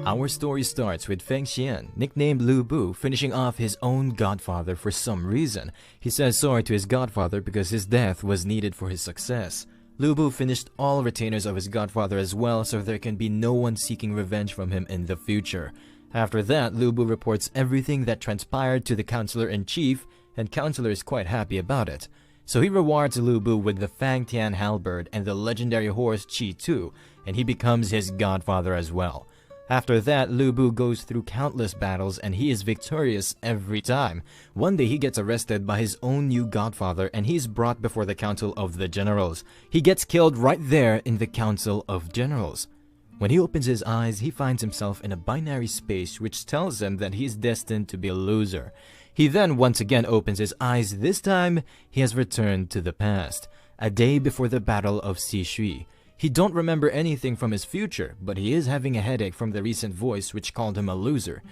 Our story starts with Feng Xian, nicknamed Lu Bu, finishing off his own godfather for some reason. He says sorry to his godfather because his death was needed for his success. Lu Bu finished all retainers of his godfather as well, so there can be no one seeking revenge from him in the future. After that, Lu Bu reports everything that transpired to the Counselor-in-Chief, and Counselor is quite happy about it. So he rewards Lu Bu with the Fang Tian halberd and the legendary horse Qi Tu, and he becomes his godfather as well. After that, Lu Bu goes through countless battles and he is victorious every time. One day he gets arrested by his own new godfather and he is brought before the Council of the Generals. He gets killed right there in the Council of Generals. When he opens his eyes, he finds himself in a binary space which tells him that he is destined to be a loser. He then once again opens his eyes. This time, he has returned to the past, a day before the Battle of Xishui. He don't remember anything from his future, but he is having a headache from the recent voice which called him a loser.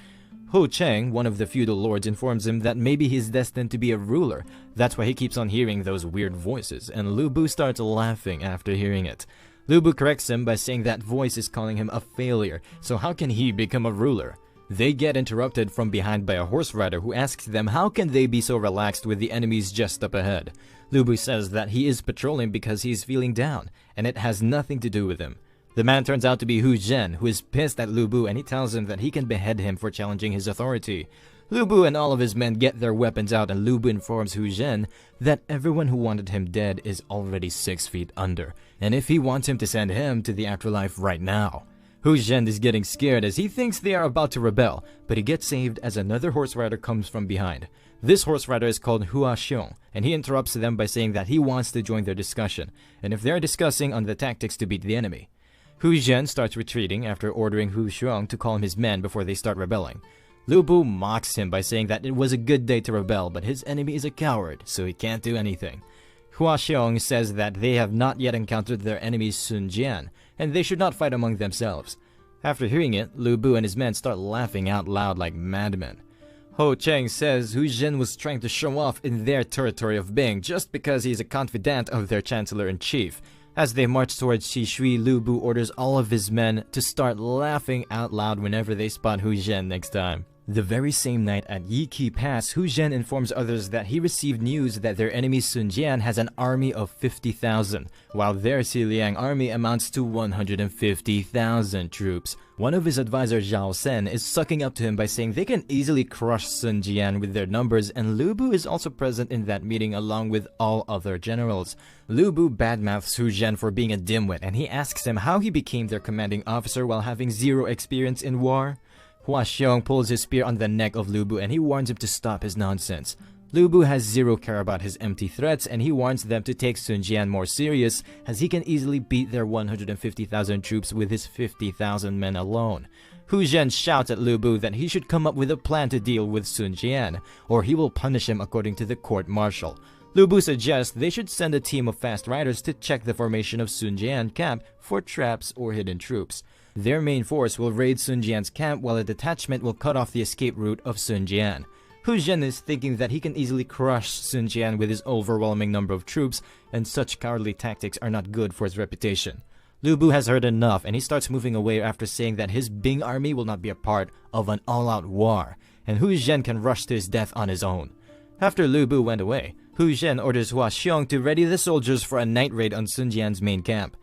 Ho Cheng, one of the feudal lords, informs him that maybe he's destined to be a ruler. That's why he keeps on hearing those weird voices, and Lu Bu starts laughing after hearing it. Lu Bu corrects him by saying that voice is calling him a failure, so how can he become a ruler? They get interrupted from behind by a horse rider who asks them how can they be so relaxed with the enemies just up ahead. Lu Bu says that he is patrolling because he is feeling down, and it has nothing to do with him. The man turns out to be Hu Zhen, who is pissed at Lu Bu, and he tells him that he can behead him for challenging his authority. Lu Bu and all of his men get their weapons out, and Lu Bu informs Hu Zhen that everyone who wanted him dead is already 6 feet under, and if he wants him to send him to the afterlife right now. Hu Zhen is getting scared as he thinks they are about to rebel, but he gets saved as another horse rider comes from behind. This horse rider is called Hua Xiong, and he interrupts them by saying that he wants to join their discussion, and if they are discussing on the tactics to beat the enemy. Hu Zhen starts retreating after ordering Hu Xiong to calm his men before they start rebelling. Lu Bu mocks him by saying that it was a good day to rebel, but his enemy is a coward, so he can't do anything. Hua Xiong says that they have not yet encountered their enemy Sun Jian, and they should not fight among themselves. After hearing it, Lu Bu and his men start laughing out loud like madmen. Ho Cheng says Hu Zhen was trying to show off in their territory of Bing just because he is a confidant of their Chancellor-in-Chief. As they march towards Xishui, Lu Bu orders all of his men to start laughing out loud whenever they spot Hu Zhen next time. The very same night at Yiki Pass, Hu Zhen informs others that he received news that their enemy Sun Jian has an army of 50,000, while their Xiliang army amounts to 150,000 troops. One of his advisors, Zhao Sen, is sucking up to him by saying they can easily crush Sun Jian with their numbers, and Lu Bu is also present in that meeting along with all other generals. Lu Bu badmouths Hu Zhen for being a dimwit, and he asks him how he became their commanding officer while having zero experience in war. Hua Xiong pulls his spear on the neck of Lu Bu and he warns him to stop his nonsense. Lu Bu has zero care about his empty threats and he warns them to take Sun Jian more serious as he can easily beat their 150,000 troops with his 50,000 men alone. Hu Zhen shouts at Lu Bu that he should come up with a plan to deal with Sun Jian, or he will punish him according to the court-martial. Lu Bu suggests they should send a team of fast riders to check the formation of Sun Jian camp for traps or hidden troops. Their main force will raid Sun Jian's camp while a detachment will cut off the escape route of Sun Jian. Hu Zhen is thinking that he can easily crush Sun Jian with his overwhelming number of troops, and such cowardly tactics are not good for his reputation. Lu Bu has heard enough and he starts moving away after saying that his Bing army will not be a part of an all-out war, and Hu Zhen can rush to his death on his own. After Lu Bu went away, Hu Zhen orders Hua Xiong to ready the soldiers for a night raid on Sun Jian's main camp.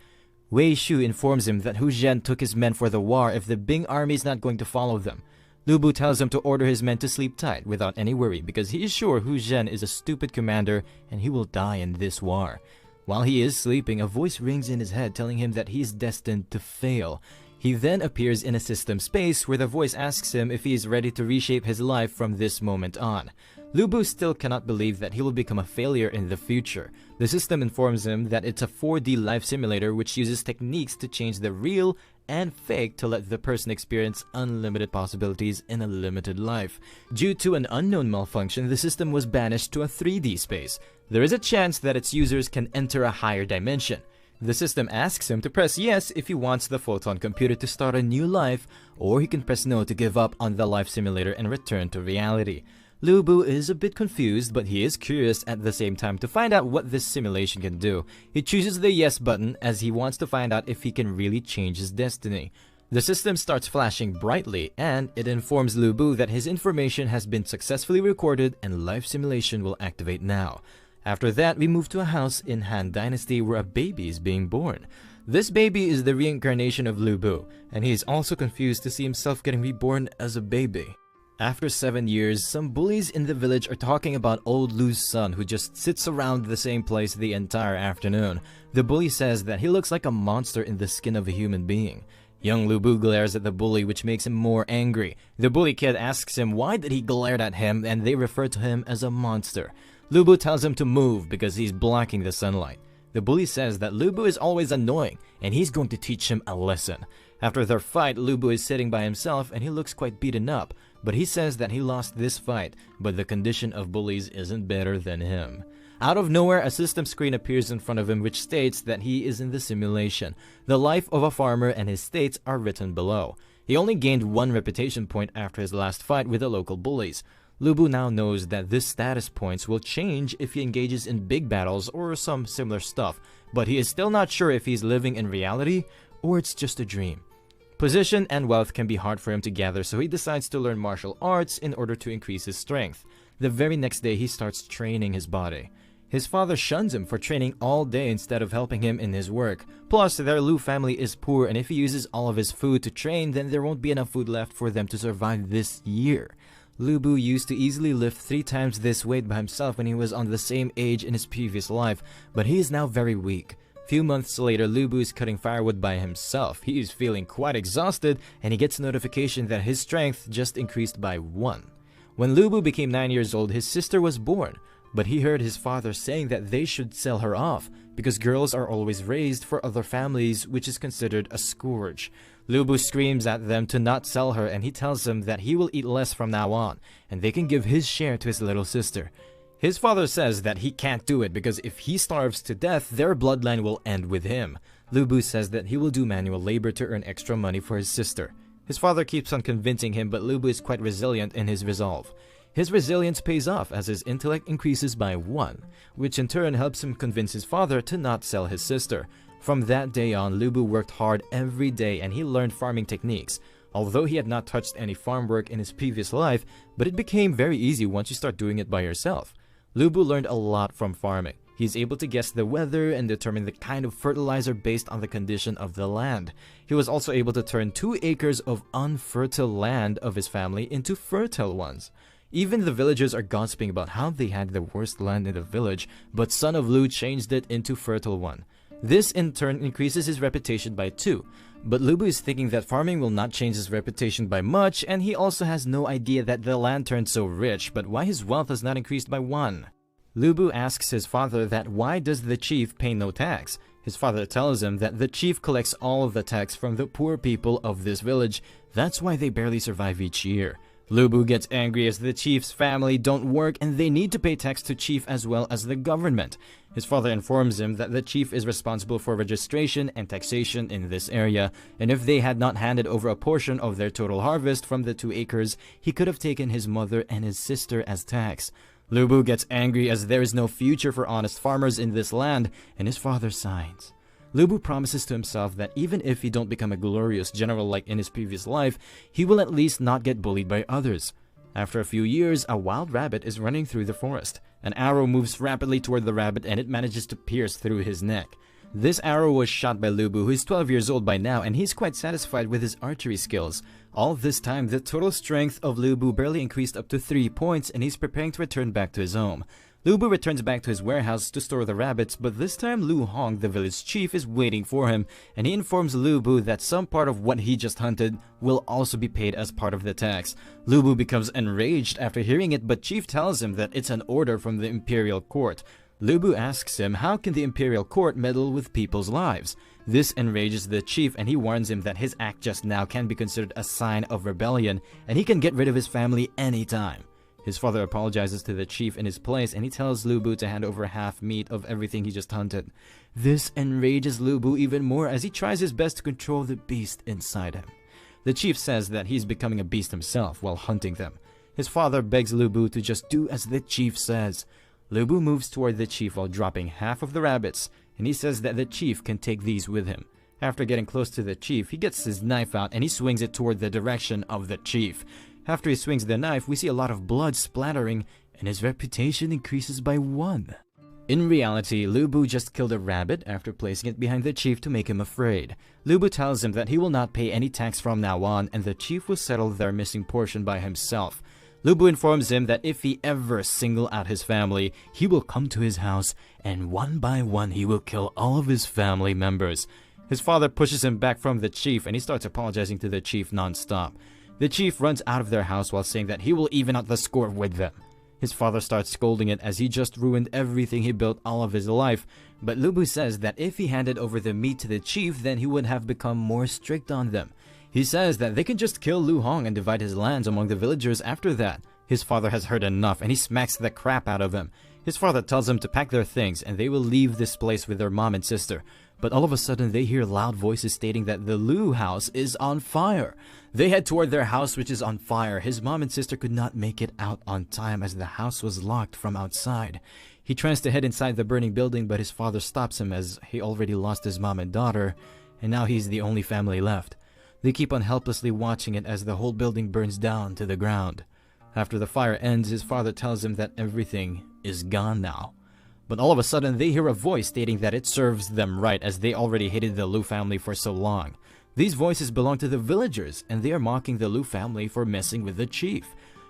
Wei Shu informs him that Hu Zhen took his men for the war if the Bing army is not going to follow them. Lu Bu tells him to order his men to sleep tight without any worry because he is sure Hu Zhen is a stupid commander and he will die in this war. While he is sleeping, a voice rings in his head telling him that he is destined to fail. He then appears in a system space where the voice asks him if he is ready to reshape his life from this moment on. Lu Bu still cannot believe that he will become a failure in the future. The system informs him that it's a 4D life simulator which uses techniques to change the real and fake to let the person experience unlimited possibilities in a limited life. Due to an unknown malfunction, the system was banished to a 3D space. There is a chance that its users can enter a higher dimension. The system asks him to press yes if he wants the photon computer to start a new life, or he can press no to give up on the life simulator and return to reality. Lu Bu is a bit confused, but he is curious at the same time to find out what this simulation can do. He chooses the yes button as he wants to find out if he can really change his destiny. The system starts flashing brightly, and it informs Lu Bu that his information has been successfully recorded and life simulation will activate now. After that, we move to a house in Han Dynasty where a baby is being born. This baby is the reincarnation of Lu Bu, and he is also confused to see himself getting reborn as a baby. After 7 years, some bullies in the village are talking about old Lu's son who just sits around the same place the entire afternoon. The bully says that he looks like a monster in the skin of a human being. Young Lu Bu glares at the bully, which makes him more angry. The bully kid asks him why did he glare at him, and they refer to him as a monster. Lu Bu tells him to move because he's blocking the sunlight. The bully says that Lu Bu is always annoying, and he's going to teach him a lesson. After their fight, Lu Bu is sitting by himself and he looks quite beaten up, but he says that he lost this fight, but the condition of bullies isn't better than him. Out of nowhere, a system screen appears in front of him which states that he is in the simulation. The life of a farmer and his states are written below. He only gained 1 reputation point after his last fight with the local bullies. Lu Bu now knows that this status points will change if he engages in big battles or some similar stuff, but he is still not sure if he's living in reality or it's just a dream. Position and wealth can be hard for him to gather, so he decides to learn martial arts in order to increase his strength. The very next day, he starts training his body. His father shuns him for training all day instead of helping him in his work. Plus, their Lu family is poor, and if he uses all of his food to train, then there won't be enough food left for them to survive this year. Lu Bu used to easily lift 3 times this weight by himself when he was on the same age in his previous life, but he is now very weak. Few months later, Lu Bu is cutting firewood by himself. He is feeling quite exhausted, and he gets a notification that his strength just increased by 1. When Lu Bu became 9 years old, his sister was born. But he heard his father saying that they should sell her off, because girls are always raised for other families, which is considered a scourge. Lu Bu screams at them to not sell her, and he tells them that he will eat less from now on, and they can give his share to his little sister. His father says that he can't do it because if he starves to death, their bloodline will end with him. Lu Bu says that he will do manual labor to earn extra money for his sister. His father keeps on convincing him, but Lu Bu is quite resilient in his resolve. His resilience pays off as his intellect increases by 1, which in turn helps him convince his father to not sell his sister. From that day on, Lu Bu worked hard every day and he learned farming techniques. Although he had not touched any farm work in his previous life, but it became very easy once you start doing it by yourself. Lu Bu learned a lot from farming. He's able to guess the weather and determine the kind of fertilizer based on the condition of the land. He was also able to turn 2 acres of unfertile land of his family into fertile ones. Even the villagers are gossiping about how they had the worst land in the village, but Son of Lu changed it into fertile one. This in turn increases his reputation by 2, but Lu Bu is thinking that farming will not change his reputation by much, and he also has no idea that the land turned so rich, but why his wealth has not increased by 1. Lu Bu asks his father that why does the chief pay no tax? His father tells him that the chief collects all of the tax from the poor people of this village. That's why they barely survive each year. Lu Bu gets angry as the chief's family don't work and they need to pay tax to chief as well as the government. His father informs him that the chief is responsible for registration and taxation in this area, and if they had not handed over a portion of their total harvest from the 2 acres, he could have taken his mother and his sister as tax. Lu Bu gets angry as there is no future for honest farmers in this land, and his father signs. Lu Bu promises to himself that even if he don't become a glorious general like in his previous life, he will at least not get bullied by others. After a few years, a wild rabbit is running through the forest. An arrow moves rapidly toward the rabbit and it manages to pierce through his neck. This arrow was shot by Lu Bu, who is 12 years old by now, and he's quite satisfied with his archery skills. All this time, the total strength of Lu Bu barely increased up to 3 points, and he's preparing to return back to his home. Lu Bu returns back to his warehouse to store the rabbits, but this time Lu Hong, the village chief, is waiting for him, and he informs Lu Bu that some part of what he just hunted will also be paid as part of the tax. Lu Bu becomes enraged after hearing it, but Chief tells him that it's an order from the imperial court. Lu Bu asks him how can the imperial court meddle with people's lives. This enrages the chief, and he warns him that his act just now can be considered a sign of rebellion, and he can get rid of his family anytime. His father apologizes to the chief in his place, and he tells Lu Bu to hand over half meat of everything he just hunted. This enrages Lu Bu even more as he tries his best to control the beast inside him. The chief says that he's becoming a beast himself while hunting them. His father begs Lu Bu to just do as the chief says. Lu Bu moves toward the chief while dropping half of the rabbits, and he says that the chief can take these with him. After getting close to the chief, he gets his knife out and he swings it toward the direction of the chief. After he swings the knife, we see a lot of blood splattering and his reputation increases by 1. In reality, Lu Bu just killed a rabbit after placing it behind the chief to make him afraid. Lu Bu tells him that he will not pay any tax from now on and the chief will settle their missing portion by himself. Lu Bu informs him that if he ever single out his family, he will come to his house and one by one he will kill all of his family members. His father pushes him back from the chief and he starts apologizing to the chief non-stop. The chief runs out of their house while saying that he will even out the score with them. His father starts scolding it as he just ruined everything he built all of his life, but Lu Bu says that if he handed over the meat to the chief, then he would have become more strict on them. He says that they can just kill Lu Hong and divide his lands among the villagers after that. His father has heard enough and he smacks the crap out of him. His father tells them to pack their things and they will leave this place with their mom and sister. But all of a sudden they hear loud voices stating that the Lu house is on fire. They head toward their house which is on fire. His mom and sister could not make it out on time as the house was locked from outside. He tries to head inside the burning building but his father stops him as he already lost his mom and daughter and now he's the only family left. They keep on helplessly watching it as the whole building burns down to the ground. After the fire ends, his father tells him that everything is gone now. But all of a sudden, they hear a voice stating that it serves them right as they already hated the Lu family for so long. These voices belong to the villagers, and they are mocking the Lu family for messing with the chief.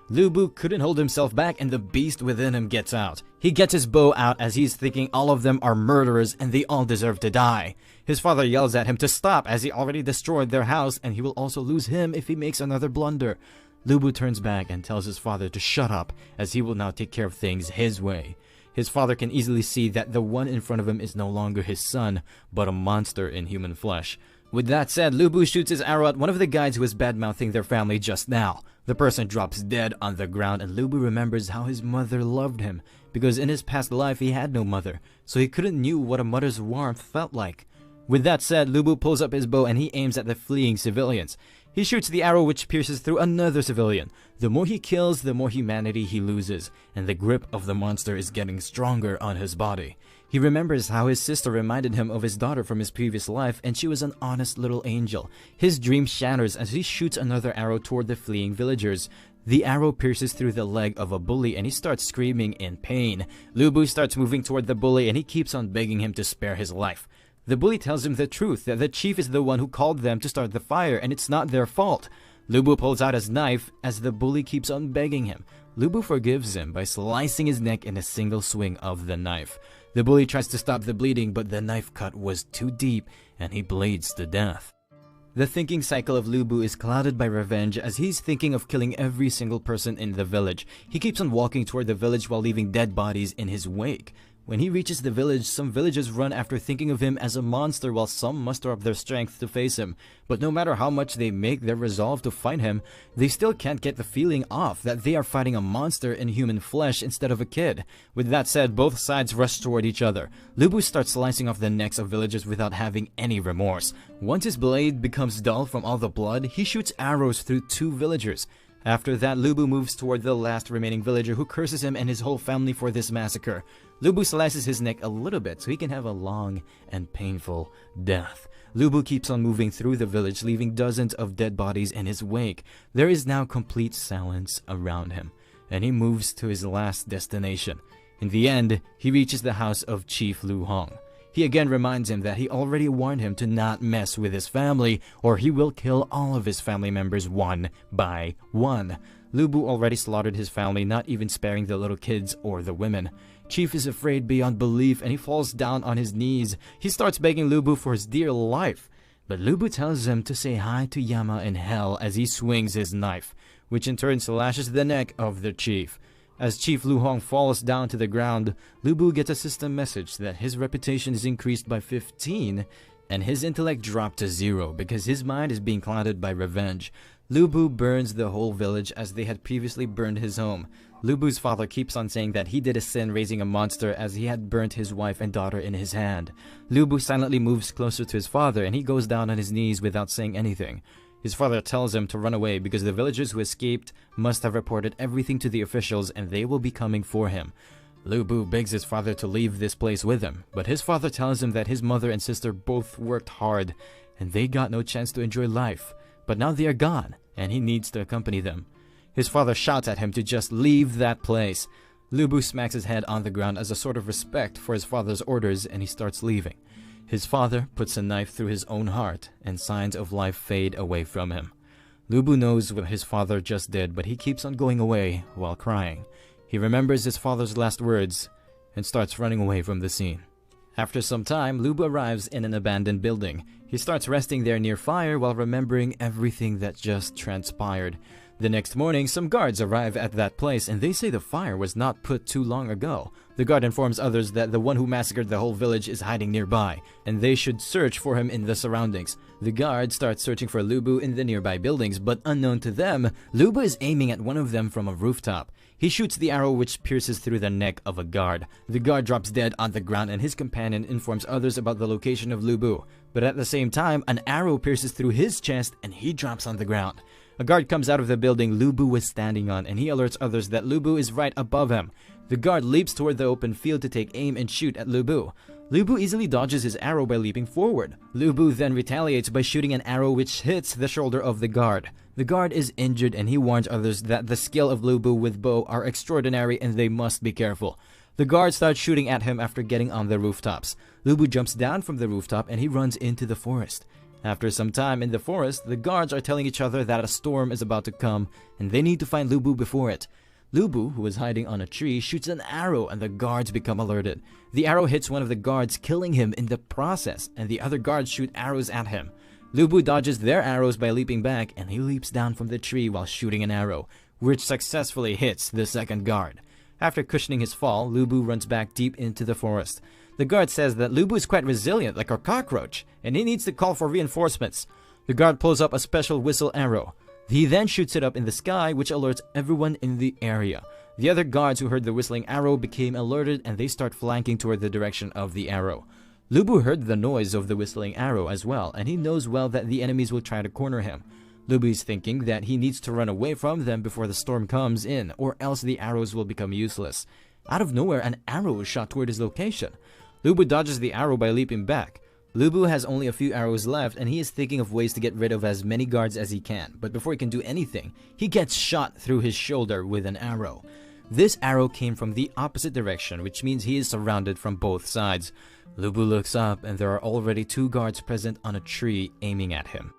Lu Bu couldn't hold himself back and the beast within him gets out. He gets his bow out as he's thinking all of them are murderers and they all deserve to die. His father yells at him to stop as he already destroyed their house and he will also lose him if he makes another blunder. Lu Bu turns back and tells his father to shut up as he will now take care of things his way. His father can easily see that the one in front of him is no longer his son, but a monster in human flesh. With that said, Lu Bu shoots his arrow at one of the guides who was bad-mouthing their family just now. The person drops dead on the ground and Lu Bu remembers how his mother loved him, because in his past life he had no mother, so he couldn't knew what a mother's warmth felt like. With that said, Lu Bu pulls up his bow and he aims at the fleeing civilians. He shoots the arrow which pierces through another civilian. The more he kills, the more humanity he loses, and the grip of the monster is getting stronger on his body. He remembers how his sister reminded him of his daughter from his previous life and she was an honest little angel. His dream shatters as he shoots another arrow toward the fleeing villagers. The arrow pierces through the leg of a bully and he starts screaming in pain. Lu Bu starts moving toward the bully and he keeps on begging him to spare his life. The bully tells him the truth, that the chief is the one who called them to start the fire and it's not their fault. Lu Bu pulls out his knife as the bully keeps on begging him. Lu Bu forgives him by slicing his neck in a single swing of the knife. The bully tries to stop the bleeding but the knife cut was too deep and he bleeds to death. The thinking cycle of Lu Bu is clouded by revenge as he's thinking of killing every single person in the village. He keeps on walking toward the village while leaving dead bodies in his wake. When he reaches the village, some villagers run after thinking of him as a monster while some muster up their strength to face him. But no matter how much they make their resolve to fight him, they still can't get the feeling off that they are fighting a monster in human flesh instead of a kid. With that said, both sides rush toward each other. Lu Bu starts slicing off the necks of villagers without having any remorse. Once his blade becomes dull from all the blood, he shoots arrows through 2 villagers. After that, Lu Bu moves toward the last remaining villager who curses him and his whole family for this massacre. Lu Bu slices his neck a little bit so he can have a long and painful death. Lu Bu keeps on moving through the village, leaving dozens of dead bodies in his wake. There is now complete silence around him, and he moves to his last destination. In the end, he reaches the house of Chief Lu Hong. He again reminds him that he already warned him to not mess with his family or he will kill all of his family members one by one. Lu Bu already slaughtered his family, not even sparing the little kids or the women. Chief is afraid beyond belief and he falls down on his knees. He starts begging Lu Bu for his dear life. But Lu Bu tells him to say hi to Yama in hell as he swings his knife, which in turn slashes the neck of the chief. As Chief Lu Hong falls down to the ground, Lu Bu gets a system message that his reputation is increased by 15 and his intellect dropped to 0 because his mind is being clouded by revenge. Lu Bu burns the whole village as they had previously burned his home. Lu Bu's father keeps on saying that he did a sin raising a monster as he had burnt his wife and daughter in his hand. Lu Bu silently moves closer to his father and he goes down on his knees without saying anything. His father tells him to run away because the villagers who escaped must have reported everything to the officials and they will be coming for him. Lu Bu begs his father to leave this place with him, but his father tells him that his mother and sister both worked hard and they got no chance to enjoy life. But now they are gone, and he needs to accompany them. His father shouts at him to just leave that place. Lu Bu smacks his head on the ground as a sort of respect for his father's orders, and he starts leaving. His father puts a knife through his own heart, and signs of life fade away from him. Lu Bu knows what his father just did, but he keeps on going away while crying. He remembers his father's last words and starts running away from the scene. After some time, Lu Bu arrives in an abandoned building. He starts resting there near fire while remembering everything that just transpired. The next morning, some guards arrive at that place and they say the fire was not put too long ago. The guard informs others that the one who massacred the whole village is hiding nearby, and they should search for him in the surroundings. The guard starts searching for Lu Bu in the nearby buildings, but unknown to them, Lu Bu is aiming at one of them from a rooftop. He shoots the arrow which pierces through the neck of a guard. The guard drops dead on the ground and his companion informs others about the location of Lu Bu. But at the same time, an arrow pierces through his chest and he drops on the ground. A guard comes out of the building Lu Bu was standing on and he alerts others that Lu Bu is right above him. The guard leaps toward the open field to take aim and shoot at Lu Bu. Lu Bu easily dodges his arrow by leaping forward. Lu Bu then retaliates by shooting an arrow which hits the shoulder of the guard. The guard is injured and he warns others that the skill of Lu Bu with bow are extraordinary and they must be careful. The guard starts shooting at him after getting on the rooftops. Lu Bu jumps down from the rooftop and he runs into the forest. After some time in the forest, the guards are telling each other that a storm is about to come and they need to find Lu Bu before it. Lu Bu, who is hiding on a tree, shoots an arrow and the guards become alerted. The arrow hits one of the guards, killing him in the process, and the other guards shoot arrows at him. Lu Bu dodges their arrows by leaping back and he leaps down from the tree while shooting an arrow, which successfully hits the second guard. After cushioning his fall, Lu Bu runs back deep into the forest. The guard says that Lu Bu is quite resilient like a cockroach and he needs to call for reinforcements. The guard pulls up a special whistle arrow. He then shoots it up in the sky, which alerts everyone in the area. The other guards who heard the whistling arrow became alerted and they start flanking toward the direction of the arrow. Lu Bu heard the noise of the whistling arrow as well, and he knows well that the enemies will try to corner him. Lu Bu is thinking that he needs to run away from them before the storm comes in, or else the arrows will become useless. Out of nowhere, an arrow is shot toward his location. Lu Bu dodges the arrow by leaping back. Lu Bu has only a few arrows left and he is thinking of ways to get rid of as many guards as he can, but before he can do anything, he gets shot through his shoulder with an arrow. This arrow came from the opposite direction, which means he is surrounded from both sides. Lu Bu looks up and there are already 2 guards present on a tree aiming at him.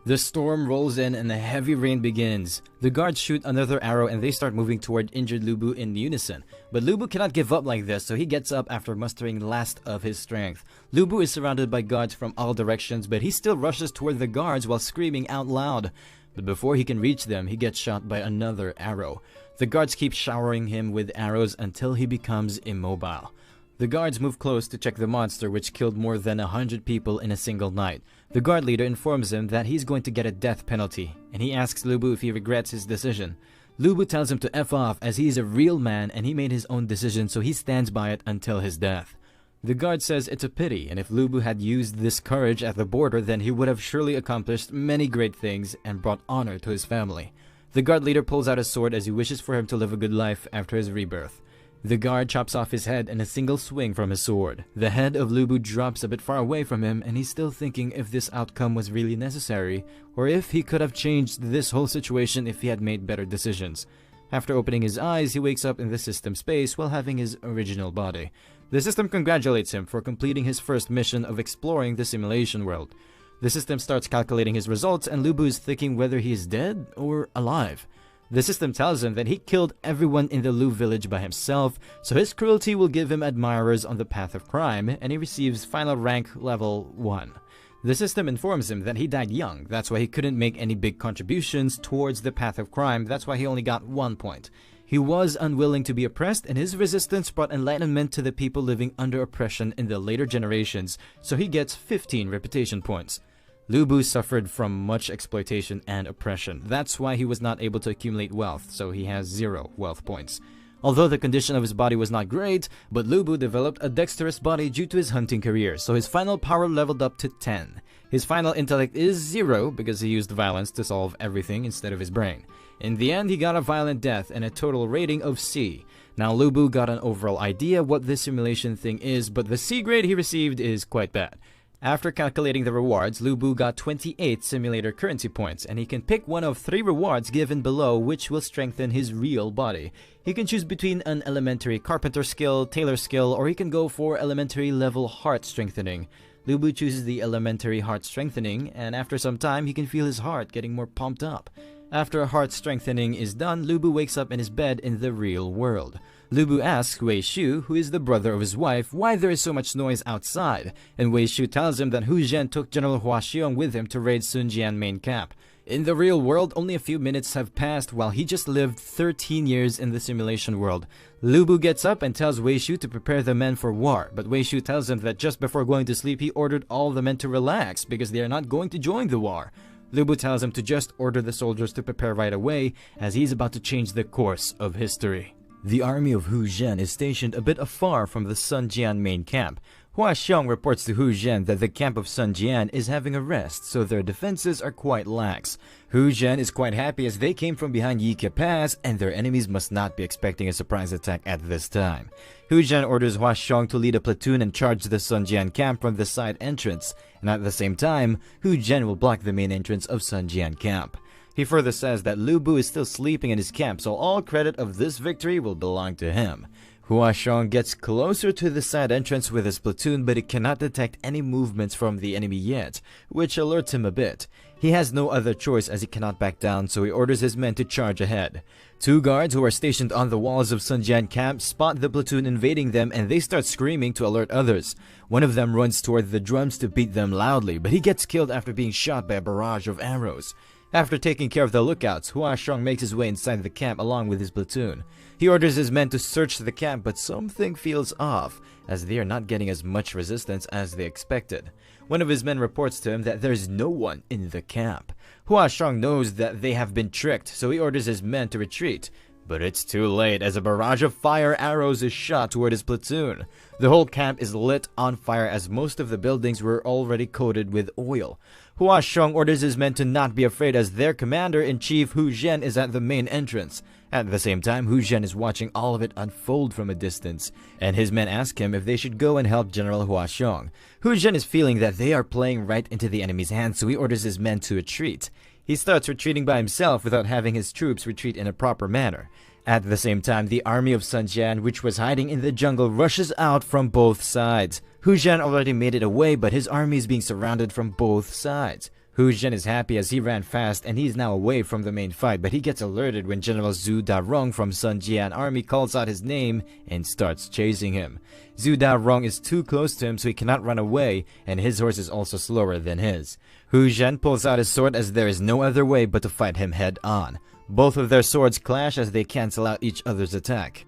The storm rolls in and a heavy rain begins. The guards shoot another arrow and they start moving toward injured Lu Bu in unison. But Lu Bu cannot give up like this, so he gets up after mustering the last of his strength. Lu Bu is surrounded by guards from all directions, but he still rushes toward the guards while screaming out loud. But before he can reach them, he gets shot by another arrow. The guards keep showering him with arrows until he becomes immobile. The guards move close to check the monster, which killed more than 100 people in a single night. The guard leader informs him that he's going to get a death penalty, and he asks Lu Bu if he regrets his decision. Lu Bu tells him to F off as he is a real man and he made his own decision, so he stands by it until his death. The guard says it's a pity, and if Lu Bu had used this courage at the border, then he would have surely accomplished many great things and brought honor to his family. The guard leader pulls out his sword as he wishes for him to live a good life after his rebirth. The guard chops off his head in a single swing from his sword. The head of Lu Bu drops a bit far away from him and he's still thinking if this outcome was really necessary, or if he could have changed this whole situation if he had made better decisions. After opening his eyes, he wakes up in the system space while having his original body. The system congratulates him for completing his first mission of exploring the simulation world. The system starts calculating his results and Lu Bu is thinking whether he is dead or alive. The system tells him that he killed everyone in the Lu village by himself, so his cruelty will give him admirers on the path of crime, and he receives final rank level 1. The system informs him that he died young, that's why he couldn't make any big contributions towards the path of crime, that's why he only got 1 point. He was unwilling to be oppressed, and his resistance brought enlightenment to the people living under oppression in the later generations, so he gets 15 reputation points. Lu Bu suffered from much exploitation and oppression. That's why he was not able to accumulate wealth, so he has 0 wealth points. Although the condition of his body was not great, but Lu Bu developed a dexterous body due to his hunting career, so his final power leveled up to 10. His final intellect is 0 because he used violence to solve everything instead of his brain. In the end, he got a violent death and a total rating of C. Now Lu Bu got an overall idea what this simulation thing is, but the C grade he received is quite bad. After calculating the rewards, Lu Bu got 28 simulator currency points, and he can pick one of 3 rewards given below which will strengthen his real body. He can choose between an elementary carpenter skill, tailor skill, or he can go for elementary level heart strengthening. Lu Bu chooses the elementary heart strengthening, and after some time he can feel his heart getting more pumped up. After heart strengthening is done, Lu Bu wakes up in his bed in the real world. Lu Bu asks Wei Shu, who is the brother of his wife, why there is so much noise outside, and Wei Shu tells him that Hu Zhen took General Hua Xiong with him to raid Sun Jian main camp. In the real world, only a few minutes have passed while he just lived 13 years in the simulation world. Lu Bu gets up and tells Wei Shu to prepare the men for war, but Wei Shu tells him that just before going to sleep he ordered all the men to relax because they are not going to join the war. Lu Bu tells him to just order the soldiers to prepare right away as he's about to change the course of history. The army of Hu Zhen is stationed a bit afar from the Sun Jian main camp. Hua Xiong reports to Hu Zhen that the camp of Sun Jian is having a rest, so their defenses are quite lax. Hu Zhen is quite happy as they came from behind Yike Pass and their enemies must not be expecting a surprise attack at this time. Hu Zhen orders Hua Xiong to lead a platoon and charge the Sun Jian camp from the side entrance, and at the same time, Hu Zhen will block the main entrance of Sun Jian camp. He further says that Lu Bu is still sleeping in his camp, so all credit of this victory will belong to him. Hua Xiong gets closer to the side entrance with his platoon, but it cannot detect any movements from the enemy yet, which alerts him a bit. He has no other choice as he cannot back down, so he orders his men to charge ahead. 2 guards who are stationed on the walls of Sun Jian camp spot the platoon invading them and they start screaming to alert others. One of them runs toward the drums to beat them loudly, but he gets killed after being shot by a barrage of arrows. After taking care of the lookouts, Hua Xiong makes his way inside the camp along with his platoon. He orders his men to search the camp, but something feels off, as they are not getting as much resistance as they expected. One of his men reports to him that there is no one in the camp. Hua Xiong knows that they have been tricked, so he orders his men to retreat. But it's too late as a barrage of fire arrows is shot toward his platoon. The whole camp is lit on fire as most of the buildings were already coated with oil. Hua Xiong orders his men to not be afraid as their commander-in-chief Hu Zhen is at the main entrance. At the same time, Hu Zhen is watching all of it unfold from a distance, and his men ask him if they should go and help General Hua Xiong. Hu Zhen is feeling that they are playing right into the enemy's hands, so he orders his men to retreat. He starts retreating by himself without having his troops retreat in a proper manner. At the same time, the army of Sun Jian, which was hiding in the jungle, rushes out from both sides. Hu Zhen already made it away, but his army is being surrounded from both sides. Hu Zhen is happy as he ran fast and he is now away from the main fight, but he gets alerted when General Zhu Darong from Sun Jian army calls out his name and starts chasing him. Zhu Darong is too close to him so he cannot run away, and his horse is also slower than his. Hu Zhen pulls out his sword as there is no other way but to fight him head on. Both of their swords clash as they cancel out each other's attack.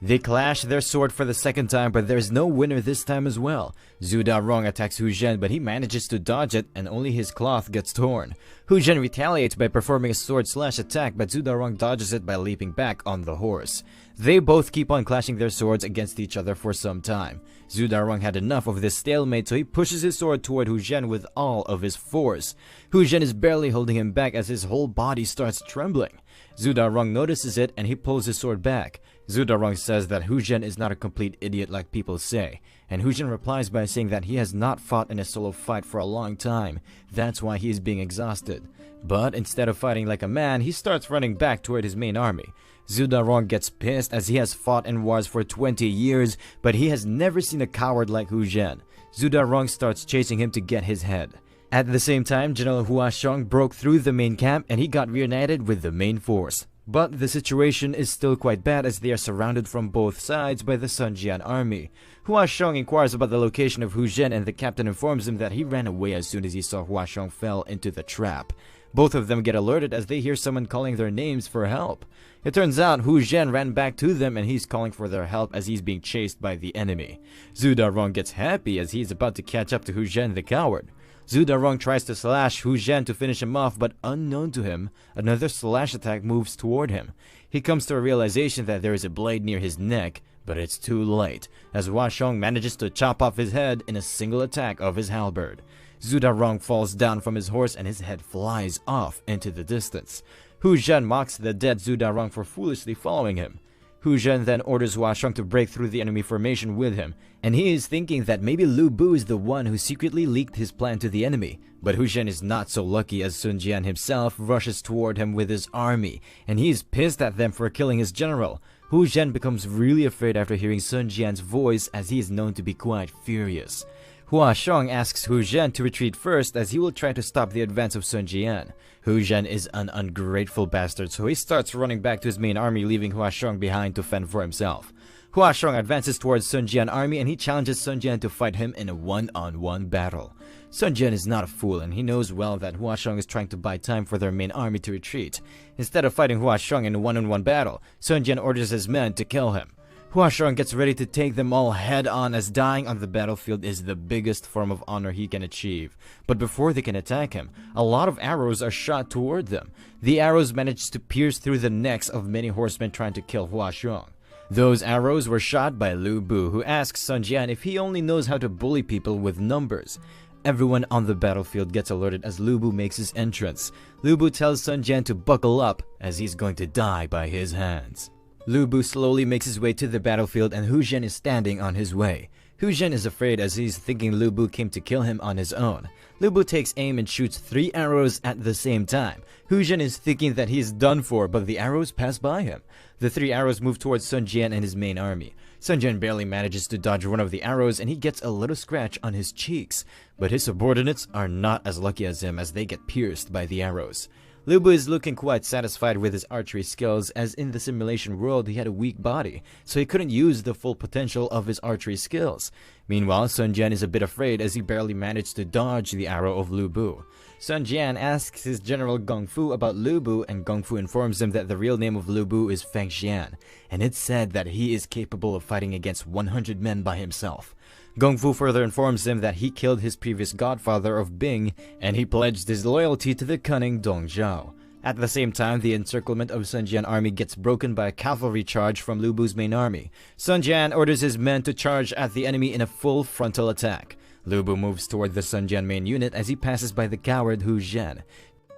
They clash their sword for the second time, but there is no winner this time as well. Zhu Darong attacks Hu Zhen, but he manages to dodge it and only his cloth gets torn. Hu Zhen retaliates by performing a sword slash attack, but Zhu Darong dodges it by leaping back on the horse. They both keep on clashing their swords against each other for some time. Zhu Darong had enough of this stalemate, so he pushes his sword toward Hu Zhen with all of his force. Hu Zhen is barely holding him back as his whole body starts trembling. Zhu Darong notices it and he pulls his sword back. Zhu Darong says that Hu Zhen is not a complete idiot like people say, and Hu Zhen replies by saying that he has not fought in a solo fight for a long time. That's why he is being exhausted. But instead of fighting like a man, he starts running back toward his main army. Zhu Darong gets pissed as he has fought in wars for 20 years, but he has never seen a coward like Hu Zhen. Zhu Darong starts chasing him to get his head. At the same time, General Hua Xiong broke through the main camp and he got reunited with the main force. But the situation is still quite bad as they are surrounded from both sides by the Sun Jian army. Hua Xiong inquires about the location of Hu Zhen and the captain informs him that he ran away as soon as he saw Hua Xiong fell into the trap. Both of them get alerted as they hear someone calling their names for help. It turns out Hu Zhen ran back to them and he's calling for their help as he's being chased by the enemy. Zhu Darong gets happy as he's about to catch up to Hu Zhen the coward. Zhu Darong tries to slash Hu Zhen to finish him off, but unknown to him, another slash attack moves toward him. He comes to a realization that there is a blade near his neck, but it's too late, as Hua Xiong manages to chop off his head in a single attack of his halberd. Zhu Darong falls down from his horse and his head flies off into the distance. Hu Zhen mocks the dead Zhu Darong for foolishly following him. Hu Zhen then orders Hua Xiong to break through the enemy formation with him, and he is thinking that maybe Lu Bu is the one who secretly leaked his plan to the enemy. But Hu Zhen is not so lucky, as Sun Jian himself rushes toward him with his army, and he is pissed at them for killing his general. Hu Zhen becomes really afraid after hearing Sun Jian's voice, as he is known to be quite furious. Hua Xiong asks Hu Zhen to retreat first, as he will try to stop the advance of Sun Jian. Hu Zhen is an ungrateful bastard, so he starts running back to his main army, leaving Hua Xiong behind to fend for himself. Hua Xiong advances towards Sun Jian army, and he challenges Sun Jian to fight him in a one-on-one battle. Sun Jian is not a fool, and he knows well that Hua Xiong is trying to buy time for their main army to retreat. Instead of fighting Hua Xiong in a one-on-one battle, Sun Jian orders his men to kill him. Hua Xiong gets ready to take them all head-on, as dying on the battlefield is the biggest form of honor he can achieve. But before they can attack him, a lot of arrows are shot toward them. The arrows manage to pierce through the necks of many horsemen trying to kill Hua Xiong. Those arrows were shot by Lu Bu, who asks Sun Jian if he only knows how to bully people with numbers. Everyone on the battlefield gets alerted as Lu Bu makes his entrance. Lu Bu tells Sun Jian to buckle up, as he's going to die by his hands. Lu Bu slowly makes his way to the battlefield, and Hu Zhen is standing on his way. Hu Zhen is afraid, as he's thinking Lu Bu came to kill him on his own. Lu Bu takes aim and shoots 3 arrows at the same time. Hu Zhen is thinking that he's done for, but the arrows pass by him. The 3 arrows move towards Sun Jian and his main army. Sun Jian barely manages to dodge one of the arrows, and he gets a little scratch on his cheeks. But his subordinates are not as lucky as him, as they get pierced by the arrows. Lu Bu is looking quite satisfied with his archery skills, as in the simulation world he had a weak body, so he couldn't use the full potential of his archery skills. Meanwhile, Sun Jian is a bit afraid, as he barely managed to dodge the arrow of Lu Bu. Sun Jian asks his general Gong Fu about Lu Bu, and Gong Fu informs him that the real name of Lu Bu is Feng Xian, and it's said that he is capable of fighting against 100 men by himself. Gong Fu further informs him that he killed his previous godfather of Bing, and he pledged his loyalty to the cunning Dong Zhao. At the same time, the encirclement of Sun Jian army gets broken by a cavalry charge from Lu Bu's main army. Sun Jian orders his men to charge at the enemy in a full frontal attack. Lu Bu moves toward the Sun Jian main unit as he passes by the coward Hu Zhen.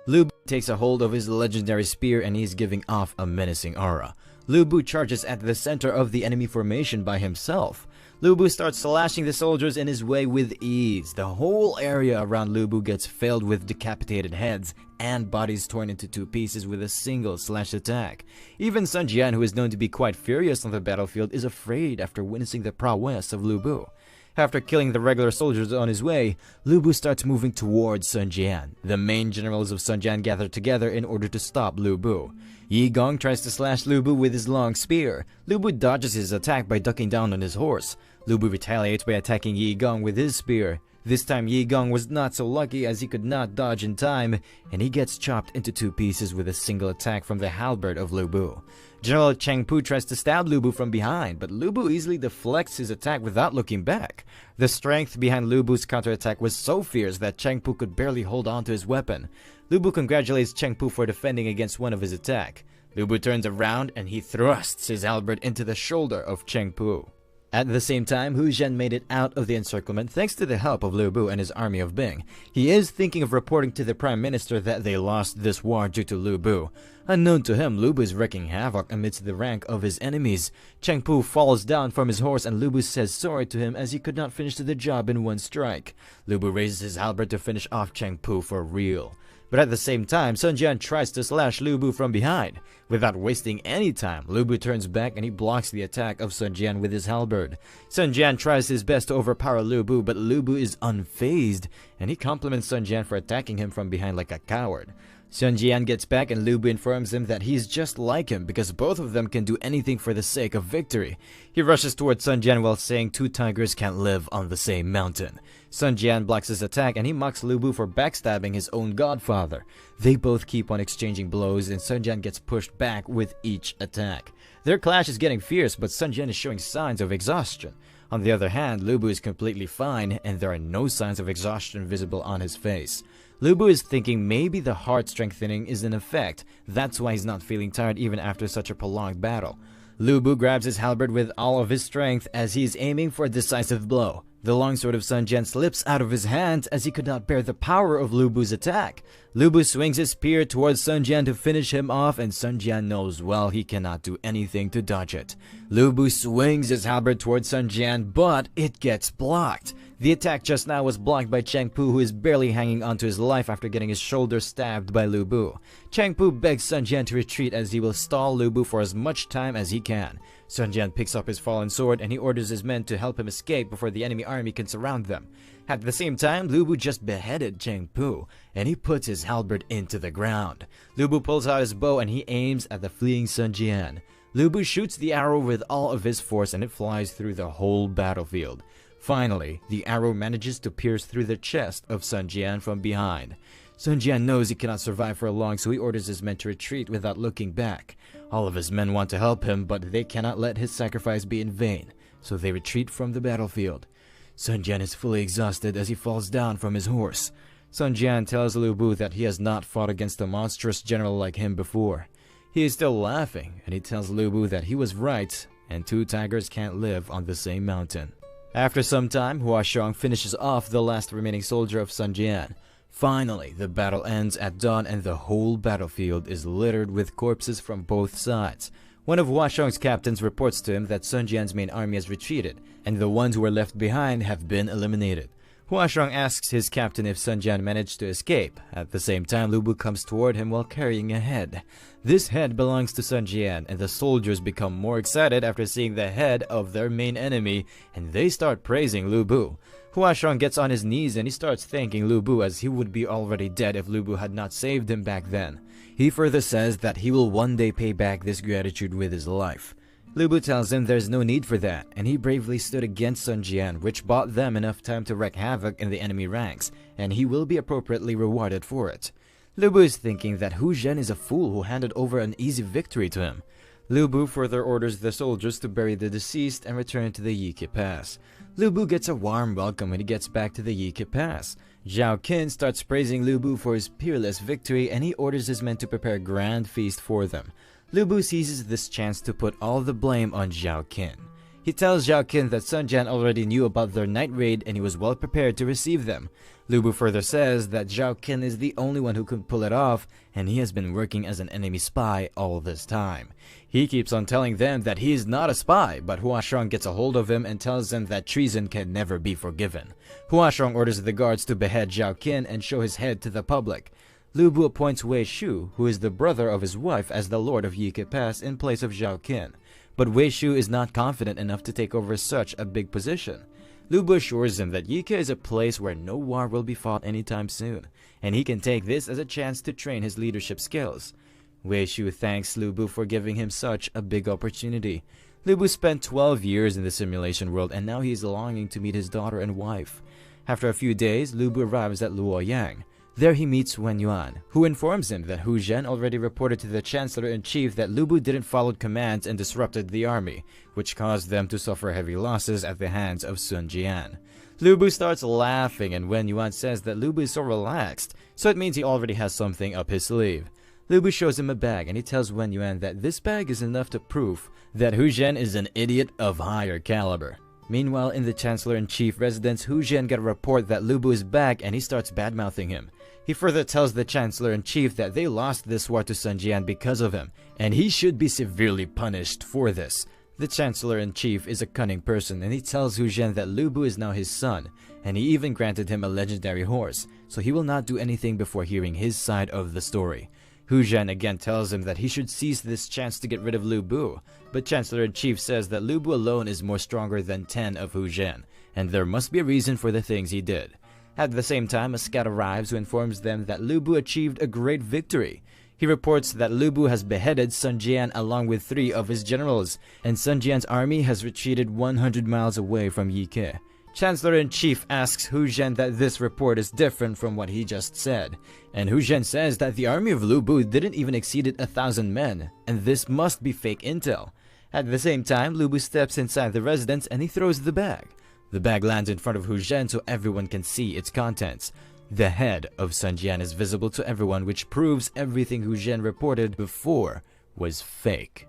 Lu Bu takes a hold of his legendary spear, and he's giving off a menacing aura. Lu Bu charges at the center of the enemy formation by himself. Lu Bu starts slashing the soldiers in his way with ease. The whole area around Lu Bu gets filled with decapitated heads and bodies torn into 2 pieces with a single slash attack. Even Sun Jian, who is known to be quite furious on the battlefield, is afraid after witnessing the prowess of Lu Bu. After killing the regular soldiers on his way, Lu Bu starts moving towards Sun Jian. The main generals of Sun Jian gather together in order to stop Lu Bu. Yi Gong tries to slash Lu Bu with his long spear. Lu Bu dodges his attack by ducking down on his horse. Lu Bu retaliates by attacking Yi Gong with his spear. This time Yi Gong was not so lucky, as he could not dodge in time, and he gets chopped into 2 pieces with a single attack from the halberd of Lu Bu. General Cheng Pu tries to stab Lu Bu from behind, but Lu Bu easily deflects his attack without looking back. The strength behind Lu Bu's counterattack was so fierce that Cheng Pu could barely hold on to his weapon. Lu Bu congratulates Cheng Pu for defending against one of his attacks. Lu Bu turns around and he thrusts his halberd into the shoulder of Cheng Pu. At the same time, Hu Zhen made it out of the encirclement thanks to the help of Lu Bu and his army of Bing. He is thinking of reporting to the Prime Minister that they lost this war due to Lu Bu. Unknown to him, Lu Bu is wreaking havoc amidst the rank of his enemies. Cheng Pu falls down from his horse, and Lu Bu says sorry to him as he could not finish the job in one strike. Lu Bu raises his halberd to finish off Cheng Pu for real. But at the same time, Sun Jian tries to slash Lu Bu from behind. Without wasting any time, Lu Bu turns back and he blocks the attack of Sun Jian with his halberd. Sun Jian tries his best to overpower Lu Bu, but Lu Bu is unfazed, and he compliments Sun Jian for attacking him from behind like a coward. Sun Jian gets back, and Lu Bu informs him that he's just like him because both of them can do anything for the sake of victory. He rushes towards Sun Jian while saying 2 tigers can't live on the same mountain. Sun Jian blocks his attack, and he mocks Lu Bu for backstabbing his own godfather. They both keep on exchanging blows, and Sun Jian gets pushed back with each attack. Their clash is getting fierce, but Sun Jian is showing signs of exhaustion. On the other hand, Lu Bu is completely fine, and there are no signs of exhaustion visible on his face. Lu Bu is thinking maybe the heart strengthening is in effect. That's why he's not feeling tired even after such a prolonged battle. Lu Bu grabs his halberd with all of his strength as he is aiming for a decisive blow. The longsword of Sun Jian slips out of his hand as he could not bear the power of Lu Bu's attack. Lu Bu swings his spear towards Sun Jian to finish him off, and Sun Jian knows well he cannot do anything to dodge it. Lu Bu swings his halberd towards Sun Jian, but it gets blocked. The attack just now was blocked by Cheng Pu, who is barely hanging onto his life after getting his shoulder stabbed by Lu Bu. Cheng Pu begs Sun Jian to retreat as he will stall Lu Bu for as much time as he can. Sun Jian picks up his fallen sword and he orders his men to help him escape before the enemy army can surround them. At the same time, Lu Bu just beheaded Cheng Pu, and he puts his halberd into the ground. Lu Bu pulls out his bow and he aims at the fleeing Sun Jian. Lu Bu shoots the arrow with all of his force and it flies through the whole battlefield. Finally, the arrow manages to pierce through the chest of Sun Jian from behind. Sun Jian knows he cannot survive for long, so he orders his men to retreat without looking back. All of his men want to help him, but they cannot let his sacrifice be in vain, so they retreat from the battlefield. Sun Jian is fully exhausted as he falls down from his horse. Sun Jian tells Lu Bu that he has not fought against a monstrous general like him before. He is still laughing, and he tells Lu Bu that he was right, and two tigers can't live on the same mountain. After some time, Hua Xiong finishes off the last remaining soldier of Sun Jian. Finally, the battle ends at dawn and the whole battlefield is littered with corpses from both sides. One of Hua Xiong's captains reports to him that Sun Jian's main army has retreated, and the ones who were left behind have been eliminated. Hua Xiong asks his captain if Sun Jian managed to escape. At the same time, Lu Bu comes toward him while carrying a head. This head belongs to Sun Jian, and the soldiers become more excited after seeing the head of their main enemy, and they start praising Lu Bu. Hua Xiong gets on his knees and he starts thanking Lu Bu as he would be already dead if Lu Bu had not saved him back then. He further says that he will one day pay back this gratitude with his life. Lu Bu tells him there's no need for that, and he bravely stood against Sun Jian, which bought them enough time to wreak havoc in the enemy ranks, and he will be appropriately rewarded for it. Lu Bu is thinking that Hu Zhen is a fool who handed over an easy victory to him. Lu Bu further orders the soldiers to bury the deceased and return to the Yike Pass. Lu Bu gets a warm welcome when he gets back to the Yike Pass. Zhao Qin starts praising Lu Bu for his peerless victory, and he orders his men to prepare a grand feast for them. Lu Bu seizes this chance to put all the blame on Zhao Qin. He tells Zhao Qin that Sun Jian already knew about their night raid and he was well prepared to receive them. Lu Bu further says that Zhao Qin is the only one who could pull it off, and he has been working as an enemy spy all this time. He keeps on telling them that he is not a spy, but Hua Xiong gets a hold of him and tells them that treason can never be forgiven. Hua Xiong orders the guards to behead Zhao Qin and show his head to the public. Lu Bu appoints Wei Shu, who is the brother of his wife, as the Lord of Yike Pass in place of Zhao Qin. But Wei Shu is not confident enough to take over such a big position. Lu Bu assures him that Yike is a place where no war will be fought anytime soon, and he can take this as a chance to train his leadership skills. Wei Shu thanks Lu Bu for giving him such a big opportunity. Lu Bu spent 12 years in the simulation world, and now he is longing to meet his daughter and wife. After a few days, Lu Bu arrives at Luoyang. There he meets Wen Yuan, who informs him that Hu Zhen already reported to the Chancellor-in-Chief that Lu Bu didn't follow commands and disrupted the army, which caused them to suffer heavy losses at the hands of Sun Jian. Lu Bu starts laughing, and Wen Yuan says that Lu Bu is so relaxed, so it means he already has something up his sleeve. Lu Bu shows him a bag, and he tells Wen Yuan that this bag is enough to prove that Hu Zhen is an idiot of higher caliber. Meanwhile, in the Chancellor-in-Chief residence, Hu Zhen got a report that Lu Bu is back, and he starts badmouthing him. He further tells the Chancellor-in-Chief that they lost this war to Sun Jian because of him, and he should be severely punished for this. The Chancellor-in-Chief is a cunning person, and he tells Hu Zhen that Lu Bu is now his son, and he even granted him a legendary horse, so he will not do anything before hearing his side of the story. Hu Zhen again tells him that he should seize this chance to get rid of Lu Bu, but Chancellor-in-Chief says that Lu Bu alone is more stronger than 10 of Hu Zhen, and there must be a reason for the things he did. At the same time, a scout arrives who informs them that Lu Bu achieved a great victory. He reports that Lu Bu has beheaded Sun Jian along with 3 of his generals, and Sun Jian's army has retreated 100 miles away from Yike. Chancellor-in-Chief asks Hu Zhen that this report is different from what he just said, and Hu Zhen says that the army of Lu Bu didn't even exceed 1,000 men, and this must be fake intel. At the same time, Lu Bu steps inside the residence and he throws the bag. The bag lands in front of Hu Zhen so everyone can see its contents. The head of Sun Jian is visible to everyone, which proves everything Hu Zhen reported before was fake.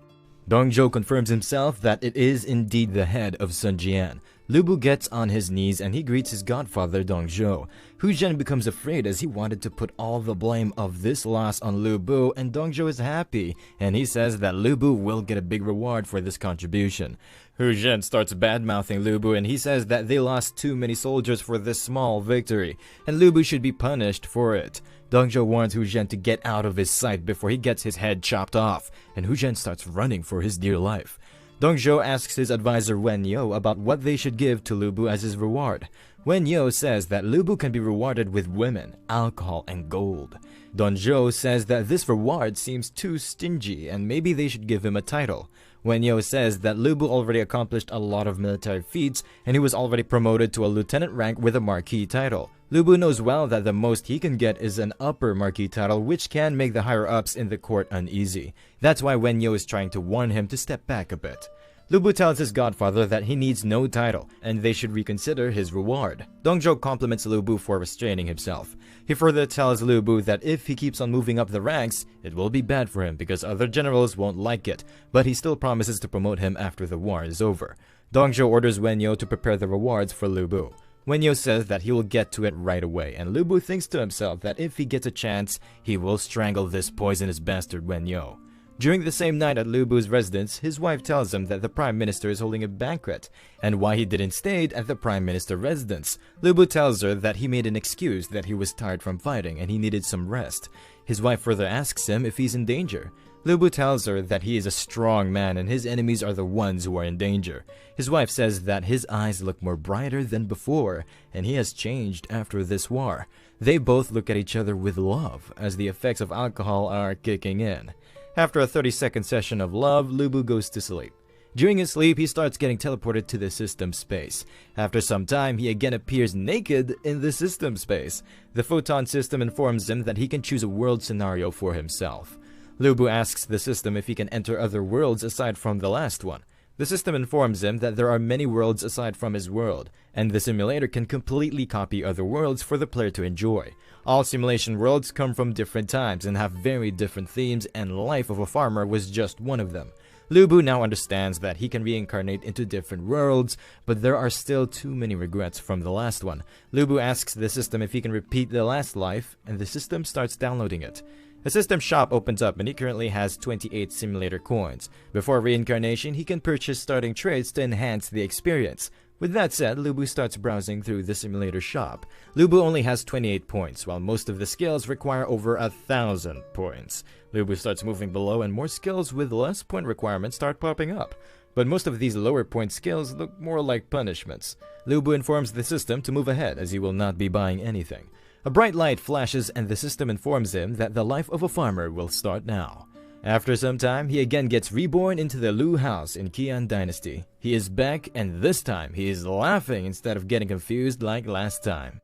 Dongzhou confirms himself that it is indeed the head of Sun Jian. Lu Bu gets on his knees and he greets his godfather Dongzhou. Hu Zhen becomes afraid as he wanted to put all the blame of this loss on Lu Bu, and Dongzhou is happy and he says that Lu Bu will get a big reward for this contribution. Hu Zhen starts bad-mouthing Lu Bu and he says that they lost too many soldiers for this small victory and Lu Bu should be punished for it. Dongzhou warns Hu Zhen to get out of his sight before he gets his head chopped off, and Hu Zhen starts running for his dear life. Dongzhou asks his advisor Wen You about what they should give to Lu Bu as his reward. Wen You says that Lu Bu can be rewarded with women, alcohol, and gold. Dongzhou says that this reward seems too stingy and maybe they should give him a title. Wen You says that Lu Bu already accomplished a lot of military feats and he was already promoted to a lieutenant rank with a marquis title. Lu Bu knows well that the most he can get is an upper marquis title, which can make the higher-ups in the court uneasy. That's why Wen You is trying to warn him to step back a bit. Lu Bu tells his godfather that he needs no title, and they should reconsider his reward. Dongzhou compliments Lu Bu for restraining himself. He further tells Lu Bu that if he keeps on moving up the ranks, it will be bad for him because other generals won't like it, but he still promises to promote him after the war is over. Dongzhou orders Wen You to prepare the rewards for Lu Bu. Wen You says that he will get to it right away, and Lu Bu thinks to himself that if he gets a chance, he will strangle this poisonous bastard Wen You. During the same night at Lu Bu's residence, his wife tells him that the Prime Minister is holding a banquet, and why he didn't stay at the Prime Minister residence. Lu Bu tells her that he made an excuse that he was tired from fighting and he needed some rest. His wife further asks him if he's in danger. Lu Bu tells her that he is a strong man and his enemies are the ones who are in danger. His wife says that his eyes look more brighter than before and he has changed after this war. They both look at each other with love as the effects of alcohol are kicking in. After a 30-second session of love, Lu Bu goes to sleep. During his sleep, he starts getting teleported to the system space. After some time, he again appears naked in the system space. The photon system informs him that he can choose a world scenario for himself. Lu Bu asks the system if he can enter other worlds aside from the last one. The system informs him that there are many worlds aside from his world, and the simulator can completely copy other worlds for the player to enjoy. All simulation worlds come from different times and have very different themes, and Life of a Farmer was just one of them. Lu Bu now understands that he can reincarnate into different worlds, but there are still too many regrets from the last one. Lu Bu asks the system if he can repeat the last life, and the system starts downloading it. A system shop opens up and he currently has 28 simulator coins. Before reincarnation, he can purchase starting traits to enhance the experience. With that said, Lu Bu starts browsing through the simulator shop. Lu Bu only has 28 points, while most of the skills require over 1,000 points. Lu Bu starts moving below and more skills with less point requirements start popping up. But most of these lower point skills look more like punishments. Lu Bu informs the system to move ahead as he will not be buying anything. A bright light flashes and the system informs him that the life of a farmer will start now. After some time, he again gets reborn into the Lu house in Qian Dynasty. He is back and this time he is laughing instead of getting confused like last time.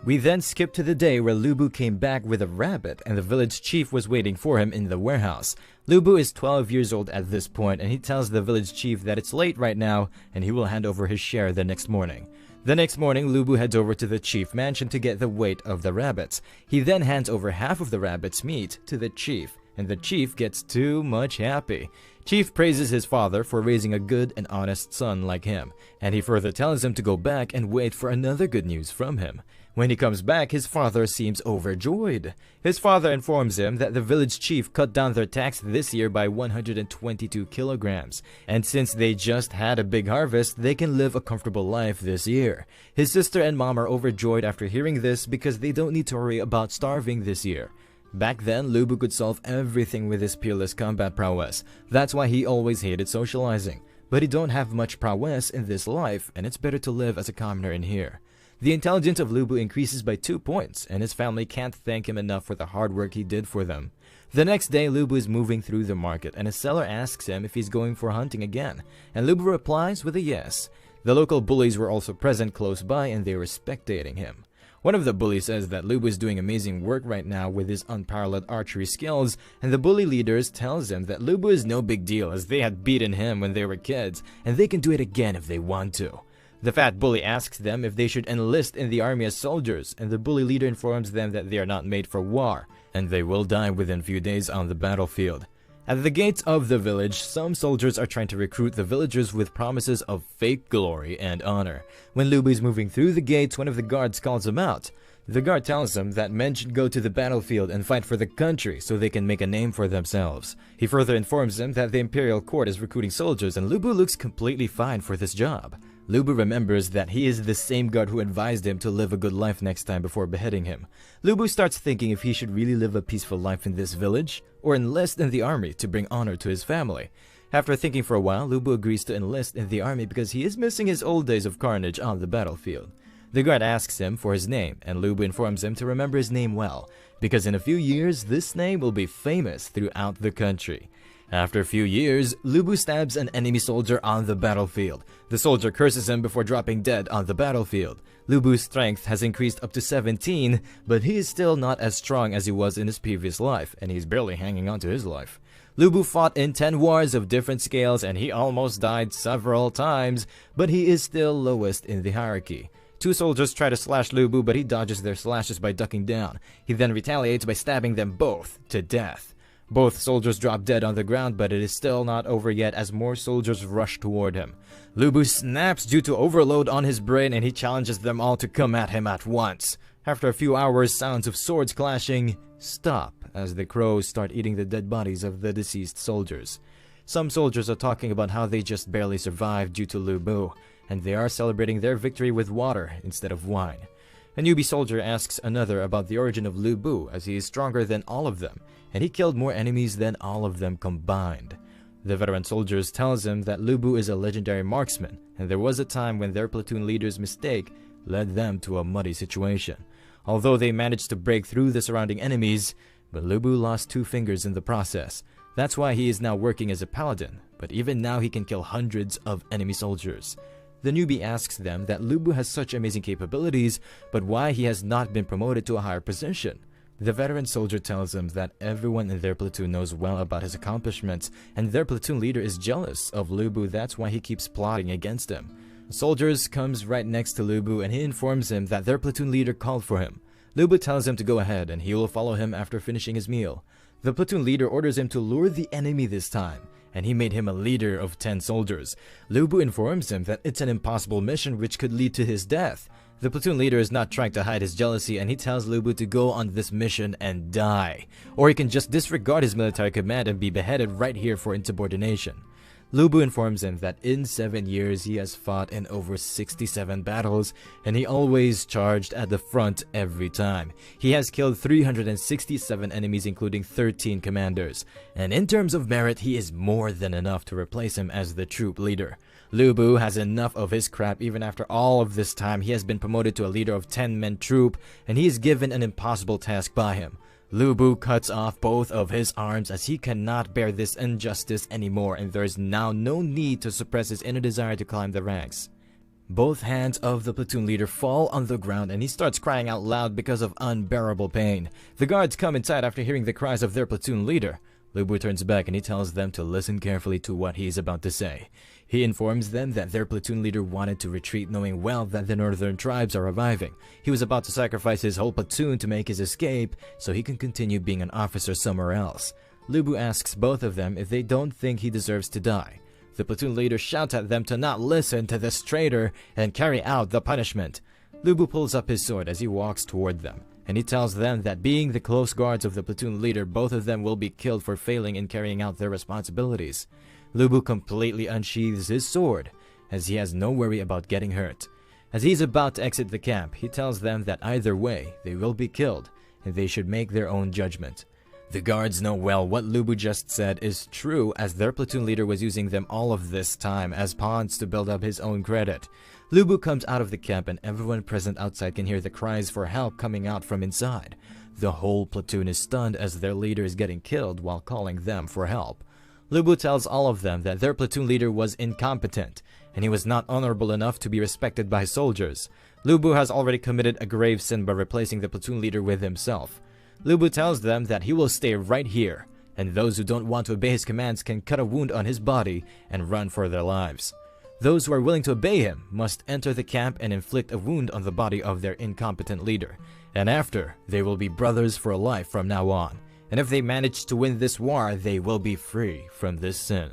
We then skip to the day where Lu Bu came back with a rabbit and the village chief was waiting for him in the warehouse. Lu Bu is 12 years old at this point and he tells the village chief that it's late right now and he will hand over his share the next morning. The next morning, Lu Bu heads over to the chief mansion to get the weight of the rabbits. He then hands over half of the rabbit's meat to the chief, and the chief gets too much happy. Chief praises his father for raising a good and honest son like him, and he further tells him to go back and wait for another good news from him. When he comes back, his father seems overjoyed. His father informs him that the village chief cut down their tax this year by 122 kilograms, and since they just had a big harvest, they can live a comfortable life this year. His sister and mom are overjoyed after hearing this because they don't need to worry about starving this year. Back then, Lu Bu could solve everything with his peerless combat prowess. That's why he always hated socializing. But he don't have much prowess in this life, and it's better to live as a commoner in here. The intelligence of Lu Bu increases by 2 points, and his family can't thank him enough for the hard work he did for them. The next day, Lu Bu is moving through the market, and a seller asks him if he's going for hunting again, and Lu Bu replies with a yes. The local bullies were also present close by, and they were spectating him. One of the bullies says that Lu Bu is doing amazing work right now with his unparalleled archery skills, and the bully leaders tells him that Lu Bu is no big deal as they had beaten him when they were kids, and they can do it again if they want to. The fat bully asks them if they should enlist in the army as soldiers, and the bully leader informs them that they are not made for war, and they will die within few days on the battlefield. At the gates of the village, some soldiers are trying to recruit the villagers with promises of fake glory and honor. When Lu Bu is moving through the gates, one of the guards calls him out. The guard tells him that men should go to the battlefield and fight for the country so they can make a name for themselves. He further informs him that the imperial court is recruiting soldiers and Lu Bu looks completely fine for this job. Lu Bu remembers that he is the same guard who advised him to live a good life next time before beheading him. Lu Bu starts thinking if he should really live a peaceful life in this village or enlist in the army to bring honor to his family. After thinking for a while, Lu Bu agrees to enlist in the army because he is missing his old days of carnage on the battlefield. The guard asks him for his name, and Lu Bu informs him to remember his name well, because in a few years, this name will be famous throughout the country. After a few years, Lu Bu stabs an enemy soldier on the battlefield. The soldier curses him before dropping dead on the battlefield. Lu Bu's strength has increased up to 17, but he is still not as strong as he was in his previous life, and he's barely hanging on to his life. Lu Bu fought in 10 wars of different scales, and he almost died several times, but he is still lowest in the hierarchy. 2 soldiers try to slash Lu Bu, but he dodges their slashes by ducking down. He then retaliates by stabbing them both to death. Both soldiers drop dead on the ground, but it is still not over yet as more soldiers rush toward him. Lu Bu snaps due to overload on his brain and he challenges them all to come at him at once. After a few hours, sounds of swords clashing stop as the crows start eating the dead bodies of the deceased soldiers. Some soldiers are talking about how they just barely survived due to Lu Bu, and they are celebrating their victory with water instead of wine. A newbie soldier asks another about the origin of Lu Bu, as he is stronger than all of them, and he killed more enemies than all of them combined. The veteran soldiers tells him that Lu Bu is a legendary marksman, and there was a time when their platoon leader's mistake led them to a muddy situation. Although they managed to break through the surrounding enemies, but Lu Bu lost 2 fingers in the process. That's why he is now working as a paladin, but even now he can kill hundreds of enemy soldiers. The newbie asks them that Lu Bu has such amazing capabilities, but why he has not been promoted to a higher position. The veteran soldier tells him that everyone in their platoon knows well about his accomplishments, and their platoon leader is jealous of Lu Bu, that's why he keeps plotting against him. The soldiers comes right next to Lu Bu and he informs him that their platoon leader called for him. Lu Bu tells him to go ahead and he will follow him after finishing his meal. The platoon leader orders him to lure the enemy this time, and he made him a leader of 10 soldiers. Lu Bu informs him that it's an impossible mission which could lead to his death. The platoon leader is not trying to hide his jealousy, and he tells Lu Bu to go on this mission and die, or he can just disregard his military command and be beheaded right here for insubordination. Lu Bu informs him that in 7 years he has fought in over 67 battles, and he always charged at the front every time. He has killed 367 enemies including 13 commanders, and in terms of merit he is more than enough to replace him as the troop leader. Lu Bu has enough of his crap. Even after all of this time, he has been promoted to a leader of 10-man troop, and he is given an impossible task by him. Lu Bu cuts off both of his arms as he cannot bear this injustice anymore, and there is now no need to suppress his inner desire to climb the ranks. Both hands of the platoon leader fall on the ground and he starts crying out loud because of unbearable pain. The guards come inside after hearing the cries of their platoon leader. Lu Bu turns back and he tells them to listen carefully to what he is about to say. He informs them that their platoon leader wanted to retreat knowing well that the northern tribes are reviving. He was about to sacrifice his whole platoon to make his escape so he can continue being an officer somewhere else. Lu Bu asks both of them if they don't think he deserves to die. The platoon leader shouts at them to not listen to this traitor and carry out the punishment. Lu Bu pulls up his sword as he walks toward them, and he tells them that being the close guards of the platoon leader, both of them will be killed for failing in carrying out their responsibilities. Lu Bu completely unsheathes his sword, as he has no worry about getting hurt. As he's about to exit the camp, he tells them that either way, they will be killed, and they should make their own judgment. The guards know well what Lu Bu just said is true, as their platoon leader was using them all of this time as pawns to build up his own credit. Lu Bu comes out of the camp and everyone present outside can hear the cries for help coming out from inside. The whole platoon is stunned as their leader is getting killed while calling them for help. Lu Bu tells all of them that their platoon leader was incompetent, and he was not honorable enough to be respected by soldiers. Lu Bu has already committed a grave sin by replacing the platoon leader with himself. Lu Bu tells them that he will stay right here, and those who don't want to obey his commands can cut a wound on his body and run for their lives. Those who are willing to obey him must enter the camp and inflict a wound on the body of their incompetent leader, and after, they will be brothers for life from now on. and if they manage to win this war, they will be free from this sin.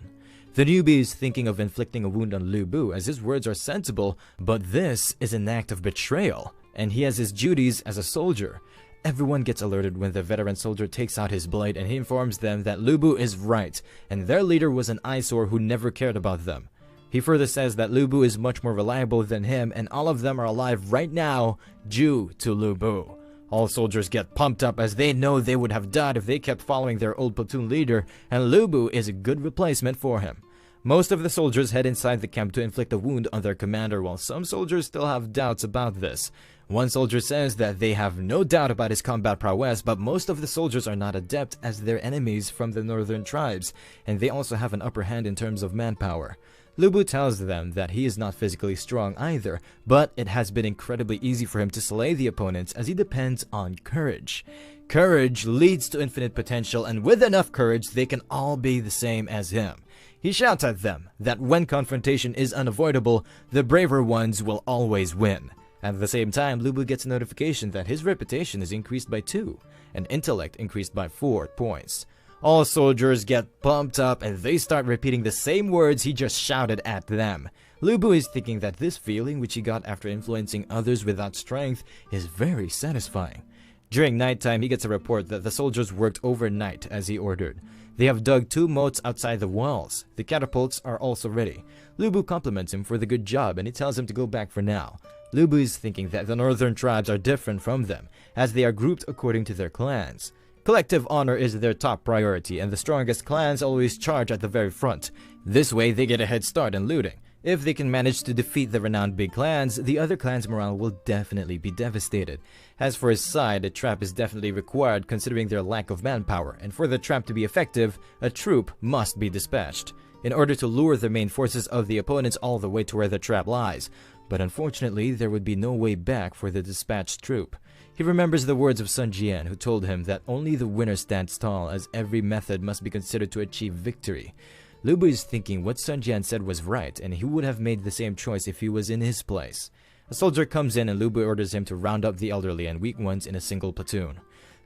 The newbie is thinking of inflicting a wound on Lu Bu, as his words are sensible, but this is an act of betrayal, and he has his duties as a soldier. Everyone gets alerted when the veteran soldier takes out his blade, and he informs them that Lu Bu is right, and their leader was an eyesore who never cared about them. He further says that Lu Bu is much more reliable than him, and all of them are alive right now due to Lu Bu. All soldiers get pumped up as they know they would have died if they kept following their old platoon leader, and Lu Bu is a good replacement for him. Most of the soldiers head inside the camp to inflict a wound on their commander, while some soldiers still have doubts about this. One soldier says that they have no doubt about his combat prowess, but most of the soldiers are not adept as they're enemies from the northern tribes, and they also have an upper hand in terms of manpower. Lu Bu tells them that he is not physically strong either, but it has been incredibly easy for him to slay the opponents as he depends on courage. Courage leads to infinite potential, and with enough courage, they can all be the same as him. He shouts at them that when confrontation is unavoidable, the braver ones will always win. At the same time, Lu Bu gets a notification that his reputation is increased by 2, and intellect increased by 4 points. All soldiers get pumped up and they start repeating the same words he just shouted at them. Lu Bu is thinking that this feeling which he got after influencing others without strength is very satisfying. During nighttime, he gets a report that the soldiers worked overnight as he ordered. They have dug 2 moats outside the walls. The catapults are also ready. Lu Bu compliments him for the good job and he tells him to go back for now. Lu Bu is thinking that the northern tribes are different from them, as they are grouped according to their clans. Collective honor is their top priority, and the strongest clans always charge at the very front. This way, they get a head start in looting. If they can manage to defeat the renowned big clans, the other clans' morale will definitely be devastated. As for his side, a trap is definitely required considering their lack of manpower, and for the trap to be effective, a troop must be dispatched, in order to lure the main forces of the opponents all the way to where the trap lies. But unfortunately, there would be no way back for the dispatched troop. He remembers the words of Sun Jian, who told him that only the winner stands tall, as every method must be considered to achieve victory. Lu Bu is thinking what Sun Jian said was right, and he would have made the same choice if he was in his place. A soldier comes in and Lu Bu orders him to round up the elderly and weak ones in a single platoon.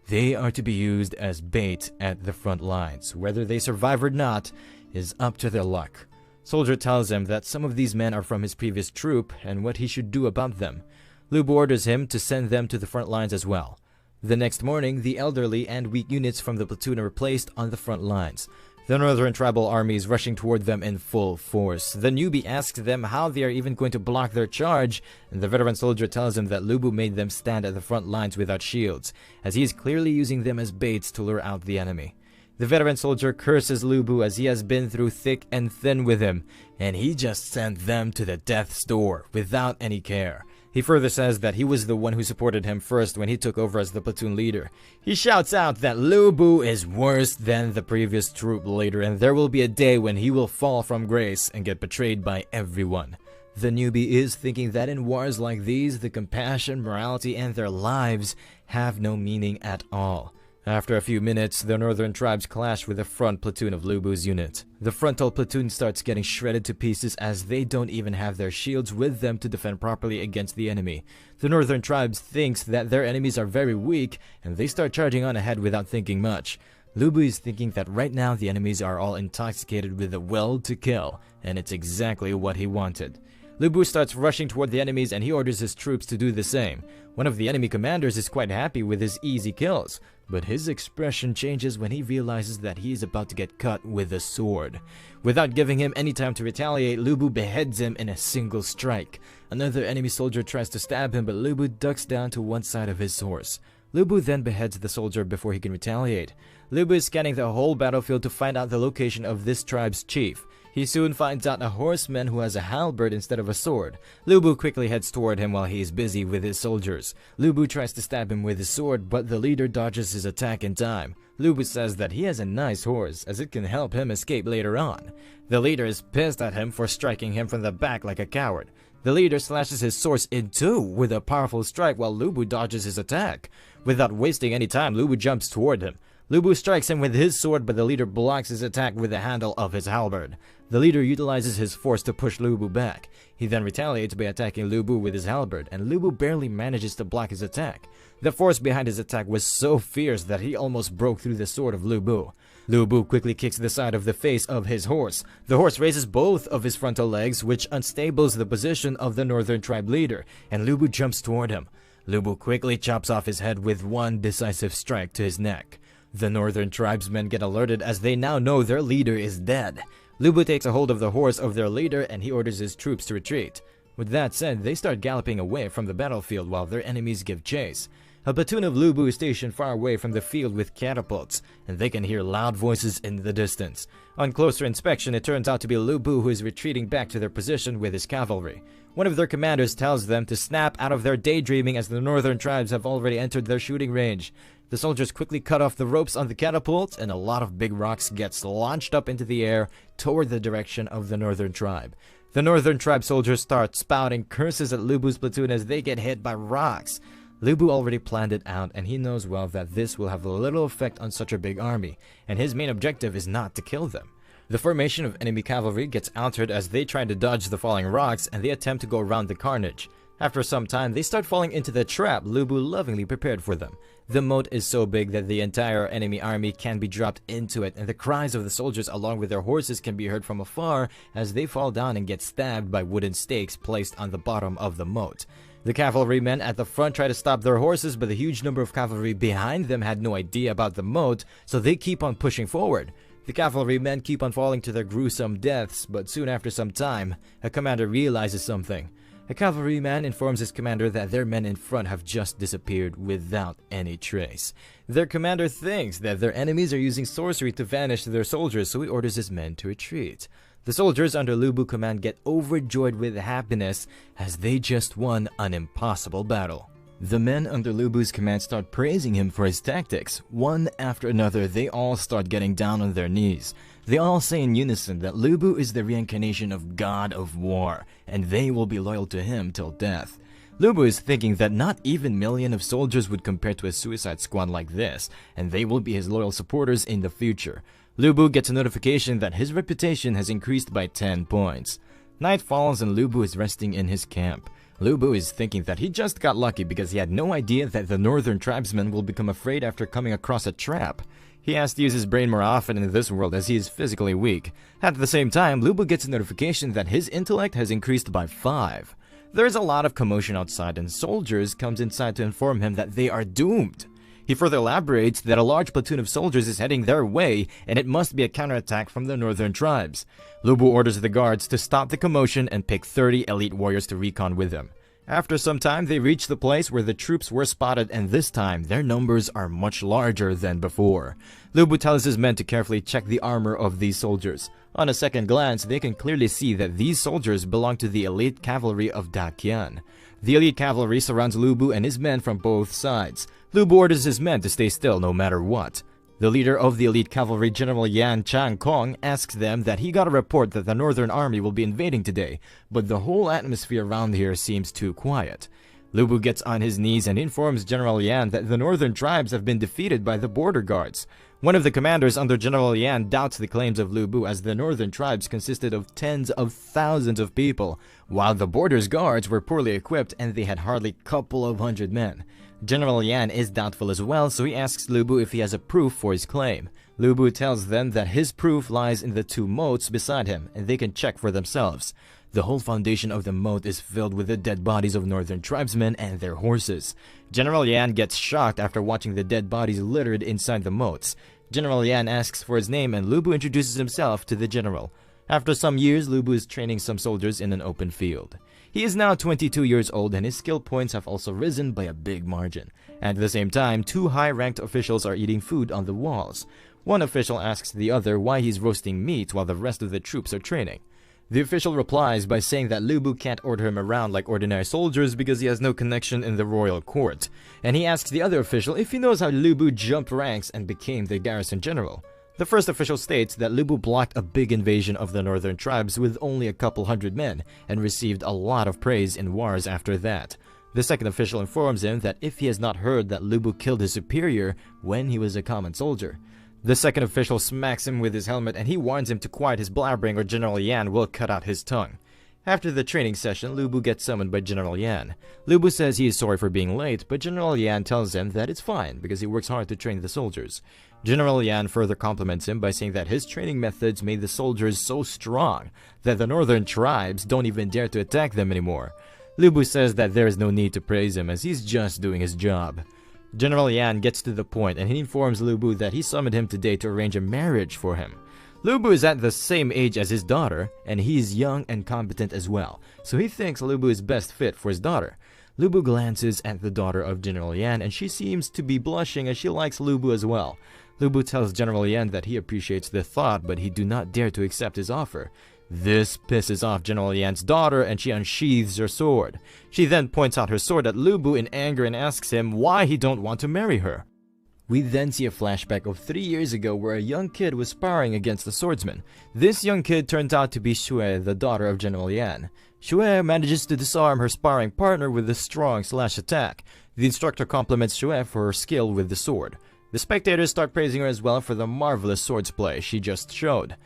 They are to be used as bait at the front lines. Whether they survive or not is up to their luck. Soldier tells him that some of these men are from his previous troop and what he should do about them. Lu Bu orders him to send them to the front lines as well. The next morning, the elderly and weak units from the platoon are placed on the front lines. The northern tribal army is rushing toward them in full force. The newbie asks them how they are even going to block their charge, and the veteran soldier tells him that Lu Bu made them stand at the front lines without shields, as he is clearly using them as baits to lure out the enemy. The veteran soldier curses Lu Bu as he has been through thick and thin with him, and he just sent them to the death's door without any care. He further says that he was the one who supported him first when he took over as the platoon leader. He shouts out that Lu Bu is worse than the previous troop leader, and there will be a day when he will fall from grace and get betrayed by everyone. The newbie is thinking that in wars like these, the compassion, morality, and their lives have no meaning at all. After a few minutes, the northern tribes clash with the front platoon of Lu Bu's unit. The frontal platoon starts getting shredded to pieces as they don't even have their shields with them to defend properly against the enemy. The northern tribes thinks that their enemies are very weak, and they start charging on ahead without thinking much. Lu Bu is thinking that right now the enemies are all intoxicated with the will to kill, and it's exactly what he wanted. Lu Bu starts rushing toward the enemies and he orders his troops to do the same. One of the enemy commanders is quite happy with his easy kills, but his expression changes when he realizes that he is about to get cut with a sword. Without giving him any time to retaliate, Lu Bu beheads him in a single strike. Another enemy soldier tries to stab him, but Lu Bu ducks down to one side of his horse. Lu Bu then beheads the soldier before he can retaliate. Lu Bu is scanning the whole battlefield to find out the location of this tribe's chief. He soon finds out a horseman who has a halberd instead of a sword. Lu Bu quickly heads toward him while he is busy with his soldiers. Lu Bu tries to stab him with his sword, but the leader dodges his attack in time. Lu Bu says that he has a nice horse, as it can help him escape later on. The leader is pissed at him for striking him from the back like a coward. The leader slashes his sword in two with a powerful strike while Lu Bu dodges his attack. Without wasting any time, Lu Bu jumps toward him. Lu Bu strikes him with his sword, but the leader blocks his attack with the handle of his halberd. The leader utilizes his force to push Lu Bu back. He then retaliates by attacking Lu Bu with his halberd, and Lu Bu barely manages to block his attack. The force behind his attack was so fierce that he almost broke through the sword of Lu Bu. Lu Bu quickly kicks the side of the face of his horse. The horse raises both of his frontal legs, which unstables the position of the northern tribe leader, and Lu Bu jumps toward him. Lu Bu quickly chops off his head with one decisive strike to his neck. The northern tribesmen get alerted as they now know their leader is dead. Lu Bu takes a hold of the horse of their leader and he orders his troops to retreat. With that said, they start galloping away from the battlefield while their enemies give chase. A platoon of Lu Bu is stationed far away from the field with catapults, and they can hear loud voices in the distance. On closer inspection, it turns out to be Lu Bu who is retreating back to their position with his cavalry. One of their commanders tells them to snap out of their daydreaming as the northern tribes have already entered their shooting range. The soldiers quickly cut off the ropes on the catapults, and a lot of big rocks gets launched up into the air toward the direction of the northern tribe. The northern tribe soldiers start spouting curses at Lu Bu's platoon as they get hit by rocks. Lu Bu already planned it out, and he knows well that this will have little effect on such a big army, and his main objective is not to kill them. The formation of enemy cavalry gets altered as they try to dodge the falling rocks and they attempt to go around the carnage. After some time, they start falling into the trap Lu Bu lovingly prepared for them. The moat is so big that the entire enemy army can be dropped into it, and the cries of the soldiers along with their horses can be heard from afar as they fall down and get stabbed by wooden stakes placed on the bottom of the moat. The cavalrymen at the front try to stop their horses, but the huge number of cavalry behind them had no idea about the moat, so they keep on pushing forward. The cavalrymen keep on falling to their gruesome deaths, but soon after some time, a commander realizes something. A cavalryman informs his commander that their men in front have just disappeared without any trace. Their commander thinks that their enemies are using sorcery to vanish their soldiers, so he orders his men to retreat. The soldiers under Lu Bu command get overjoyed with happiness as they just won an impossible battle. The men under Lu Bu's command start praising him for his tactics. One after another, they all start getting down on their knees. They all say in unison that Lu Bu is the reincarnation of God of War, and they will be loyal to him till death. Lu Bu is thinking that not even million of soldiers would compare to a suicide squad like this, and they will be his loyal supporters in the future. Lu Bu gets a notification that his reputation has increased by 10 points. Night falls and Lu Bu is resting in his camp. Lu Bu is thinking that he just got lucky because he had no idea that the northern tribesmen will become afraid after coming across a trap. He has to use his brain more often in this world as he is physically weak. At the same time, Lu Bu gets a notification that his intellect has increased by 5. There is a lot of commotion outside and soldiers comes inside to inform him that they are doomed. He further elaborates that a large platoon of soldiers is heading their way and it must be a counterattack from the northern tribes. Lu Bu orders the guards to stop the commotion and pick 30 elite warriors to recon with him. After some time, they reach the place where the troops were spotted, and this time, their numbers are much larger than before. Lu Bu tells his men to carefully check the armor of these soldiers. On a second glance, they can clearly see that these soldiers belong to the elite cavalry of Dakian. The elite cavalry surrounds Lu Bu and his men from both sides. Lu Bu orders his men to stay still no matter what. The leader of the elite cavalry, General Yan Chang Kong, asks them that he got a report that the northern army will be invading today, but the whole atmosphere around here seems too quiet. Lu Bu gets on his knees and informs General Yan that the northern tribes have been defeated by the border guards. One of the commanders under General Yan doubts the claims of Lu Bu as the northern tribes consisted of tens of thousands of people, while the border's guards were poorly equipped and they had hardly a couple of hundred men. General Yan is doubtful as well, so he asks Lu Bu if he has a proof for his claim. Lu Bu tells them that his proof lies in the 2 moats beside him, and they can check for themselves. The whole foundation of the moat is filled with the dead bodies of northern tribesmen and their horses. General Yan gets shocked after watching the dead bodies littered inside the moats. General Yan asks for his name and Lu Bu introduces himself to the general. After some years, Lu Bu is training some soldiers in an open field. He is now 22 years old and his skill points have also risen by a big margin. At the same time, 2 high-ranked officials are eating food on the walls. One official asks the other why he's roasting meat while the rest of the troops are training. The official replies by saying that Lu Bu can't order him around like ordinary soldiers because he has no connection in the royal court. And he asks the other official if he knows how Lu Bu jumped ranks and became the garrison general. The first official states that Lu Bu blocked a big invasion of the northern tribes with only a couple hundred men and received a lot of praise in wars after that. The second official informs him that if he has not heard that Lu Bu killed his superior when he was a common soldier. The second official smacks him with his helmet and he warns him to quiet his blabbering or General Yan will cut out his tongue. After the training session, Lu Bu gets summoned by General Yan. Lu Bu says he is sorry for being late, but General Yan tells him that it's fine because he works hard to train the soldiers. General Yan further compliments him by saying that his training methods made the soldiers so strong that the northern tribes don't even dare to attack them anymore. Lu Bu says that there is no need to praise him as he's just doing his job. General Yan gets to the point and he informs Lu Bu that he summoned him today to arrange a marriage for him. Lu Bu is at the same age as his daughter, and he is young and competent as well, so he thinks Lu Bu is best fit for his daughter. Lu Bu glances at the daughter of General Yan and she seems to be blushing as she likes Lu Bu as well. Lu Bu tells General Yan that he appreciates the thought, but he do not dare to accept his offer. This pisses off General Yan's daughter and she unsheathes her sword. She then points out her sword at Lu Bu in anger and asks him why he don't want to marry her. We then see a flashback of 3 years ago where a young kid was sparring against a swordsman. This young kid turns out to be Xue, the daughter of General Yan. Xue manages to disarm her sparring partner with a strong slash attack. The instructor compliments Xue for her skill with the sword. The spectators start praising her as well for the marvelous swordsplay she just showed.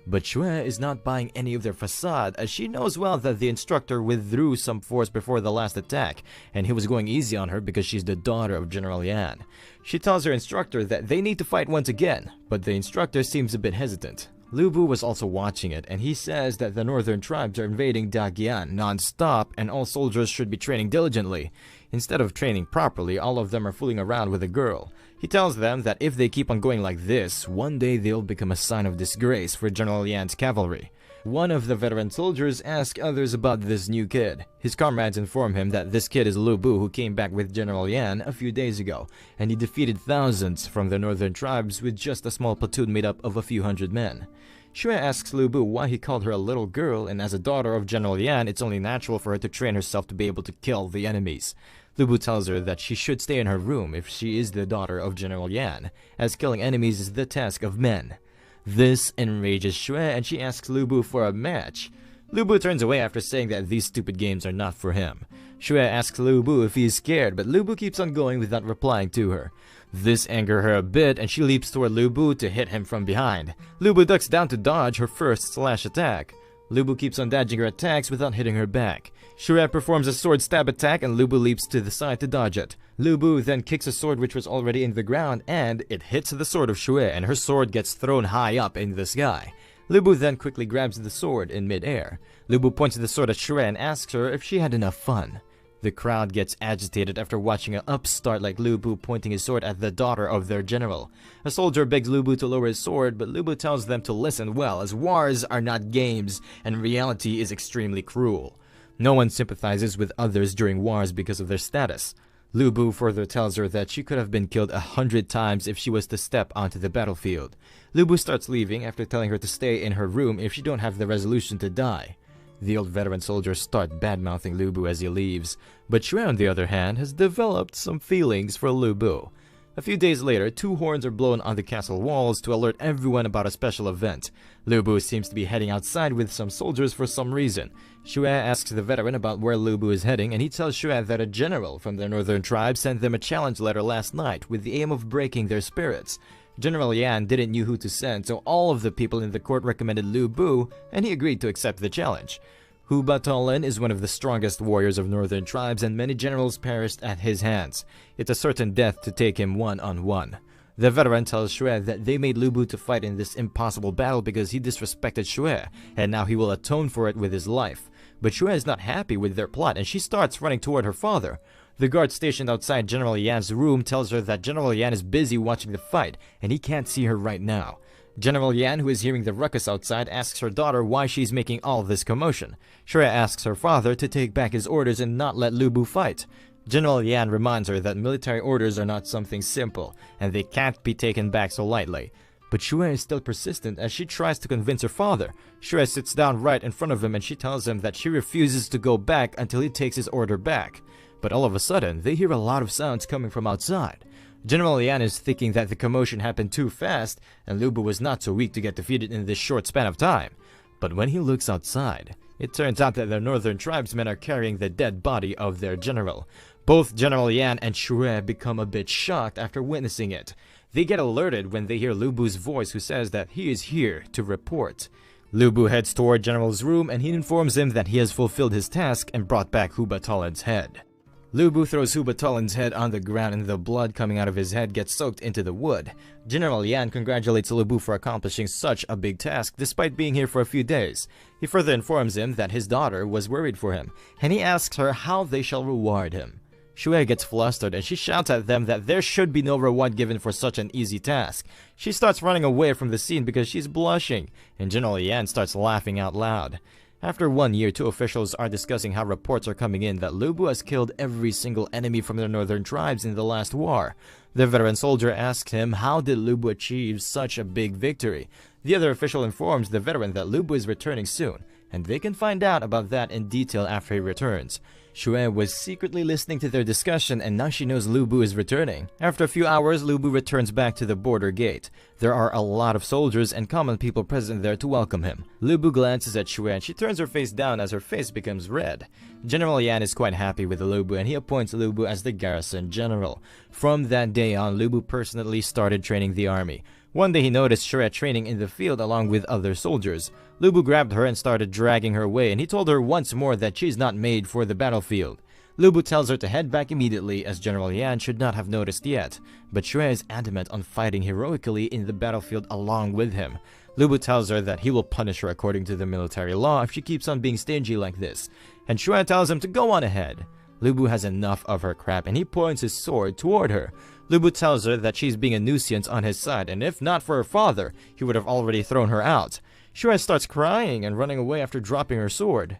But Xue is not buying any of their facade as she knows well that the instructor withdrew some force before the last attack and he was going easy on her because she's the daughter of General Yan. She tells her instructor that they need to fight once again, but the instructor seems a bit hesitant. Lu Bu was also watching it and he says that the northern tribes are invading Dagian non-stop and all soldiers should be training diligently. Instead of training properly, all of them are fooling around with a girl. He tells them that if they keep on going like this, one day they'll become a sign of disgrace for General Yan's cavalry. One of the veteran soldiers asks others about this new kid. His comrades inform him that this kid is Lu Bu who came back with General Yan a few days ago, and he defeated thousands from the northern tribes with just a small platoon made up of a few hundred men. Xue asks Lu Bu why he called her a little girl, and as a daughter of General Yan, it's only natural for her to train herself to be able to kill the enemies. Lu Bu tells her that she should stay in her room if she is the daughter of General Yan, as killing enemies is the task of men. This enrages Xue and she asks Lu Bu for a match. Lu Bu turns away after saying that these stupid games are not for him. Xue asks Lu Bu if he is scared, but Lu Bu keeps on going without replying to her. This angers her a bit and she leaps toward Lu Bu to hit him from behind. Lu Bu ducks down to dodge her first slash attack. Lu Bu keeps on dodging her attacks without hitting her back. Xue performs a sword stab attack and Lu Bu leaps to the side to dodge it. Lu Bu then kicks a sword which was already in the ground and it hits the sword of Xue and her sword gets thrown high up in the sky. Lu Bu then quickly grabs the sword in mid-air. Lu Bu points the sword at Xue and asks her if she had enough fun. The crowd gets agitated after watching an upstart like Lu Bu pointing his sword at the daughter of their general. A soldier begs Lu Bu to lower his sword, but Lu Bu tells them to listen well as wars are not games and reality is extremely cruel. No one sympathizes with others during wars because of their status. Lu Bu further tells her that she could have been killed 100 times if she was to step onto the battlefield. Lu Bu starts leaving after telling her to stay in her room if she don't have the resolution to die. The old veteran soldiers start bad-mouthing Lu Bu as he leaves, but Xue on the other hand has developed some feelings for Lu Bu. A few days later, 2 horns are blown on the castle walls to alert everyone about a special event. Lu Bu seems to be heading outside with some soldiers for some reason. Xue asks the veteran about where Lu Bu is heading and he tells Xue that a general from the northern tribe sent them a challenge letter last night with the aim of breaking their spirits. General Yan didn't know who to send, so all of the people in the court recommended Lu Bu, and he agreed to accept the challenge. Hu Batalen is one of the strongest warriors of northern tribes, and many generals perished at his hands. It's a certain death to take him one-on-one. The veteran tells Xue that they made Lu Bu to fight in this impossible battle because he disrespected Xue, and now he will atone for it with his life. But Xue is not happy with their plot, and she starts running toward her father. The guard stationed outside General Yan's room tells her that General Yan is busy watching the fight, and he can't see her right now. General Yan, who is hearing the ruckus outside, asks her daughter why she's making all this commotion. Xue asks her father to take back his orders and not let Lu Bu fight. General Yan reminds her that military orders are not something simple, and they can't be taken back so lightly. But Xue is still persistent as she tries to convince her father. Xue sits down right in front of him and she tells him that she refuses to go back until he takes his order back. But all of a sudden, they hear a lot of sounds coming from outside. General Yan is thinking that the commotion happened too fast, and Lu Bu was not so weak to get defeated in this short span of time. But when he looks outside, it turns out that the northern tribesmen are carrying the dead body of their general. Both General Yan and Shue become a bit shocked after witnessing it. They get alerted when they hear Lu Bu's voice, who says that he is here to report. Lu Bu heads toward General's room and he informs him that he has fulfilled his task and brought back Huba Talin's head. Lu Bu throws Huba Talin's head on the ground and the blood coming out of his head gets soaked into the wood. General Yan congratulates Lu Bu for accomplishing such a big task despite being here for a few days. He further informs him that his daughter was worried for him, and he asks her how they shall reward him. Shue gets flustered and she shouts at them that there should be no reward given for such an easy task. She starts running away from the scene because she's blushing, and General Yan starts laughing out loud. After 1 year, two officials are discussing how reports are coming in that Lu Bu has killed every single enemy from the northern tribes in the last war. The veteran soldier asks him how did Lu Bu achieve such a big victory. The other official informs the veteran that Lu Bu is returning soon, and they can find out about that in detail after he returns. Shue was secretly listening to their discussion and now she knows Lu Bu is returning. After a few hours, Lu Bu returns back to the border gate. There are a lot of soldiers and common people present there to welcome him. Lu Bu glances at Shue and she turns her face down as her face becomes red. General Yan is quite happy with Lu Bu and he appoints Lu Bu as the garrison general. From that day on, Lu Bu personally started training the army. One day he noticed Shue training in the field along with other soldiers. Lu Bu grabbed her and started dragging her away, and he told her once more that she's not made for the battlefield. Lu Bu tells her to head back immediately as General Yan should not have noticed yet, but Shue is adamant on fighting heroically in the battlefield along with him. Lu Bu tells her that he will punish her according to the military law if she keeps on being stingy like this, and Shue tells him to go on ahead. Lu Bu has enough of her crap and he points his sword toward her. Lu Bu tells her that she's being a nuisance on his side, and if not for her father, he would have already thrown her out. Shue starts crying and running away after dropping her sword.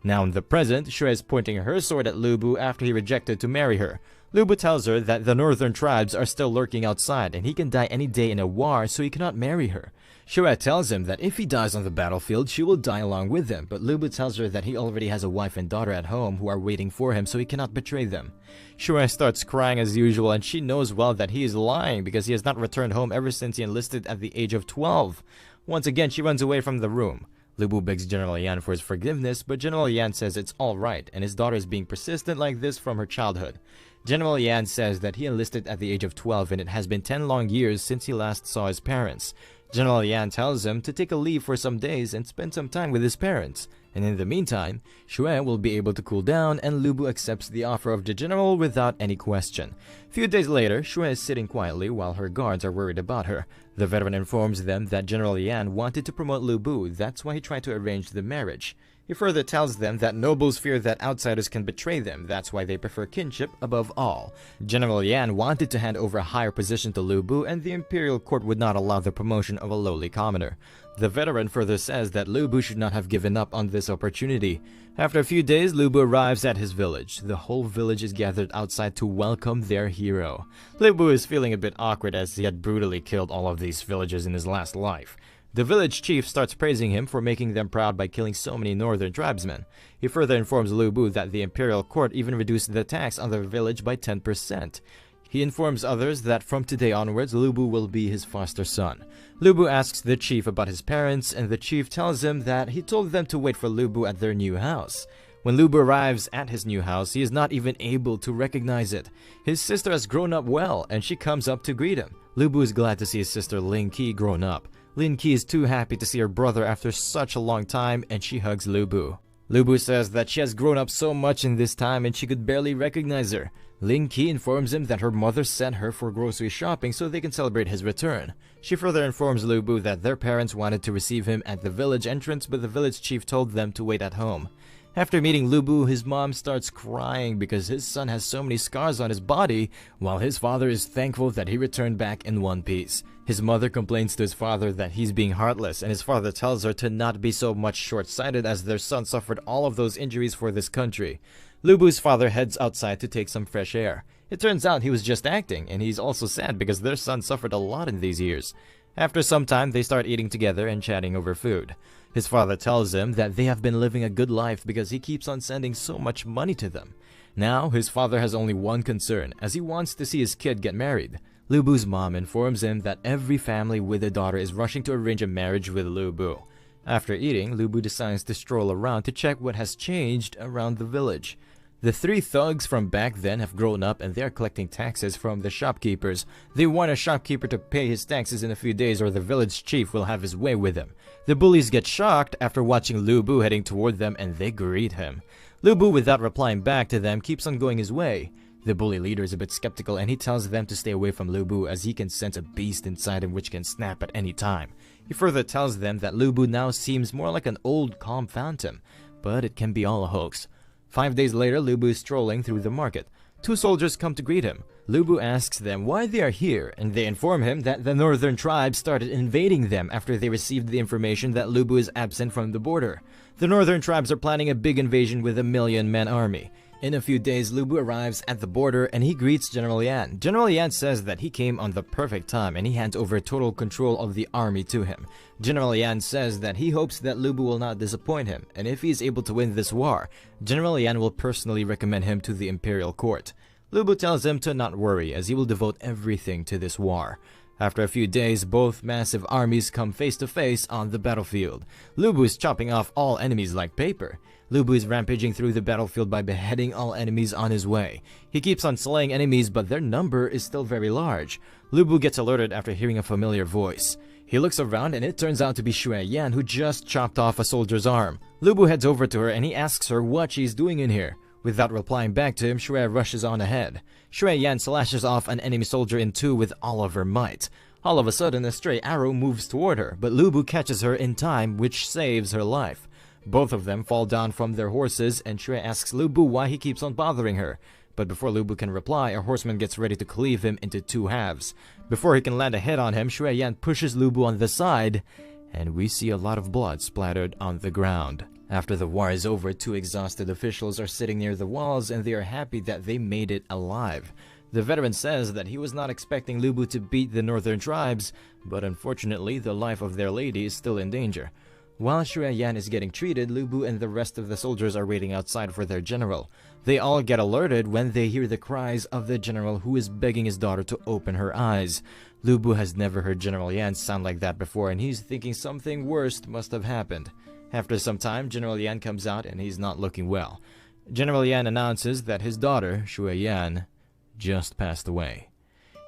Now in the present, Shue is pointing her sword at Lu Bu after he rejected to marry her. Lu Bu tells her that the northern tribes are still lurking outside and he can die any day in a war, so he cannot marry her. Shue tells him that if he dies on the battlefield, she will die along with him, but Lu Bu tells her that he already has a wife and daughter at home who are waiting for him, so he cannot betray them. Shue starts crying as usual, and she knows well that he is lying because he has not returned home ever since he enlisted at the age of 12. Once again, she runs away from the room. Lu Bu begs General Yan for his forgiveness, but General Yan says it's alright, and his daughter is being persistent like this from her childhood. General Yan says that he enlisted at the age of 12 and it has been 10 long years since he last saw his parents. General Yan tells him to take a leave for some days and spend some time with his parents. And in the meantime, Shue will be able to cool down, and Lu Bu accepts the offer of the general without any question. Few days later, Shue is sitting quietly while her guards are worried about her. The veteran informs them that General Yan wanted to promote Lu Bu, that's why he tried to arrange the marriage. He further tells them that nobles fear that outsiders can betray them, that's why they prefer kinship above all. General Yan wanted to hand over a higher position to Lu Bu, and the imperial court would not allow the promotion of a lowly commoner. The veteran further says that Lu Bu should not have given up on this opportunity. After a few days, Lu Bu arrives at his village. The whole village is gathered outside to welcome their hero. Lu Bu is feeling a bit awkward as he had brutally killed all of these villagers in his last life. The village chief starts praising him for making them proud by killing so many northern tribesmen. He further informs Lu Bu that the imperial court even reduced the tax on the village by 10%. He informs others that from today onwards, Lu Bu will be his foster son. Lu Bu asks the chief about his parents, and the chief tells him that he told them to wait for Lu Bu at their new house. When Lu Bu arrives at his new house, he is not even able to recognize it. His sister has grown up well, and she comes up to greet him. Lu Bu is glad to see his sister Ling Qi grown up. Lin Qi is too happy to see her brother after such a long time, and she hugs Lu Bu. Lu Bu says that she has grown up so much in this time and she could barely recognize her. Lin Qi informs him that her mother sent her for grocery shopping so they can celebrate his return. She further informs Lu Bu that their parents wanted to receive him at the village entrance, but the village chief told them to wait at home. After meeting Lu Bu, his mom starts crying because his son has so many scars on his body, while his father is thankful that he returned back in one piece. His mother complains to his father that he's being heartless, and his father tells her to not be so much short-sighted as their son suffered all of those injuries for this country. Lu Bu's father heads outside to take some fresh air. It turns out he was just acting, and he's also sad because their son suffered a lot in these years. After some time, they start eating together and chatting over food. His father tells him that they have been living a good life because he keeps on sending so much money to them. Now, his father has only one concern, as he wants to see his kid get married. Lu Bu's mom informs him that every family with a daughter is rushing to arrange a marriage with Lu Bu. After eating, Lu Bu decides to stroll around to check what has changed around the village. The three thugs from back then have grown up and they are collecting taxes from the shopkeepers. They want a shopkeeper to pay his taxes in a few days or the village chief will have his way with him. The bullies get shocked after watching Lu Bu heading toward them and they greet him. Lu Bu, without replying back to them, keeps on going his way. The bully leader is a bit skeptical and he tells them to stay away from Lu Bu as he can sense a beast inside him which can snap at any time. He further tells them that Lu Bu now seems more like an old calm phantom, but it can be all a hoax. 5 days later, Lu Bu is strolling through the market. Two soldiers come to greet him. Lu Bu asks them why they are here, and they inform him that the northern tribes started invading them after they received the information that Lu Bu is absent from the border. The northern tribes are planning a big invasion with a 1,000,000-man army. In a few days, Lu Bu arrives at the border and he greets General Yan. General Yan says that he came on the perfect time and he hands over total control of the army to him. General Yan says that he hopes that Lu Bu will not disappoint him, and if he is able to win this war, General Yan will personally recommend him to the imperial court. Lu Bu tells him to not worry as he will devote everything to this war. After a few days, both massive armies come face to face on the battlefield. Lu Bu is chopping off all enemies like paper. Lu Bu is rampaging through the battlefield by beheading all enemies on his way. He keeps on slaying enemies, but their number is still very large. Lu Bu gets alerted after hearing a familiar voice. He looks around and it turns out to be Shui Yan who just chopped off a soldier's arm. Lu Bu heads over to her and he asks her what she's doing in here. Without replying back to him, Shui rushes on ahead. Shui Yan slashes off an enemy soldier in two with all of her might. All of a sudden, a stray arrow moves toward her, but Lu Bu catches her in time, which saves her life. Both of them fall down from their horses, and Shui asks Lu Bu why he keeps on bothering her. But before Lu Bu can reply, a horseman gets ready to cleave him into two halves. Before he can land a hit on him, Shui Yan pushes Lu Bu on the side, and we see a lot of blood splattered on the ground. After the war is over, two exhausted officials are sitting near the walls and they are happy that they made it alive. The veteran says that he was not expecting Lu Bu to beat the northern tribes, but unfortunately the life of their lady is still in danger. While Shui Yan is getting treated, Lu Bu and the rest of the soldiers are waiting outside for their general. They all get alerted when they hear the cries of the general who is begging his daughter to open her eyes. Lu Bu has never heard General Yan sound like that before and he's thinking something worse must have happened. After some time, General Yan comes out and he's not looking well. General Yan announces that his daughter, Shui Yan, just passed away.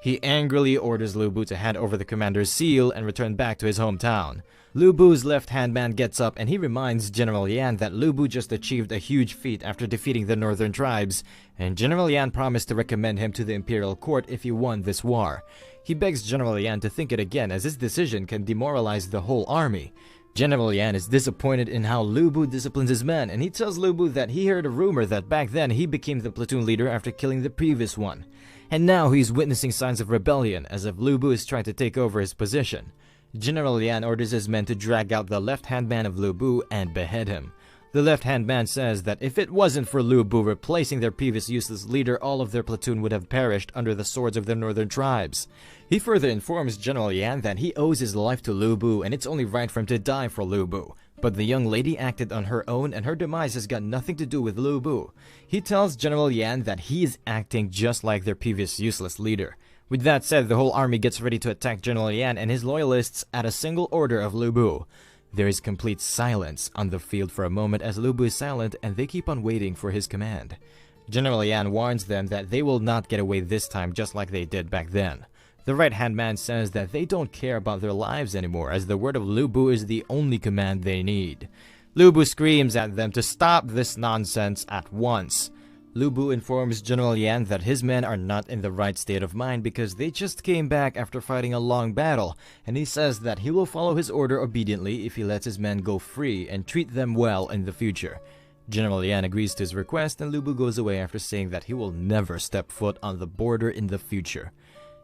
He angrily orders Lu Bu to hand over the commander's seal and return back to his hometown. Lu Bu's left-hand man gets up and he reminds General Yan that Lu Bu just achieved a huge feat after defeating the northern tribes, and General Yan promised to recommend him to the imperial court if he won this war. He begs General Yan to think it again as his decision can demoralize the whole army. General Yan is disappointed in how Lu Bu disciplines his men, and he tells Lu Bu that he heard a rumor that back then he became the platoon leader after killing the previous one. And now he's witnessing signs of rebellion as if Lu Bu is trying to take over his position. General Yan orders his men to drag out the left-hand man of Lu Bu and behead him. The left-hand man says that if it wasn't for Lu Bu replacing their previous useless leader, all of their platoon would have perished under the swords of the northern tribes. He further informs General Yan that he owes his life to Lu Bu and it's only right for him to die for Lu Bu. But the young lady acted on her own and her demise has got nothing to do with Lu Bu. He tells General Yan that he is acting just like their previous useless leader. With that said, the whole army gets ready to attack General Yan and his loyalists at a single order of Lu Bu. There is complete silence on the field for a moment as Lu Bu is silent and they keep on waiting for his command. General Yan warns them that they will not get away this time just like they did back then. The right-hand man says that they don't care about their lives anymore as the word of Lu Bu is the only command they need. Lu Bu screams at them to stop this nonsense at once. Lu Bu informs General Yan that his men are not in the right state of mind because they just came back after fighting a long battle, and he says that he will follow his order obediently if he lets his men go free and treat them well in the future. General Yan agrees to his request and Lu Bu goes away after saying that he will never step foot on the border in the future.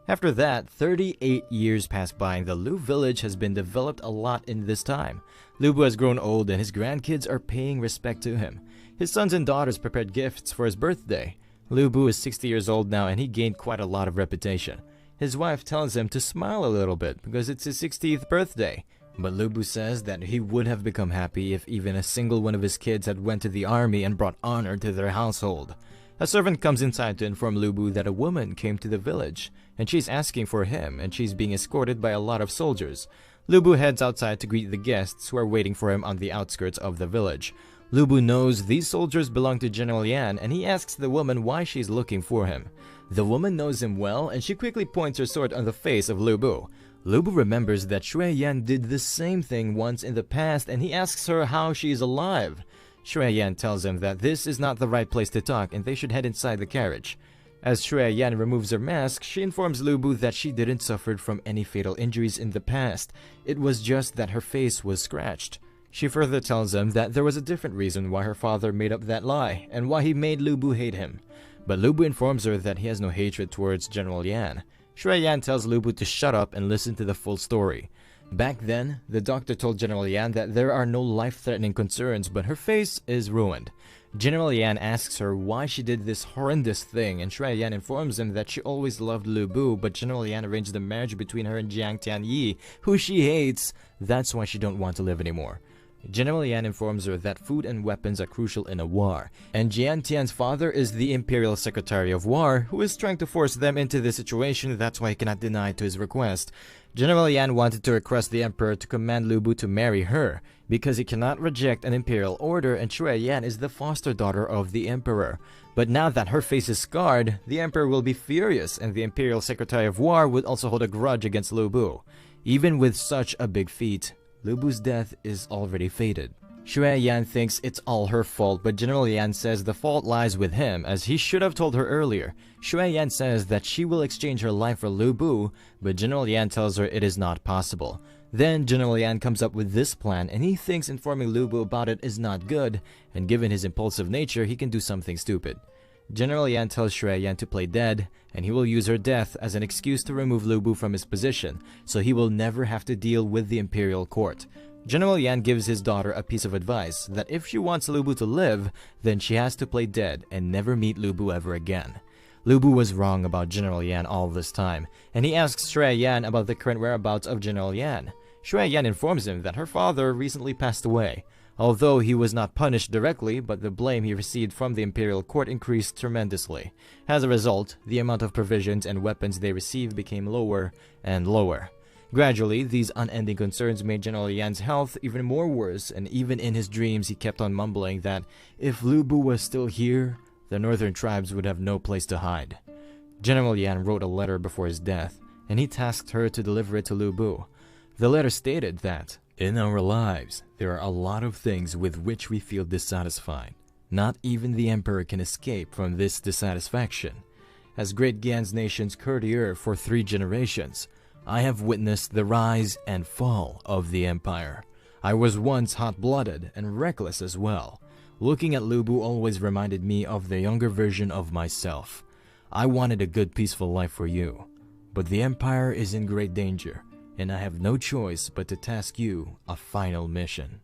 After that, 38 years pass by and the Lu village has been developed a lot in this time. Lu Bu has grown old and his grandkids are paying respect to him. His sons and daughters prepared gifts for his birthday. Lu Bu is 60 years old now and he gained quite a lot of reputation. His wife tells him to smile a little bit because it's his 60th birthday. But Lu Bu says that he would have become happy if even a single one of his kids had went to the army and brought honor to their household. A servant comes inside to inform Lu Bu that a woman came to the village and she's asking for him and she's being escorted by a lot of soldiers. Lu Bu heads outside to greet the guests who are waiting for him on the outskirts of the village. Lu Bu knows these soldiers belong to General Yan, and he asks the woman why she's looking for him. The woman knows him well, and she quickly points her sword on the face of Lu Bu. Lu Bu remembers that Shui Yan did the same thing once in the past, and he asks her how she is alive. Shui Yan tells him that this is not the right place to talk, and they should head inside the carriage. As Shui Yan removes her mask, she informs Lu Bu that she didn't suffer from any fatal injuries in the past. It was just that her face was scratched. She further tells him that there was a different reason why her father made up that lie, and why he made Lu Bu hate him. But Lu Bu informs her that he has no hatred towards General Yan. Shui Yan tells Lu Bu to shut up and listen to the full story. Back then, the doctor told General Yan that there are no life-threatening concerns, but her face is ruined. General Yan asks her why she did this horrendous thing, and Shui Yan informs him that she always loved Lu Bu, but General Yan arranged the marriage between her and Jiang Tianyi, who she hates. That's why she don't want to live anymore. General Yan informs her that food and weapons are crucial in a war, and Jian Tian's father is the Imperial Secretary of War, who is trying to force them into this situation. That's why he cannot deny to his request. General Yan wanted to request the Emperor to command Lu Bu to marry her, because he cannot reject an imperial order, and Shui Yan is the foster daughter of the Emperor. But now that her face is scarred, the Emperor will be furious, and the Imperial Secretary of War would also hold a grudge against Lu Bu. Even with such a big feat, Lu Bu's death is already fated. Shui Yan thinks it's all her fault, but General Yan says the fault lies with him, as he should have told her earlier. Shui Yan says that she will exchange her life for Lu Bu, but General Yan tells her it is not possible. Then General Yan comes up with this plan, and he thinks informing Lu Bu about it is not good, and given his impulsive nature, he can do something stupid. General Yan tells Shui Yan to play dead, and he will use her death as an excuse to remove Lu Bu from his position, so he will never have to deal with the imperial court. General Yan gives his daughter a piece of advice that if she wants Lu Bu to live, then she has to play dead and never meet Lu Bu ever again. Lu Bu was wrong about General Yan all this time, and he asks Shui Yan about the current whereabouts of General Yan. Shui Yan informs him that her father recently passed away. Although he was not punished directly, but the blame he received from the imperial court increased tremendously. As a result, the amount of provisions and weapons they received became lower and lower. Gradually, these unending concerns made General Yan's health even more worse, and even in his dreams he kept on mumbling that if Lu Bu was still here, the northern tribes would have no place to hide. General Yan wrote a letter before his death, and he tasked her to deliver it to Lu Bu. The letter stated that, "In our lives, there are a lot of things with which we feel dissatisfied. Not even the Emperor can escape from this dissatisfaction. As Great Gan's nation's courtier for 3 generations, I have witnessed the rise and fall of the Empire. I was once hot-blooded and reckless as well. Looking at Lu Bu always reminded me of the younger version of myself. I wanted a good peaceful life for you. But the Empire is in great danger, and I have no choice but to task you a final mission."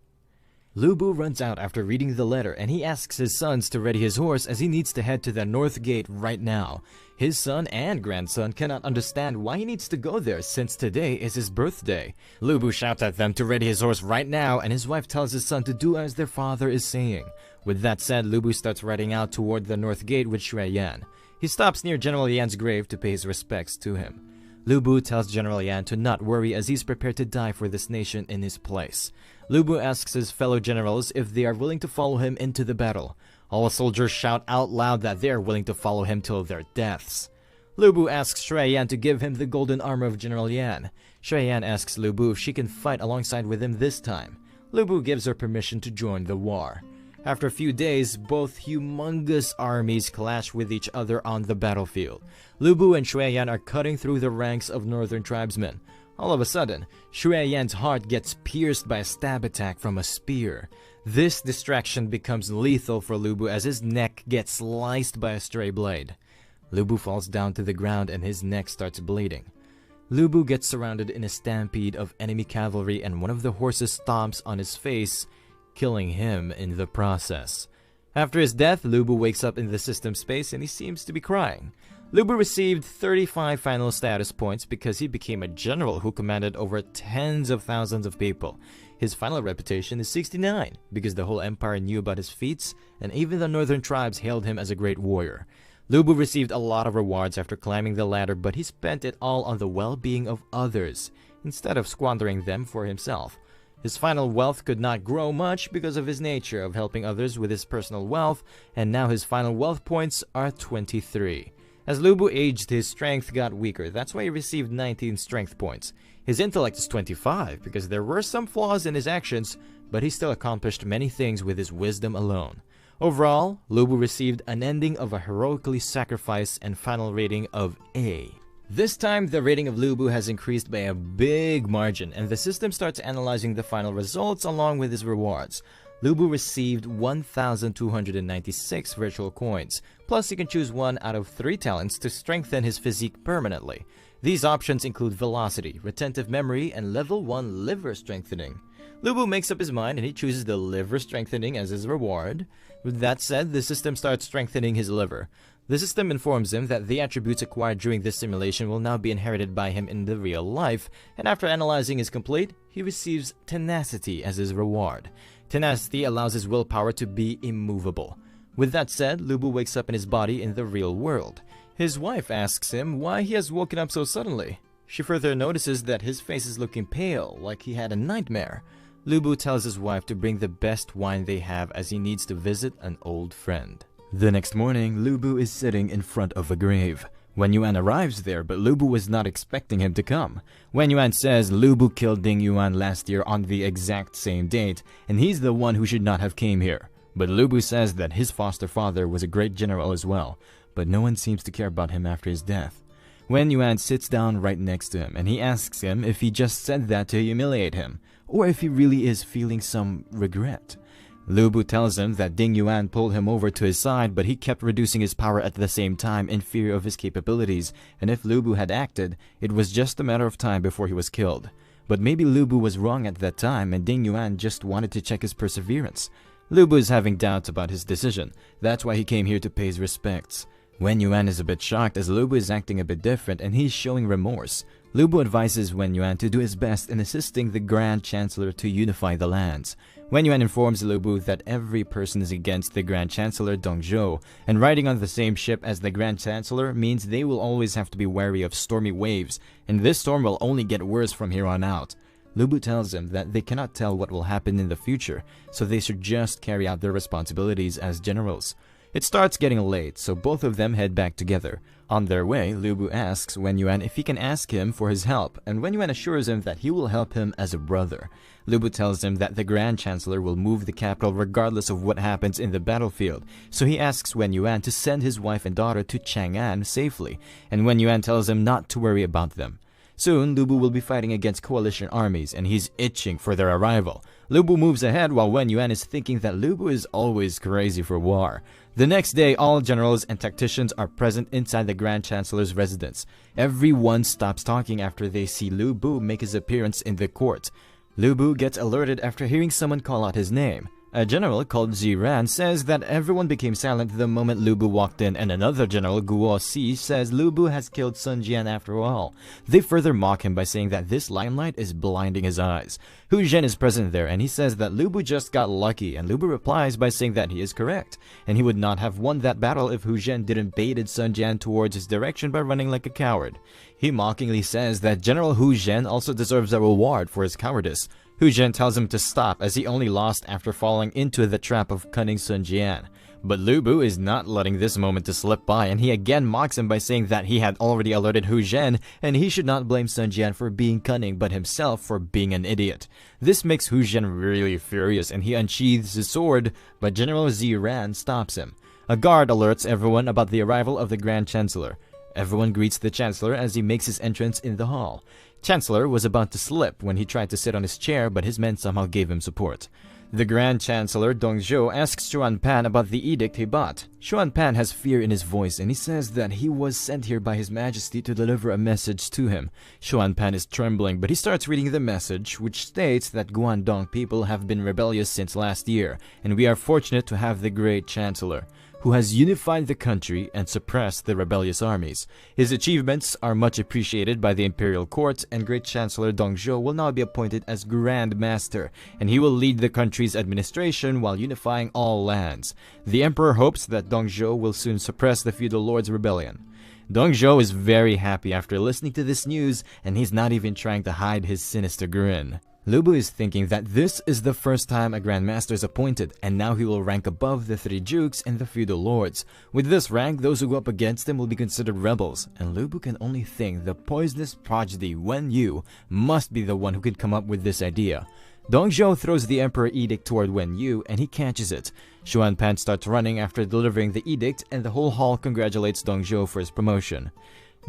Lu Bu runs out after reading the letter, and he asks his sons to ready his horse as he needs to head to the North Gate right now. His son and grandson cannot understand why he needs to go there since today is his birthday. Lu Bu shouts at them to ready his horse right now, and his wife tells his son to do as their father is saying. With that said, Lu Bu starts riding out toward the North Gate with Shui Yan. He stops near General Yan's grave to pay his respects to him. Lu Bu tells General Yan to not worry as he's prepared to die for this nation in his place. Lu Bu asks his fellow generals if they are willing to follow him into the battle. All soldiers shout out loud that they are willing to follow him till their deaths. Lu Bu asks Shui Yan to give him the golden armor of General Yan. Shui Yan asks Lu Bu if she can fight alongside with him this time. Lu Bu gives her permission to join the war. After a few days, both humongous armies clash with each other on the battlefield. Lu Bu and Shui Yan are cutting through the ranks of northern tribesmen. All of a sudden, Shui Yan's heart gets pierced by a stab attack from a spear. This distraction becomes lethal for Lu Bu as his neck gets sliced by a stray blade. Lu Bu falls down to the ground and his neck starts bleeding. Lu Bu gets surrounded in a stampede of enemy cavalry, and one of the horses stomps on his face, killing him in the process. After his death, Lu Bu wakes up in the system space and he seems to be crying. Lu Bu received 35 final status points because he became a general who commanded over tens of thousands of people. His final reputation is 69 because the whole empire knew about his feats, and even the northern tribes hailed him as a great warrior. Lu Bu received a lot of rewards after climbing the ladder, but he spent it all on the well-being of others instead of squandering them for himself. His final wealth could not grow much because of his nature of helping others with his personal wealth, and now his final wealth points are 23. As Lu Bu aged, his strength got weaker. That's why he received 19 strength points. His intellect is 25 because there were some flaws in his actions, but he still accomplished many things with his wisdom alone. Overall, Lu Bu received an ending of a heroically sacrificed and final rating of A. This time, the rating of Lu Bu has increased by a big margin, and the system starts analyzing the final results along with his rewards. Lu Bu received 1,296 virtual coins, plus he can choose one out of 3 talents to strengthen his physique permanently. These options include velocity, retentive memory, and level 1 liver strengthening. Lu Bu makes up his mind and he chooses the liver strengthening as his reward. With that said, the system starts strengthening his liver. The system informs him that the attributes acquired during this simulation will now be inherited by him in the real life, and after analyzing his complete, he receives tenacity as his reward. Tenacity allows his willpower to be immovable. With that said, Lu Bu wakes up in his body in the real world. His wife asks him why he has woken up so suddenly. She further notices that his face is looking pale, like he had a nightmare. Lu Bu tells his wife to bring the best wine they have as he needs to visit an old friend. The next morning, Lu Bu is sitting in front of a grave. Wen Yuan arrives there, but Lu Bu was not expecting him to come. Wen Yuan says Lu Bu killed Ding Yuan last year on the exact same date, and he's the one who should not have came here. But Lu Bu says that his foster father was a great general as well, but no one seems to care about him after his death. Wen Yuan sits down right next to him, and he asks him if he just said that to humiliate him, or if he really is feeling some regret. Lu Bu tells him that Ding Yuan pulled him over to his side, but he kept reducing his power at the same time in fear of his capabilities, and if Lu Bu had acted, it was just a matter of time before he was killed. But maybe Lu Bu was wrong at that time, and Ding Yuan just wanted to check his perseverance. Lu Bu is having doubts about his decision. That's why he came here to pay his respects. Wen Yuan is a bit shocked as Lu Bu is acting a bit different and he's showing remorse. Lu Bu advises Wen Yuan to do his best in assisting the Grand Chancellor to unify the lands. Wen Yuan informs Lu Bu that every person is against the Grand Chancellor Dong Zhou, and riding on the same ship as the Grand Chancellor means they will always have to be wary of stormy waves, and this storm will only get worse from here on out. Lu Bu tells him that they cannot tell what will happen in the future, so they should just carry out their responsibilities as generals. It starts getting late, so both of them head back together. On their way, Lu Bu asks Wen Yuan if he can ask him for his help, and Wen Yuan assures him that he will help him as a brother. Lu Bu tells him that the Grand Chancellor will move the capital regardless of what happens in the battlefield, so he asks Wen Yuan to send his wife and daughter to Chang'an safely, and Wen Yuan tells him not to worry about them. Soon, Lu Bu will be fighting against coalition armies, and he's itching for their arrival. Lu Bu moves ahead while Wen Yuan is thinking that Lu Bu is always crazy for war. The next day, all generals and tacticians are present inside the Grand Chancellor's residence. Everyone stops talking after they see Lu Bu make his appearance in the court. Lu Bu gets alerted after hearing someone call out his name. A general called Ziran says that everyone became silent the moment Lu Bu walked in, and another general, Guo Si, says Lu Bu has killed Sun Jian after all. They further mock him by saying that this limelight is blinding his eyes. Hu Zhen is present there, and he says that Lu Bu just got lucky, and Lu Bu replies by saying that he is correct, and he would not have won that battle if Hu Zhen didn't baited Sun Jian towards his direction by running like a coward. He mockingly says that General Hu Zhen also deserves a reward for his cowardice. Hu Zhen tells him to stop as he only lost after falling into the trap of cunning Sun Jian. But Lu Bu is not letting this moment to slip by, and he again mocks him by saying that he had already alerted Hu Zhen and he should not blame Sun Jian for being cunning but himself for being an idiot. This makes Hu Zhen really furious and he unsheathes his sword, but General Ziran stops him. A guard alerts everyone about the arrival of the Grand Chancellor. Everyone greets the Chancellor as he makes his entrance in the hall. Chancellor was about to slip when he tried to sit on his chair, but his men somehow gave him support. The Grand Chancellor Dong Zhou asks Xuan Pan about the edict he bought. Xuan Pan has fear in his voice and he says that he was sent here by His Majesty to deliver a message to him. Xuan Pan is trembling, but he starts reading the message, which states that Guangdong people have been rebellious since last year, and we are fortunate to have the Great Chancellor, who has unified the country and suppressed the rebellious armies. His achievements are much appreciated by the imperial court, and Great Chancellor Dong Zhou will now be appointed as Grand Master, and he will lead the country's administration while unifying all lands. The emperor hopes that Dong Zhou will soon suppress the feudal lord's rebellion. Dong Zhuo is very happy after listening to this news, and he's not even trying to hide his sinister grin. Lu Bu is thinking that this is the first time a Grandmaster is appointed, and now he will rank above the 3 dukes and the feudal lords. With this rank, those who go up against him will be considered rebels, and Lu Bu can only think the poisonous prodigy Wen Yu must be the one who could come up with this idea. Dong Zhuo throws the Emperor Edict toward Wen Yu, and he catches it. Xuan Pan starts running after delivering the edict, and the whole hall congratulates Dong Zhuo for his promotion.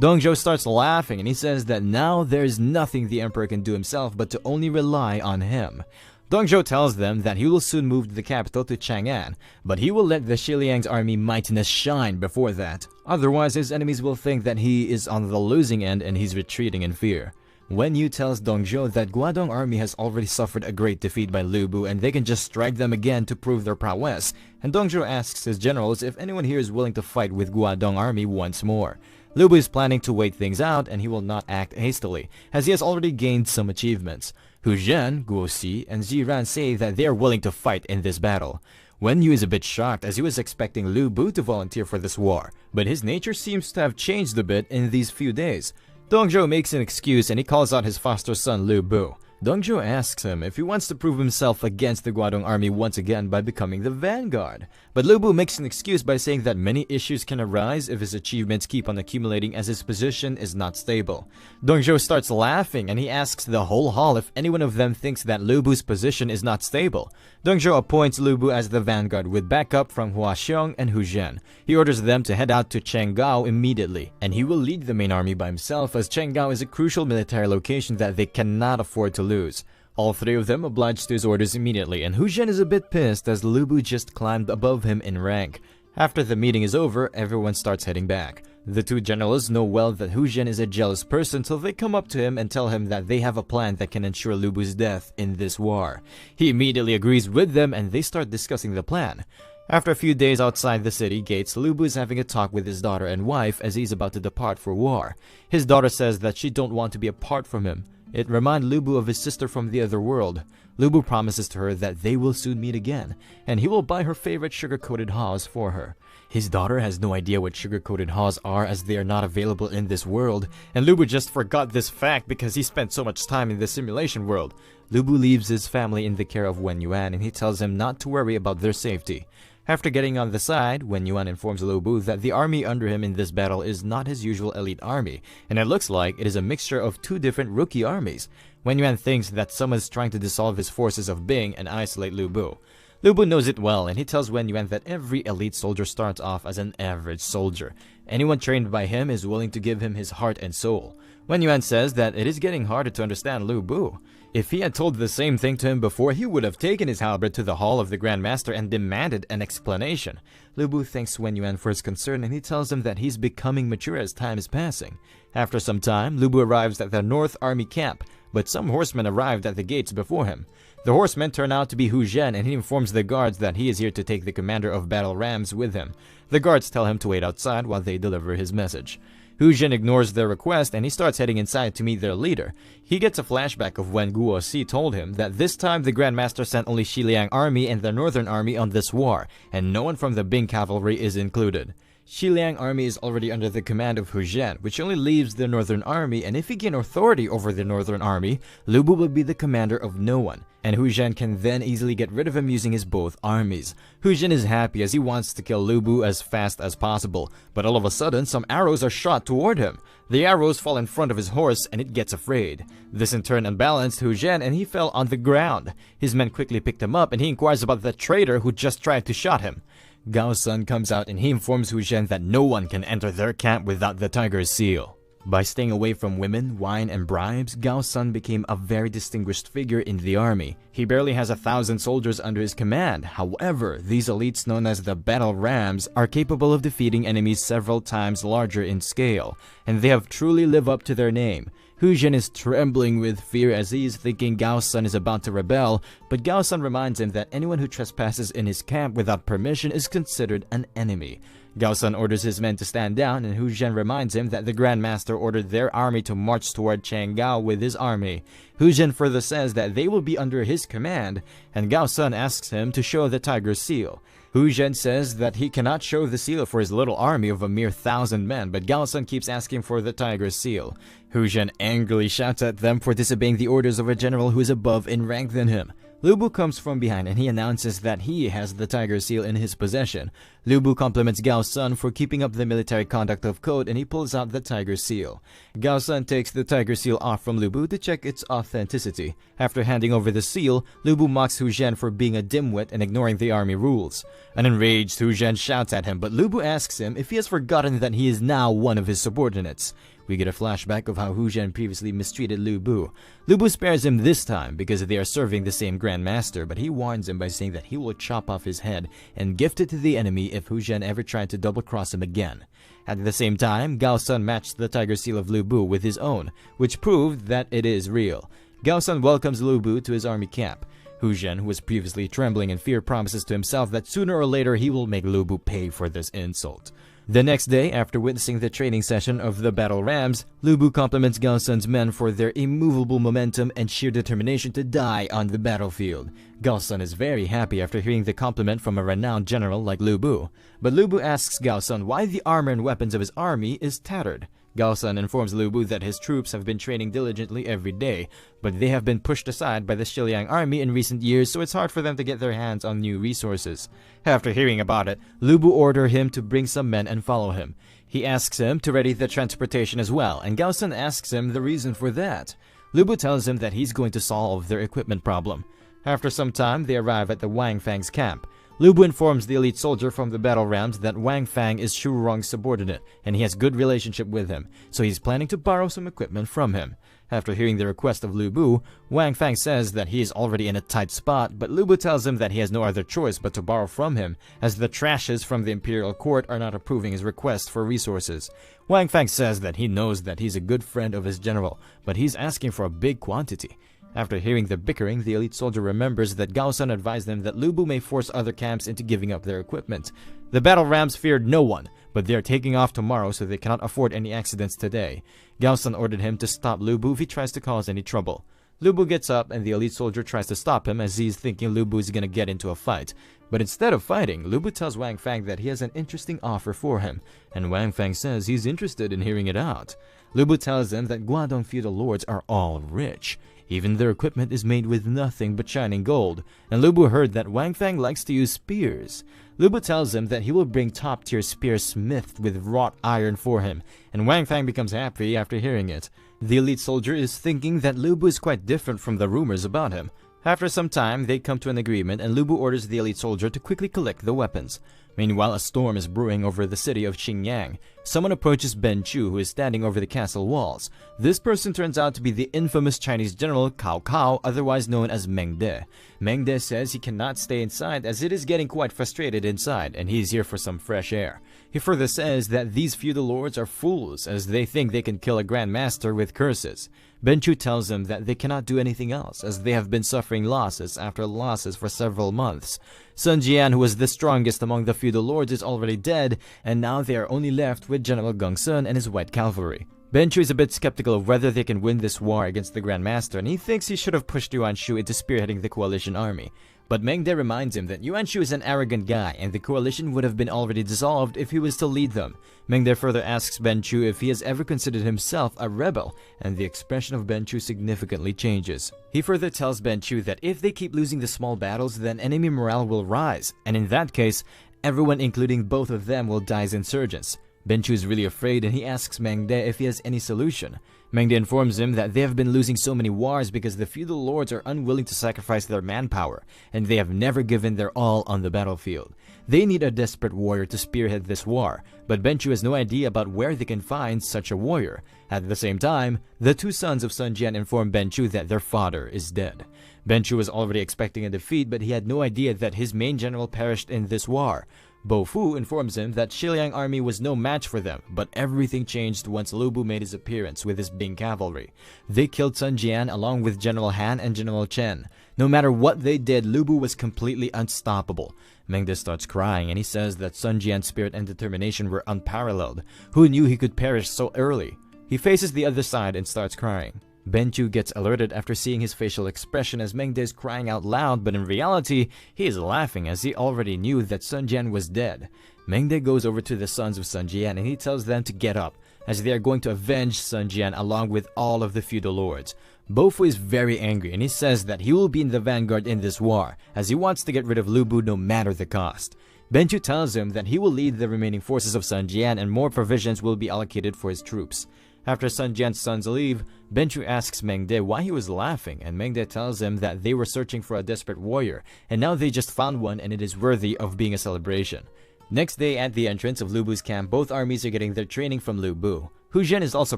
Dong Zhuo starts laughing, and he says that now there is nothing the Emperor can do himself but to only rely on him. Dong Zhuo tells them that he will soon move to the capital to Chang'an, but he will let the Xiliang's army mightiness shine before that. Otherwise, his enemies will think that he is on the losing end and he's retreating in fear. Wen Yu tells Dong Zhuo that Guadong army has already suffered a great defeat by Lu Bu and they can just strike them again to prove their prowess, and Dong Zhuo asks his generals if anyone here is willing to fight with Guadong army once more. Lu Bu is planning to wait things out, and he will not act hastily, as he has already gained some achievements. Hu Zhen, Guo Si, and Ziran say that they are willing to fight in this battle. Wen Yu is a bit shocked as he was expecting Lu Bu to volunteer for this war, but his nature seems to have changed a bit in these few days. Dong Zhuo makes an excuse and he calls out his foster son Lu Bu. Dong Zhuo asks him if he wants to prove himself against the Guadong army once again by becoming the vanguard. But Lu Bu makes an excuse by saying that many issues can arise if his achievements keep on accumulating as his position is not stable. Dong Zhuo starts laughing and he asks the whole hall if anyone of them thinks that Lu Bu's position is not stable. Dong Zhuo appoints Lu Bu as the vanguard with backup from Hua Xiong and Hu Zhen. He orders them to head out to Chenggao immediately, and he will lead the main army by himself as Chenggao is a crucial military location that they cannot afford to lose. All 3 of them oblige to his orders immediately, and Hu Zhen is a bit pissed as Lu Bu just climbed above him in rank. After the meeting is over, everyone starts heading back. The 2 generals know well that Hu Zhen is a jealous person, so they come up to him and tell him that they have a plan that can ensure Lu Bu's death in this war. He immediately agrees with them and they start discussing the plan. After a few days outside the city gates, Lu Bu is having a talk with his daughter and wife as he's about to depart for war. His daughter says that she don't want to be apart from him. It reminds Lu Bu of his sister from the other world. Lu Bu promises to her that they will soon meet again, and he will buy her favorite sugar-coated haws for her. His daughter has no idea what sugar-coated haws are as they are not available in this world, and Lu Bu just forgot this fact because he spent so much time in the simulation world. Lu Bu leaves his family in the care of Wen Yuan and he tells him not to worry about their safety. After getting on the side, Wen Yuan informs Lu Bu that the army under him in this battle is not his usual elite army, and it looks like it is a mixture of 2 different rookie armies. Wen Yuan thinks that someone is trying to dissolve his forces of Bing and isolate Lu Bu. Lu Bu knows it well, and he tells Wen Yuan that every elite soldier starts off as an average soldier. Anyone trained by him is willing to give him his heart and soul. Wen Yuan says that it is getting harder to understand Lu Bu. If he had told the same thing to him before, he would have taken his halberd to the hall of the Grand Master and demanded an explanation. Lu Bu thanks Wen Yuan for his concern and he tells him that he's becoming mature as time is passing. After some time, Lu Bu arrives at the North Army camp, but some horsemen arrived at the gates before him. The horsemen turn out to be Hu Zhen and he informs the guards that he is here to take the commander of battle rams with him. The guards tell him to wait outside while they deliver his message. Hu Zhen ignores their request and he starts heading inside to meet their leader. He gets a flashback of when Guo Si told him that this time the Grand Master sent only Xiliang army and the Northern army on this war, and no one from the Bing cavalry is included. Xiliang army is already under the command of Hu Zhen, which only leaves the Northern army, and if he gains authority over the Northern army, Lu Bu will be the commander of no one, and Hu Zhen can then easily get rid of him using his both armies. Hu Zhen is happy as he wants to kill Lu Bu as fast as possible, but all of a sudden some arrows are shot toward him. The arrows fall in front of his horse and it gets afraid. This in turn unbalanced Hu Zhen and he fell on the ground. His men quickly picked him up and he inquires about the traitor who just tried to shot him. Gao's son comes out and he informs Hu Zhen that no one can enter their camp without the tiger's seal. By staying away from women, wine, and bribes, Gao's son became a very distinguished figure in the army. He barely has 1,000 soldiers under his command. However, these elites known as the Battle Rams are capable of defeating enemies several times larger in scale, and they have truly lived up to their name. Hu Zhen is trembling with fear as he is thinking Gao's son is about to rebel, but Gao's son reminds him that anyone who trespasses in his camp without permission is considered an enemy. Gao's son orders his men to stand down, and Hu Zhen reminds him that the Grand Master ordered their army to march toward Chenggao with his army. Hu Zhen further says that they will be under his command, and Gao's son asks him to show the tiger's seal. Hu Zhen says that he cannot show the seal for his little army of a mere 1,000 men, but Gao Sun keeps asking for the tiger seal. Hu Zhen angrily shouts at them for disobeying the orders of a general who is above in rank than him. Lu Bu comes from behind and he announces that he has the tiger seal in his possession. Lu Bu compliments Gao Sun for keeping up the military conduct of code and he pulls out the tiger seal. Gao Sun takes the tiger seal off from Lu Bu to check its authenticity. After handing over the seal, Lu Bu mocks Hu Zhen for being a dimwit and ignoring the army rules. An enraged Hu Zhen shouts at him, but Lu Bu asks him if he has forgotten that he is now one of his subordinates. We get a flashback of how Hu Zhen previously mistreated Lu Bu. Lu Bu spares him this time because they are serving the same Grand Master, but he warns him by saying that he will chop off his head and gift it to the enemy if Hu Zhen ever tried to double-cross him again. At the same time, Gao Sun matched the tiger seal of Lu Bu with his own, which proved that it is real. Gao Sun welcomes Lu Bu to his army camp. Hu Zhen, who was previously trembling in fear, promises to himself that sooner or later he will make Lu Bu pay for this insult. The next day, after witnessing the training session of the battle rams, Lu Bu compliments Gao Sun's men for their immovable momentum and sheer determination to die on the battlefield. Gao Sun is very happy after hearing the compliment from a renowned general like Lu Bu. But Lu Bu asks Gao Sun why the armor and weapons of his army is tattered. Gao Sun informs Lu Bu that his troops have been training diligently every day, but they have been pushed aside by the Xiliang army in recent years, so it's hard for them to get their hands on new resources. After hearing about it, Lu Bu orders him to bring some men and follow him. He asks him to ready the transportation as well, and Gao Sun asks him the reason for that. Lu Bu tells him that he's going to solve their equipment problem. After some time, they arrive at the Wang Fang's camp. Lu Bu informs the elite soldier from the battle rams that Wang Fang is Shu Rong's subordinate, and he has good relationship with him, so he's planning to borrow some equipment from him. After hearing the request of Lu Bu, Wang Fang says that he is already in a tight spot, but Lu Bu tells him that he has no other choice but to borrow from him, as the trashes from the imperial court are not approving his request for resources. Wang Fang says that he knows that he's a good friend of his general, but he's asking for a big quantity. After hearing the bickering, the elite soldier remembers that Gao Sun advised them that Lu Bu may force other camps into giving up their equipment. The battle rams feared no one, but they are taking off tomorrow so they cannot afford any accidents today. Gao Sun ordered him to stop Lu Bu if he tries to cause any trouble. Lu Bu gets up and the elite soldier tries to stop him as he's thinking Lu Bu is gonna get into a fight. But instead of fighting, Lu Bu tells Wang Fang that he has an interesting offer for him, and Wang Fang says he's interested in hearing it out. Lu Bu tells them that Guangdong feudal lords are all rich. Even their equipment is made with nothing but shining gold, and Lu Bu heard that Wang Fang likes to use spears. Lu Bu tells him that he will bring top-tier spears smithed with wrought iron for him, and Wang Fang becomes happy after hearing it. The elite soldier is thinking that Lu Bu is quite different from the rumors about him. After some time, they come to an agreement and Lu Bu orders the elite soldier to quickly collect the weapons. Meanwhile, a storm is brewing over the city of Xingyang. Someone approaches Ben Chu, who is standing over the castle walls. This person turns out to be the infamous Chinese general Cao Cao, otherwise known as Meng De. Meng De says he cannot stay inside as it is getting quite frustrated inside, and he is here for some fresh air. He further says that these feudal lords are fools as they think they can kill a Grand Master with curses. Ben Chu tells them that they cannot do anything else as they have been suffering losses after losses for several months. Sun Jian, who was the strongest among the feudal lords, is already dead, and now they are only left with General Gong Sun and his white cavalry. Ben Chu is a bit skeptical of whether they can win this war against the Grand Master, and he thinks he should have pushed Yuan Shu into spearheading the coalition army. But Meng De reminds him that Yuan Shu is an arrogant guy, and the coalition would have been already dissolved if he was to lead them. Meng De further asks Ben Chu if he has ever considered himself a rebel, and the expression of Ben Chu significantly changes. He further tells Ben Chu that if they keep losing the small battles, then enemy morale will rise, and in that case, everyone including both of them will die as insurgents. Ben Chu is really afraid and he asks Meng De if he has any solution. Meng De informs him that they have been losing so many wars because the feudal lords are unwilling to sacrifice their manpower, and they have never given their all on the battlefield. They need a desperate warrior to spearhead this war, but Ben Chu has no idea about where they can find such a warrior. At the same time, the two sons of Sun Jian inform Ben Chu that their father is dead. Ben Chu was already expecting a defeat, but he had no idea that his main general perished in this war. Bo Fu informs him that Xiliang army was no match for them, but everything changed once Lu Bu made his appearance with his Bing cavalry. They killed Sun Jian along with General Han and General Chen. No matter what they did, Lu Bu was completely unstoppable. Meng De starts crying and he says that Sun Jian's spirit and determination were unparalleled. Who knew he could perish so early? He faces the other side and starts crying. Benchu gets alerted after seeing his facial expression as Mengde is crying out loud, but in reality, he is laughing as he already knew that Sun Jian was dead. Mengde goes over to the sons of Sun Jian and he tells them to get up, as they are going to avenge Sun Jian along with all of the feudal lords. Bofu is very angry and he says that he will be in the vanguard in this war, as he wants to get rid of Lu Bu no matter the cost. Benchu tells him that he will lead the remaining forces of Sun Jian and more provisions will be allocated for his troops. After Sun Jian's sons leave, Benchu asks Mengde why he was laughing, and Mengde tells him that they were searching for a desperate warrior, and now they just found one and it is worthy of being a celebration. Next day, at the entrance of Lu Bu's camp, both armies are getting their training from Lu Bu. Hu Zhen is also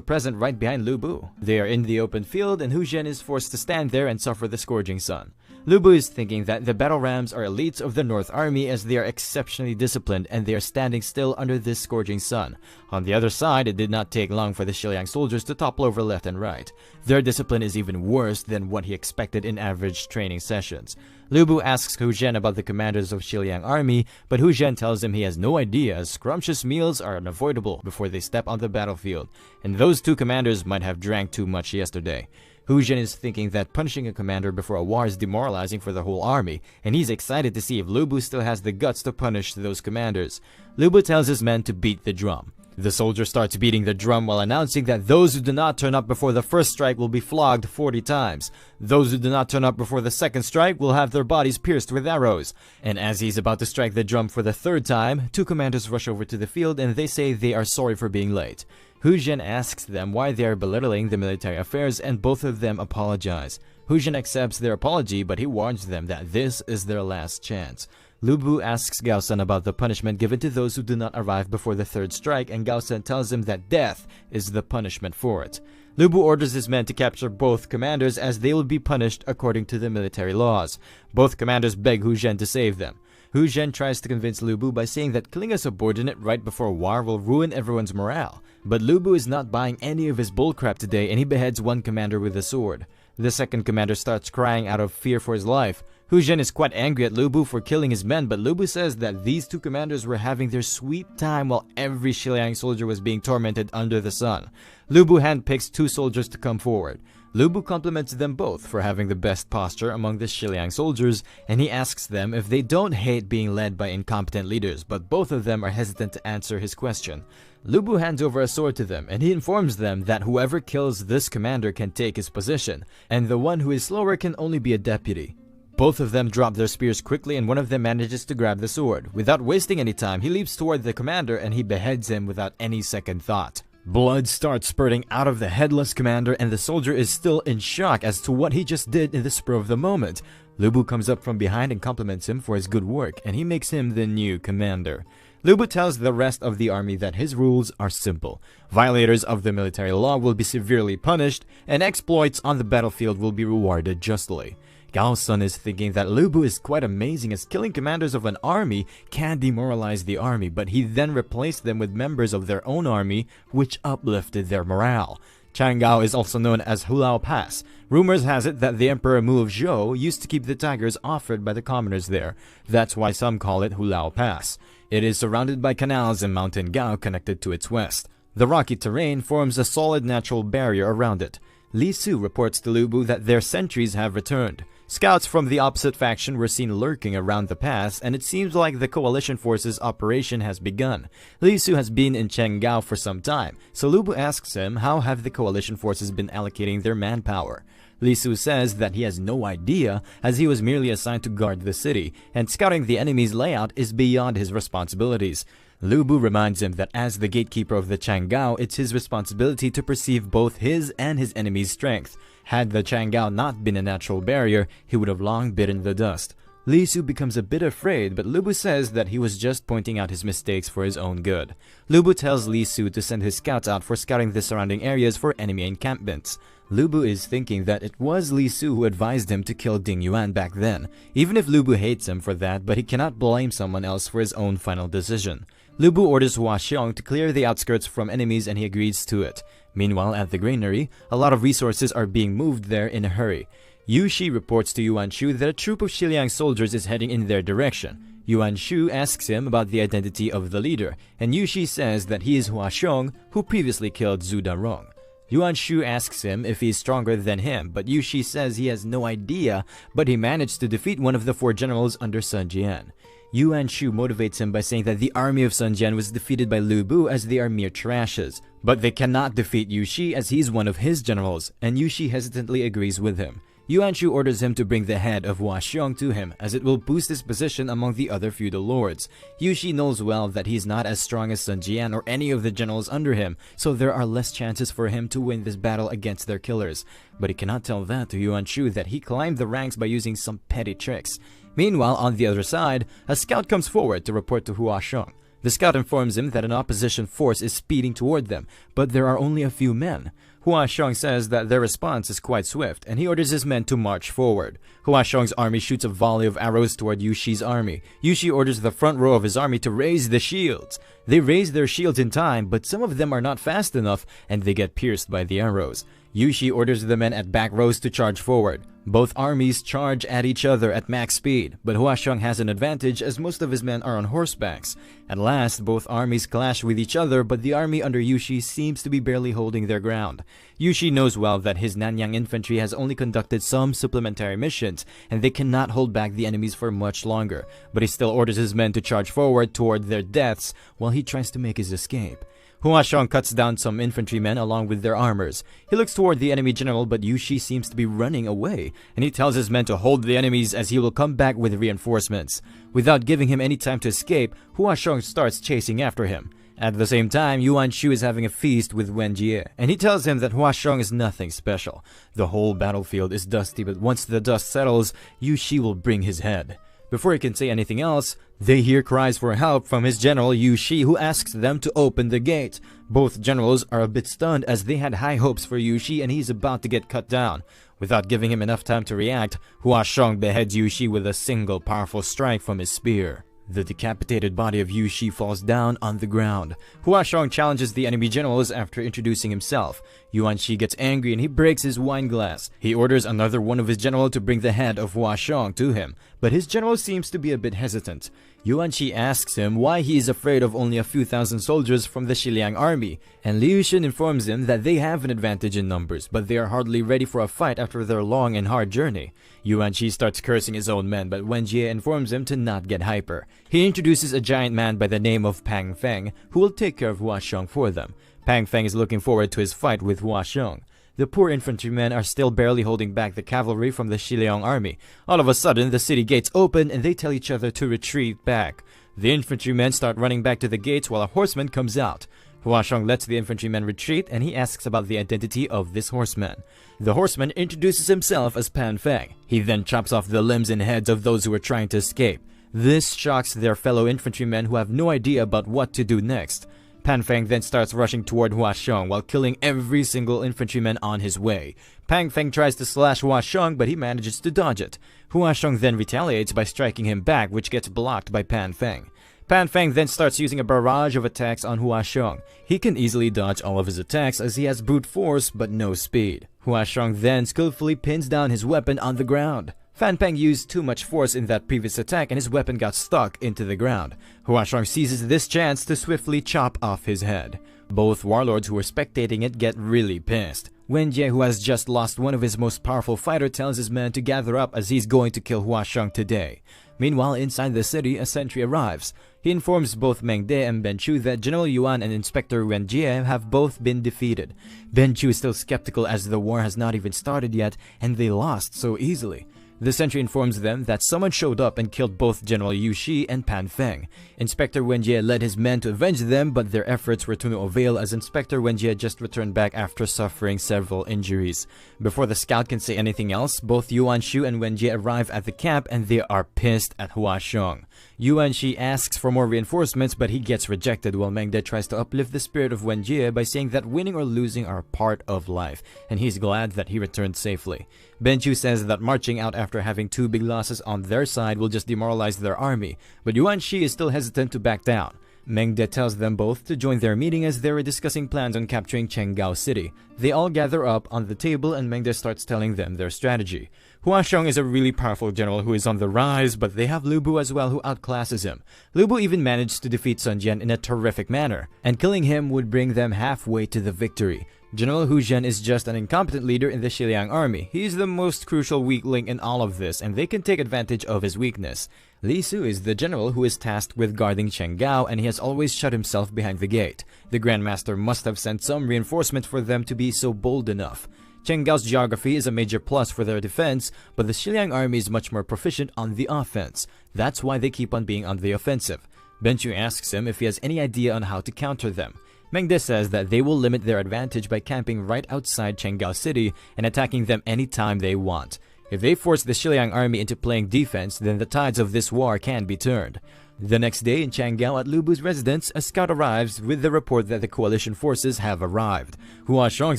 present right behind Lu Bu. They are in the open field and Hu Zhen is forced to stand there and suffer the scourging sun. Lu Bu is thinking that the battle rams are elites of the North Army as they are exceptionally disciplined and they are standing still under this scourging sun. On the other side, it did not take long for the Xiliang soldiers to topple over left and right. Their discipline is even worse than what he expected in average training sessions. Lu Bu asks Hu Zhen about the commanders of Xiliang army, but Hu Zhen tells him he has no idea as scrumptious meals are unavoidable before they step on the battlefield, and those two commanders might have drank too much yesterday. Hu Zhen is thinking that punishing a commander before a war is demoralizing for the whole army, and he's excited to see if Lu Bu still has the guts to punish those commanders. Lu Bu tells his men to beat the drum. The soldier starts beating the drum while announcing that those who do not turn up before the first strike will be flogged 40 times. Those who do not turn up before the second strike will have their bodies pierced with arrows. And as he's about to strike the drum for the third time, two commanders rush over to the field and they say they are sorry for being late. Hu Zhen asks them why they are belittling the military affairs and both of them apologize. Hu Zhen accepts their apology, but he warns them that this is their last chance. Lu Bu asks Gao Sun about the punishment given to those who do not arrive before the third strike, and Gao Sun tells him that death is the punishment for it. Lu Bu orders his men to capture both commanders as they will be punished according to the military laws. Both commanders beg Hu Zhen to save them. Hu Zhen tries to convince Lu Bu by saying that killing a subordinate right before war will ruin everyone's morale. But Lu Bu is not buying any of his bullcrap today and he beheads one commander with a sword. The second commander starts crying out of fear for his life. Hu Zhen is quite angry at Lu Bu for killing his men, but Lu Bu says that these two commanders were having their sweet time while every Xiliang soldier was being tormented under the sun. Lu Bu handpicks two soldiers to come forward. Lu Bu compliments them both for having the best posture among the Xiliang soldiers, and he asks them if they don't hate being led by incompetent leaders, but both of them are hesitant to answer his question. Lu Bu hands over a sword to them, and he informs them that whoever kills this commander can take his position, and the one who is slower can only be a deputy. Both of them drop their spears quickly and one of them manages to grab the sword. Without wasting any time, he leaps toward the commander and he beheads him without any second thought. Blood starts spurting out of the headless commander and the soldier is still in shock as to what he just did in the spur of the moment. Lu Bu comes up from behind and compliments him for his good work, and he makes him the new commander. Lu Bu tells the rest of the army that his rules are simple. Violators of the military law will be severely punished, and exploits on the battlefield will be rewarded justly. Gao Sun is thinking that Lu Bu is quite amazing as killing commanders of an army can demoralize the army, but he then replaced them with members of their own army, which uplifted their morale. Chang'an is also known as Hulao Pass. Rumors has it that the Emperor Mu of Zhou used to keep the tigers offered by the commoners there. That's why some call it Hulao Pass. It is surrounded by canals and Mountain Gao connected to its west. The rocky terrain forms a solid natural barrier around it. Li Su reports to Lu Bu that their sentries have returned. Scouts from the opposite faction were seen lurking around the pass, and it seems like the coalition forces' operation has begun. Li Su has been in Chengao for some time, so Lu Bu asks him how have the coalition forces been allocating their manpower. Li Su says that he has no idea as he was merely assigned to guard the city, and scouting the enemy's layout is beyond his responsibilities. Lu Bu reminds him that as the gatekeeper of the Chang'an, it's his responsibility to perceive both his and his enemy's strength. Had the Chang'an not been a natural barrier, he would have long bitten the dust. Li Su becomes a bit afraid, but Lu Bu says that he was just pointing out his mistakes for his own good. Lu Bu tells Li Su to send his scouts out for scouting the surrounding areas for enemy encampments. Lu Bu is thinking that it was Li Su who advised him to kill Ding Yuan back then, even if Lu Bu hates him for that, but he cannot blame someone else for his own final decision. Lu Bu orders Hua Xiong to clear the outskirts from enemies and he agrees to it. Meanwhile, at the granary, a lot of resources are being moved there in a hurry. Yu Shi reports to Yuan Shu that a troop of Xiliang soldiers is heading in their direction. Yuan Shu asks him about the identity of the leader, and Yu Shi says that he is Hua Xiong, who previously killed Zhu Darong. Yuan Shu asks him if he is stronger than him, but Yu Shi says he has no idea, but he managed to defeat one of the 4 generals under Sun Jian. Yuan Shu motivates him by saying that the army of Sun Jian was defeated by Lu Bu as they are mere trashes, but they cannot defeat Yu Shi as he's one of his generals, and Yu Shi hesitantly agrees with him. Yuan Shu orders him to bring the head of Hua Xiong to him, as it will boost his position among the other feudal lords. Yu Shi knows well that he's not as strong as Sun Jian or any of the generals under him, so there are less chances for him to win this battle against their killers. But he cannot tell that to Yuan Shu that he climbed the ranks by using some petty tricks. Meanwhile, on the other side, a scout comes forward to report to Hua Xiong. The scout informs him that an opposition force is speeding toward them, but there are only a few men. Hua Xiong says that their response is quite swift, and he orders his men to march forward. Hua Xiong's army shoots a volley of arrows toward Yu Shi's army. Yu Shi orders the front row of his army to raise the shields. They raise their shields in time, but some of them are not fast enough, and they get pierced by the arrows. Yu Shi orders the men at back rows to charge forward. Both armies charge at each other at max speed, but Hua Xiong has an advantage as most of his men are on horsebacks. At last, both armies clash with each other, but the army under Yu Shi seems to be barely holding their ground. Yu Shi knows well that his Nanyang infantry has only conducted some supplementary missions, and they cannot hold back the enemies for much longer, but he still orders his men to charge forward toward their deaths while he tries to make his escape. Hua Xiong cuts down some infantrymen along with their armors. He looks toward the enemy general, but Yu Shi seems to be running away, and he tells his men to hold the enemies as he will come back with reinforcements. Without giving him any time to escape, Hua Xiong starts chasing after him. At the same time, Yuan Shu is having a feast with Wen Jie, and he tells him that Hua Xiong is nothing special. The whole battlefield is dusty, but once the dust settles, Yu Shi will bring his head. Before he can say anything else, they hear cries for help from his general Yu Shi, who asks them to open the gate. Both generals are a bit stunned as they had high hopes for Yu Shi and he's about to get cut down. Without giving him enough time to react, Hua Xiong beheads Yu Shi with a single powerful strike from his spear. The decapitated body of Yu Shi falls down on the ground. Hua Xiong challenges the enemy generals after introducing himself. Yuan Shi gets angry and he breaks his wine glass. He orders another one of his generals to bring the head of Hua Xiong to him, but his general seems to be a bit hesitant. Yuan Shi asks him why he is afraid of only a few thousand soldiers from the Xiliang army, and Liu Xun informs him that they have an advantage in numbers, but they are hardly ready for a fight after their long and hard journey. Yuan Shi starts cursing his own men, but Wen Jie informs him to not get hyper. He introduces a giant man by the name of Pang Feng, who will take care of Hua Xiong for them. Pang Feng is looking forward to his fight with Hua Xiong. The poor infantrymen are still barely holding back the cavalry from the Xiliang army. All of a sudden, the city gates open and they tell each other to retreat back. The infantrymen start running back to the gates while a horseman comes out. Hua Xiong lets the infantrymen retreat and he asks about the identity of this horseman. The horseman introduces himself as Pan Feng. He then chops off the limbs and heads of those who are trying to escape. This shocks their fellow infantrymen who have no idea about what to do next. Pan Feng then starts rushing toward Hua Xiong while killing every single infantryman on his way. Pang Feng tries to slash Hua Xiong, but he manages to dodge it. Hua Xiong then retaliates by striking him back, which gets blocked by Pan Feng. Pan Feng then starts using a barrage of attacks on Hua Xiong. He can easily dodge all of his attacks as he has brute force but no speed. Hua Xiong then skillfully pins down his weapon on the ground. Fan Peng used too much force in that previous attack and his weapon got stuck into the ground. Hua Xiong seizes this chance to swiftly chop off his head. Both warlords who were spectating it get really pissed. Wen Jie, who has just lost one of his most powerful fighters, tells his men to gather up as he's going to kill Hua Xiong today. Meanwhile, inside the city, a sentry arrives. He informs both Meng De and Ben Chu that General Yuan and Inspector Wen Jie have both been defeated. Ben Chu is still skeptical as the war has not even started yet and they lost so easily. The sentry informs them that someone showed up and killed both General Yu Shi and Pan Feng. Inspector Wen Jie led his men to avenge them, but their efforts were to no avail as Inspector Wen Jie just returned back after suffering several injuries. Before the scout can say anything else, both Yuan Shu and Wen Jie arrive at the camp and they are pissed at Hua Xiong. Yuan Shi asks for more reinforcements, but he gets rejected while Meng De tries to uplift the spirit of Wen Jie by saying that winning or losing are part of life, and he's glad that he returned safely. Ben Chu says that marching out after having two big losses on their side will just demoralize their army, but Yuan Shi is still hesitant to back down. Meng De tells them both to join their meeting as they were discussing plans on capturing Chenggao City. They all gather up on the table and Meng De starts telling them their strategy. Hua Xiong is a really powerful general who is on the rise, but they have Lu Bu as well who outclasses him. Lu Bu even managed to defeat Sun Jian in a terrific manner, and killing him would bring them halfway to the victory. General Hu Zhen is just an incompetent leader in the Xiliang army. He is the most crucial weak link in all of this, and they can take advantage of his weakness. Li Su is the general who is tasked with guarding Chen Gao, and he has always shut himself behind the gate. The Grand Master must have sent some reinforcement for them to be so bold enough. Chen Gao's geography is a major plus for their defense, but the Xiliang army is much more proficient on the offense. That's why they keep on being on the offensive. Ben Chu asks him if he has any idea on how to counter them. Meng De says that they will limit their advantage by camping right outside Chenggao City and attacking them anytime they want. If they force the Xiliang army into playing defense, then the tides of this war can be turned. The next day in Chenggao at Lu Bu's residence, a scout arrives with the report that the coalition forces have arrived. Hua Xiong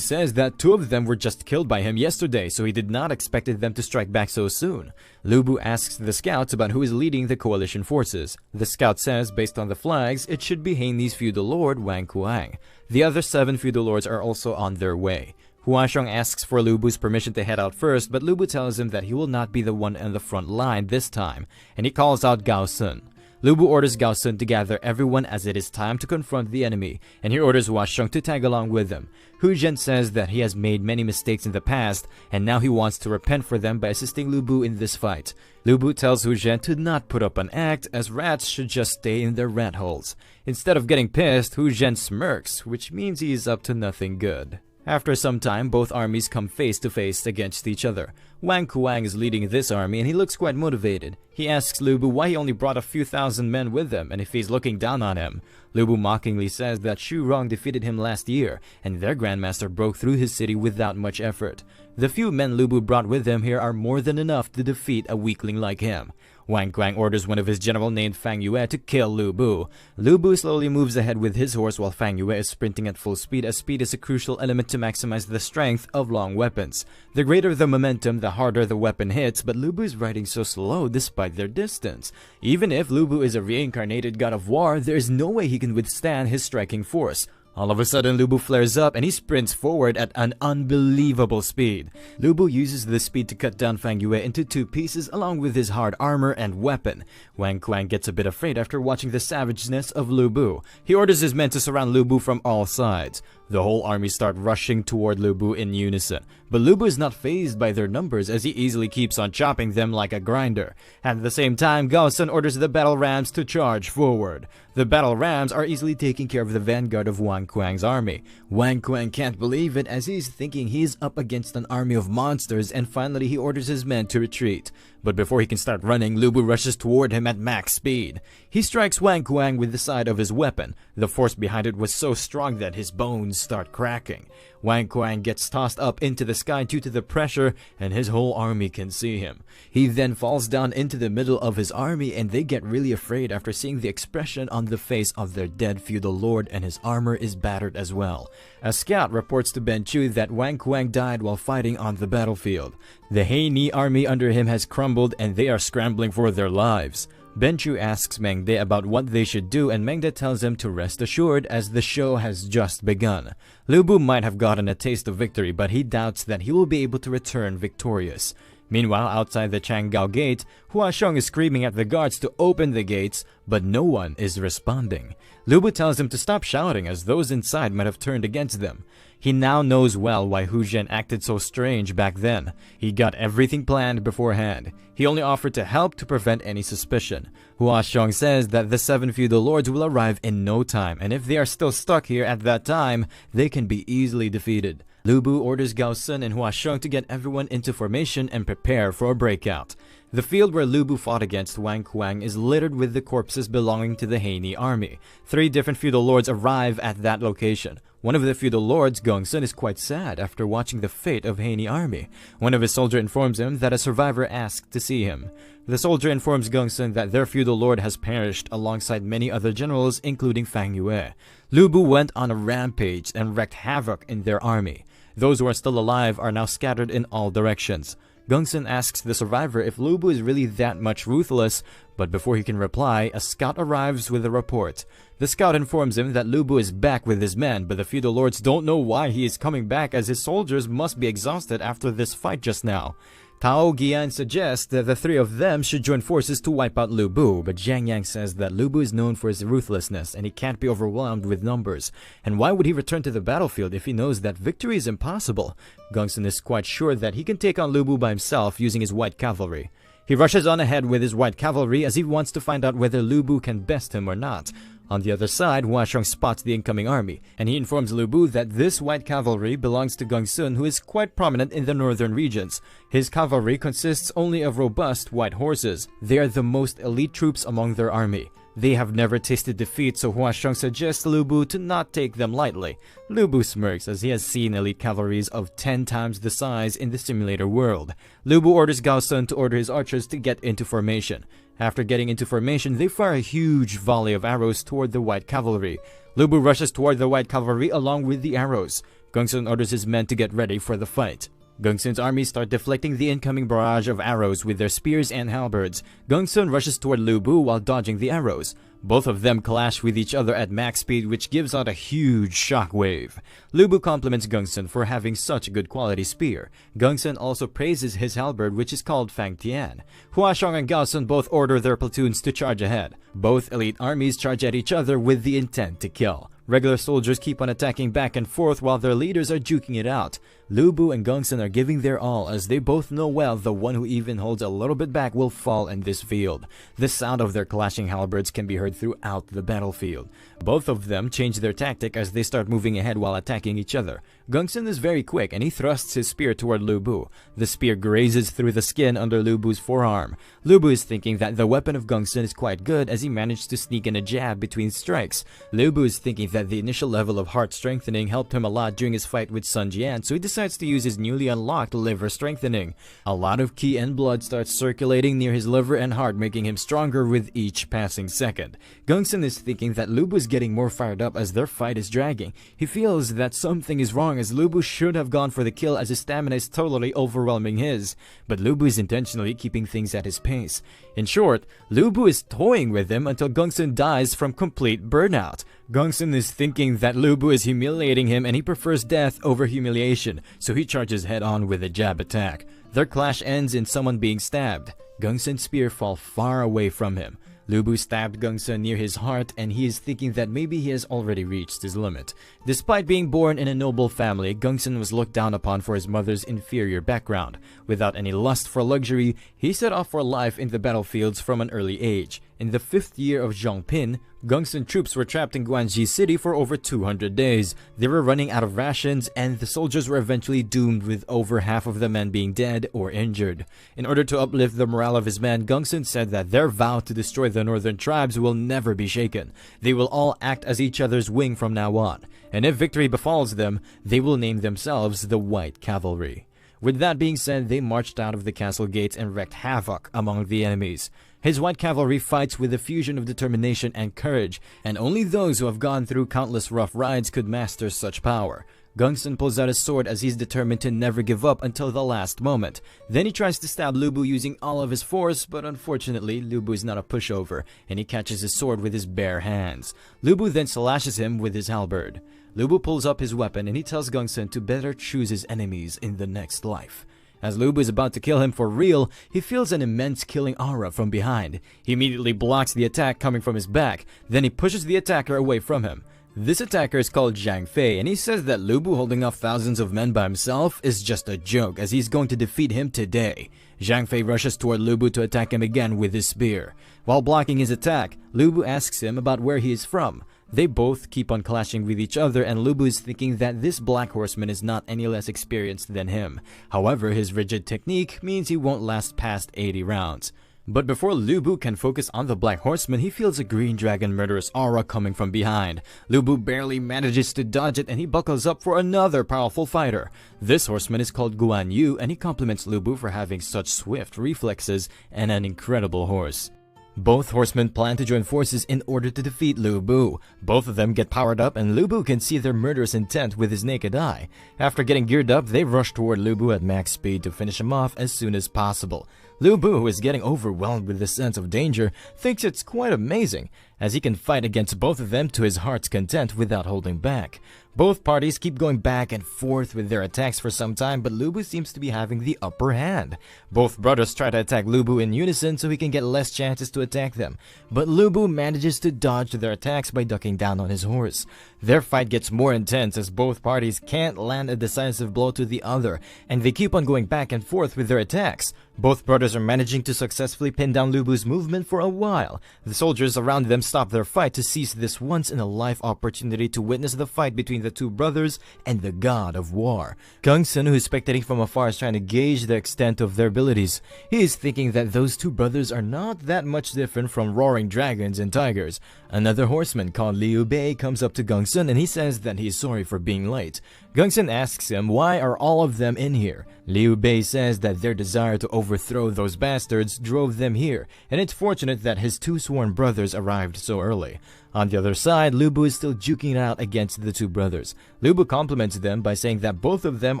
says that 2 of them were just killed by him yesterday, so he did not expect them to strike back so soon. Lu Bu asks the scouts about who is leading the coalition forces. The scout says, based on the flags, it should be Hei's feudal lord Wang Kuang. The other 7 feudal lords are also on their way. Hua Xiong asks for Lu Bu's permission to head out first, but Lu Bu tells him that he will not be the one on the front line this time, and he calls out Gao Sun. Lu Bu orders Gao Sun to gather everyone as it is time to confront the enemy, and he orders Hua Xiong to tag along with him. Hu Zhen says that he has made many mistakes in the past, and now he wants to repent for them by assisting Lu Bu in this fight. Lu Bu tells Hu Zhen to not put up an act, as rats should just stay in their rat holes. Instead of getting pissed, Hu Zhen smirks, which means he is up to nothing good. After some time, both armies come face to face against each other. Wang Kuang is leading this army and he looks quite motivated. He asks Lu Bu why he only brought a few thousand men with him and if he's looking down on him. Lu Bu mockingly says that Xu Rong defeated him last year and their grandmaster broke through his city without much effort. The few men Lu Bu brought with him here are more than enough to defeat a weakling like him. Wang Kuang orders one of his generals named Fang Yue to kill Lu Bu. Lu Bu slowly moves ahead with his horse while Fang Yue is sprinting at full speed, as speed is a crucial element to maximize the strength of long weapons. The greater the momentum, the harder the weapon hits, but Lu Bu is riding so slow despite their distance. Even if Lu Bu is a reincarnated god of war, there is no way he can withstand his striking force. All of a sudden, Lu Bu flares up and he sprints forward at an unbelievable speed. Lu Bu uses this speed to cut down Fang Yue into 2 pieces along with his hard armor and weapon. Wang Kuang gets a bit afraid after watching the savageness of Lu Bu. He orders his men to surround Lu Bu from all sides. The whole army start rushing toward Lu Bu in unison, but Lu Bu is not fazed by their numbers as he easily keeps on chopping them like a grinder. At the same time, Gao Sun orders the battle rams to charge forward. The battle rams are easily taking care of the vanguard of Wang Kuang's army. Wang Kuang can't believe it as he's thinking he's up against an army of monsters, and finally he orders his men to retreat. But before he can start running, Lu Bu rushes toward him at max speed. He strikes Wang Kuang with the side of his weapon. The force behind it was so strong that his bones start cracking. Wang Kuang gets tossed up into the sky due to the pressure, and his whole army can see him. He then falls down into the middle of his army, and they get really afraid after seeing the expression on the face of their dead feudal lord, and his armor is battered as well. A scout reports to Ben Chu that Wang Kuang died while fighting on the battlefield. The Hei army under him has crumbled, and they are scrambling for their lives. Ben Chu asks Meng De about what they should do, and Meng De tells him to rest assured as the show has just begun. Lu Bu might have gotten a taste of victory, but he doubts that he will be able to return victorious. Meanwhile, outside the Chenggao gate, Hua Xiong is screaming at the guards to open the gates, but no one is responding. Lu Bu tells him to stop shouting as those inside might have turned against them. He now knows well why Hu Zhen acted so strange back then. He got everything planned beforehand. He only offered to help to prevent any suspicion. Hua Xiong says that the 7 feudal lords will arrive in no time, and if they are still stuck here at that time, they can be easily defeated. Lu Bu orders Gao Sun and Hua Xiong to get everyone into formation and prepare for a breakout. The field where Lu Bu fought against Wang Kuang is littered with the corpses belonging to the Hei army. 3 different feudal lords arrive at that location. One of the feudal lords, Gong Sun, is quite sad after watching the fate of Hei army. One of his soldiers informs him that a survivor asked to see him. The soldier informs Gong Sun that their feudal lord has perished alongside many other generals, including Fang Yue. Lu Bu went on a rampage and wreaked havoc in their army. Those who are still alive are now scattered in all directions. Gong Sun asks the survivor if Lu Bu is really that much ruthless, but before he can reply, a scout arrives with a report. The scout informs him that Lu Bu is back with his men, but the feudal lords don't know why he is coming back as his soldiers must be exhausted after this fight just now. Tao Gian suggests that the three of them should join forces to wipe out Lu Bu, but Zhang Yang says that Lu Bu is known for his ruthlessness and he can't be overwhelmed with numbers. And why would he return to the battlefield if he knows that victory is impossible? Gongsun is quite sure that he can take on Lu Bu by himself using his white cavalry. He rushes on ahead with his white cavalry as he wants to find out whether Lu Bu can best him or not. On the other side, Hua Xiong spots the incoming army, and he informs Lu Bu that this white cavalry belongs to Gongsun, who is quite prominent in the northern regions. His cavalry consists only of robust white horses. They are the most elite troops among their army. They have never tasted defeat, so Hua Xiong suggests Lu Bu to not take them lightly. Lu Bu smirks as he has seen elite cavalries of 10 times the size in the simulator world. Lu Bu orders Gao Sun to order his archers to get into formation. After getting into formation, they fire a huge volley of arrows toward the white cavalry. Lu Bu rushes toward the white cavalry along with the arrows. Gongsun orders his men to get ready for the fight. Gongsun's army start deflecting the incoming barrage of arrows with their spears and halberds. Gongsun rushes toward Lu Bu while dodging the arrows. Both of them clash with each other at max speed, which gives out a huge shockwave. Lu Bu compliments Gongsun for having such a good quality spear. Gongsun also praises his halberd, which is called Fang Tian. Hua Xiong and Gao Sun both order their platoons to charge ahead. Both elite armies charge at each other with the intent to kill. Regular soldiers keep on attacking back and forth while their leaders are duking it out. Lu Bu and Gongsun are giving their all as they both know well the one who even holds a little bit back will fall in this field. The sound of their clashing halberds can be heard throughout the battlefield. Both of them change their tactic as they start moving ahead while attacking each other. Gongsun is very quick and he thrusts his spear toward Lu Bu. The spear grazes through the skin under Lu Bu's forearm. Lu Bu is thinking that the weapon of Gongsun is quite good as he managed to sneak in a jab between strikes. Lu Bu is thinking that the initial level of heart strengthening helped him a lot during his fight with Sun Jian, so he decides to use his newly unlocked liver strengthening. A lot of ki and blood starts circulating near his liver and heart, making him stronger with each passing second. Gongsun is thinking that Lu Bu is getting more fired up as their fight is dragging. He feels that something is wrong as Lu Bu should have gone for the kill as his stamina is totally overwhelming his. But Lu Bu is intentionally keeping things at his pace. In short, Lu Bu is toying with him until Gongsun dies from complete burnout. Gongsun is thinking that Lu Bu is humiliating him and he prefers death over humiliation, so he charges head on with a jab attack. Their clash ends in someone being stabbed. Gongsun's spear falls far away from him. Lu Bu stabbed Gongsun near his heart and he is thinking that maybe he has already reached his limit. Despite being born in a noble family, Gongsun was looked down upon for his mother's inferior background. Without any lust for luxury, he set off for life in the battlefields from an early age. In the 5th year of Zhongpin, Gongsun troops were trapped in Guanji City for over 200 days. They were running out of rations and the soldiers were eventually doomed with over half of the men being dead or injured. In order to uplift the morale of his men, Gongsun said that their vow to destroy the northern tribes will never be shaken. They will all act as each other's wing from now on. And if victory befalls them, they will name themselves the White Cavalry. With that being said, they marched out of the castle gates and wreaked havoc among the enemies. His white cavalry fights with a fusion of determination and courage, and only those who have gone through countless rough rides could master such power. Gongsun pulls out his sword as he's determined to never give up until the last moment. Then he tries to stab Lu Bu using all of his force, but unfortunately, Lu Bu is not a pushover, and he catches his sword with his bare hands. Lu Bu then slashes him with his halberd. Lu Bu pulls up his weapon and he tells Gongsun to better choose his enemies in the next life. As Lu Bu is about to kill him for real, he feels an immense killing aura from behind. He immediately blocks the attack coming from his back, then he pushes the attacker away from him. This attacker is called Zhang Fei, and he says that Lu Bu holding off thousands of men by himself is just a joke as he's going to defeat him today. Zhang Fei rushes toward Lu Bu to attack him again with his spear. While blocking his attack, Lu Bu asks him about where he is from. They both keep on clashing with each other and Lu Bu is thinking that this black horseman is not any less experienced than him. However, his rigid technique means he won't last past 80 rounds. But before Lu Bu can focus on the black horseman, he feels a green dragon murderous aura coming from behind. Lu Bu barely manages to dodge it and he buckles up for another powerful fighter. This horseman is called Guan Yu and he compliments Lu Bu for having such swift reflexes and an incredible horse. Both horsemen plan to join forces in order to defeat Lu Bu. Both of them get powered up and Lu Bu can see their murderous intent with his naked eye. After getting geared up, they rush toward Lu Bu at max speed to finish him off as soon as possible. Lu Bu, who is getting overwhelmed with the sense of danger, thinks it's quite amazing. as he can fight against both of them to his heart's content without holding back. Both parties keep going back and forth with their attacks for some time, but Lu Bu seems to be having the upper hand. Both brothers try to attack Lu Bu in unison so he can get less chances to attack them, but Lu Bu manages to dodge their attacks by ducking down on his horse. Their fight gets more intense as both parties can't land a decisive blow to the other, and they keep on going back and forth with their attacks. Both brothers are managing to successfully pin down Lu Bu's movement for a while. The soldiers around them stop their fight to seize this once-in-a-life opportunity to witness the fight between the two brothers and the god of war. Gongsun, who is spectating from afar, is trying to gauge the extent of their abilities. He is thinking that those two brothers are not that much different from roaring dragons and tigers. Another horseman called Liu Bei comes up to Gongsun and he says that he is sorry for being late. Gongsun asks him, why are all of them in here? Liu Bei says that their desire to overthrow those bastards drove them here, and it's fortunate that his two sworn brothers arrived so early. On the other side, Lu Bu is still duking it out against the two brothers. Lu Bu compliments them by saying that both of them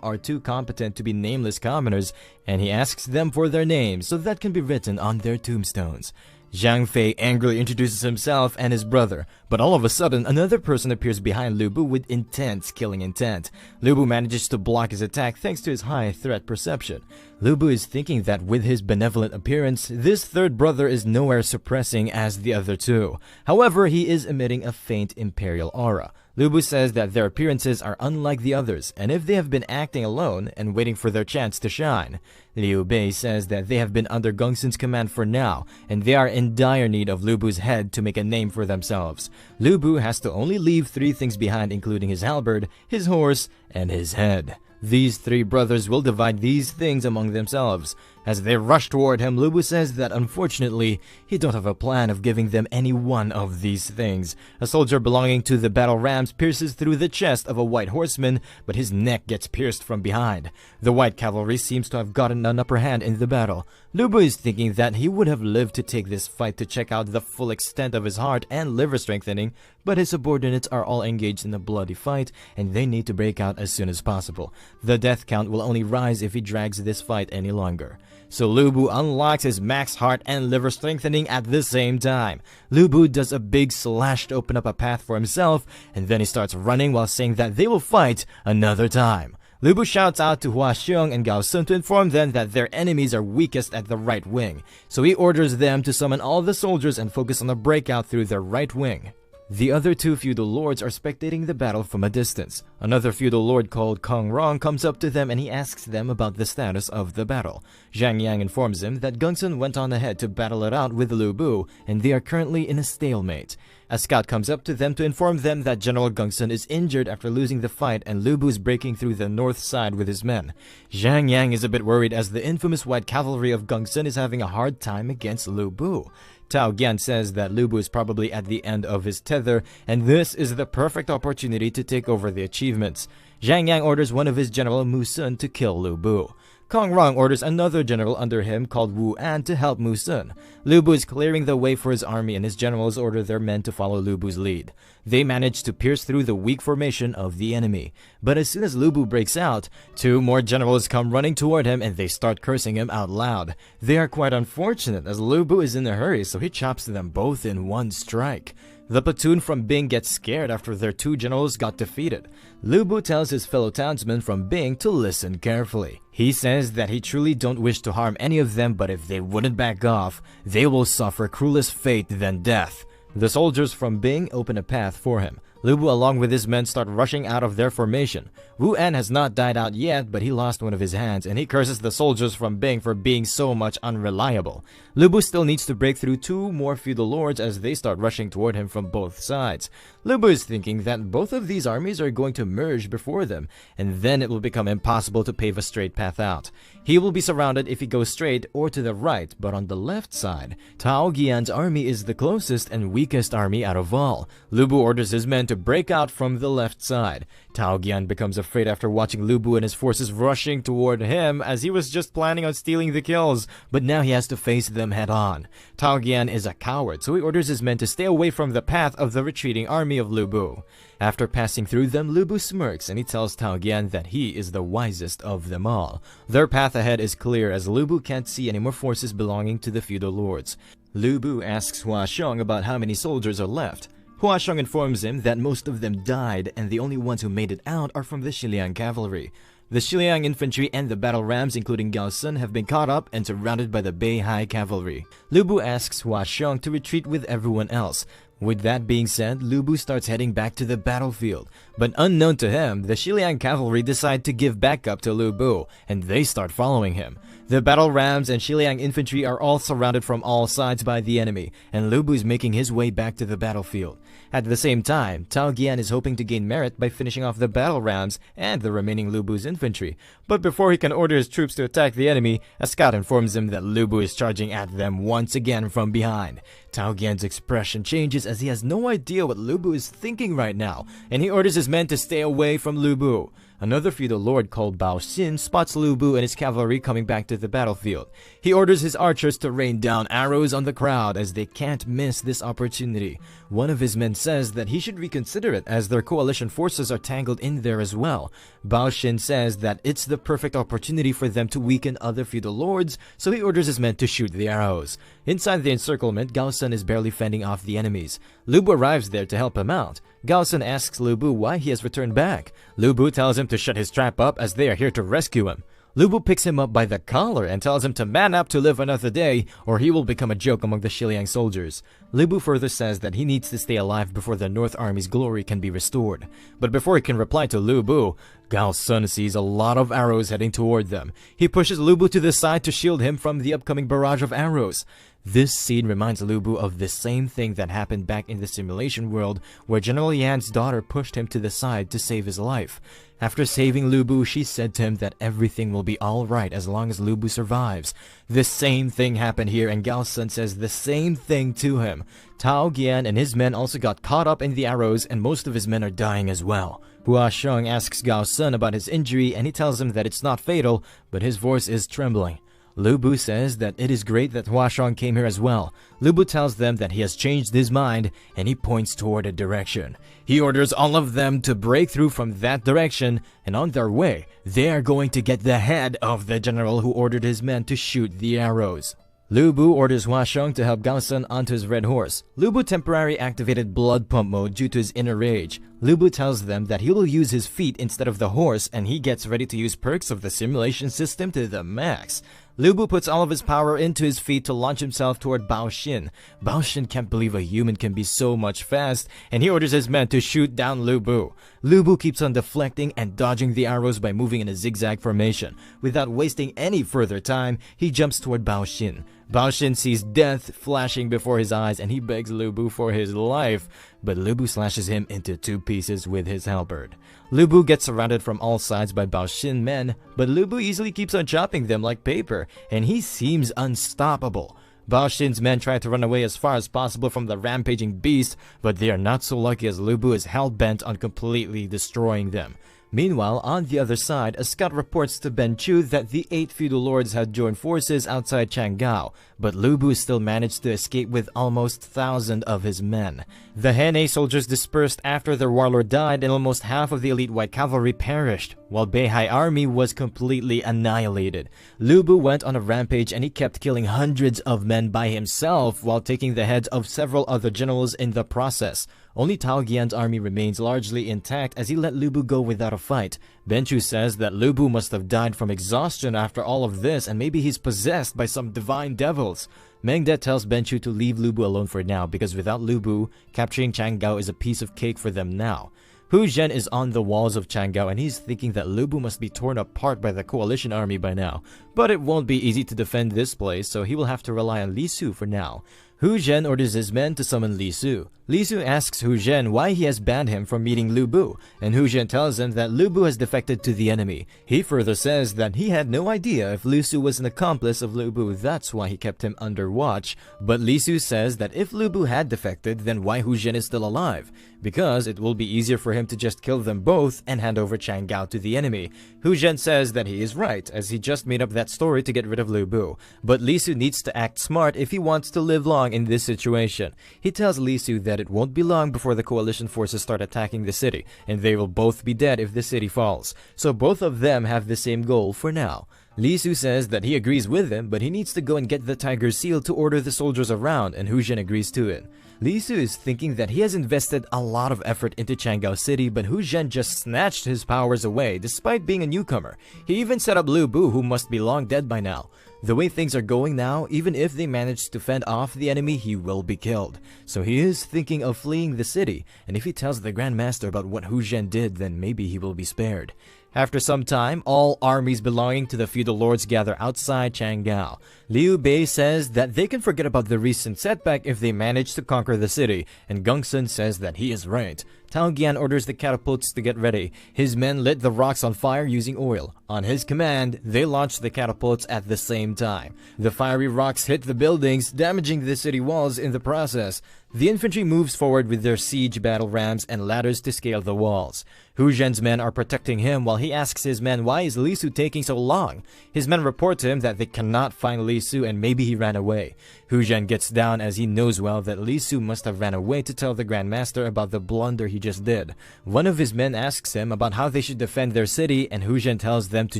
are too competent to be nameless commoners, and he asks them for their names so that can be written on their tombstones. Zhang Fei angrily introduces himself and his brother, but all of a sudden another person appears behind Lu Bu with intense killing intent. Lu Bu manages to block his attack thanks to his high threat perception. Lu Bu is thinking that with his benevolent appearance, this third brother is nowhere suppressing as the other two. However, he is emitting a faint imperial aura. Lu Bu says that their appearances are unlike the others, and if they have been acting alone and waiting for their chance to shine. Liu Bei says that they have been under Gongsun's command for now, and they are in dire need of Lu Bu's head to make a name for themselves. Lu Bu has to only leave 3 things behind, including his halberd, his horse, and his head. These 3 brothers will divide these things among themselves. As they rush toward him, Lu Bu says that unfortunately, he don't have a plan of giving them any one of these things. A soldier belonging to the battle rams pierces through the chest of a white horseman, but his neck gets pierced from behind. The white cavalry seems to have gotten an upper hand in the battle. Lu Bu is thinking that he would have lived to take this fight to check out the full extent of his heart and liver strengthening, but his subordinates are all engaged in a bloody fight, and they need to break out as soon as possible. The death count will only rise if he drags this fight any longer. So Lu Bu unlocks his max heart and liver strengthening at the same time. Lu Bu does a big slash to open up a path for himself, and then he starts running while saying that they will fight another time. Lu Bu shouts out to Hua Xiong and Gao Sun to inform them that their enemies are weakest at the right wing, so he orders them to summon all the soldiers and focus on a breakout through their right wing. The other 2 feudal lords are spectating the battle from a distance. Another feudal lord called Kong Rong comes up to them and he asks them about the status of the battle. Zhang Yang informs him that Gongsun went on ahead to battle it out with Lu Bu, and they are currently in a stalemate. A scout comes up to them to inform them that General Gongsun is injured after losing the fight and Lu Bu is breaking through the north side with his men. Zhang Yang is a bit worried as the infamous white cavalry of Gongsun is having a hard time against Lu Bu. Tao Gian says that Lu Bu is probably at the end of his tether, and this is the perfect opportunity to take over the achievements. Zhang Yang orders one of his general Mu Sun to kill Lu Bu. Kong Rong orders another general under him called Wu An to help Mu Sun. Lu Bu is clearing the way for his army and his generals order their men to follow Lu Bu's lead. They manage to pierce through the weak formation of the enemy. But as soon as Lu Bu breaks out, 2 more generals come running toward him and they start cursing him out loud. They are quite unfortunate as Lu Bu is in a hurry, so he chops them both in one strike. The platoon from Bing gets scared after their 2 generals got defeated. Lu Bu tells his fellow townsmen from Bing to listen carefully. He says that he truly don't wish to harm any of them, but if they wouldn't back off, they will suffer cruelest fate than death. The soldiers from Bing open a path for him. Lu Bu along with his men start rushing out of their formation. Wu An has not died out yet, but he lost one of his hands, and he curses the soldiers from Bing for being so much unreliable. Lu Bu still needs to break through 2 more feudal lords as they start rushing toward him from both sides. Lu Bu is thinking that both of these armies are going to merge before them, and then it will become impossible to pave a straight path out. He will be surrounded if he goes straight or to the right, but on the left side, Tao Gian's army is the closest and weakest army out of all. Lu Bu orders his men to break out from the left side. Tao Gian becomes afraid after watching Lu Bu and his forces rushing toward him as he was just planning on stealing the kills, but now he has to face them head on. Tao Gian is a coward, so he orders his men to stay away from the path of the retreating army of Lu Bu. After passing through them, Lu Bu smirks and he tells Tao Gian that he is the wisest of them all. Their path ahead is clear as Lu Bu can't see any more forces belonging to the feudal lords. Lu Bu asks Hua Xiong about how many soldiers are left. Hua Xiong informs him that most of them died and the only ones who made it out are from the Xiliang cavalry. The Xiliang infantry and the battle rams, including Gao Sun, have been caught up and surrounded by the Beihai cavalry. Lu Bu asks Hua Xiong to retreat with everyone else. With that being said, Lu Bu starts heading back to the battlefield. But unknown to him, the Xiliang cavalry decide to give backup to Lu Bu, and they start following him. The battle rams and Xiliang infantry are all surrounded from all sides by the enemy, and Lu Bu is making his way back to the battlefield. At the same time, Tao Gian is hoping to gain merit by finishing off the battle rams and the remaining Lu Bu's infantry. But before he can order his troops to attack the enemy, a scout informs him that Lu Bu is charging at them once again from behind. Tao Gian's expression changes as he has no idea what Lu Bu is thinking right now, and he orders his men to stay away from Lu Bu. Another feudal lord called Bao Xin spots Lu Bu and his cavalry coming back to the battlefield. He orders his archers to rain down arrows on the crowd as they can't miss this opportunity. One of his men says that he should reconsider it as their coalition forces are tangled in there as well. Bao Xin says that it's the perfect opportunity for them to weaken other feudal lords, so he orders his men to shoot the arrows. Inside the encirclement, Gao Sun is barely fending off the enemies. Lu Bu arrives there to help him out. Gao Sun asks Lu Bu why he has returned back. Lu Bu tells him to shut his trap up as they are here to rescue him. Lu Bu picks him up by the collar and tells him to man up to live another day or he will become a joke among the Xiliang soldiers. Lu Bu further says that he needs to stay alive before the North Army's glory can be restored. But before he can reply to Lu Bu, Gao Sun sees a lot of arrows heading toward them. He pushes Lu Bu to the side to shield him from the upcoming barrage of arrows. This scene reminds Lu Bu of the same thing that happened back in the simulation world where General Yan's daughter pushed him to the side to save his life. After saving Lu Bu, she said to him that everything will be alright as long as Lu Bu survives. The same thing happened here and Gao Sun says the same thing to him. Tao Gian and his men also got caught up in the arrows and most of his men are dying as well. Hua Xiong asks Gao Sun about his injury and he tells him that it's not fatal, but his voice is trembling. Lu Bu says that it is great that Hua Xiong came here as well. Lu Bu tells them that he has changed his mind and he points toward a direction. He orders all of them to break through from that direction and on their way, they are going to get the head of the general who ordered his men to shoot the arrows. Lu Bu orders Hua Xiong to help Gao Sun onto his red horse. Lu Bu temporarily activated blood pump mode due to his inner rage. Lu Bu tells them that he will use his feet instead of the horse and he gets ready to use perks of the simulation system to the max. Lu Bu puts all of his power into his feet to launch himself toward Bao Xin. Bao Xin can't believe a human can be so much fast, and he orders his men to shoot down Lu Bu. Lu Bu keeps on deflecting and dodging the arrows by moving in a zigzag formation. Without wasting any further time, he jumps toward Bao Xin. Bao Xin sees death flashing before his eyes and he begs Lu Bu for his life, but Lu Bu slashes him into two pieces with his halberd. Lu Bu gets surrounded from all sides by Bao Xin men, but Lu Bu easily keeps on chopping them like paper, and he seems unstoppable. Bao Xin's men try to run away as far as possible from the rampaging beast, but they are not so lucky as Lu Bu is hell-bent on completely destroying them. Meanwhile, on the other side, a scout reports to Ben Chu that the 8 feudal lords had joined forces outside Chang'an, but Lu Bu still managed to escape with almost 1,000 of his men. The He soldiers dispersed after their warlord died and almost half of the elite white cavalry perished, while Beihai army was completely annihilated. Lu Bu went on a rampage and he kept killing hundreds of men by himself while taking the heads of several other generals in the process. Only Tao Gian's army remains largely intact as he let Lu Bu go without a fight. Ben Chu says that Lu Bu must have died from exhaustion after all of this and maybe he's possessed by some divine devils. Meng De tells Ben Chu to leave Lu Bu alone for now because without Lu Bu, capturing Chang'an is a piece of cake for them now. Hu Zhen is on the walls of Chang'an and he's thinking that Lu Bu must be torn apart by the coalition army by now. But it won't be easy to defend this place, so he will have to rely on Li Su for now. Hu Zhen orders his men to summon Li Su. Li Su asks Hu Zhen why he has banned him from meeting Lu Bu, and Hu Zhen tells him that Lu Bu has defected to the enemy. He further says that he had no idea if Li Su was an accomplice of Lu Bu, that's why he kept him under watch. But Li Su says that if Lu Bu had defected, then why Hu Zhen is still alive? Because it will be easier for him to just kill them both and hand over Chang'an to the enemy. Hu Zhen says that he is right, as he just made up that story to get rid of Lu Bu. But Li Su needs to act smart if he wants to live long Huashong in this situation. He tells Li Su that it won't be long before the coalition forces start attacking the city, and they will both be dead if the city falls. So both of them have the same goal for now. Li Su says that he agrees with him, but he needs to go and get the tiger's seal to order the soldiers around, and Hu Zhen agrees to it. Li Su is thinking that he has invested a lot of effort into Chang'an City, but Hu Zhen just snatched his powers away despite being a newcomer. He even set up Lu Bu, who must be long dead by now. The way things are going now, even if they manage to fend off the enemy, he will be killed. So he is thinking of fleeing the city, and if he tells the Grand Master about what Hu Zhen did, then maybe he will be spared. After some time, all armies belonging to the feudal lords gather outside Chang'an. Liu Bei says that they can forget about the recent setback if they manage to conquer the city, and Gongsun says that he is right. Tao Gian orders the catapults to get ready. His men lit the rocks on fire using oil. On his command, they launched the catapults at the same time. The fiery rocks hit the buildings, damaging the city walls in the process. The infantry moves forward with their siege battle rams and ladders to scale the walls. Hu Zhen's men are protecting him while he asks his men why is Li Su taking so long. His men report to him that they cannot find Li Su and maybe he ran away. Hu Zhen gets down as he knows well that Li Su must have ran away to tell the Grand Master about the blunder he just did. One of his men asks him about how they should defend their city, and Hu Zhen tells them to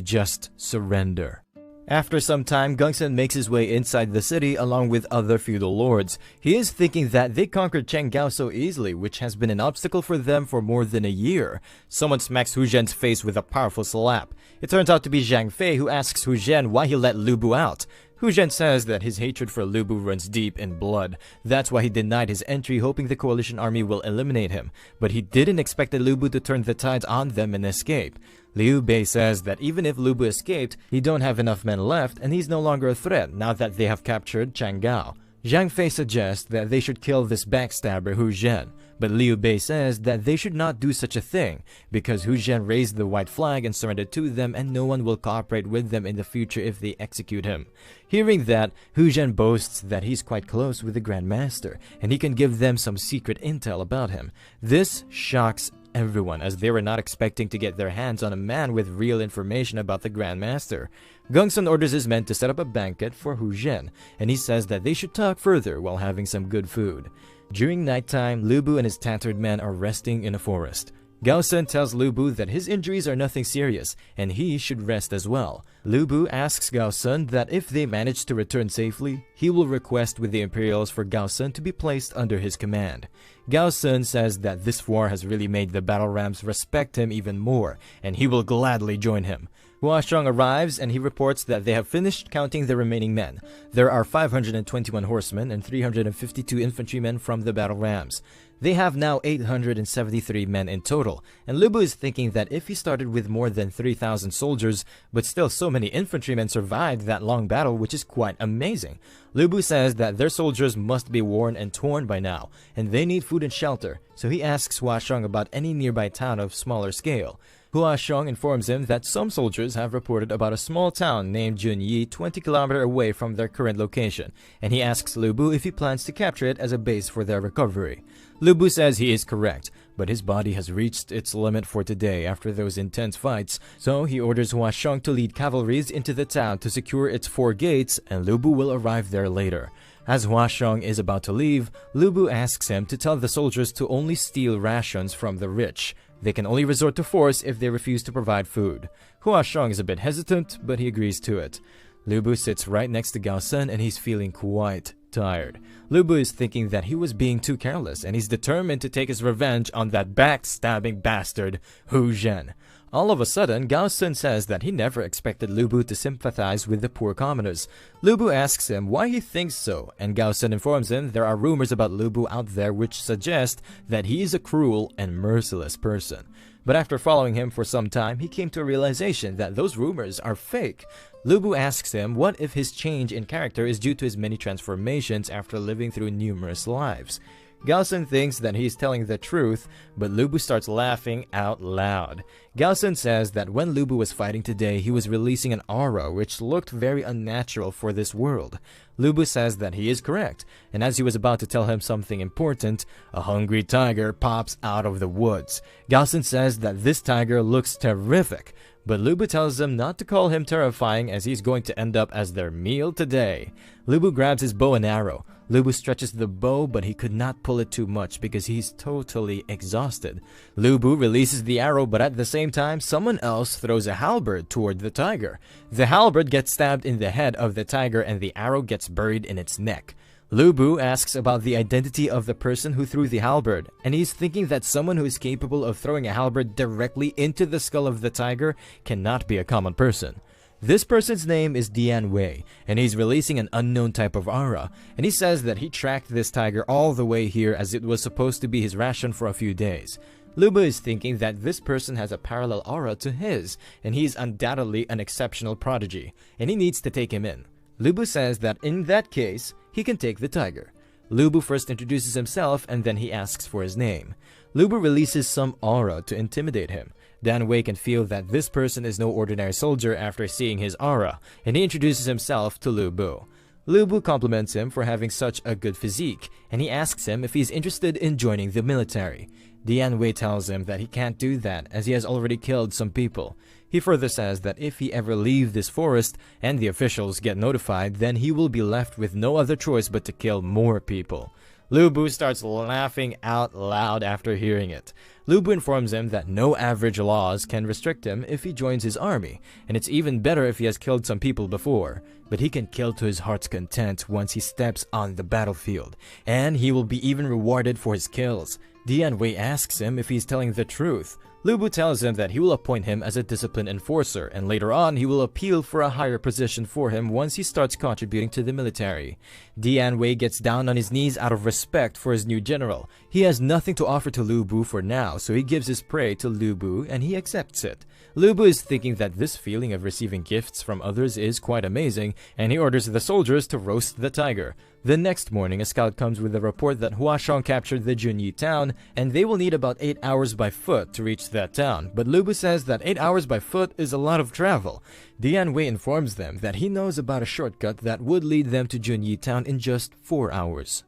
just surrender. After some time, Gongsun makes his way inside the city along with other feudal lords. He is thinking that they conquered Chengao so easily, which has been an obstacle for them for more than a year. Someone smacks Hu Zhen's face with a powerful slap. It turns out to be Zhang Fei, who asks Hu Zhen why he let Lu Bu out. Hu Zhen says that his hatred for Lu Bu runs deep in blood. That's why he denied his entry, hoping the coalition army will eliminate him. But he didn't expect Lu Bu to turn the tides on them and escape. Liu Bei says that even if Lu Bu escaped, he don't have enough men left and he's no longer a threat now that they have captured Chang'an. Zhang Fei suggests that they should kill this backstabber Hu Zhen, but Liu Bei says that they should not do such a thing because Hu Zhen raised the white flag and surrendered to them and no one will cooperate with them in the future if they execute him. Hearing that, Hu Zhen boasts that he's quite close with the Grand Master and he can give them some secret intel about him. This shocks everyone as they were not expecting to get their hands on a man with real information about the Grand Master. Gongsun orders his men to set up a banquet for Hu Zhen, and he says that they should talk further while having some good food. During nighttime, Lu Bu and his tattered men are resting in a forest. Gao Sun tells Lu Bu that his injuries are nothing serious, and he should rest as well. Lu Bu asks Gao Sun that if they manage to return safely, he will request with the Imperials for Gao Sun to be placed under his command. Gao Sun says that this war has really made the battle rams respect him even more, and he will gladly join him. Hua Xiong arrives and he reports that they have finished counting the remaining men. There are 521 horsemen and 352 infantrymen from the battle rams. They have now 873 men in total, and Lu Bu is thinking that if he started with more than 3,000 soldiers, but still so many infantrymen survived that long battle, which is quite amazing. Lu Bu says that their soldiers must be worn and torn by now, and they need food and shelter, so he asks Hua Xiong about any nearby town of smaller scale. Hua Xiong informs him that some soldiers have reported about a small town named Junyi 20 kilometers away from their current location, and he asks Lu Bu if he plans to capture it as a base for their recovery. Lu Bu says he is correct, but his body has reached its limit for today after those intense fights, so he orders Hua Xiong to lead cavalries into the town to secure its 4 gates, and Lu Bu will arrive there later. As Hua Xiong is about to leave, Lu Bu asks him to tell the soldiers to only steal rations from the rich. They can only resort to force if they refuse to provide food. Hua Xiong is a bit hesitant, but he agrees to it. Lu Bu sits right next to Gao Sun and he's feeling quite tired. Lu Bu is thinking that he was being too careless and he's determined to take his revenge on that backstabbing bastard, Hu Zhen. All of a sudden, Gao Sun says that he never expected Lu Bu to sympathize with the poor commoners. Lu Bu asks him why he thinks so, and Gao Sun informs him there are rumors about Lu Bu out there which suggest that he is a cruel and merciless person. But after following him for some time, he came to a realization that those rumors are fake. Lu Bu asks him what if his change in character is due to his many transformations after living through numerous lives. Gao Sun thinks that he is telling the truth, but Lu Bu starts laughing out loud. Gao Sun says that when Lu Bu was fighting today, he was releasing an aura which looked very unnatural for this world. Lu Bu says that he is correct, and as he was about to tell him something important, a hungry tiger pops out of the woods. Gao Sun says that this tiger looks terrific, but Lu Bu tells them not to call him terrifying as he's going to end up as their meal today. Lu Bu grabs his bow and arrow. Lu Bu stretches the bow, but he could not pull it too much because he's totally exhausted. Lu Bu releases the arrow, but at the same time, someone else throws a halberd toward the tiger. The halberd gets stabbed in the head of the tiger and the arrow gets buried in its neck. Lu Bu asks about the identity of the person who threw the halberd, and he's thinking that someone who is capable of throwing a halberd directly into the skull of the tiger cannot be a common person. This person's name is Dian Wei, and he's releasing an unknown type of aura, and he says that he tracked this tiger all the way here as it was supposed to be his ration for a few days. Lu Bu is thinking that this person has a parallel aura to his, and he's undoubtedly an exceptional prodigy, and he needs to take him in. Lu Bu says that in that case, he can take the tiger. Lu Bu first introduces himself and then he asks for his name. Lu Bu releases some aura to intimidate him. Dan Wei can feel that this person is no ordinary soldier after seeing his aura, and he introduces himself to Lu Bu. Lu Bu compliments him for having such a good physique, and he asks him if he's interested in joining the military. Dian Wei tells him that he can't do that as he has already killed some people. He further says that if he ever leaves this forest and the officials get notified, then he will be left with no other choice but to kill more people. Lu Bu starts laughing out loud after hearing it. Lu Bu informs him that no average laws can restrict him if he joins his army, and it's even better if he has killed some people before. But he can kill to his heart's content once he steps on the battlefield, and he will be even rewarded for his kills. Dian Wei asks him if he's telling the truth. Lu Bu tells him that he will appoint him as a discipline enforcer, and later on he will appeal for a higher position for him once he starts contributing to the military. Dian Wei gets down on his knees out of respect for his new general. He has nothing to offer to Lu Bu for now, so he gives his prey to Lu Bu and he accepts it. Lu Bu is thinking that this feeling of receiving gifts from others is quite amazing, and he orders the soldiers to roast the tiger. The next morning, a scout comes with a report that Huashong captured the Junyi town, and they will need about 8 hours by foot to reach that town. But Lu Bu says that 8 hours by foot is a lot of travel. Dian Wei informs them that he knows about a shortcut that would lead them to Junyi town in just 4 hours.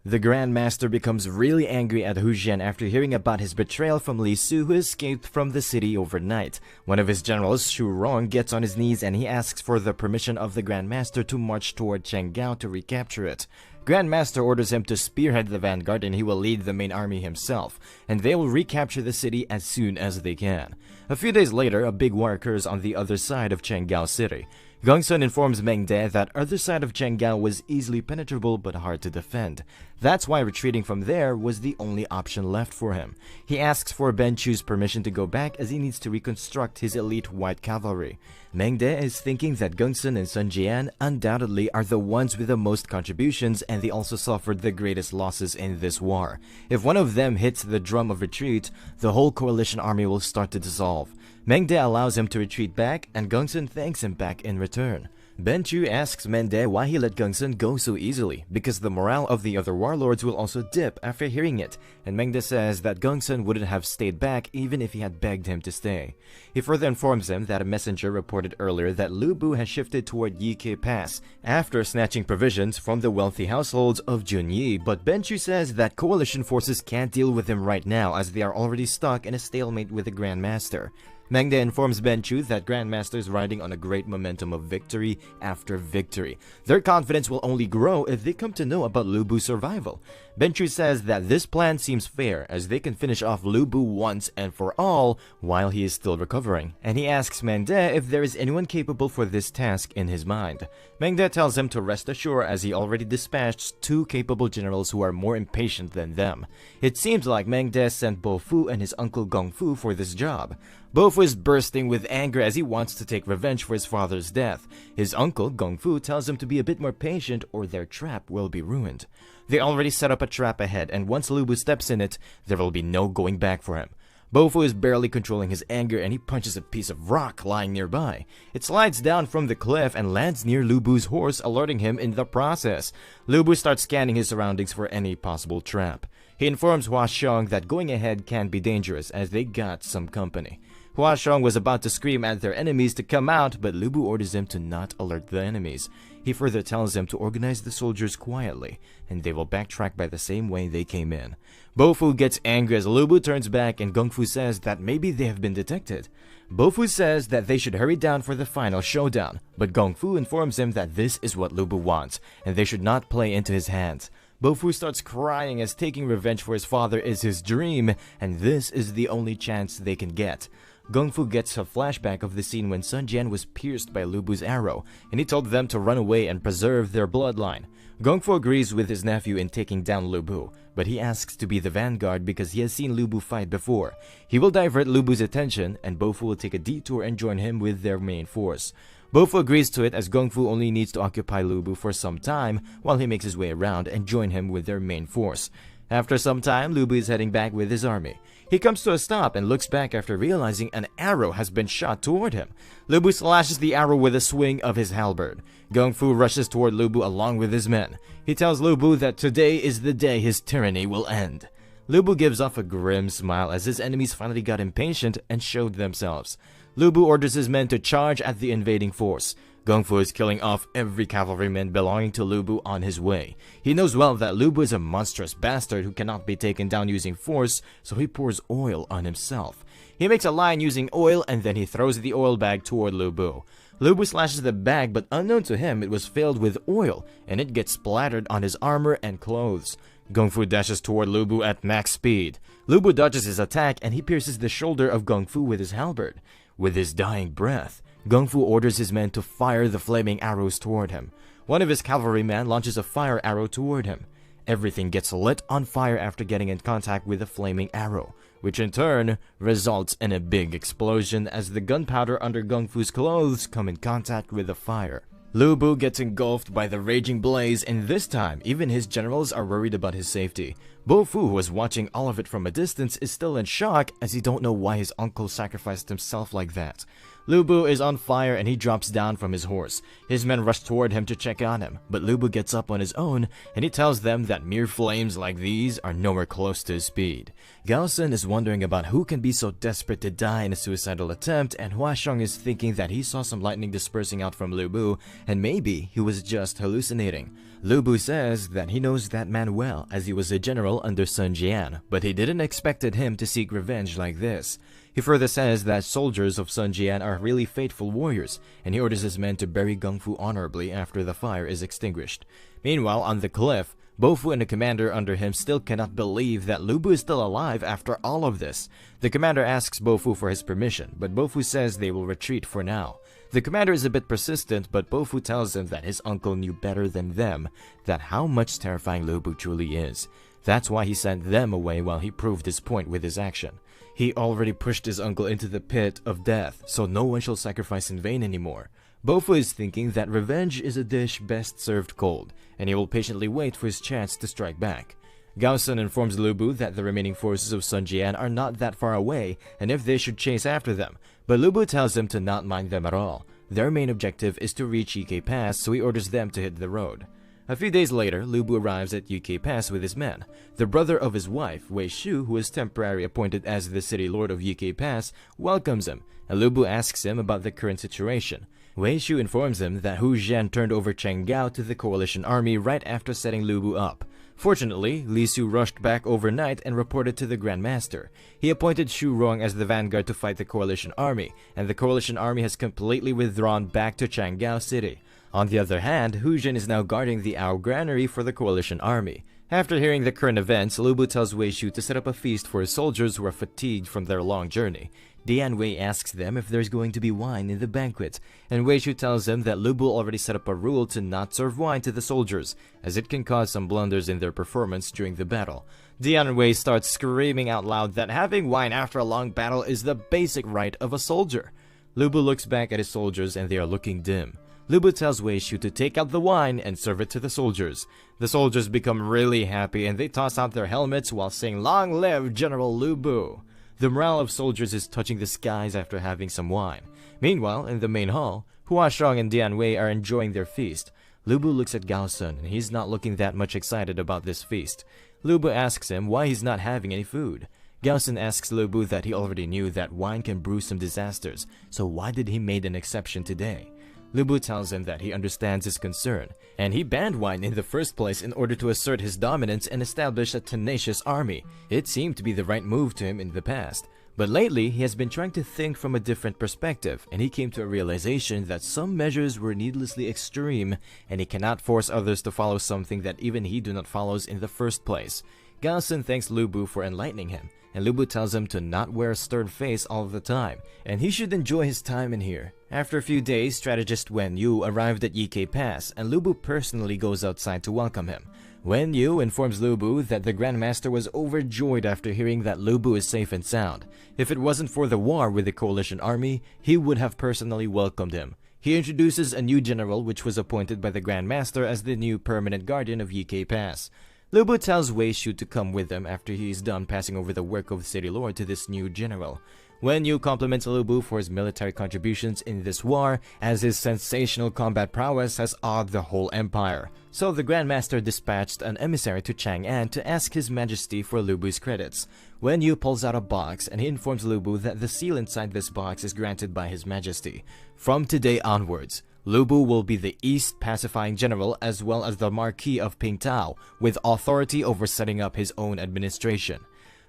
The Grand Master becomes really angry at Hu Zhen after hearing about his betrayal from Li Su, who escaped from the city overnight. One of his generals, Shu Rong, gets on his knees and he asks for the permission of the Grand Master to march toward Chenggao to recapture it. Grand Master orders him to spearhead the vanguard and he will lead the main army himself, and they will recapture the city as soon as they can. A few days later, a big war occurs on the other side of Chenggao City. Gongsun informs Meng De that other side of Chenggao was easily penetrable but hard to defend. That's why retreating from there was the only option left for him. He asks for Ben Chu's permission to go back as he needs to reconstruct his elite white cavalry. Meng De is thinking that Gongsun and Sun Jian undoubtedly are the ones with the most contributions, and they also suffered the greatest losses in this war. If one of them hits the drum of retreat, the whole coalition army will start to dissolve. Meng De allows him to retreat back, and Gongsun thanks him back in return. Ben Chu asks Meng De why he let Gongsun go so easily, because the morale of the other warlords will also dip after hearing it, and Meng De says that Gongsun wouldn't have stayed back even if he had begged him to stay. He further informs him that a messenger reported earlier that Lu Bu has shifted toward Yike Pass after snatching provisions from the wealthy households of Junyi, but Ben Chu says that coalition forces can't deal with him right now as they are already stuck in a stalemate with the Grand Master. Meng De informs Ben Chu that Grandmaster is riding on a great momentum of victory after victory. Their confidence will only grow if they come to know about Lu Bu's survival. Ben Chu says that this plan seems fair as they can finish off Lu Bu once and for all while he is still recovering, and he asks Meng De if there is anyone capable for this task in his mind. Meng De tells him to rest assured as he already dispatched 2 capable generals who are more impatient than them. It seems like Meng De sent Bo Fu and his uncle Gong Fu for this job. Bo Fu is bursting with anger as he wants to take revenge for his father's death. His uncle, Gong Fu, tells him to be a bit more patient or their trap will be ruined. They already set up a trap ahead, and once Lu Bu steps in it, there will be no going back for him. Bo Fu is barely controlling his anger and he punches a piece of rock lying nearby. It slides down from the cliff and lands near Lu Bu's horse, alerting him in the process. Lu Bu starts scanning his surroundings for any possible trap. He informs Huashong that going ahead can be dangerous as they got some company. Hua Xiong was about to scream at their enemies to come out, but Lu Bu orders him to not alert the enemies. He further tells them to organize the soldiers quietly, and they will backtrack by the same way they came in. Bofu gets angry as Lu Bu turns back, and Gung Fu says that maybe they have been detected. Bofu says that they should hurry down for the final showdown, but Gung Fu informs him that this is what Lu Bu wants, and they should not play into his hands. Bofu starts crying as taking revenge for his father is his dream, and this is the only chance they can get. Gung Fu gets a flashback of the scene when Sun Jian was pierced by Lu Bu's arrow, and he told them to run away and preserve their bloodline. Gung Fu agrees with his nephew in taking down Lu Bu, but he asks to be the vanguard because he has seen Lu Bu fight before. He will divert Lu Bu's attention, and Bofu will take a detour and join him with their main force. Bofu agrees to it as Gung Fu only needs to occupy Lu Bu for some time while he makes his way around and join him with their main force. After some time, Lu Bu is heading back with his army. He comes to a stop and looks back after realizing an arrow has been shot toward him. Lu Bu slashes the arrow with a swing of his halberd. Gung Fu rushes toward Lu Bu along with his men. He tells Lu Bu that today is the day his tyranny will end. Lu Bu gives off a grim smile as his enemies finally got impatient and showed themselves. Lu Bu orders his men to charge at the invading force. Gung Fu is killing off every cavalryman belonging to Lu Bu on his way. He knows well that Lu Bu is a monstrous bastard who cannot be taken down using force, so he pours oil on himself. He makes a line using oil and then he throws the oil bag toward Lu Bu. Lu Bu slashes the bag, but unknown to him, it was filled with oil, and it gets splattered on his armor and clothes. Gung Fu dashes toward Lu Bu at max speed. Lu Bu dodges his attack and he pierces the shoulder of Gung Fu with his halberd. With his dying breath, Gung Fu orders his men to fire the flaming arrows toward him. One of his cavalrymen launches a fire arrow toward him. Everything gets lit on fire after getting in contact with the flaming arrow, which in turn results in a big explosion as the gunpowder under Gung Fu's clothes come in contact with the fire. Lu Bu gets engulfed by the raging blaze, and this time, even his generals are worried about his safety. Bofu, who was watching all of it from a distance, is still in shock as he don't know why his uncle sacrificed himself like that. Lu Bu is on fire and he drops down from his horse. His men rush toward him to check on him, but Lu Bu gets up on his own and he tells them that mere flames like these are nowhere close to his speed. Gao Sun is wondering about who can be so desperate to die in a suicidal attempt, and Hua Xiong is thinking that he saw some lightning dispersing out from Lu Bu and maybe he was just hallucinating. Lu Bu says that he knows that man well as he was a general under Sun Jian, but he didn't expected him to seek revenge like this. He further says that soldiers of Sun Jian are really faithful warriors, and he orders his men to bury Gung Fu honorably after the fire is extinguished. Meanwhile, on the cliff, Bofu and the commander under him still cannot believe that Lu Bu is still alive after all of this. The commander asks Bofu for his permission, but Bofu says they will retreat for now. The commander is a bit persistent, but Bofu tells him that his uncle knew better than them that how much terrifying Lu Bu truly is. That's why he sent them away while he proved his point with his action. He already pushed his uncle into the pit of death, so no one shall sacrifice in vain anymore. Bofu is thinking that revenge is a dish best served cold, and he will patiently wait for his chance to strike back. Gao Sun informs Lu Bu that the remaining forces of Sun Jian are not that far away, and if they should chase after them, but Lu Bu tells him to not mind them at all. Their main objective is to reach Yike Pass, so he orders them to hit the road. A few days later, Lu Bu arrives at Yike Pass with his men. The brother of his wife, Wei Shu, who is temporarily appointed as the city lord of Yike Pass, welcomes him, and Lu Bu asks him about the current situation. Wei Shu informs him that Hu Zhen turned over Cheng Gao to the coalition army right after setting Lu Bu up. Fortunately, Li Su rushed back overnight and reported to the Grand Master. He appointed Xu Rong as the vanguard to fight the coalition army, and the coalition army has completely withdrawn back to Changgao City. On the other hand, Hu Jin is now guarding the Ao Granary for the coalition army. After hearing the current events, Lu Bu tells Wei Shu to set up a feast for his soldiers who are fatigued from their long journey. Dian Wei asks them if there's going to be wine in the banquet, and Wei Shu tells them that Lu Bu already set up a rule to not serve wine to the soldiers, as it can cause some blunders in their performance during the battle. Dian Wei starts screaming out loud that having wine after a long battle is the basic right of a soldier. Lu Bu looks back at his soldiers and they are looking dim. Lu Bu tells Wei Shu to take out the wine and serve it to the soldiers. The soldiers become really happy and they toss out their helmets while saying, "Long live General Lu Bu!" The morale of soldiers is touching the skies after having some wine. Meanwhile, in the main hall, Hua Xiong and Dian Wei are enjoying their feast. Lu Bu looks at Gao Sun and he's not looking that much excited about this feast. Lu Bu asks him why he's not having any food. Gao Sun asks Lu Bu that he already knew that wine can brew some disasters, so why did he made an exception today? Lu Bu tells him that he understands his concern, and he banned wine in the first place in order to assert his dominance and establish a tenacious army. It seemed to be the right move to him in the past, but lately he has been trying to think from a different perspective, and he came to a realization that some measures were needlessly extreme, and he cannot force others to follow something that even he do not follows in the first place. Gao Sun thanks Lu Bu for enlightening him, and Lu Bu tells him to not wear a stern face all the time, and he should enjoy his time in here. After a few days, strategist Wen Yu arrived at Yike Pass, and Lu Bu personally goes outside to welcome him. Wen Yu informs Lu Bu that the Grandmaster was overjoyed after hearing that Lu Bu is safe and sound. If it wasn't for the war with the coalition army, he would have personally welcomed him. He introduces a new general which was appointed by the Grandmaster as the new permanent guardian of Yike Pass. Lu Bu tells Wei Shu to come with him after he is done passing over the work of City Lord to this new general. Wen Yu compliments Lu Bu for his military contributions in this war, as his sensational combat prowess has awed the whole empire. So the Grandmaster dispatched an emissary to Chang'an to ask His Majesty for Lu Bu's credits. Wen Yu pulls out a box and he informs Lu Bu that the seal inside this box is granted by His Majesty. From today onwards, Lu Bu will be the East Pacifying General as well as the Marquis of Pingtao, with authority over setting up his own administration.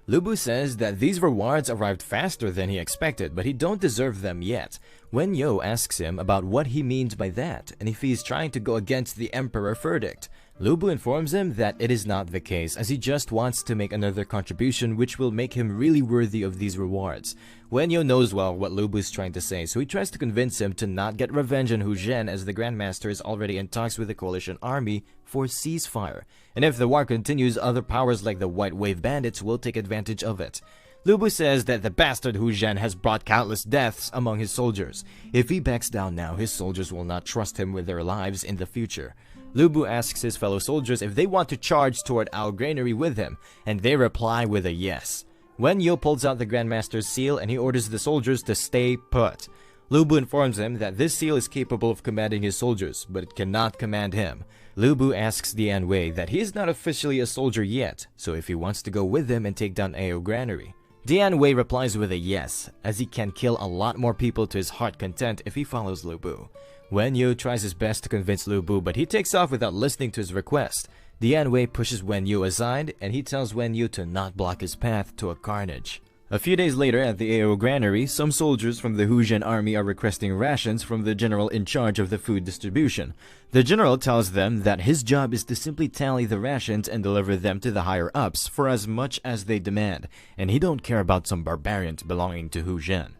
Lu Bu says that these rewards arrived faster than he expected, but he don't deserve them yet. Wen Yu asks him about what he means by that, and if he is trying to go against the Emperor's verdict. Lu Bu informs him that it is not the case, as he just wants to make another contribution which will make him really worthy of these rewards. Wen Yu knows well what Lu Bu is trying to say, so he tries to convince him to not get revenge on Hu Zhen, as the Grandmaster is already in talks with the coalition army for ceasefire. And if the war continues, other powers like the White Wave Bandits will take advantage of it. Lu Bu says that the bastard Hu Zhen has brought countless deaths among his soldiers. If he backs down now, his soldiers will not trust him with their lives in the future. Lu Bu asks his fellow soldiers if they want to charge toward our granary with him, and they reply with a yes. Wen Yu pulls out the Grandmaster's seal and he orders the soldiers to stay put. Lu Bu informs him that this seal is capable of commanding his soldiers, but it cannot command him. Lu Bu asks Dian Wei that he is not officially a soldier yet, so if he wants to go with him and take down Ao Granary. Dian Wei replies with a yes, as he can kill a lot more people to his heart content if he follows Lu Bu. Wen Yu tries his best to convince Lu Bu, but he takes off without listening to his request. Dian Wei pushes Wen Yu aside, and he tells Wen Yu to not block his path to a carnage. A few days later at the Ao Granary, some soldiers from the Hu Zhen army are requesting rations from the general in charge of the food distribution. The general tells them that his job is to simply tally the rations and deliver them to the higher-ups for as much as they demand, and he don't care about some barbarians belonging to Hu Zhen.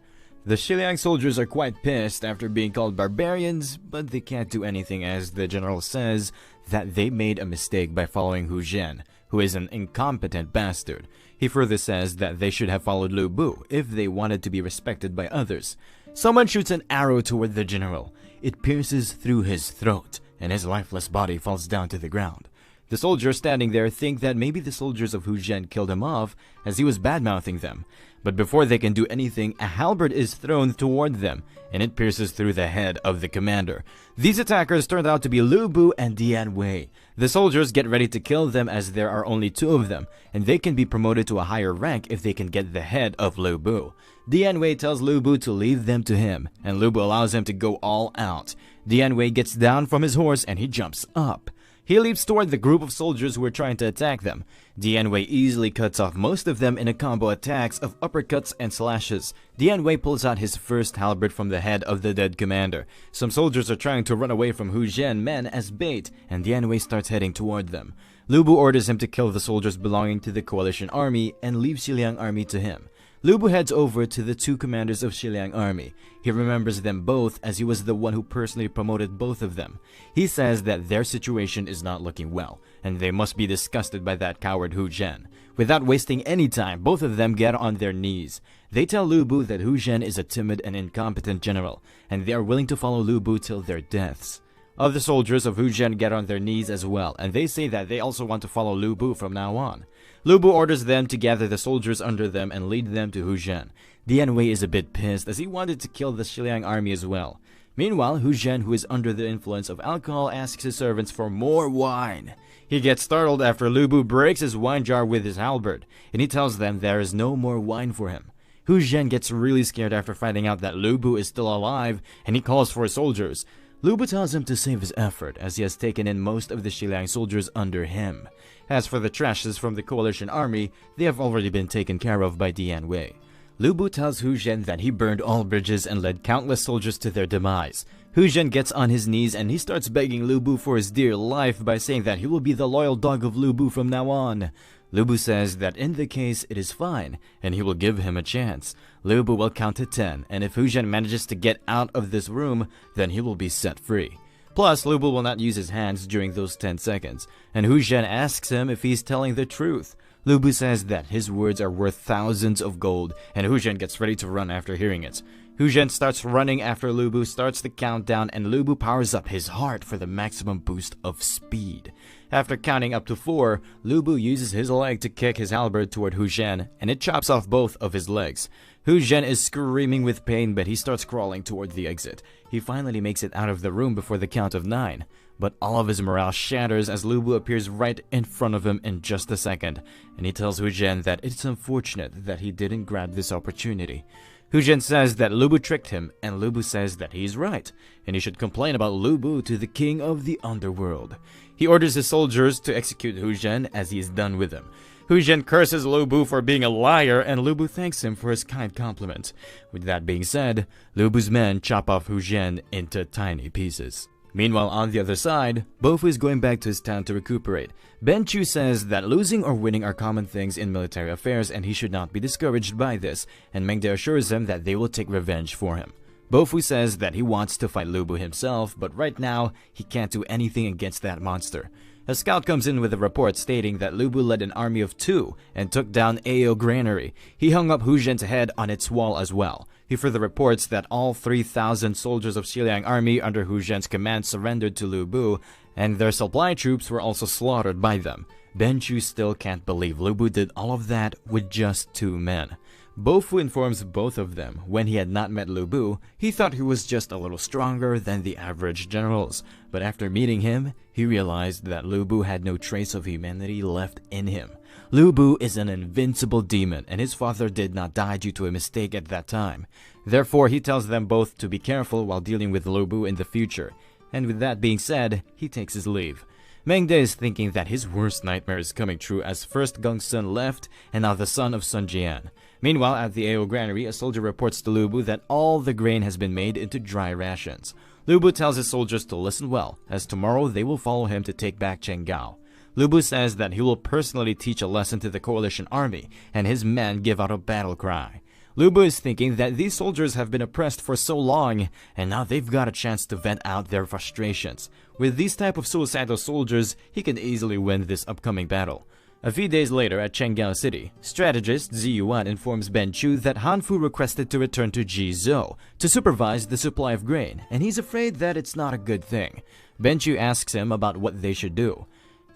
The Xiliang soldiers are quite pissed after being called barbarians, but they can't do anything as the general says that they made a mistake by following Hu Zhen, who is an incompetent bastard. He further says that they should have followed Lu Bu if they wanted to be respected by others. Someone shoots an arrow toward the general. It pierces through his throat, and his lifeless body falls down to the ground. The soldiers standing there think that maybe the soldiers of Hu Zhen killed him off, as he was bad-mouthing them. But before they can do anything, a halberd is thrown toward them, and it pierces through the head of the commander. These attackers turned out to be Lu Bu and Dian Wei. The soldiers get ready to kill them as there are only two of them, and they can be promoted to a higher rank if they can get the head of Lu Bu. Dian Wei tells Lu Bu to leave them to him, and Lu Bu allows him to go all out. Dian Wei gets down from his horse and he jumps up. He leaps toward the group of soldiers who are trying to attack them. Dian Wei easily cuts off most of them in a combo attacks of uppercuts and slashes. Dian Wei pulls out his first halberd from the head of the dead commander. Some soldiers are trying to run away from Hu Zhen men as bait, and Dian Wei starts heading toward them. Lu Bu orders him to kill the soldiers belonging to the coalition army and leave Xiliang army to him. Lu Bu heads over to the two commanders of Xiliang army. He remembers them both as he was the one who personally promoted both of them. He says that their situation is not looking well, and they must be disgusted by that coward Hu Zhen. Without wasting any time, both of them get on their knees. They tell Lu Bu that Hu Zhen is a timid and incompetent general, and they are willing to follow Lu Bu till their deaths. Other soldiers of Hu Zhen get on their knees as well, and they say that they also want to follow Lu Bu from now on. Lu Bu orders them to gather the soldiers under them and lead them to Hu Zhen. Dian Wei is a bit pissed as he wanted to kill the Xiliang army as well. Meanwhile, Hu Zhen, who is under the influence of alcohol, asks his servants for more wine. He gets startled after Lu Bu breaks his wine jar with his halberd, and he tells them there is no more wine for him. Hu Zhen gets really scared after finding out that Lu Bu is still alive, and he calls for his soldiers. Lu Bu tells him to save his effort, as he has taken in most of the Xiliang soldiers under him. As for the trashes from the coalition army, they have already been taken care of by Dian Wei. Lu Bu tells Hu Zhen that he burned all bridges and led countless soldiers to their demise. Hu Zhen gets on his knees and he starts begging Lu Bu for his dear life by saying that he will be the loyal dog of Lu Bu from now on. Lu Bu says that in the case it is fine, and he will give him a chance. Lu Bu will count to 10, and if Hu Zhen manages to get out of this room, then he will be set free. Plus, Lu Bu will not use his hands during those 10 seconds, and Hu Zhen asks him if he's telling the truth. Lu Bu says that his words are worth thousands of gold, and Hu Zhen gets ready to run after hearing it. Hu Zhen starts running after Lu Bu, starts the countdown, and Lu Bu powers up his heart for the maximum boost of speed. After counting up to 4, Lu Bu uses his leg to kick his halberd toward Hu Zhen, and it chops off both of his legs. Hu Zhen is screaming with pain, but he starts crawling toward the exit. He finally makes it out of the room before the count of 9. But all of his morale shatters as Lu Bu appears right in front of him in just a second, and he tells Hu Zhen that it's unfortunate that he didn't grab this opportunity. Hu Zhen says that Lu Bu tricked him, and Lu Bu says that he's right, and he should complain about Lu Bu to the king of the underworld. He orders his soldiers to execute Hu Zhen as he is done with him. Hu Zhen curses Lu Bu for being a liar, and Lu Bu thanks him for his kind compliment. With that being said, Lu Bu's men chop off Hu Zhen into tiny pieces. Meanwhile, on the other side, Bofu is going back to his town to recuperate. Ben Chu says that losing or winning are common things in military affairs and he should not be discouraged by this, and Meng De assures him that they will take revenge for him. Bofu says that he wants to fight Lu Bu himself, but right now, he can't do anything against that monster. A scout comes in with a report stating that Lu Bu led an army of 2 and took down Ao Granary. He hung up Hu Zhen's head on its wall as well. He further reports that all 3,000 soldiers of Xiliang army under Hu Zhen's command surrendered to Lu Bu, and their supply troops were also slaughtered by them. Ben Chu still can't believe Lu Bu did all of that with just 2 men. Bofu informs both of them when he had not met Lu Bu, he thought he was just a little stronger than the average generals. But after meeting him, he realized that Lu Bu had no trace of humanity left in him. Lu Bu is an invincible demon, and his father did not die due to a mistake at that time. Therefore, he tells them both to be careful while dealing with Lu Bu in the future. And with that being said, he takes his leave. Meng De is thinking that his worst nightmare is coming true as first Gong Sun left and now the son of Sun Jian. Meanwhile, at the Ao granary, a soldier reports to Lu Bu that all the grain has been made into dry rations. Lu Bu tells his soldiers to listen well, as tomorrow they will follow him to take back Chenggao. Lu Bu says that he will personally teach a lesson to the coalition army, and his men give out a battle cry. Lu Bu is thinking that these soldiers have been oppressed for so long, and now they've got a chance to vent out their frustrations. With these type of suicidal soldiers, he can easily win this upcoming battle. A few days later at Chenggao City, strategist Zi Yuan informs Ben Chu that Han Fu requested to return to Jizhou to supervise the supply of grain, and he's afraid that it's not a good thing. Ben Chu asks him about what they should do.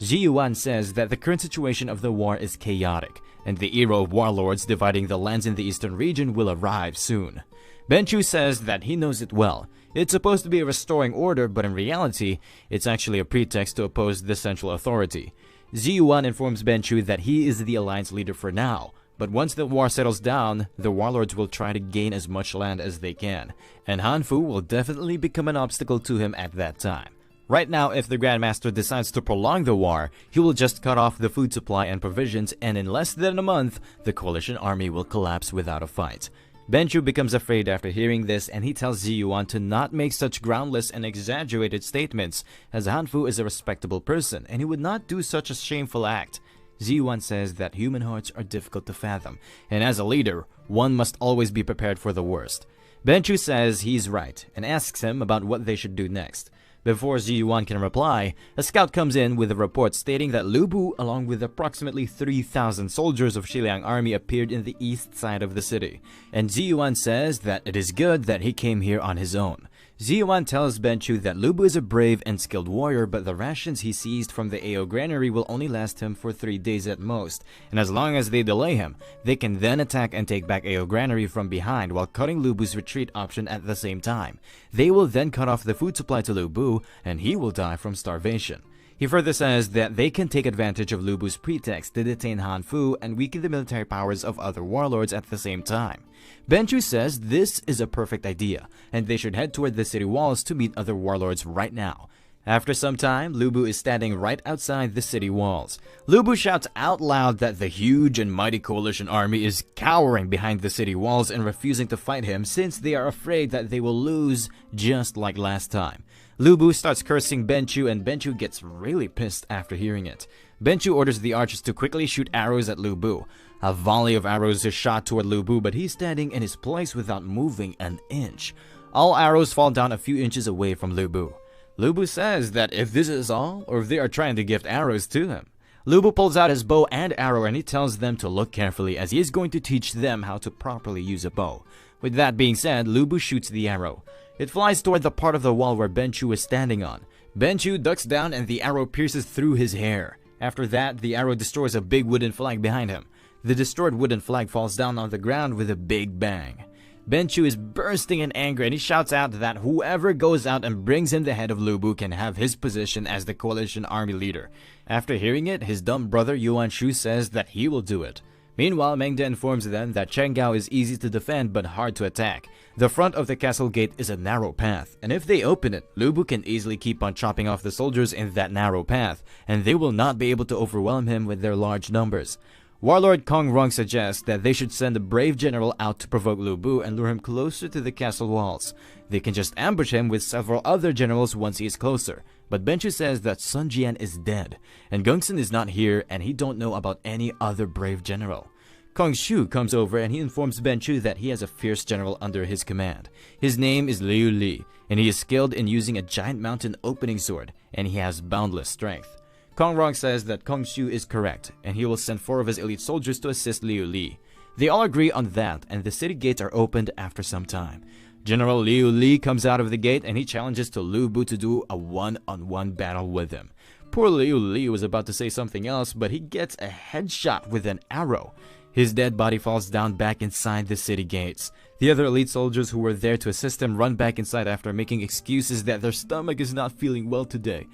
Zi Yuan says that the current situation of the war is chaotic, and the era of warlords dividing the lands in the eastern region will arrive soon. Ben Chu says that he knows it well. It's supposed to be a restoring order, but in reality, it's actually a pretext to oppose the central authority. Zi Yuan informs Ben Chu that he is the alliance leader for now, but once the war settles down, the warlords will try to gain as much land as they can, and Han Fu will definitely become an obstacle to him at that time. Right now, if the Grandmaster decides to prolong the war, he will just cut off the food supply and provisions, and in less than a month, the coalition army will collapse without a fight. Ben Chu becomes afraid after hearing this, and he tells Zi Yuan to not make such groundless and exaggerated statements, as Han Fu is a respectable person, and he would not do such a shameful act. Zi Yuan says that human hearts are difficult to fathom, and as a leader, one must always be prepared for the worst. Ben Chu says he's right, and asks him about what they should do next. Before Zi Yuan can reply, a scout comes in with a report stating that Lu Bu, along with approximately 3,000 soldiers of Xiliang army, appeared in the east side of the city. And Zi Yuan says that it is good that he came here on his own. Ziyuan tells Benchu that Lu Bu is a brave and skilled warrior, but the rations he seized from the AO granary will only last him for 3 days at most, and as long as they delay him, they can then attack and take back AO granary from behind while cutting Lu Bu's retreat option at the same time. They will then cut off the food supply to Lu Bu, and he will die from starvation. He further says that they can take advantage of Lu Bu's pretext to detain Han Fu and weaken the military powers of other warlords at the same time. Benchu says this is a perfect idea, and they should head toward the city walls to meet other warlords right now. After some time, Lu Bu is standing right outside the city walls. Lu Bu shouts out loud that the huge and mighty coalition army is cowering behind the city walls and refusing to fight him since they are afraid that they will lose just like last time. Lu Bu starts cursing Benchu, and Benchu gets really pissed after hearing it. Benchu orders the archers to quickly shoot arrows at Lu Bu. A volley of arrows is shot toward Lu Bu, but he's standing in his place without moving an inch. All arrows fall down a few inches away from Lu Bu. Lu Bu says that if this is all, or if they are trying to gift arrows to him. Lu Bu pulls out his bow and arrow, and he tells them to look carefully as he is going to teach them how to properly use a bow. With that being said, Lu Bu shoots the arrow. It flies toward the part of the wall where Benchu is standing on. Benchu ducks down and the arrow pierces through his hair. After that, the arrow destroys a big wooden flag behind him. The destroyed wooden flag falls down on the ground with a big bang. Benchu is bursting in anger, and he shouts out that whoever goes out and brings him the head of Lu Bu can have his position as the coalition army leader. After hearing it, his dumb brother Yuan Shu says that he will do it. Meanwhile, Mengde informs them that Chengao is easy to defend but hard to attack. The front of the castle gate is a narrow path, and if they open it, Lu Bu can easily keep on chopping off the soldiers in that narrow path, and they will not be able to overwhelm him with their large numbers. Warlord Kong Rong suggests that they should send a brave general out to provoke Lu Bu and lure him closer to the castle walls. They can just ambush him with several other generals once he is closer. But Benchu says that Sun Jian is dead, and Gongsun is not here, and he don't know about any other brave general. Kong Shu comes over and he informs Benchu that he has a fierce general under his command. His name is Liu Li, and he is skilled in using a giant mountain opening sword, and he has boundless strength. Kong Rong says that Kong Shu is correct, and he will send 4 of his elite soldiers to assist Liu Li. They all agree on that, and the city gates are opened after some time. General Liu Li comes out of the gate and he challenges to Lu Bu to do a one-on-one battle with him. Poor Liu Li was about to say something else, but he gets a headshot with an arrow. His dead body falls down back inside the city gates. The other elite soldiers who were there to assist him run back inside after making excuses that their stomach is not feeling well today.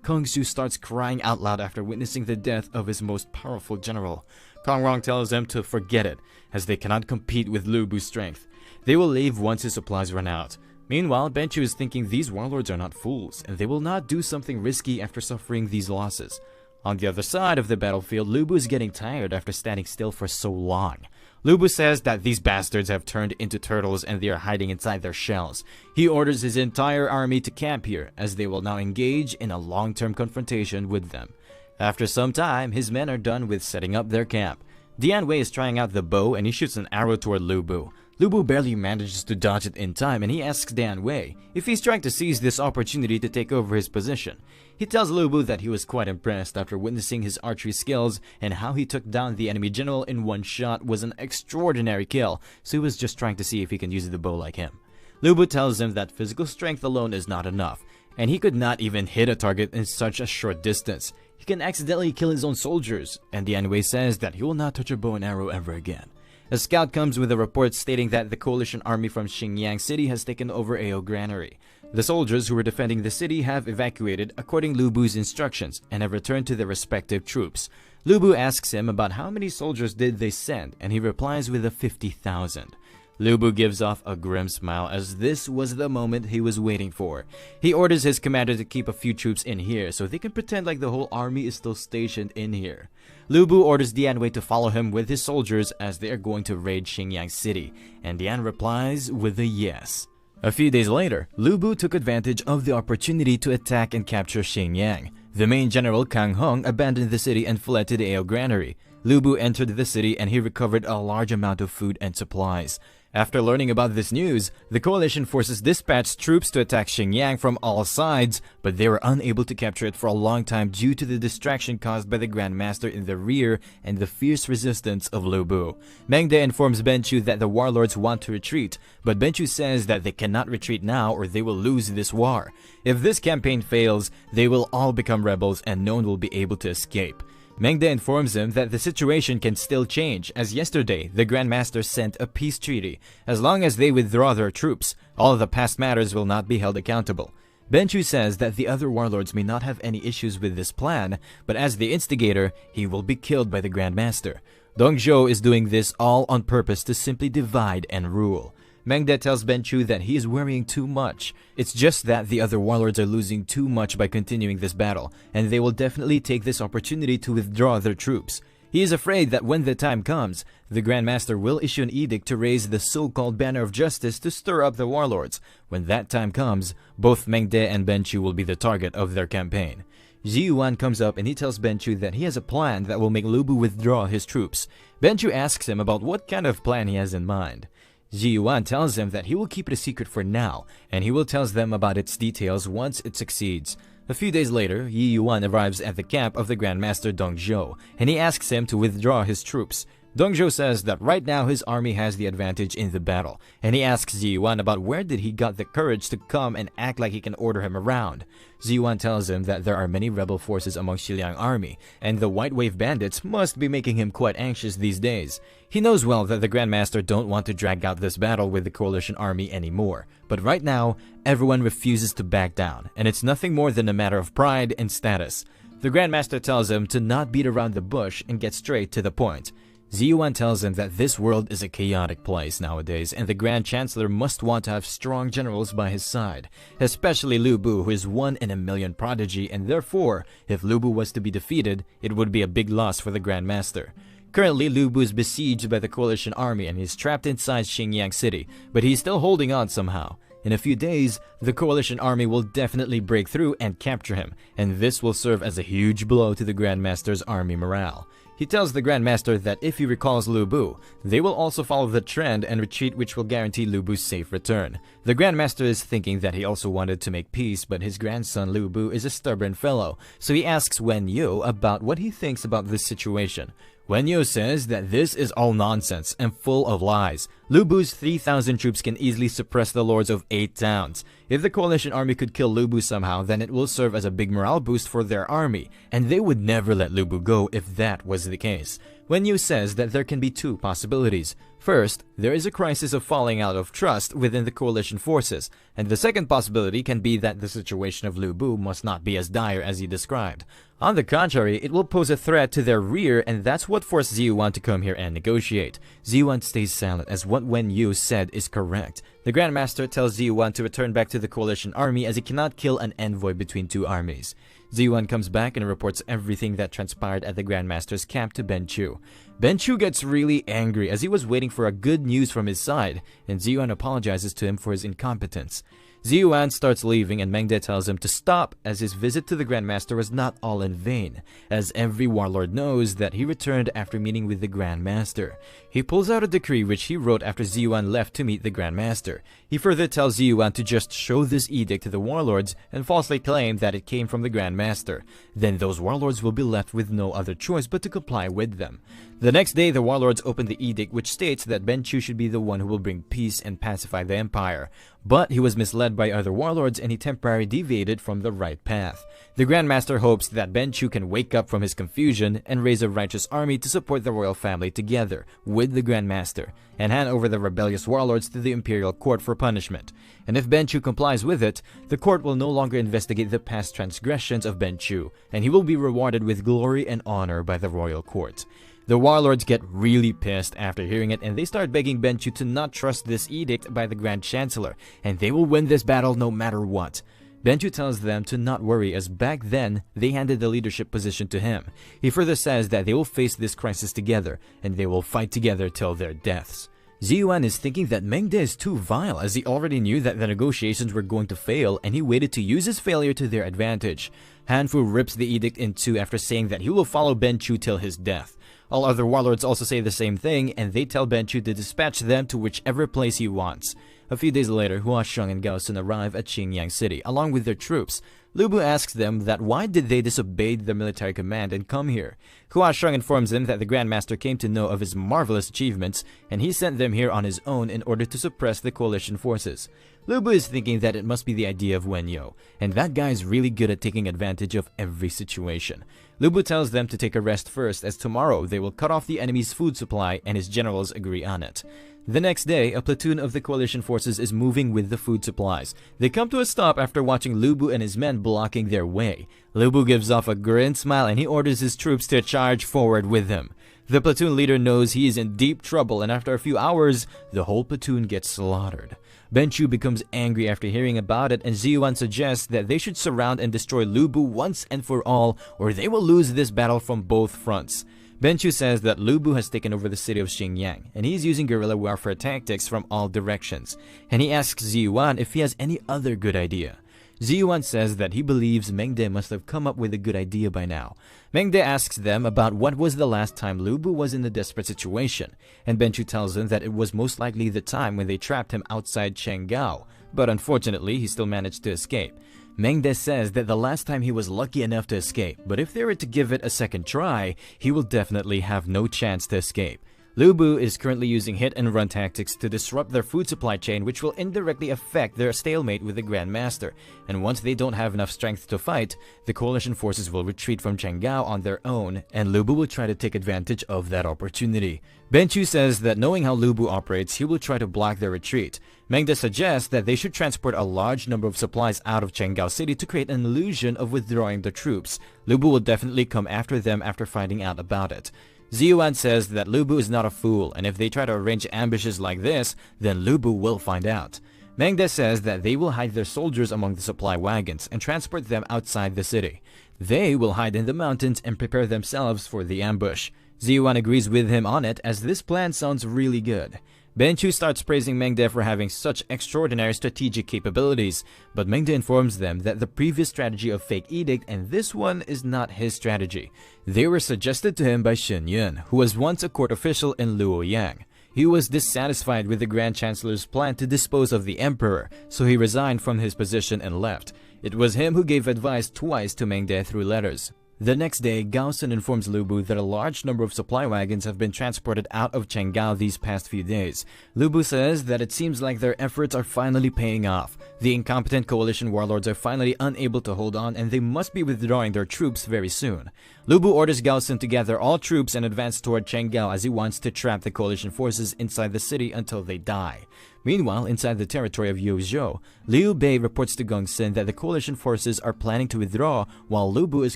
Kong Shu starts crying out loud after witnessing the death of his most powerful general. Kong Rong tells them to forget it, as they cannot compete with Lu Bu's strength. They will leave once his supplies run out. Meanwhile, Benchu is thinking these warlords are not fools, and they will not do something risky after suffering these losses. On the other side of the battlefield, Lu Bu is getting tired after standing still for so long. Lu Bu says that these bastards have turned into turtles and they are hiding inside their shells. He orders his entire army to camp here, as they will now engage in a long-term confrontation with them. After some time, his men are done with setting up their camp. Dian Wei is trying out the bow and he shoots an arrow toward Lu Bu. Lu Bu barely manages to dodge it in time, and he asks Dian Wei if he's trying to seize this opportunity to take over his position. He tells Lu Bu that he was quite impressed after witnessing his archery skills, and how he took down the enemy general in one shot was an extraordinary kill, so he was just trying to see if he can use the bow like him. Lu Bu tells him that physical strength alone is not enough, and he could not even hit a target in such a short distance. He can accidentally kill his own soldiers, and Dian Wei says that he will not touch a bow and arrow ever again. A scout comes with a report stating that the coalition army from Xinjiang City has taken over Ao Granary. The soldiers who were defending the city have evacuated according Lu Bu's instructions and have returned to their respective troops. Lu Bu asks him about how many soldiers did they send, and he replies with a 50,000. Lu Bu gives off a grim smile, as this was the moment he was waiting for. He orders his commander to keep a few troops in here so they can pretend like the whole army is still stationed in here. Lu Bu orders Dian Wei to follow him with his soldiers as they are going to raid Xinjiang City, and Dian replies with a yes. A few days later, Lu Bu took advantage of the opportunity to attack and capture Xinjiang. The main general Kang Hong abandoned the city and fled to the Ao Granary. Lu Bu entered the city and he recovered a large amount of food and supplies. After learning about this news, the coalition forces dispatched troops to attack Xinjiang from all sides, but they were unable to capture it for a long time due to the distraction caused by the Grand Master in the rear and the fierce resistance of Lu Bu. Meng De informs Ben Chu that the warlords want to retreat, but Ben Chu says that they cannot retreat now or they will lose this war. If this campaign fails, they will all become rebels and no one will be able to escape. Meng De informs him that the situation can still change, as yesterday the Grand Master sent a peace treaty. As long as they withdraw their troops, all of the past matters will not be held accountable. Ben Chu says that the other warlords may not have any issues with this plan, but as the instigator, he will be killed by the Grand Master. Dong Zhou is doing this all on purpose to simply divide and rule. Meng De tells Ben Chu that he is worrying too much. It's just that the other warlords are losing too much by continuing this battle, and they will definitely take this opportunity to withdraw their troops. He is afraid that when the time comes, the Grand Master will issue an edict to raise the so-called banner of justice to stir up the warlords. When that time comes, both Meng De and Ben Chu will be the target of their campaign. Ji Yuan comes up and he tells Ben Chu that he has a plan that will make Lu Bu withdraw his troops. Ben Chu asks him about what kind of plan he has in mind. Ji Yuan tells him that he will keep it a secret for now, and he will tell them about its details once it succeeds. A few days later, Yi Yuan arrives at the camp of the Grand Master Dong Zhou, and he asks him to withdraw his troops. Dong Zhou says that right now his army has the advantage in the battle, and he asks Ji Yuan about where did he got the courage to come and act like he can order him around. Ji Yuan tells him that there are many rebel forces among Xiliang army, and the White Wave bandits must be making him quite anxious these days. He knows well that the Grand Master don't want to drag out this battle with the coalition army anymore, but right now, everyone refuses to back down, and it's nothing more than a matter of pride and status. The Grand Master tells him to not beat around the bush and get straight to the point. Ji Yuan tells him that this world is a chaotic place nowadays, and the Grand Chancellor must want to have strong generals by his side, especially Lu Bu, who is 1 in a million prodigy, and therefore, if Lu Bu was to be defeated, it would be a big loss for the Grand Master. Currently, Lu Bu is besieged by the coalition army and he's trapped inside Xinjiang city, but he's still holding on somehow. In a few days, the coalition army will definitely break through and capture him, and this will serve as a huge blow to the Grand Master's army morale. He tells the Grand Master that if he recalls Lu Bu, they will also follow the trend and retreat, which will guarantee Lu Bu's safe return. The Grand Master is thinking that he also wanted to make peace, but his grandson Lu Bu is a stubborn fellow, so he asks Wen Yu about what he thinks about this situation. Wen Yu says that this is all nonsense and full of lies. Lu Bu's 3,000 troops can easily suppress the lords of 8 towns. If the coalition army could kill Lu Bu somehow, then it will serve as a big morale boost for their army, and they would never let Lu Bu go if that was the case. Wen Yu says that there can be 2 possibilities. First, there is a crisis of falling out of trust within the coalition forces, and the second possibility can be that the situation of Lu Bu must not be as dire as he described. On the contrary, it will pose a threat to their rear, and that's what forced Ji Yuan to come here and negotiate. Ji Yuan stays silent as what Wen Yu said is correct. The Grand Master tells Ji Yuan to return back to the coalition army as he cannot kill an envoy between 2 armies. Ji Yuan comes back and reports everything that transpired at the Grand Master's camp to Ben Chu. Ben Chu gets really angry as he was waiting for a good news from his side, and Ji Yuan apologizes to him for his incompetence. Ji Yuan starts leaving and Meng De tells him to stop as his visit to the Grand Master was not all in vain, as every warlord knows that he returned after meeting with the Grand Master. He pulls out a decree which he wrote after Ji Yuan left to meet the Grand Master. He further tells Ji Yuan to just show this edict to the warlords and falsely claim that it came from the Grand Master. Then those warlords will be left with no other choice but to comply with them. The next day, the warlords open the edict which states that Ben Chu should be the one who will bring peace and pacify the empire. But he was misled by other warlords and he temporarily deviated from the right path. The Grand Master hopes that Ben Chu can wake up from his confusion and raise a righteous army to support the royal family together with the Grand Master and hand over the rebellious warlords to the imperial court for punishment. And if Ben Chu complies with it, the court will no longer investigate the past transgressions of Ben Chu, and he will be rewarded with glory and honor by the royal court. The warlords get really pissed after hearing it, and they start begging Ben Chu to not trust this edict by the Grand Chancellor, and they will win this battle no matter what. Ben Chu tells them to not worry, as back then, they handed the leadership position to him. He further says that they will face this crisis together, and they will fight together till their deaths. Ji Yuan is thinking that Meng De is too vile, as he already knew that the negotiations were going to fail, and he waited to use his failure to their advantage. Han Fu rips the edict in 2 after saying that he will follow Ben Chu till his death. All other warlords also say the same thing, and they tell Benchu to dispatch them to whichever place he wants. A few days later, Hua Xiong and Gao Sun arrive at Qingyang City, along with their troops. Lu Bu asks them that why did they disobey the military command and come here. Hua Xiong informs them that the Grand Master came to know of his marvelous achievements, and he sent them here on his own in order to suppress the coalition forces. Lu Bu is thinking that it must be the idea of Wen Yo, and that guy is really good at taking advantage of every situation. Lu Bu tells them to take a rest first, as tomorrow they will cut off the enemy's food supply, and his generals agree on it. The next day, a platoon of the coalition forces is moving with the food supplies. They come to a stop after watching Lu Bu and his men blocking their way. Lu Bu gives off a grin smile and he orders his troops to charge forward with him. The platoon leader knows he is in deep trouble, and after a few hours, the whole platoon gets slaughtered. Benchu becomes angry after hearing about it, and Ziyuan suggests that they should surround and destroy Lu Bu once and for all, or they will lose this battle from both fronts. Benchu says that Lu Bu has taken over the city of Xingyang, and he is using guerrilla warfare tactics from all directions. And he asks Ziyuan if he has any other good idea. Ziyuan says that he believes Mengde must have come up with a good idea by now. Mengde asks them about what was the last time Lu Bu was in a desperate situation, and Benchu tells them that it was most likely the time when they trapped him outside Chenggao, but unfortunately he still managed to escape. Mengde says that the last time he was lucky enough to escape, but if they were to give it a second try, he will definitely have no chance to escape. Lu Bu is currently using hit-and-run tactics to disrupt their food supply chain, which will indirectly affect their stalemate with the Grand Master, and once they don't have enough strength to fight, the coalition forces will retreat from Chenggao on their own, and Lu Bu will try to take advantage of that opportunity. Benchu says that knowing how Lu Bu operates, he will try to block their retreat. Mengde suggests that they should transport a large number of supplies out of Chenggao City to create an illusion of withdrawing the troops. Lu Bu will definitely come after them after finding out about it. Ziyuan says that Lu Bu is not a fool, and if they try to arrange ambushes like this, then Lu Bu will find out. Mengde says that they will hide their soldiers among the supply wagons and transport them outside the city. They will hide in the mountains and prepare themselves for the ambush. Ziyuan agrees with him on it, as this plan sounds really good. Benchu starts praising Mengde for having such extraordinary strategic capabilities, but Mengde informs them that the previous strategy of fake edict and this one is not his strategy. They were suggested to him by Shen Yun, who was once a court official in Luoyang. He was dissatisfied with the Grand Chancellor's plan to dispose of the Emperor, so he resigned from his position and left. It was him who gave advice twice to Mengde through letters. The next day, Gao Sun informs Lu Bu that a large number of supply wagons have been transported out of Chenggao these past few days. Lu Bu says that it seems like their efforts are finally paying off. The incompetent coalition warlords are finally unable to hold on, and they must be withdrawing their troops very soon. Lu Bu orders Gao Sun to gather all troops and advance toward Chenggao, as he wants to trap the coalition forces inside the city until they die. Meanwhile, inside the territory of Yuzhou, Liu Bei reports to Gongsun that the coalition forces are planning to withdraw, while Lu Bu is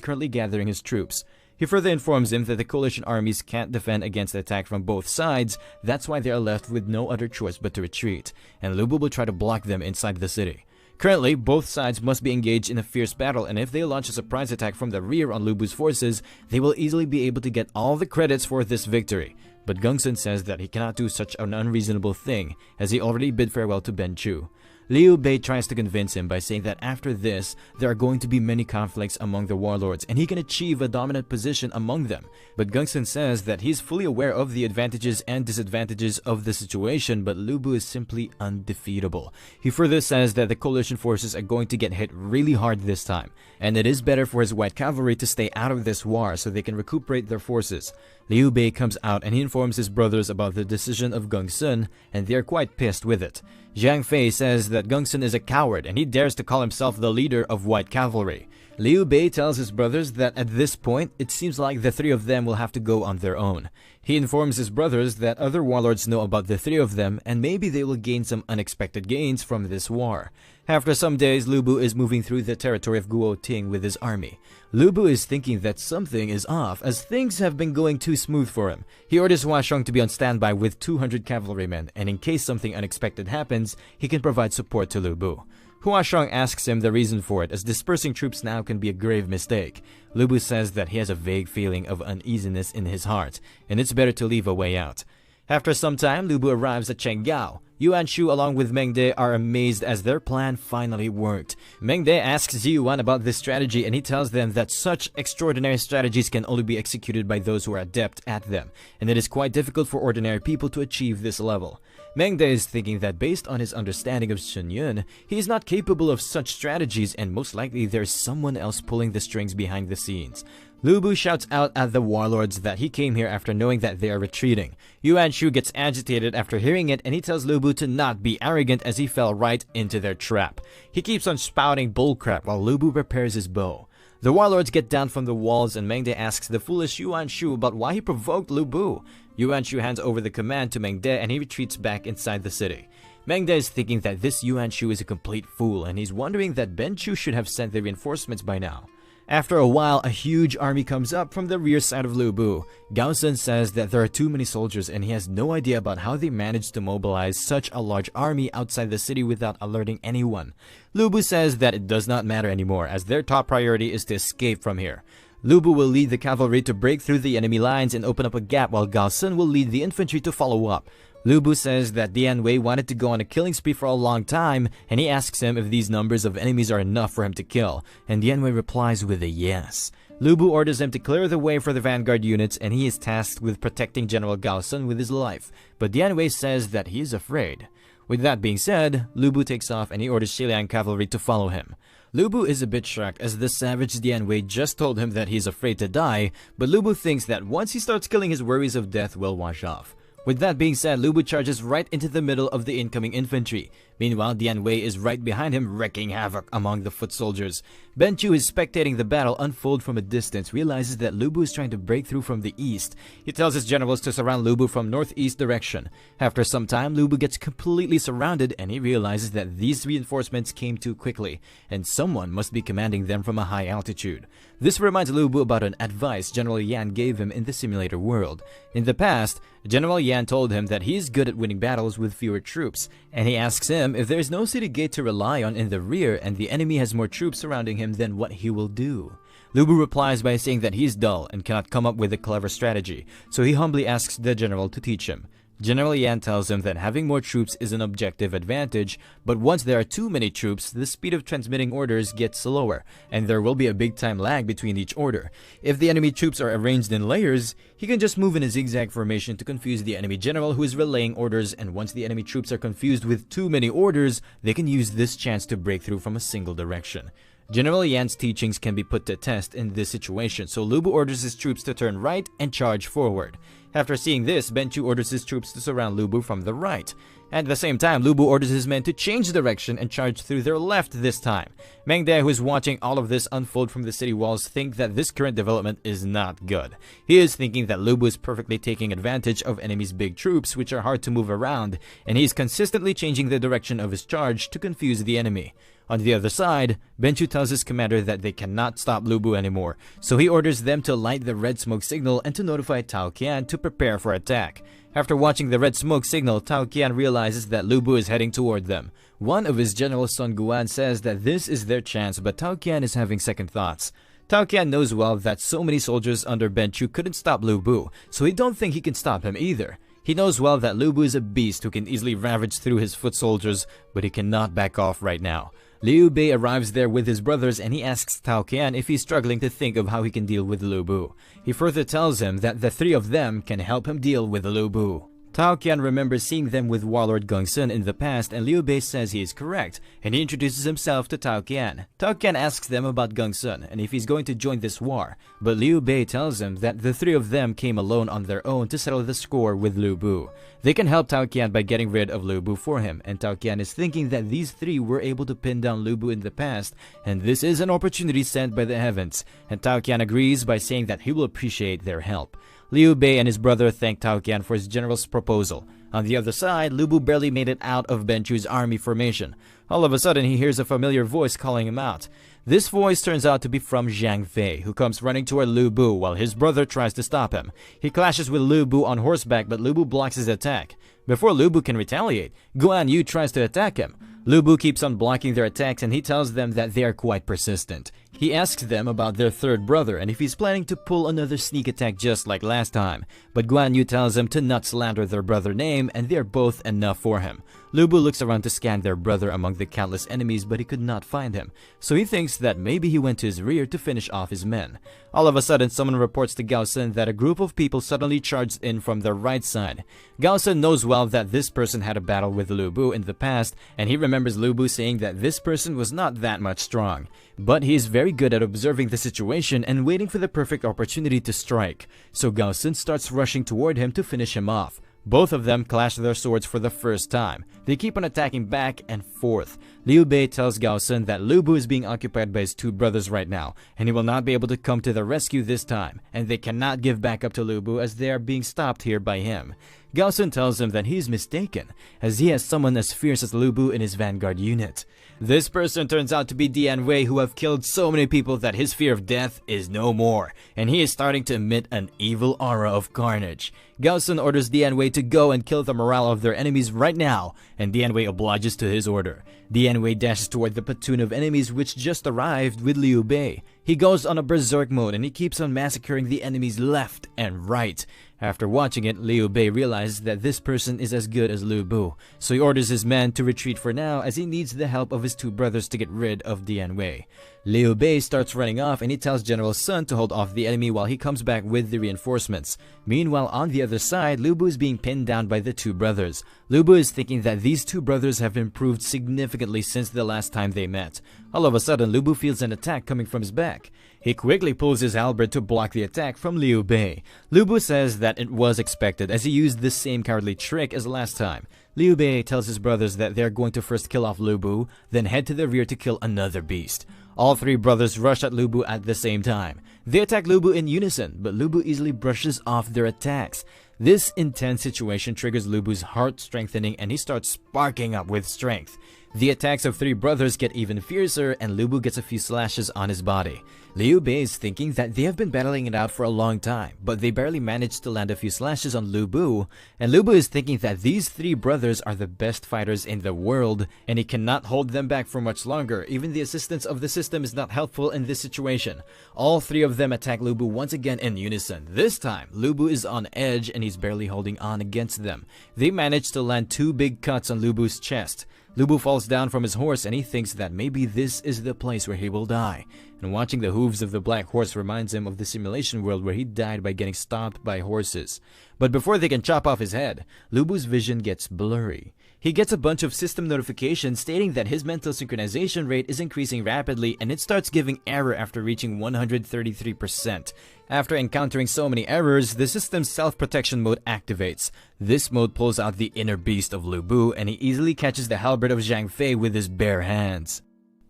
currently gathering his troops. He further informs him that the coalition armies can't defend against attack from both sides, that's why they are left with no other choice but to retreat, and Lu Bu will try to block them inside the city. Currently, both sides must be engaged in a fierce battle, and if they launch a surprise attack from the rear on Lu Bu's forces, they will easily be able to get all the credits for this victory. But Gongsun says that he cannot do such an unreasonable thing, as he already bid farewell to Benchu. Liu Bei tries to convince him by saying that after this, there are going to be many conflicts among the warlords, and he can achieve a dominant position among them. But Gongsun says that he is fully aware of the advantages and disadvantages of the situation, but Lu Bu is simply undefeatable. He further says that the coalition forces are going to get hit really hard this time, and it is better for his white cavalry to stay out of this war so they can recuperate their forces. Liu Bei comes out and he informs his brothers about the decision of Gongsun, and they are quite pissed with it. Zhang Fei says that Gongsun is a coward and he dares to call himself the leader of white cavalry. Liu Bei tells his brothers that at this point, it seems like the three of them will have to go on their own. He informs his brothers that other warlords know about the three of them, and maybe they will gain some unexpected gains from this war. After some days, Lu Bu is moving through the territory of Guoting with his army. Lu Bu is thinking that something is off, as things have been going too smooth for him. He orders Hua Xiong to be on standby with 200 cavalrymen, and in case something unexpected happens, he can provide support to Lu Bu. Hua Xiong asks him the reason for it, as dispersing troops now can be a grave mistake. Lu Bu says that he has a vague feeling of uneasiness in his heart, and it's better to leave a way out. After some time, Lu Bu arrives at Chenggao. Yuan Shu along with Meng De are amazed as their plan finally worked. Meng De asks Yuan about this strategy and he tells them that such extraordinary strategies can only be executed by those who are adept at them, and it is quite difficult for ordinary people to achieve this level. Meng De is thinking that based on his understanding of Sun Yun, he is not capable of such strategies and most likely there is someone else pulling the strings behind the scenes. Lu Bu shouts out at the warlords that he came here after knowing that they are retreating. Yuan Shu gets agitated after hearing it and he tells Lu Bu to not be arrogant as he fell right into their trap. He keeps on spouting bullcrap while Lu Bu prepares his bow. The warlords get down from the walls and Meng De asks the foolish Yuan Shu about why he provoked Lu Bu. Yuan Shu hands over the command to Meng De and he retreats back inside the city. Meng De is thinking that this Yuan Shu is a complete fool and he's wondering that Ben Chu should have sent the reinforcements by now. After a while, a huge army comes up from the rear side of Lu Bu. Gao Sun says that there are too many soldiers and he has no idea about how they managed to mobilize such a large army outside the city without alerting anyone. Lu Bu says that it does not matter anymore as their top priority is to escape from here. Lu Bu will lead the cavalry to break through the enemy lines and open up a gap while Gao Sun will lead the infantry to follow up. Lu Bu says that Dian Wei wanted to go on a killing spree for a long time and he asks him if these numbers of enemies are enough for him to kill, and Dian Wei replies with a yes. Lu Bu orders him to clear the way for the vanguard units and he is tasked with protecting General Gao Sun with his life, but Dian Wei says that he is afraid. With that being said, Lu Bu takes off and he orders Shiliang cavalry to follow him. Lu Bu is a bit shocked as the savage Dian Wei just told him that he is afraid to die, but Lu Bu thinks that once he starts killing his worries of death will wash off. With that being said, Lu Bu charges right into the middle of the incoming infantry. Meanwhile, Dian Wei is right behind him, wreaking havoc among the foot soldiers. Ben Chu is spectating the battle unfold from a distance, realizes that Lu Bu is trying to break through from the east. He tells his generals to surround Lu Bu from northeast direction. After some time, Lu Bu gets completely surrounded and he realizes that these reinforcements came too quickly, and someone must be commanding them from a high altitude. This reminds Lu Bu about an advice General Yan gave him in the simulator world. In the past, General Yan told him that he is good at winning battles with fewer troops, and he asks him if there is no city gate to rely on in the rear and the enemy has more troops surrounding him, then what he will do. Lu Bu replies by saying that he is dull and cannot come up with a clever strategy, so he humbly asks the general to teach him. General Yan tells him that having more troops is an objective advantage, but once there are too many troops, the speed of transmitting orders gets slower, and there will be a big time lag between each order. If the enemy troops are arranged in layers, he can just move in a zigzag formation to confuse the enemy general who is relaying orders, and once the enemy troops are confused with too many orders, they can use this chance to break through from a single direction. General Yan's teachings can be put to test in this situation, so Lu Bu orders his troops to turn right and charge forward. After seeing this, Ben Chu orders his troops to surround Lu Bu from the right. At the same time, Lu Bu orders his men to change direction and charge through their left this time. Meng De, who is watching all of this unfold from the city walls, thinks that this current development is not good. He is thinking that Lu Bu is perfectly taking advantage of enemy's big troops, which are hard to move around, and he is consistently changing the direction of his charge to confuse the enemy. On the other side, Ben Chu tells his commander that they cannot stop Lu Bu anymore, so he orders them to light the red smoke signal and to notify Tao Qian to prepare for attack. After watching the red smoke signal, Tao Qian realizes that Lu Bu is heading toward them. One of his generals, Sun Guan, says that this is their chance, but Tao Qian is having second thoughts. Tao Qian knows well that so many soldiers under Ben Chu couldn't stop Lu Bu, so he don't think he can stop him either. He knows well that Lu Bu is a beast who can easily ravage through his foot soldiers, but he cannot back off right now. Liu Bei arrives there with his brothers and he asks Tao Qian if he's struggling to think of how he can deal with Lu Bu. He further tells him that the three of them can help him deal with Lu Bu. Tao Qian remembers seeing them with Warlord Gongsun in the past, and Liu Bei says he is correct, and he introduces himself to Tao Qian. Tao Qian asks them about Gongsun and if he's going to join this war, but Liu Bei tells him that the three of them came alone on their own to settle the score with Lu Bu. They can help Tao Qian by getting rid of Lu Bu for him, and Tao Qian is thinking that these three were able to pin down Lu Bu in the past, and this is an opportunity sent by the heavens, and Tao Qian agrees by saying that he will appreciate their help. Liu Bei and his brother thank Tao Qian for his general's proposal. On the other side, Lu Bu barely made it out of Ben Chu's army formation. All of a sudden, he hears a familiar voice calling him out. This voice turns out to be from Zhang Fei, who comes running toward Lu Bu while his brother tries to stop him. He clashes with Lu Bu on horseback, but Lu Bu blocks his attack. Before Lu Bu can retaliate, Guan Yu tries to attack him. Lu Bu keeps on blocking their attacks and he tells them that they are quite persistent. He asks them about their third brother and if he's planning to pull another sneak attack just like last time, but Guan Yu tells him to not slander their brother's name and they're both enough for him. Lu Bu looks around to scan their brother among the countless enemies, but he could not find him, so he thinks that maybe he went to his rear to finish off his men. All of a sudden, someone reports to Gao Sun that a group of people suddenly charged in from the right side. Gao Sun knows well that this person had a battle with Lu Bu in the past, and he remembers Lu Bu saying that this person was not that much strong. But he is very good at observing the situation and waiting for the perfect opportunity to strike, so Gao Sun starts rushing toward him to finish him off. Both of them clash their swords for the first time. They keep on attacking back and forth. Liu Bei tells Gao Sun that Lu Bu is being occupied by his two brothers right now, and he will not be able to come to the rescue this time, and they cannot give back up to Lu Bu as they are being stopped here by him. Gao Sun tells him that he is mistaken, as he has someone as fierce as Lu Bu in his vanguard unit. This person turns out to be Dian Wei, who have killed so many people that his fear of death is no more, and he is starting to emit an evil aura of carnage. Gao Sun orders Dian Wei to go and kill the morale of their enemies right now, and Dian Wei obliges to his order. Dian Wei dashes toward the platoon of enemies which just arrived with Liu Bei. He goes on a berserk mode and he keeps on massacring the enemies left and right. After watching it, Liu Bei realizes that this person is as good as Lu Bu, so he orders his men to retreat for now as he needs the help of his two brothers to get rid of Dian Wei. Liu Bei starts running off and he tells General Sun to hold off the enemy while he comes back with the reinforcements. Meanwhile, on the other side, Lu Bu is being pinned down by the two brothers. Lu Bu is thinking that these two brothers have improved significantly since the last time they met. All of a sudden, Lu Bu feels an attack coming from his back. He quickly pulls his halberd to block the attack from Liu Bei. Lu Bu says that it was expected as he used the same cowardly trick as last time. Liu Bei tells his brothers that they are going to first kill off Lu Bu, then head to the rear to kill another beast. All three brothers rush at Lu Bu at the same time. They attack Lu Bu in unison, but Lu Bu easily brushes off their attacks. This intense situation triggers Lu Bu's heart strengthening and he starts sparking up with strength. The attacks of three brothers get even fiercer and Lu Bu gets a few slashes on his body. Liu Bei is thinking that they have been battling it out for a long time, but they barely managed to land a few slashes on Lu Bu, and Lu Bu is thinking that these three brothers are the best fighters in the world, and he cannot hold them back for much longer. Even the assistance of the system is not helpful in this situation. All three of them attack Lu Bu once again in unison. This time, Lu Bu is on edge and he's barely holding on against them. They manage to land two big cuts on Lu Bu's chest. Lu Bu falls down from his horse and he thinks that maybe this is the place where he will die. And watching the hooves of the black horse reminds him of the simulation world where he died by getting stomped by horses. But before they can chop off his head, Lu Bu's vision gets blurry. He gets a bunch of system notifications stating that his mental synchronization rate is increasing rapidly and it starts giving error after reaching 133%. After encountering so many errors, the system's self-protection mode activates. This mode pulls out the inner beast of Lu Bu and he easily catches the halberd of Zhang Fei with his bare hands.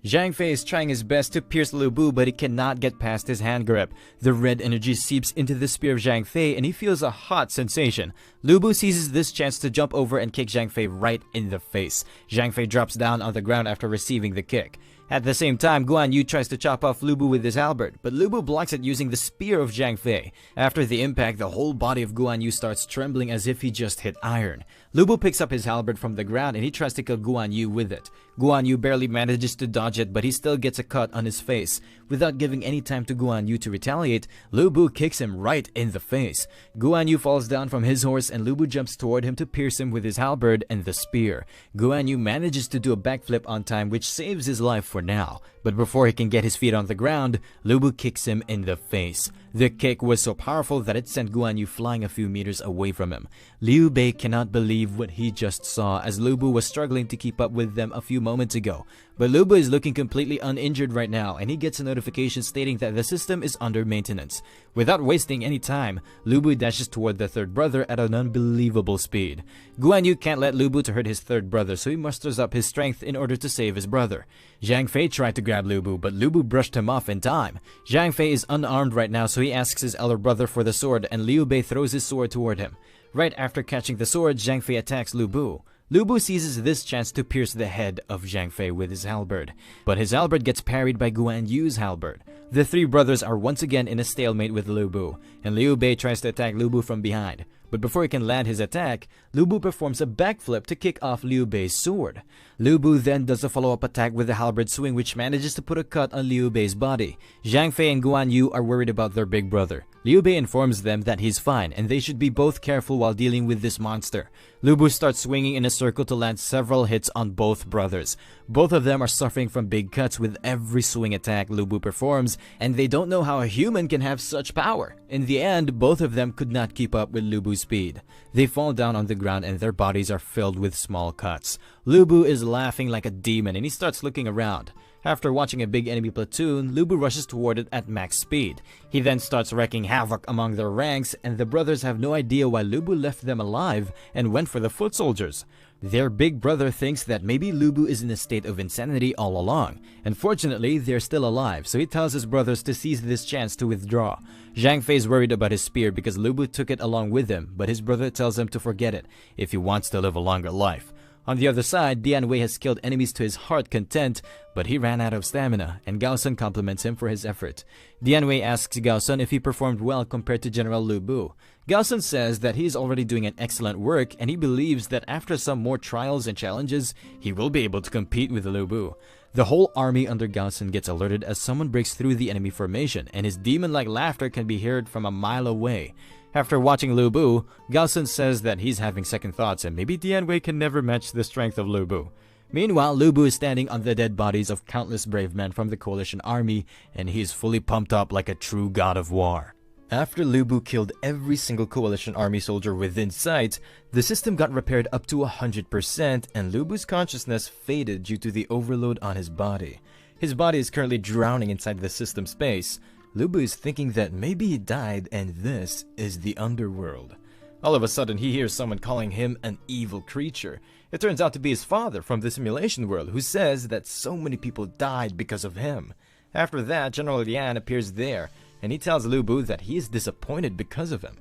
Zhang Fei is trying his best to pierce Lu Bu, but he cannot get past his hand grip. The red energy seeps into the spear of Zhang Fei and he feels a hot sensation. Lu Bu seizes this chance to jump over and kick Zhang Fei right in the face. Zhang Fei drops down on the ground after receiving the kick. At the same time, Guan Yu tries to chop off Lu Bu with his halberd, but Lu Bu blocks it using the spear of Zhang Fei. After the impact, the whole body of Guan Yu starts trembling as if he just hit iron. Lu Bu picks up his halberd from the ground and he tries to kill Guan Yu with it. Guan Yu barely manages to dodge it, but he still gets a cut on his face. Without giving any time to Guan Yu to retaliate, Lu Bu kicks him right in the face. Guan Yu falls down from his horse and Lu Bu jumps toward him to pierce him with his halberd and the spear. Guan Yu manages to do a backflip on time, which saves his life for now. But before he can get his feet on the ground, Lu Bu kicks him in the face. The kick was so powerful that it sent Guan Yu flying a few meters away from him. Liu Bei cannot believe what he just saw as Lu Bu was struggling to keep up with them a few moments ago. But Lu Bu is looking completely uninjured right now and he gets a notification stating that the system is under maintenance. Without wasting any time, Lu Bu dashes toward the third brother at an unbelievable speed. Guan Yu can't let Lu Bu to hurt his third brother, so he musters up his strength in order to save his brother. Zhang Fei tried to grab Lu Bu, but Lu Bu brushed him off in time. Zhang Fei is unarmed right now, so he asks his elder brother for the sword and Liu Bei throws his sword toward him. Right after catching the sword, Zhang Fei attacks Lu Bu. Lu Bu seizes this chance to pierce the head of Zhang Fei with his halberd, but his halberd gets parried by Guan Yu's halberd. The three brothers are once again in a stalemate with Lu Bu, and Liu Bei tries to attack Lu Bu from behind. But before he can land his attack, Lu Bu performs a backflip to kick off Liu Bei's sword. Lu Bu then does a follow-up attack with a halberd swing which manages to put a cut on Liu Bei's body. Zhang Fei and Guan Yu are worried about their big brother. Liu Bei informs them that he's fine and they should be both careful while dealing with this monster. Lu Bu starts swinging in a circle to land several hits on both brothers. Both of them are suffering from big cuts with every swing attack Lu Bu performs, and they don't know how a human can have such power. In the end, both of them could not keep up with Lu Bu's speed. They fall down on the ground and their bodies are filled with small cuts. Lu Bu is laughing like a demon and he starts looking around. After watching a big enemy platoon, Lu Bu rushes toward it at max speed. He then starts wreaking havoc among their ranks, and the brothers have no idea why Lu Bu left them alive and went for the foot soldiers. Their big brother thinks that maybe Lu Bu is in a state of insanity all along. Unfortunately, they're still alive, so he tells his brothers to seize this chance to withdraw. Zhang Fei is worried about his spear because Lu Bu took it along with him, but his brother tells him to forget it if he wants to live a longer life. On the other side, Dian Wei has killed enemies to his heart content, but he ran out of stamina, and Gao Sun compliments him for his effort. Dian Wei asks Gao Sun if he performed well compared to General Lu Bu. Gao Sun says that he is already doing an excellent work, and he believes that after some more trials and challenges, he will be able to compete with Lu Bu. The whole army under Gao Sun gets alerted as someone breaks through the enemy formation, and his demon-like laughter can be heard from a mile away. After watching Lu Bu, Gao Sun says that he's having second thoughts and maybe Dian Wei can never match the strength of Lu Bu. Meanwhile, Lu Bu is standing on the dead bodies of countless brave men from the coalition army, and he is fully pumped up like a true god of war. After Lu Bu killed every single coalition army soldier within sight, the system got repaired up to 100%, and Lu Bu's consciousness faded due to the overload on his body. His body is currently drowning inside the system space. Lu Bu is thinking that maybe he died and this is the underworld. All of a sudden, he hears someone calling him an evil creature. It turns out to be his father from the simulation world, who says that so many people died because of him. After that, General Yan appears there, and he tells Lu Bu that he is disappointed because of him.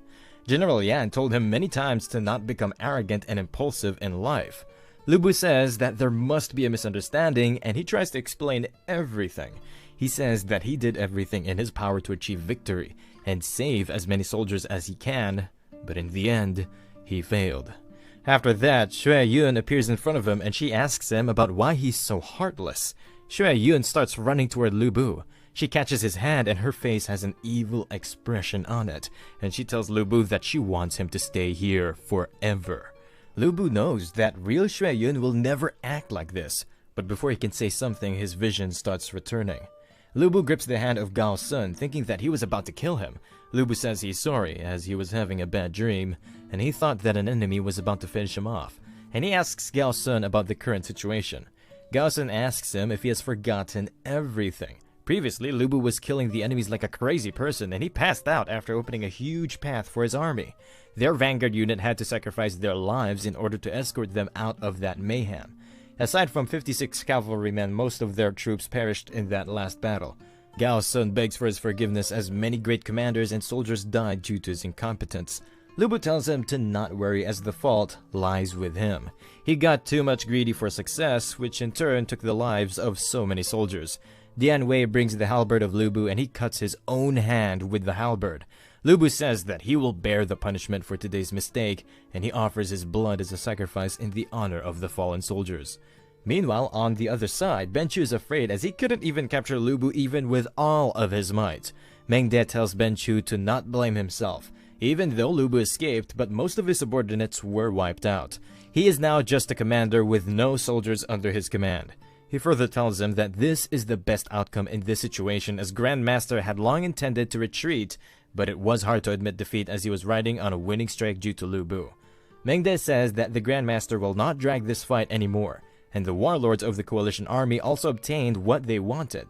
General Yan told him many times to not become arrogant and impulsive in life. Lu Bu says that there must be a misunderstanding, and he tries to explain everything. He says that he did everything in his power to achieve victory and save as many soldiers as he can, but in the end, he failed. After that, Xue Yun appears in front of him and she asks him about why he's so heartless. Xue Yun starts running toward Lu Bu. She catches his hand and her face has an evil expression on it, and she tells Lu Bu that she wants him to stay here forever. Lu Bu knows that real Xue Yun will never act like this, but before he can say something, his vision starts returning. Lu Bu grips the hand of Gao Sun, thinking that he was about to kill him. Lu Bu says he's sorry, as he was having a bad dream, and he thought that an enemy was about to finish him off. And he asks Gao Sun about the current situation. Gao Sun asks him if he has forgotten everything. Previously, Lu Bu was killing the enemies like a crazy person, and he passed out after opening a huge path for his army. Their vanguard unit had to sacrifice their lives in order to escort them out of that mayhem. Aside from 56 cavalrymen, most of their troops perished in that last battle. Gao Sun begs for his forgiveness as many great commanders and soldiers died due to his incompetence. Lu Bu tells him to not worry as the fault lies with him. He got too much greedy for success, which in turn took the lives of so many soldiers. Dian Wei brings the halberd of Lu Bu and he cuts his own hand with the halberd. Lu Bu says that he will bear the punishment for today's mistake, and he offers his blood as a sacrifice in the honor of the fallen soldiers. Meanwhile, on the other side, Ben Chu is afraid as he couldn't even capture Lu Bu even with all of his might. Meng De tells Ben Chu to not blame himself, even though Lu Bu escaped, but most of his subordinates were wiped out. He is now just a commander with no soldiers under his command. He further tells him that this is the best outcome in this situation as Grandmaster had long intended to retreat, but it was hard to admit defeat as he was riding on a winning streak due to Lu Bu. Meng De says that the Grandmaster will not drag this fight anymore, and the warlords of the coalition army also obtained what they wanted.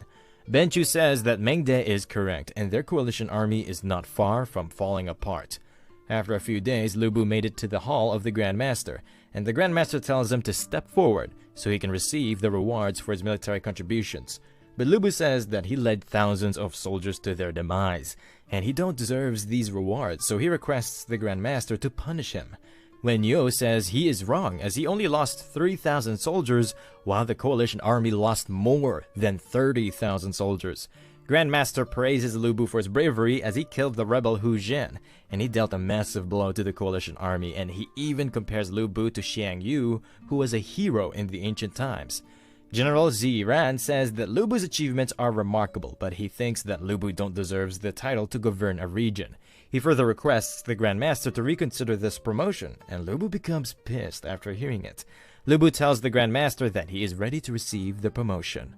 Ben Chu says that Meng De is correct, and their coalition army is not far from falling apart. After a few days, Lu Bu made it to the hall of the Grandmaster, and the Grandmaster tells him to step forward so he can receive the rewards for his military contributions. But Lu Bu says that he led thousands of soldiers to their demise, and he don't deserve these rewards, so he requests the Grandmaster to punish him. Wen Yo says he is wrong as he only lost 3,000 soldiers while the coalition army lost more than 30,000 soldiers. Grandmaster praises Lu Bu for his bravery as he killed the rebel Hu Jin, and he dealt a massive blow to the coalition army, and he even compares Lu Bu to Xiang Yu, who was a hero in the ancient times. General Ziran says that Lu Bu's achievements are remarkable, but he thinks that Lu Bu don't deserve the title to govern a region. He further requests the Grandmaster to reconsider this promotion, and Lu Bu becomes pissed after hearing it. Lu Bu tells the Grandmaster that he is ready to receive the promotion.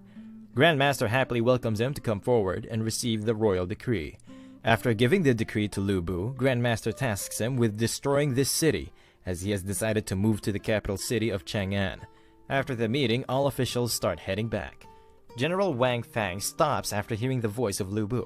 Grandmaster happily welcomes him to come forward and receive the royal decree. After giving the decree to Lu Bu, Grandmaster tasks him with destroying this city, as he has decided to move to the capital city of Chang'an. After the meeting, all officials start heading back. General Wang Fang stops after hearing the voice of Lu Bu.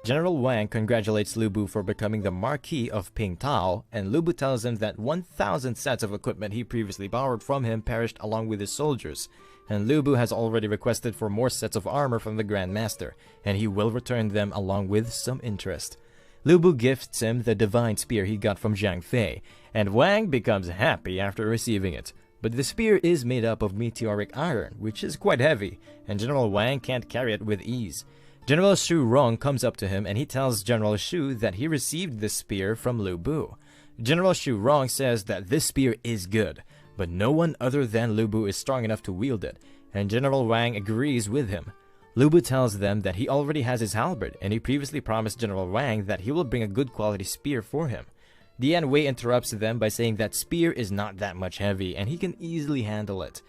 General Wang congratulates Lu Bu for becoming the Marquis of Pingtao, and Lu Bu tells him that 1,000 sets of equipment he previously borrowed from him perished along with his soldiers, and Lu Bu has already requested for more sets of armor from the Grandmaster, and he will return them along with some interest. Lu Bu gifts him the divine spear he got from Zhang Fei, and Wang becomes happy after receiving it. But the spear is made up of meteoric iron, which is quite heavy, and General Wang can't carry it with ease. General Xu Rong comes up to him and he tells General Xu that he received the spear from Lu Bu. General Xu Rong says that this spear is good, but no one other than Lu Bu is strong enough to wield it, and General Wang agrees with him. Lu Bu tells them that he already has his halberd, and he previously promised General Wang that he will bring a good quality spear for him. Dian Wei interrupts them by saying that spear is not that much heavy and he can easily handle it.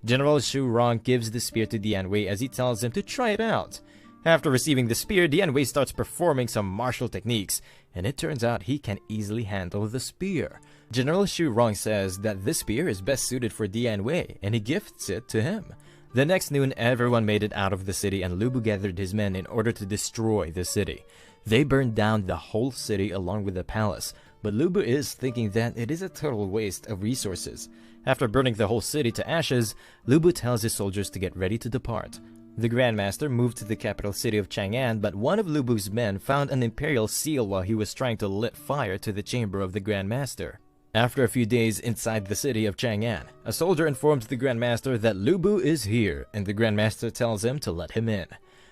General Xu Rong gives the spear to Dian Wei as he tells him to try it out. After receiving the spear, Dian Wei starts performing some martial techniques, and it turns out he can easily handle the spear. General Xu Rong says that this spear is best suited for Dian Wei, and he gifts it to him. The next noon, everyone made it out of the city, and Lu Bu gathered his men in order to destroy the city. They burned down the whole city along with the palace, but Lu Bu is thinking that it is a total waste of resources. After burning the whole city to ashes, Lu Bu tells his soldiers to get ready to depart. The Grandmaster moved to the capital city of Chang'an, but one of Lu Bu's men found an imperial seal while he was trying to lit fire to the chamber of the Grandmaster. After a few days inside the city of Chang'an, a soldier informs the Grandmaster that Lu Bu is here, and the Grandmaster tells him to let him in.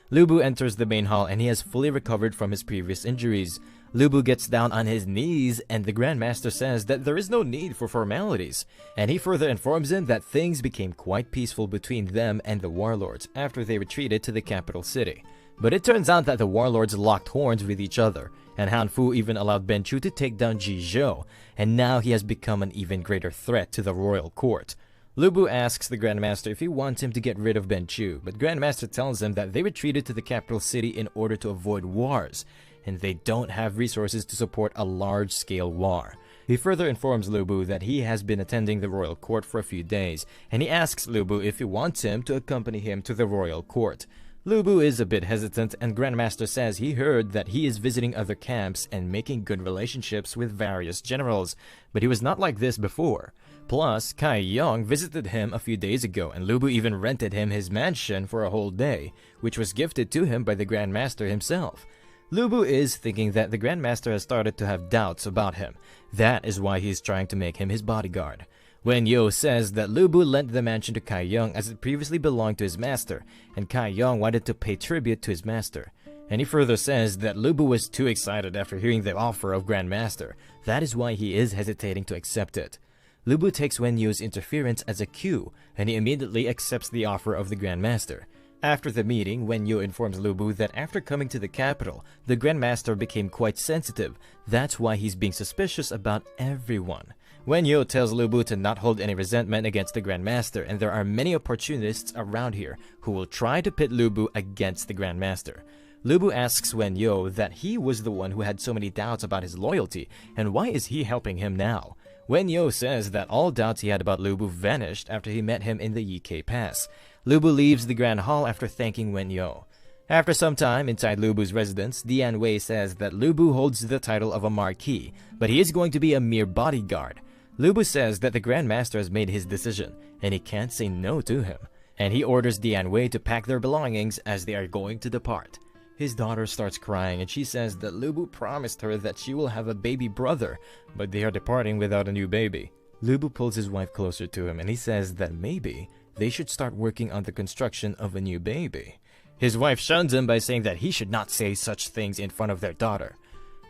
Lu Bu enters the main hall and he has fully recovered from his previous injuries. Lu Bu gets down on his knees and the Grandmaster says that there is no need for formalities, and he further informs him that things became quite peaceful between them and the warlords after they retreated to the capital city. But it turns out that the warlords locked horns with each other, and Han Fu even allowed Ben Chu to take down Ji Zhou, and now he has become an even greater threat to the royal court. Lu Bu asks the Grandmaster if he wants him to get rid of Ben Chu, but Grandmaster tells him that they retreated to the capital city in order to avoid wars, and they don't have resources to support a large-scale war. He further informs Lu Bu that he has been attending the royal court for a few days, and he asks Lu Bu if he wants him to accompany him to the royal court. Lu Bu is a bit hesitant, and Grandmaster says he heard that he is visiting other camps and making good relationships with various generals, but he was not like this before. Plus, Kai Yong visited him a few days ago, and Lu Bu even rented him his mansion for a whole day, which was gifted to him by the Grandmaster himself. Lu Bu is thinking that the Grandmaster has started to have doubts about him. That is why he is trying to make him his bodyguard. Wen Yo says that Lu Bu lent the mansion to Kai Yong as it previously belonged to his master, and Kai Yong wanted to pay tribute to his master. And he further says that Lu Bu was too excited after hearing the offer of Grandmaster. That is why he is hesitating to accept it. Lu Bu takes Wen Yo's interference as a cue, and he immediately accepts the offer of the Grandmaster. After the meeting, Wen Yo informs Lu Bu that after coming to the capital, the Grandmaster became quite sensitive. That's why he's being suspicious about everyone. Wen Yo tells Lu Bu to not hold any resentment against the Grandmaster, and there are many opportunists around here who will try to pit Lu Bu against the Grandmaster. Lu Bu asks Wen Yo that he was the one who had so many doubts about his loyalty, and why is he helping him now? Wen Yo says that all doubts he had about Lu Bu vanished after he met him in the Yike Pass. Lu Bu leaves the Grand Hall after thanking Wen Yo. After some time inside Lu Bu's residence, Dian Wei says that Lu Bu holds the title of a Marquis, but he is going to be a mere bodyguard. Lu Bu says that the Grandmaster has made his decision, and he can't say no to him, and he orders Dian Wei to pack their belongings as they are going to depart. His daughter starts crying and she says that Lu Bu promised her that she will have a baby brother, but they are departing without a new baby. Lu Bu pulls his wife closer to him and he says that maybe they should start working on the construction of a new baby. His wife shuns him by saying that he should not say such things in front of their daughter.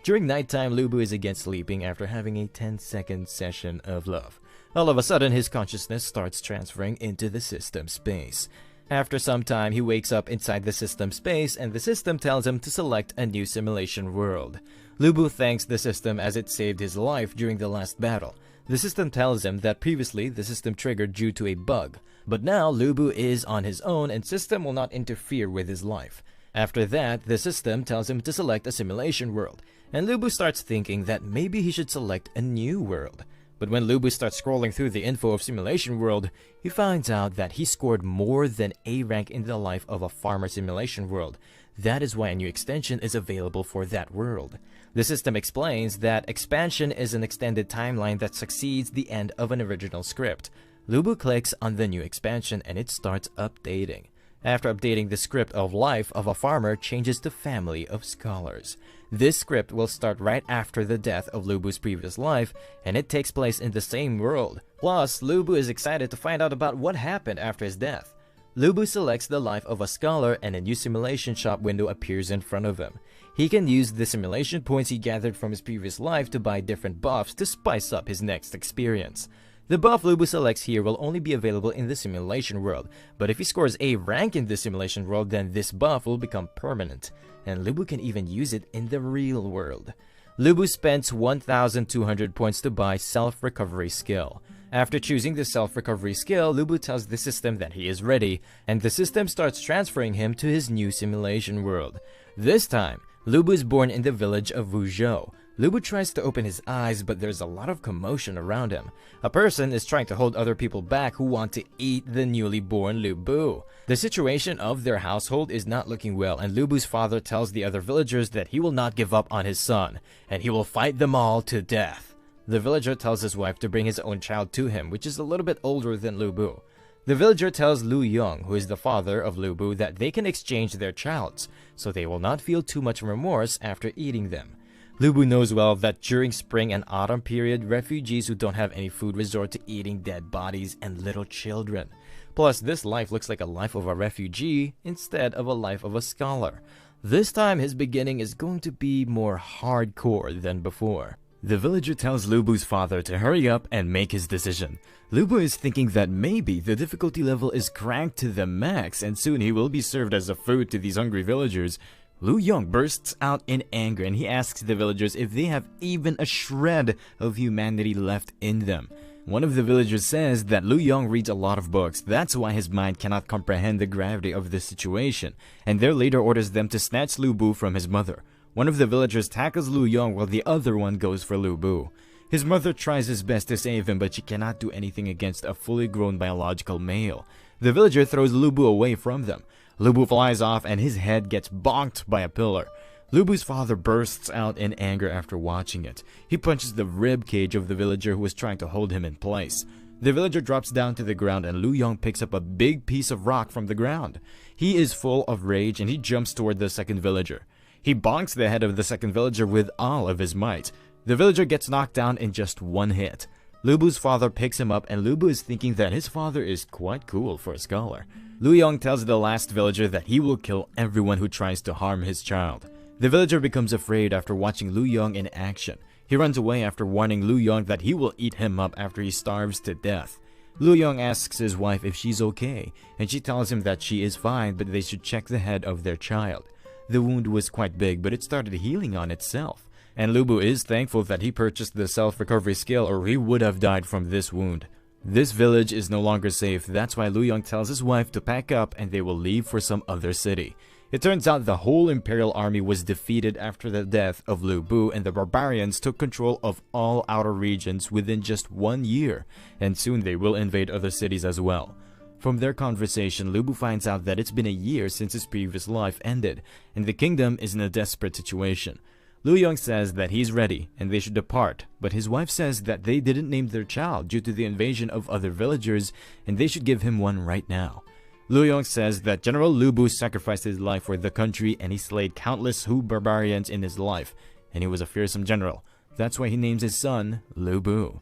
During nighttime, Lu Bu is again sleeping after having a 10-second session of love. All of a sudden, his consciousness starts transferring into the system space. After some time, he wakes up inside the system space, and the system tells him to select a new simulation world. Lu Bu thanks the system as it saved his life during the last battle. The system tells him that previously the system triggered due to a bug, but now Lu Bu is on his own and system will not interfere with his life. After that, the system tells him to select a simulation world, and Lu Bu starts thinking that maybe he should select a new world. But when Lu Bu starts scrolling through the info of Simulation World, he finds out that he scored more than A rank in the life of a farmer simulation world. That is why a new extension is available for that world. The system explains that expansion is an extended timeline that succeeds the end of an original script. Lu Bu clicks on the new expansion and it starts updating. After updating, the script of life of a farmer changes to family of scholars. This script will start right after the death of Lu Bu's previous life, and it takes place in the same world. Plus, Lu Bu is excited to find out about what happened after his death. Lu Bu selects the life of a scholar and a new simulation shop window appears in front of him. He can use the simulation points he gathered from his previous life to buy different buffs to spice up his next experience. The buff Lu Bu selects here will only be available in the simulation world, but if he scores A rank in the simulation world, then this buff will become permanent, and Lu Bu can even use it in the real world. Lu Bu spends 1,200 points to buy self-recovery skill. After choosing the self-recovery skill, Lu Bu tells the system that he is ready, and the system starts transferring him to his new simulation world. This time, Lu Bu is born in the village of Wuzhou. Lu Bu tries to open his eyes, but there's a lot of commotion around him. A person is trying to hold other people back who want to eat the newly born Lu Bu. The situation of their household is not looking well, and Lu Bu's father tells the other villagers that he will not give up on his son, and he will fight them all to death. The villager tells his wife to bring his own child to him, which is a little bit older than Lu Bu. The villager tells Lu Yong, who is the father of Lu Bu, that they can exchange their childs, so they will not feel too much remorse after eating them. Lu Bu knows well that during spring and autumn period, refugees who don't have any food resort to eating dead bodies and little children. Plus, this life looks like a life of a refugee instead of a life of a scholar. This time, his beginning is going to be more hardcore than before. The villager tells Lu Bu's father to hurry up and make his decision. Lu Bu is thinking that maybe the difficulty level is cranked to the max and soon he will be served as a food to these hungry villagers. Lu Yong bursts out in anger and he asks the villagers if they have even a shred of humanity left in them. One of the villagers says that Lu Yong reads a lot of books, that's why his mind cannot comprehend the gravity of the situation, and there later orders them to snatch Lu Bu from his mother. One of the villagers tackles Lu Yong while the other one goes for Lu Bu. His mother tries his best to save him, but she cannot do anything against a fully grown biological male. The villager throws Lu Bu away from them. Lu Bu flies off and his head gets bonked by a pillar. Lu Bu's father bursts out in anger after watching it. He punches the rib cage of the villager who is trying to hold him in place. The villager drops down to the ground and Lu Yong picks up a big piece of rock from the ground. He is full of rage and he jumps toward the second villager. He bonks the head of the second villager with all of his might. The villager gets knocked down in just one hit. Lu Bu's father picks him up and Lu Bu is thinking that his father is quite cool for a scholar. Lu Yong tells the last villager that he will kill everyone who tries to harm his child. The villager becomes afraid after watching Lu Yong in action. He runs away after warning Lu Yong that he will eat him up after he starves to death. Lu Yong asks his wife if she's okay, and she tells him that she is fine but they should check the head of their child. The wound was quite big but it started healing on itself. And Lu Bu is thankful that he purchased the self-recovery skill or he would have died from this wound. This village is no longer safe, that's why Lu Yong tells his wife to pack up and they will leave for some other city. It turns out the whole imperial army was defeated after the death of Lu Bu and the barbarians took control of all outer regions within just 1 year, and soon they will invade other cities as well. From their conversation, Lu Bu finds out that it's been a year since his previous life ended, and the kingdom is in a desperate situation. Lu Yong says that he's ready and they should depart, but his wife says that they didn't name their child due to the invasion of other villagers and they should give him one right now. Lu Yong says that General Lu Bu sacrificed his life for the country and he slayed countless Hu barbarians in his life, and he was a fearsome general. That's why he names his son Lu Bu.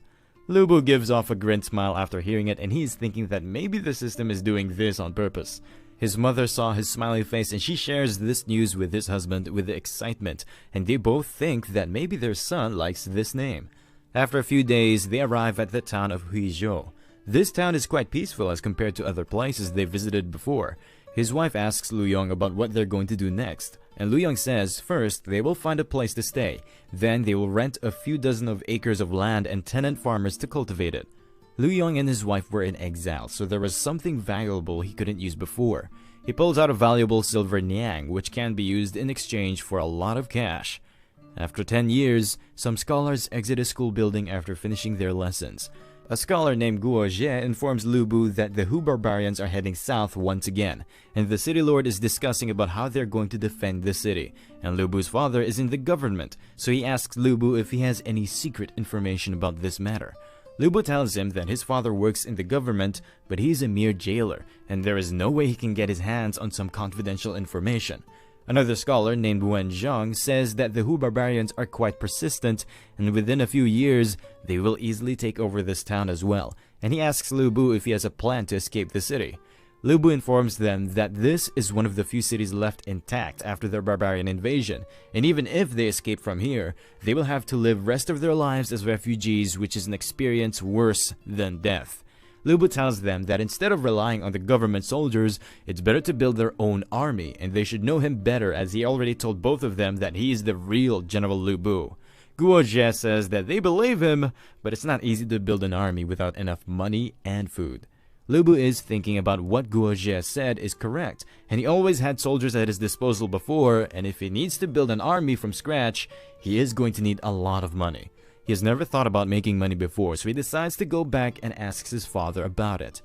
Lu Bu gives off a grim smile after hearing it and he is thinking that maybe the system is doing this on purpose. His mother saw his smiling face and she shares this news with his husband with excitement, and they both think that maybe their son likes this name. After a few days, they arrive at the town of Huizhou. This town is quite peaceful as compared to other places they visited before. His wife asks Lu Yong about what they're going to do next, and Lu Yong says first they will find a place to stay, then they will rent a few dozen of acres of land and tenant farmers to cultivate it. Lu Yong and his wife were in exile, so there was something valuable he couldn't use before. He pulls out a valuable silver niang, which can be used in exchange for a lot of cash. After 10 years, some scholars exit a school building after finishing their lessons. A scholar named Guo Jie informs Lu Bu that the Hu barbarians are heading south once again, and the city lord is discussing about how they're going to defend the city, and Lu Bu's father is in the government, so he asks Lu Bu if he has any secret information about this matter. Lu Bu tells him that his father works in the government, but he's a mere jailer, and there is no way he can get his hands on some confidential information. Another scholar named Wen Zhang says that the Hu barbarians are quite persistent, and within a few years, they will easily take over this town as well, and he asks Lu Bu if he has a plan to escape the city. Lu Bu informs them that this is one of the few cities left intact after their barbarian invasion, and even if they escape from here, they will have to live rest of their lives as refugees, which is an experience worse than death. Lu Bu tells them that instead of relying on the government soldiers, it's better to build their own army, and they should know him better as he already told both of them that he is the real General Lu Bu. Guo Jie says that they believe him, but it's not easy to build an army without enough money and food. Lu Bu is thinking about what Guo Jie said is correct, and he always had soldiers at his disposal before, and if he needs to build an army from scratch, he is going to need a lot of money. He has never thought about making money before, so he decides to go back and asks his father about it.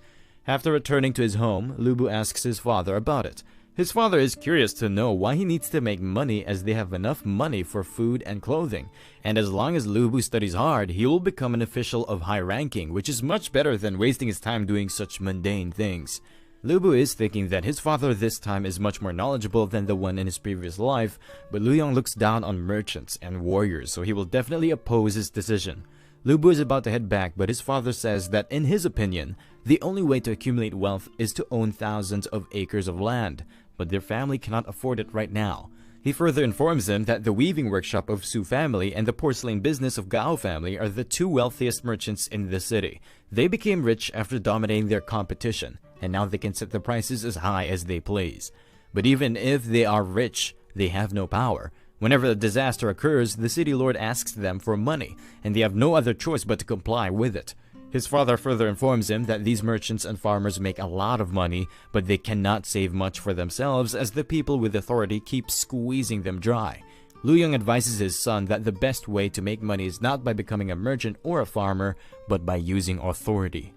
After returning to his home, Lu Bu asks his father about it. His father is curious to know why he needs to make money as they have enough money for food and clothing, and as long as Lu Bu studies hard, he will become an official of high ranking, which is much better than wasting his time doing such mundane things. Lu Bu is thinking that his father this time is much more knowledgeable than the one in his previous life, but Lu Yong looks down on merchants and warriors, so he will definitely oppose his decision. Lu Bu is about to head back, but his father says that in his opinion, the only way to accumulate wealth is to own thousands of acres of land, but their family cannot afford it right now. He further informs him that the weaving workshop of Su family and the porcelain business of Gao family are the two wealthiest merchants in the city. They became rich after dominating their competition, and now they can set the prices as high as they please. But even if they are rich, they have no power. Whenever a disaster occurs, the city lord asks them for money, and they have no other choice but to comply with it. His father further informs him that these merchants and farmers make a lot of money, but they cannot save much for themselves as the people with authority keep squeezing them dry. Lu Yong advises his son that the best way to make money is not by becoming a merchant or a farmer, but by using authority.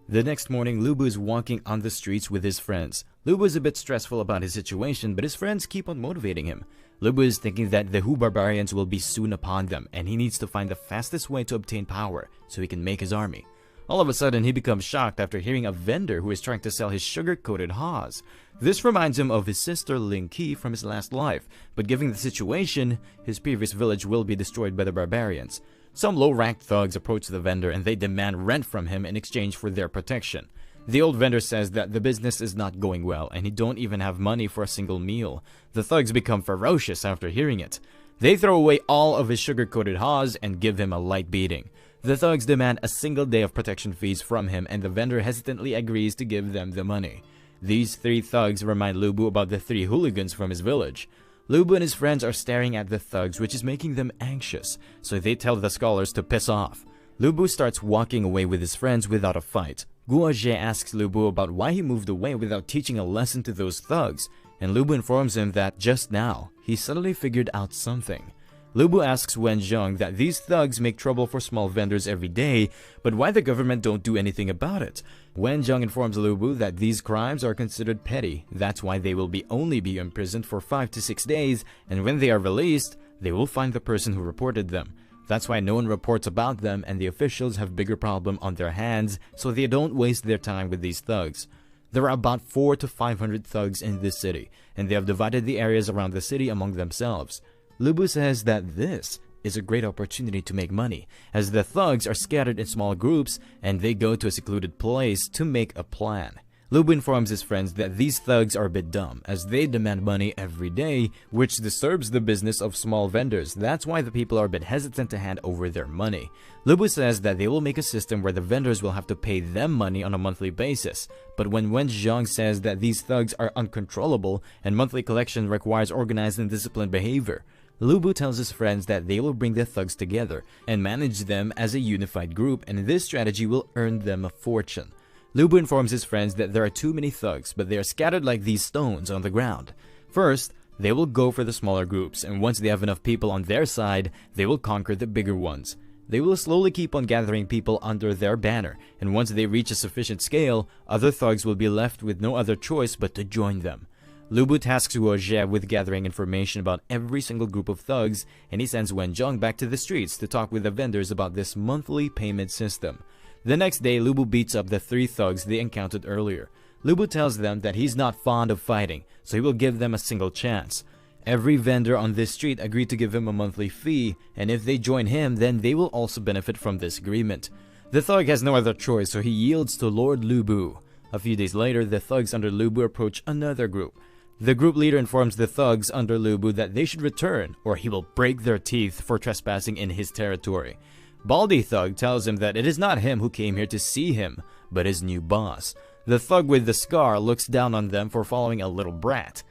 The next morning, Lu Bu is walking on the streets with his friends. Lu Bu is a bit stressful about his situation, but his friends keep on motivating him. Lu Bu is thinking that the Hu barbarians will be soon upon them, and he needs to find the fastest way to obtain power so he can make his army. All of a sudden, he becomes shocked after hearing a vendor who is trying to sell his sugar-coated haws. This reminds him of his sister Ling Qi from his last life, but given the situation, his previous village will be destroyed by the barbarians. Some low-ranked thugs approach the vendor and they demand rent from him in exchange for their protection. The old vendor says that the business is not going well and he don't even have money for a single meal. The thugs become ferocious after hearing it. They throw away all of his sugar-coated haws and give him a light beating. The thugs demand a single day of protection fees from him and the vendor hesitantly agrees to give them the money. These three thugs remind Lu Bu about the three hooligans from his village. Lu Bu and his friends are staring at the thugs, which is making them anxious, so they tell the scholars to piss off. Lu Bu starts walking away with his friends without a fight. Guo Jie asks Lu Bu about why he moved away without teaching a lesson to those thugs, and Lu Bu informs him that just now, he suddenly figured out something. Lu Bu asks Wen Zhang that these thugs make trouble for small vendors every day, but why the government don't do anything about it. Wen Zhang informs Lu Bu that these crimes are considered petty, that's why they will only be imprisoned for 5 to 6 days, and when they are released, they will find the person who reported them. That's why no one reports about them and the officials have bigger problem on their hands, so they don't waste their time with these thugs. There are about 400 to 500 thugs in this city, and they have divided the areas around the city among themselves. Lu Bu says that this is a great opportunity to make money, as the thugs are scattered in small groups and they go to a secluded place to make a plan. Lu Bu informs his friends that these thugs are a bit dumb, as they demand money every day, which disturbs the business of small vendors. That's why the people are a bit hesitant to hand over their money. Lu Bu says that they will make a system where the vendors will have to pay them money on a monthly basis. But when Wen Zhang says that these thugs are uncontrollable and monthly collection requires organized and disciplined behavior, Lu Bu tells his friends that they will bring the thugs together and manage them as a unified group, and this strategy will earn them a fortune. Lu Bu informs his friends that there are too many thugs, but they are scattered like these stones on the ground. First, they will go for the smaller groups, and once they have enough people on their side, they will conquer the bigger ones. They will slowly keep on gathering people under their banner, and once they reach a sufficient scale, other thugs will be left with no other choice but to join them. Lu Bu tasks Guo Jie with gathering information about every single group of thugs, and he sends Wen Zhang back to the streets to talk with the vendors about this monthly payment system. The next day, Lu Bu beats up the 3 thugs they encountered earlier. Lu Bu tells them that he's not fond of fighting, so he will give them a single chance. Every vendor on this street agreed to give him a monthly fee, and if they join him, then they will also benefit from this agreement. The thug has no other choice, so he yields to Lord Lu Bu. A few days later, the thugs under Lu Bu approach another group. The group leader informs the thugs under Lu Bu that they should return, or he will break their teeth for trespassing in his territory. Baldy Thug tells him that it is not him who came here to see him, but his new boss. The thug with the scar looks down on them for following a little brat.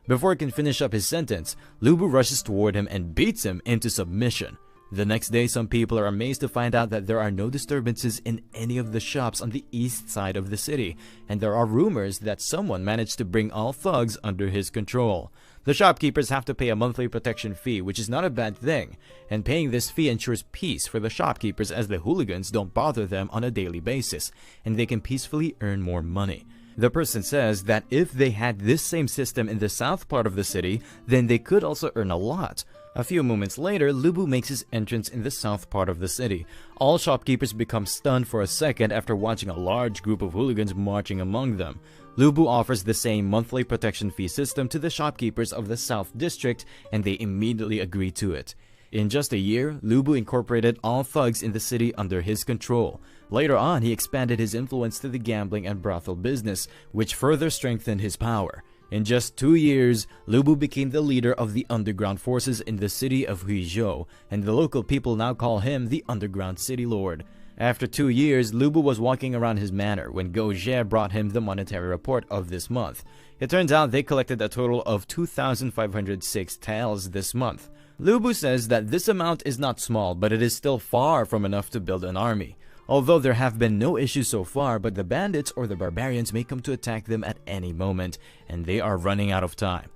Before he can finish up his sentence, Lu Bu rushes toward him and beats him into submission. The next day, some people are amazed to find out that there are no disturbances in any of the shops on the east side of the city, and there are rumors that someone managed to bring all thugs under his control. The shopkeepers have to pay a monthly protection fee, which is not a bad thing, and paying this fee ensures peace for the shopkeepers as the hooligans don't bother them on a daily basis, and they can peacefully earn more money. The person says that if they had this same system in the south part of the city, then they could also earn a lot. A few moments later, Lu Bu makes his entrance in the south part of the city. All shopkeepers become stunned for a second after watching a large group of hooligans marching among them. Lu Bu offers the same monthly protection fee system to the shopkeepers of the South District, and they immediately agree to it. In just a year, Lu Bu incorporated all thugs in the city under his control. Later on, he expanded his influence to the gambling and brothel business, which further strengthened his power. In just 2 years, Lu Bu became the leader of the underground forces in the city of Huizhou, and the local people now call him the Underground City Lord. After 2 years, Lu Bu was walking around his manor when Guo Jie brought him the monetary report of this month. It turns out they collected a total of 2,506 taels this month. Lu Bu says that this amount is not small, but it is still far from enough to build an army. Although there have been no issues so far, but the bandits or the barbarians may come to attack them at any moment, and they are running out of time.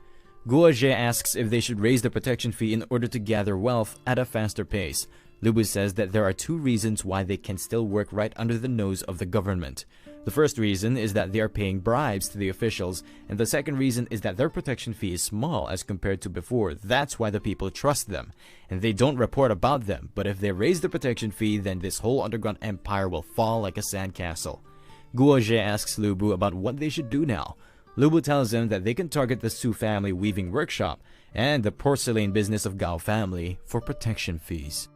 Guo Jie asks if they should raise the protection fee in order to gather wealth at a faster pace. Lu Bu says that there are 2 reasons why they can still work right under the nose of the government. The first reason is that they are paying bribes to the officials, and the second reason is that their protection fee is small as compared to before. That's why the people trust them, and they don't report about them, but if they raise the protection fee, then this whole underground empire will fall like a sandcastle. Guo Jie asks Lu Bu about what they should do now. Lu Bu tells him that they can target the Su family weaving workshop and the porcelain business of Gao family for protection fees.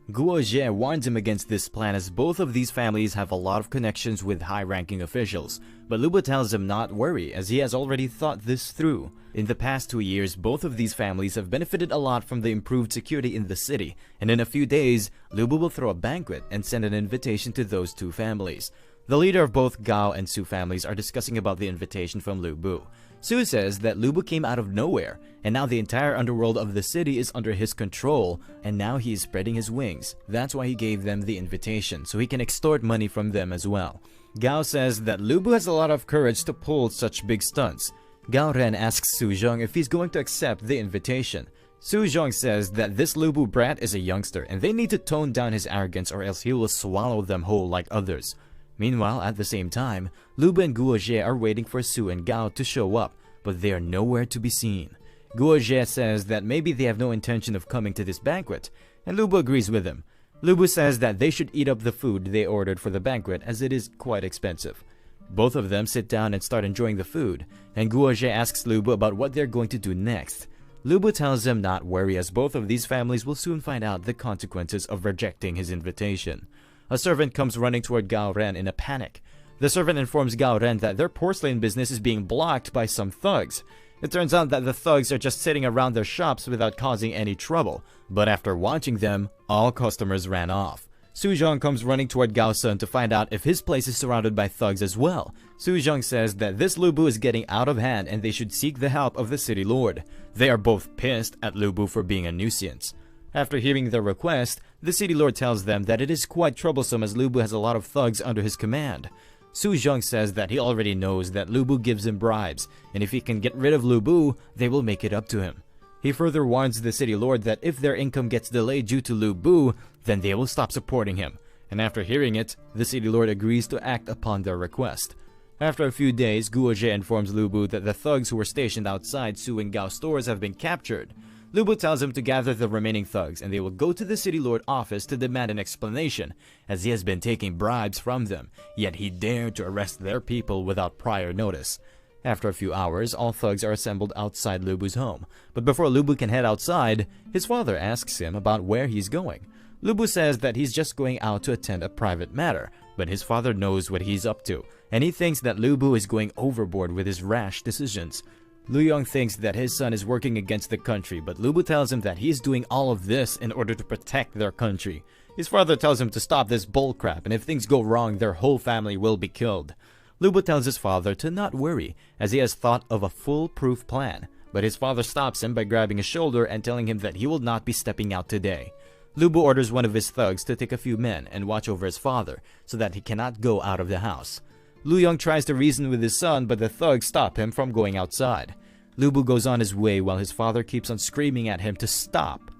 Guo Jie warns him against this plan as both of these families have a lot of connections with high-ranking officials, but Lu Bu tells him not worry as he has already thought this through. In the past 2 years, both of these families have benefited a lot from the improved security in the city, and in a few days, Lu Bu will throw a banquet and send an invitation to those 2 families. The leader of both Gao and Su families are discussing about the invitation from Lu Bu. Su says that Lu Bu came out of nowhere, and now the entire underworld of the city is under his control, and now he is spreading his wings. That's why he gave them the invitation, so he can extort money from them as well. Gao says that Lu Bu has a lot of courage to pull such big stunts. Gao Ren asks Su Zhong if he's going to accept the invitation. Su Zhong says that this Lu Bu brat is a youngster, and they need to tone down his arrogance or else he will swallow them whole like others. Meanwhile, at the same time, Lu Bu and Guo Jie are waiting for Su and Gao to show up, but they are nowhere to be seen. Guo Jie says that maybe they have no intention of coming to this banquet, and Lu Bu agrees with him. Lu Bu says that they should eat up the food they ordered for the banquet as it is quite expensive. Both of them sit down and start enjoying the food, and Guo Jie asks Lu Bu about what they're going to do next. Lu Bu tells him not worry as both of these families will soon find out the consequences of rejecting his invitation. A servant comes running toward Gao Ren in a panic. The servant informs Gao Ren that their porcelain business is being blocked by some thugs. It turns out that the thugs are just sitting around their shops without causing any trouble, but after watching them, all customers ran off. Su Zhong comes running toward Gao Sun to find out if his place is surrounded by thugs as well. Su Zhong says that this Lu Bu is getting out of hand and they should seek the help of the city lord. They are both pissed at Lu Bu for being a nuisance. After hearing their request, the city lord tells them that it is quite troublesome as Lu Bu has a lot of thugs under his command. Su Zhong says that he already knows that Lu Bu gives him bribes, and if he can get rid of Lu Bu, they will make it up to him. He further warns the city lord that if their income gets delayed due to Lu Bu, then they will stop supporting him. And after hearing it, the city lord agrees to act upon their request. After a few days, Guo Jie informs Lu Bu that the thugs who were stationed outside Su and Gao's stores have been captured. Lu Bu tells him to gather the remaining thugs and they will go to the city lord office to demand an explanation, as he has been taking bribes from them, yet he dared to arrest their people without prior notice. After a few hours, all thugs are assembled outside Lu Bu's home, but before Lu Bu can head outside, his father asks him about where he's going. Lu Bu says that he's just going out to attend a private matter, but his father knows what he's up to, and he thinks that Lu Bu is going overboard with his rash decisions. Lu Yong thinks that his son is working against the country, but Lu Bu tells him that he is doing all of this in order to protect their country. His father tells him to stop this bullcrap, and if things go wrong, their whole family will be killed. Lu Bu tells his father to not worry, as he has thought of a foolproof plan, but his father stops him by grabbing his shoulder and telling him that he will not be stepping out today. Lu Bu orders one of his thugs to take a few men and watch over his father, so that he cannot go out of the house. Lu Yong tries to reason with his son, but the thugs stop him from going outside. Lu Bu goes on his way while his father keeps on screaming at him to stop.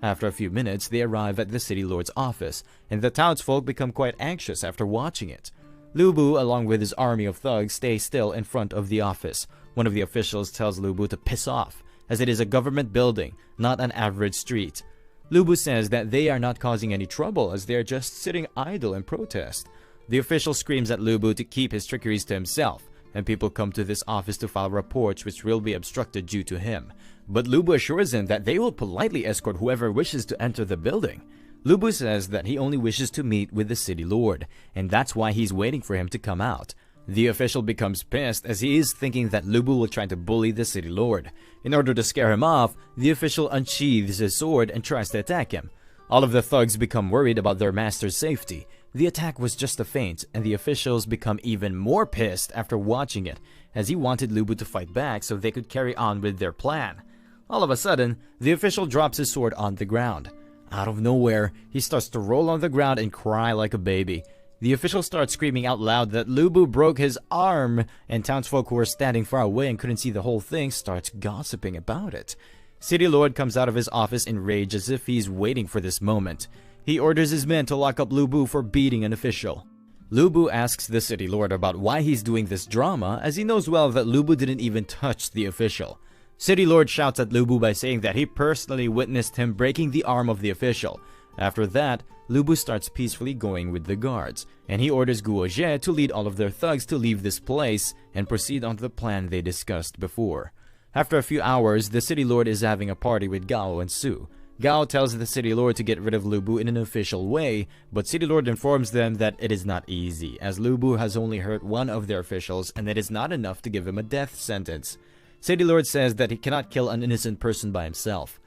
After a few minutes, they arrive at the city lord's office, and the townsfolk become quite anxious after watching it. Lu Bu, along with his army of thugs, stay still in front of the office. One of the officials tells Lu Bu to piss off, as it is a government building, not an average street. Lu Bu says that they are not causing any trouble as they are just sitting idle in protest. The official screams at Lu Bu to keep his trickeries to himself, and people come to this office to file reports which will be obstructed due to him. But Lu Bu assures him that they will politely escort whoever wishes to enter the building. Lu Bu says that he only wishes to meet with the city lord, and that's why he's waiting for him to come out. The official becomes pissed as he is thinking that Lu Bu will try to bully the city lord. In order to scare him off, the official unsheathes his sword and tries to attack him. All of the thugs become worried about their master's safety. The attack was just a feint, and the officials become even more pissed after watching it, as he wanted Lu Bu to fight back so they could carry on with their plan. All of a sudden, the official drops his sword on the ground. Out of nowhere, he starts to roll on the ground and cry like a baby. The official starts screaming out loud that Lu Bu broke his arm, and townsfolk who were standing far away and couldn't see the whole thing starts gossiping about it. City Lord comes out of his office in rage as if he's waiting for this moment. He orders his men to lock up Lu Bu for beating an official. Lu Bu asks the City Lord about why he's doing this drama, as he knows well that Lu Bu didn't even touch the official. City Lord shouts at Lu Bu by saying that he personally witnessed him breaking the arm of the official. After that, Lu Bu starts peacefully going with the guards, and he orders Guo Jie to lead all of their thugs to leave this place and proceed on the plan they discussed before. After a few hours, the City Lord is having a party with Gao and Su. Gao tells the City Lord to get rid of Lu Bu in an official way, but City Lord informs them that it is not easy, as Lu Bu has only hurt one of their officials and it is not enough to give him a death sentence. City Lord says that he cannot kill an innocent person by himself.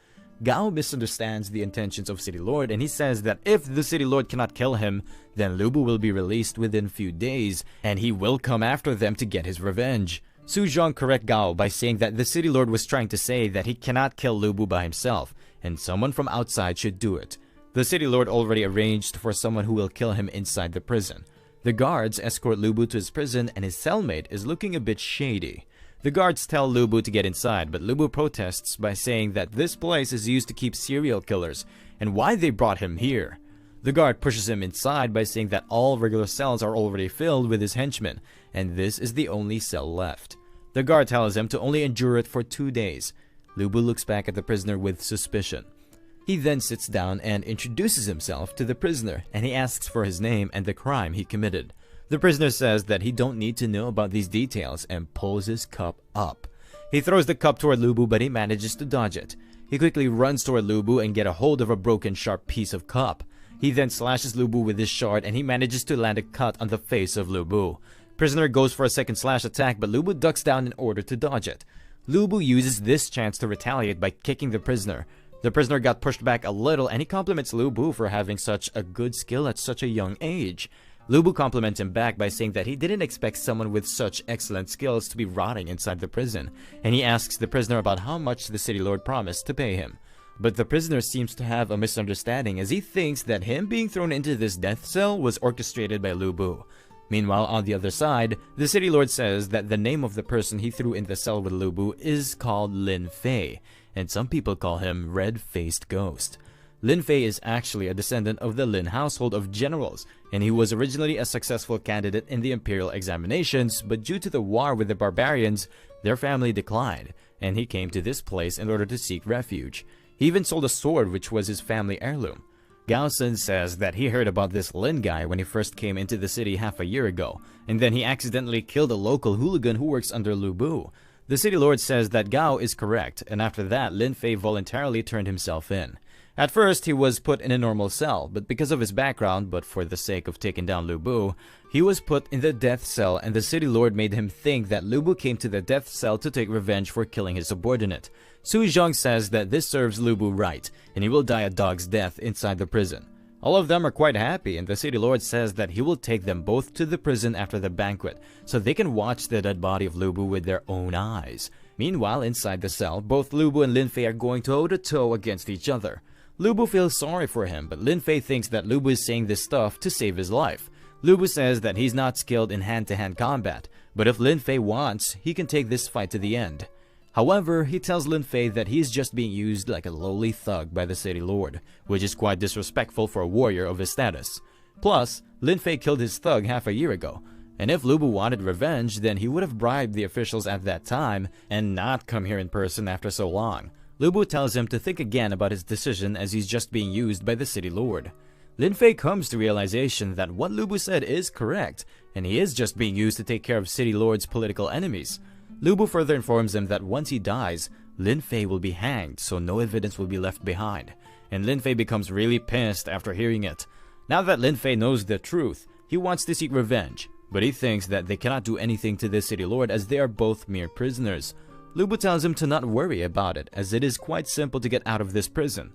Gao misunderstands the intentions of City Lord, and he says that if the City Lord cannot kill him, then Lu Bu will be released within few days, and he will come after them to get his revenge. Su Zhong corrects Gao by saying that the City Lord was trying to say that he cannot kill Lu Bu by himself, and someone from outside should do it. The City Lord already arranged for someone who will kill him inside the prison. The guards escort Lu Bu to his prison, and his cellmate is looking a bit shady. The guards tell Lu Bu to get inside, but Lu Bu protests by saying that this place is used to keep serial killers, and why they brought him here. The guard pushes him inside by saying that all regular cells are already filled with his henchmen, and this is the only cell left. The guard tells him to only endure it for 2 days. Lu Bu looks back at the prisoner with suspicion. He then sits down and introduces himself to the prisoner, and he asks for his name and the crime he committed. The prisoner says that he don't need to know about these details and pulls his cup up. He throws the cup toward Lu Bu, but he manages to dodge it. He quickly runs toward Lu Bu and get a hold of a broken sharp piece of cup. He then slashes Lu Bu with his shard and he manages to land a cut on the face of Lu Bu. Prisoner goes for a second slash attack, but Lu Bu ducks down in order to dodge it. Lu Bu uses this chance to retaliate by kicking the prisoner. The prisoner got pushed back a little and he compliments Lu Bu for having such a good skill at such a young age. Lu Bu compliments him back by saying that he didn't expect someone with such excellent skills to be rotting inside the prison, and he asks the prisoner about how much the city lord promised to pay him. But the prisoner seems to have a misunderstanding as he thinks that him being thrown into this death cell was orchestrated by Lu Bu. Meanwhile, on the other side, the city lord says that the name of the person he threw in the cell with Lu Bu is called Lin Fei, and some people call him Red-Faced Ghost. Lin Fei is actually a descendant of the Lin household of generals, and he was originally a successful candidate in the imperial examinations, but due to the war with the barbarians, their family declined, and he came to this place in order to seek refuge. He even sold a sword which was his family heirloom. Gao Sun says that he heard about this Lin guy when he first came into the city half a year ago, and then he accidentally killed a local hooligan who works under Lu Bu. The city lord says that Gao is correct, and after that Lin Fei voluntarily turned himself in. At first, he was put in a normal cell, but because of his background, but for the sake of taking down Lu Bu, he was put in the death cell, and the city lord made him think that Lu Bu came to the death cell to take revenge for killing his subordinate. Su Zhong says that this serves Lu Bu right, and he will die a dog's death inside the prison. All of them are quite happy, and the city lord says that he will take them both to the prison after the banquet, so they can watch the dead body of Lu Bu with their own eyes. Meanwhile, inside the cell, both Lu Bu and Lin Fei are going toe-to-toe against each other. Lu Bu feels sorry for him, but Lin Fei thinks that Lu Bu is saying this stuff to save his life. Lu Bu says that he's not skilled in hand-to-hand combat, but if Lin Fei wants, he can take this fight to the end. However, he tells Lin Fei that he's just being used like a lowly thug by the city lord, which is quite disrespectful for a warrior of his status. Plus, Lin Fei killed his thug half a year ago, and if Lu Bu wanted revenge, then he would have bribed the officials at that time and not come here in person after so long. Lu Bu tells him to think again about his decision as he's just being used by the city lord. Lin Fei comes to realization that what Lu Bu said is correct, and he is just being used to take care of city lord's political enemies. Lu Bu further informs him that once he dies, Lin Fei will be hanged so no evidence will be left behind, and Lin Fei becomes really pissed after hearing it. Now that Lin Fei knows the truth, he wants to seek revenge, but he thinks that they cannot do anything to the city lord as they are both mere prisoners. Lu Bu tells him to not worry about it, as it is quite simple to get out of this prison.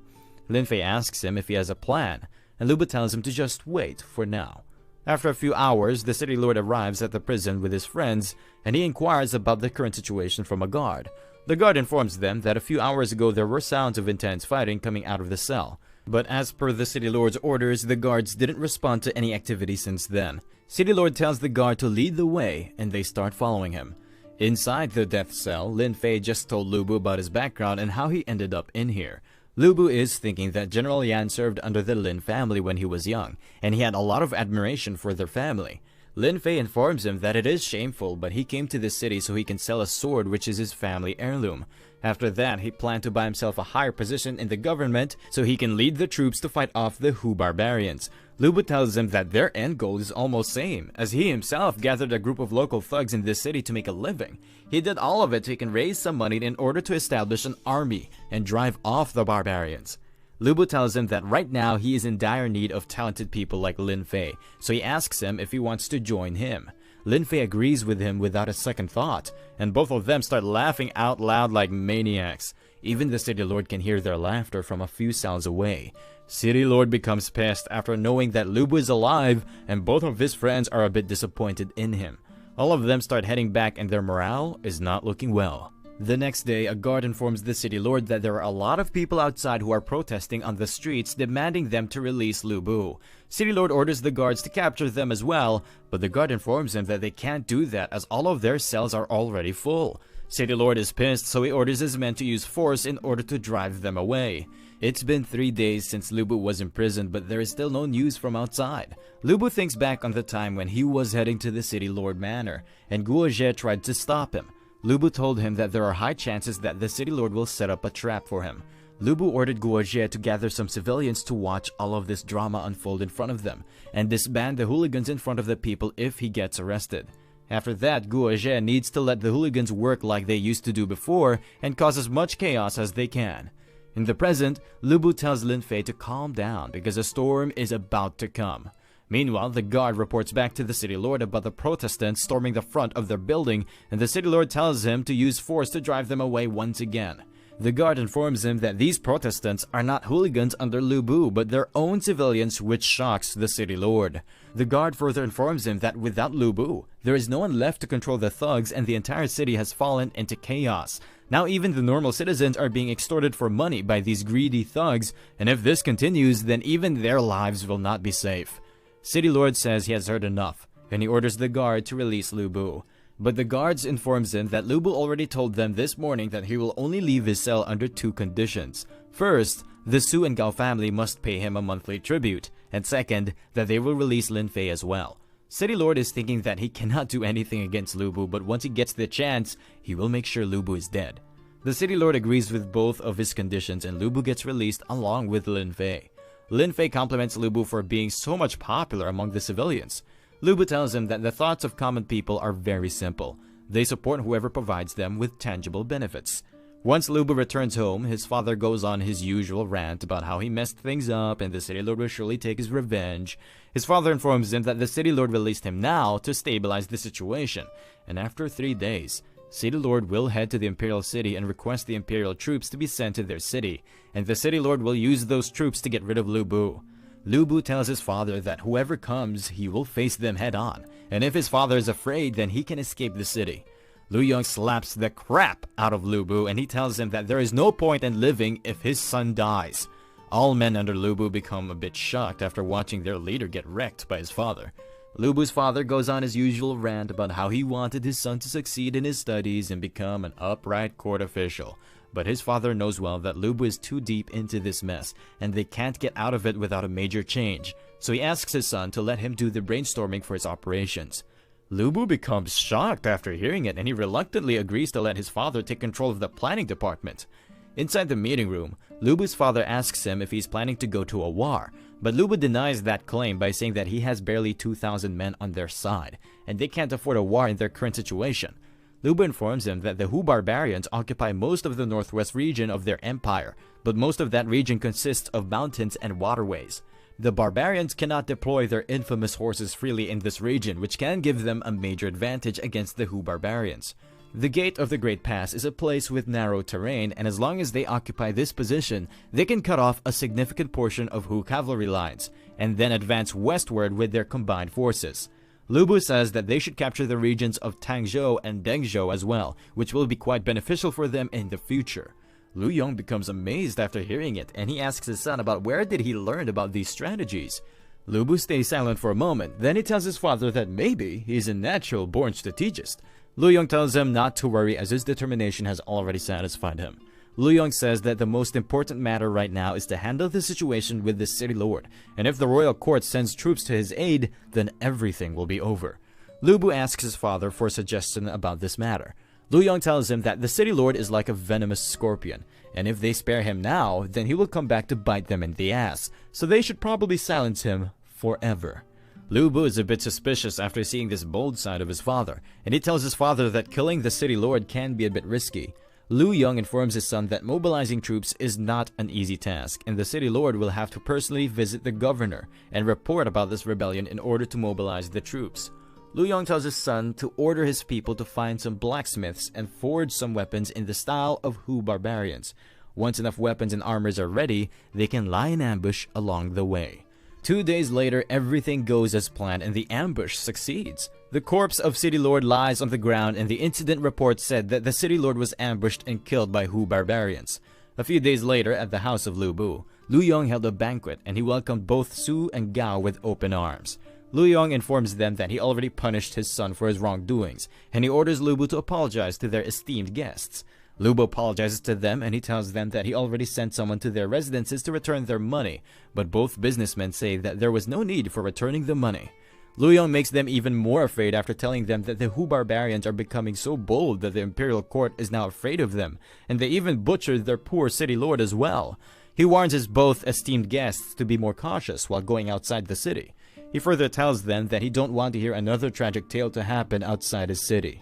Lin Fei asks him if he has a plan, and Lu Bu tells him to just wait for now. After a few hours, the city lord arrives at the prison with his friends, and he inquires about the current situation from a guard. The guard informs them that a few hours ago there were sounds of intense fighting coming out of the cell, but as per the city lord's orders, the guards didn't respond to any activity since then. City lord tells the guard to lead the way, and they start following him. Inside the death cell, Lin Fei just told Lu Bu about his background and how he ended up in here. Lu Bu is thinking that General Yan served under the Lin family when he was young, and he had a lot of admiration for their family. Lin Fei informs him that it is shameful, but he came to this city so he can sell a sword which is his family heirloom. After that, he planned to buy himself a higher position in the government so he can lead the troops to fight off the Hu barbarians. Lu Bu tells him that their end goal is almost same, as he himself gathered a group of local thugs in this city to make a living. He did all of it so he can raise some money in order to establish an army and drive off the barbarians. Lu Bu tells him that right now he is in dire need of talented people like Lin Fei, so he asks him if he wants to join him. Lin Fei agrees with him without a second thought, and both of them start laughing out loud like maniacs. Even the city lord can hear their laughter from a few cells away. City lord becomes pissed after knowing that Lu Bu is alive, and both of his friends are a bit disappointed in him. All of them start heading back and their morale is not looking well. The next day, a guard informs the city lord that there are a lot of people outside who are protesting on the streets demanding them to release Lu Bu. City lord orders the guards to capture them as well, but the guard informs him that they can't do that as all of their cells are already full. City lord is pissed, so he orders his men to use force in order to drive them away. It's been 3 days since Lu Bu was imprisoned, but there is still no news from outside. Lu Bu thinks back on the time when he was heading to the city lord manor, and Guo Jie tried to stop him. Lu Bu told him that there are high chances that the city lord will set up a trap for him. Lu Bu ordered Guo Jie to gather some civilians to watch all of this drama unfold in front of them, and disband the hooligans in front of the people if he gets arrested. After that, Guo Jie needs to let the hooligans work like they used to do before and cause as much chaos as they can. In the present, Lu Bu tells Lin Fei to calm down because a storm is about to come. Meanwhile, the guard reports back to the city lord about the Protestants storming the front of their building, and the city lord tells him to use force to drive them away once again. The guard informs him that these Protestants are not hooligans under Lu Bu, but their own civilians, which shocks the city lord. The guard further informs him that without Lu Bu, there is no one left to control the thugs and the entire city has fallen into chaos. Now even the normal citizens are being extorted for money by these greedy thugs, and if this continues, then even their lives will not be safe. City Lord says he has heard enough, and he orders the guard to release Lu Bu. But the guards informs him that Lu Bu already told them this morning that he will only leave his cell under 2 conditions. First, the Su and Gao family must pay him a monthly tribute, and second, that they will release Lin Fei as well. City Lord is thinking that he cannot do anything against Lu Bu, but once he gets the chance, he will make sure Lu Bu is dead. The City Lord agrees with both of his conditions, and Lu Bu gets released along with Lin Fei. Lin Fei compliments Lu Bu for being so much popular among the civilians. Lu Bu tells him that the thoughts of common people are very simple. They support whoever provides them with tangible benefits. Once Lu Bu returns home, his father goes on his usual rant about how he messed things up and the City Lord will surely take his revenge. His father informs him that the City Lord released him now to stabilize the situation, and after 3 days, City Lord will head to the Imperial City and request the Imperial troops to be sent to their city, and the City Lord will use those troops to get rid of Lu Bu. Lu Bu tells his father that whoever comes, he will face them head on, and if his father is afraid, then he can escape the city. Lu Yong slaps the crap out of Lu Bu, and he tells him that there is no point in living if his son dies. All men under Lu Bu become a bit shocked after watching their leader get wrecked by his father. Lu Bu's father goes on his usual rant about how he wanted his son to succeed in his studies and become an upright court official. But his father knows well that Lu Bu is too deep into this mess, and they can't get out of it without a major change. So he asks his son to let him do the brainstorming for his operations. Lu Bu becomes shocked after hearing it, and he reluctantly agrees to let his father take control of the planning department. Inside the meeting room, Lu Bu's father asks him if he's planning to go to a war, but Lu Bu denies that claim by saying that he has barely 2,000 men on their side, and they can't afford a war in their current situation. Lu Bu informs him that the Hu barbarians occupy most of the northwest region of their empire, but most of that region consists of mountains and waterways. The barbarians cannot deploy their infamous horses freely in this region, which can give them a major advantage against the Hu barbarians. The Gate of the Great Pass is a place with narrow terrain, and as long as they occupy this position, they can cut off a significant portion of Hu cavalry lines, and then advance westward with their combined forces. Lu Bu says that they should capture the regions of Tangzhou and Dengzhou as well, which will be quite beneficial for them in the future. Lu Yong becomes amazed after hearing it, and he asks his son about where did he learn about these strategies. Lu Bu stays silent for a moment, then he tells his father that maybe he's a natural-born strategist. Lu Yong tells him not to worry as his determination has already satisfied him. Lu Yong says that the most important matter right now is to handle the situation with the city lord, and if the royal court sends troops to his aid, then everything will be over. Lu Bu asks his father for a suggestion about this matter. Lu Yong tells him that the city lord is like a venomous scorpion, and if they spare him now, then he will come back to bite them in the ass, so they should probably silence him forever. Lu Bu is a bit suspicious after seeing this bold side of his father, and he tells his father that killing the city lord can be a bit risky. Lu Yong informs his son that mobilizing troops is not an easy task, and the city lord will have to personally visit the governor and report about this rebellion in order to mobilize the troops. Lu Yong tells his son to order his people to find some blacksmiths and forge some weapons in the style of Hu barbarians. Once enough weapons and armors are ready, they can lie in ambush along the way. 2 days later, everything goes as planned and the ambush succeeds. The corpse of City Lord lies on the ground, and the incident report said that the City Lord was ambushed and killed by Hu barbarians. A few days later, at the house of Lu Bu, Lu Yong held a banquet and he welcomed both Su and Gao with open arms. Lu Yong informs them that he already punished his son for his wrongdoings, and he orders Lu Bu to apologize to their esteemed guests. Lu Bu apologizes to them, and he tells them that he already sent someone to their residences to return their money, but both businessmen say that there was no need for returning the money. Lu Yong makes them even more afraid after telling them that the Hu barbarians are becoming so bold that the imperial court is now afraid of them, and they even butchered their poor city lord as well. He warns his both esteemed guests to be more cautious while going outside the city. He further tells them that he don't want to hear another tragic tale to happen outside his city.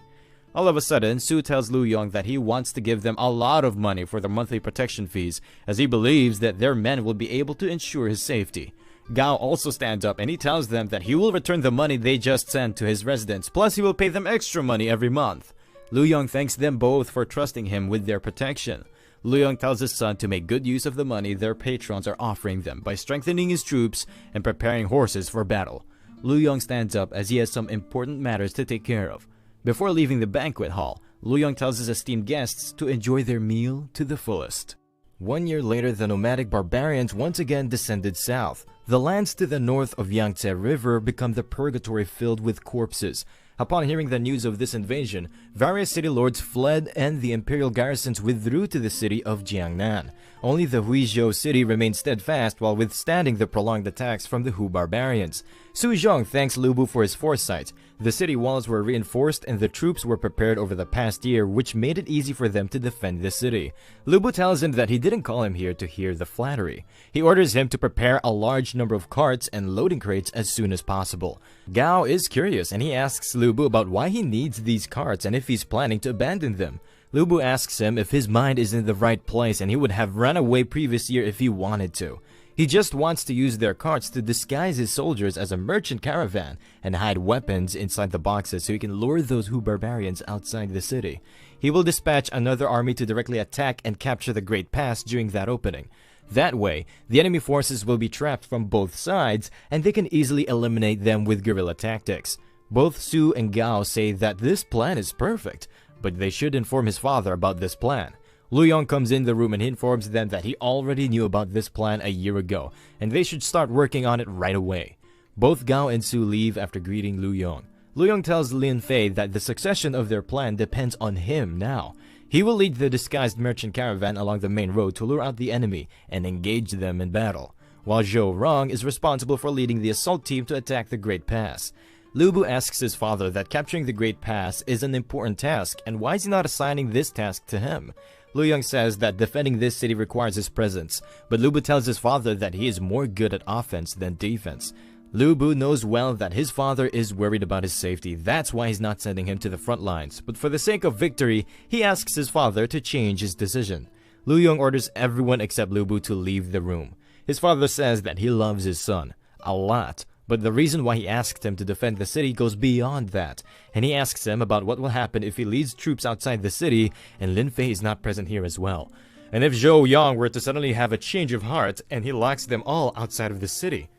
All of a sudden, Su tells Lu Yong that he wants to give them a lot of money for their monthly protection fees, as he believes that their men will be able to ensure his safety. Gao also stands up and he tells them that he will return the money they just sent to his residence, plus he will pay them extra money every month. Lu Yong thanks them both for trusting him with their protection. Lu Yong tells his son to make good use of the money their patrons are offering them by strengthening his troops and preparing horses for battle. Lu Yong stands up as he has some important matters to take care of. Before leaving the banquet hall, Lu Yong tells his esteemed guests to enjoy their meal to the fullest. 1 year later, the nomadic barbarians once again descended south. The lands to the north of Yangtze River become the purgatory filled with corpses. Upon hearing the news of this invasion, various city lords fled and the imperial garrisons withdrew to the city of Jiangnan. Only the Huizhou city remained steadfast while withstanding the prolonged attacks from the Hu barbarians. Su Zhong thanks Lu Bu for his foresight. The city walls were reinforced and the troops were prepared over the past year, which made it easy for them to defend the city. Lu Bu tells him that he didn't call him here to hear the flattery. He orders him to prepare a large number of carts and loading crates as soon as possible. Gao is curious and he asks Lu Bu about why he needs these carts and if he's planning to abandon them. Lu Bu asks him if his mind is in the right place and he would have run away previous year if he wanted to. He just wants to use their carts to disguise his soldiers as a merchant caravan and hide weapons inside the boxes so he can lure those Hu barbarians outside the city. He will dispatch another army to directly attack and capture the Great Pass during that opening. That way, the enemy forces will be trapped from both sides and they can easily eliminate them with guerrilla tactics. Both Su and Gao say that this plan is perfect, but they should inform his father about this plan. Lu Yong comes in the room and he informs them that he already knew about this plan a year ago, and they should start working on it right away. Both Gao and Su leave after greeting Lu Yong. Lu Yong tells Lin Fei that the succession of their plan depends on him now. He will lead the disguised merchant caravan along the main road to lure out the enemy and engage them in battle, while Zhou Rong is responsible for leading the assault team to attack the Great Pass. Lu Bu asks his father that capturing the Great Pass is an important task, and why is he not assigning this task to him? Lu Yong says that defending this city requires his presence, but Lu Bu tells his father that he is more good at offense than defense. Lu Bu knows well that his father is worried about his safety, that's why he's not sending him to the front lines, but for the sake of victory, he asks his father to change his decision. Lu Yong orders everyone except Lu Bu to leave the room. His father says that he loves his son a lot, but the reason why he asked him to defend the city goes beyond that, and he asks him about what will happen if he leads troops outside the city and Lin Fei is not present here as well. And if Zhou Yang were to suddenly have a change of heart and he locks them all outside of the city.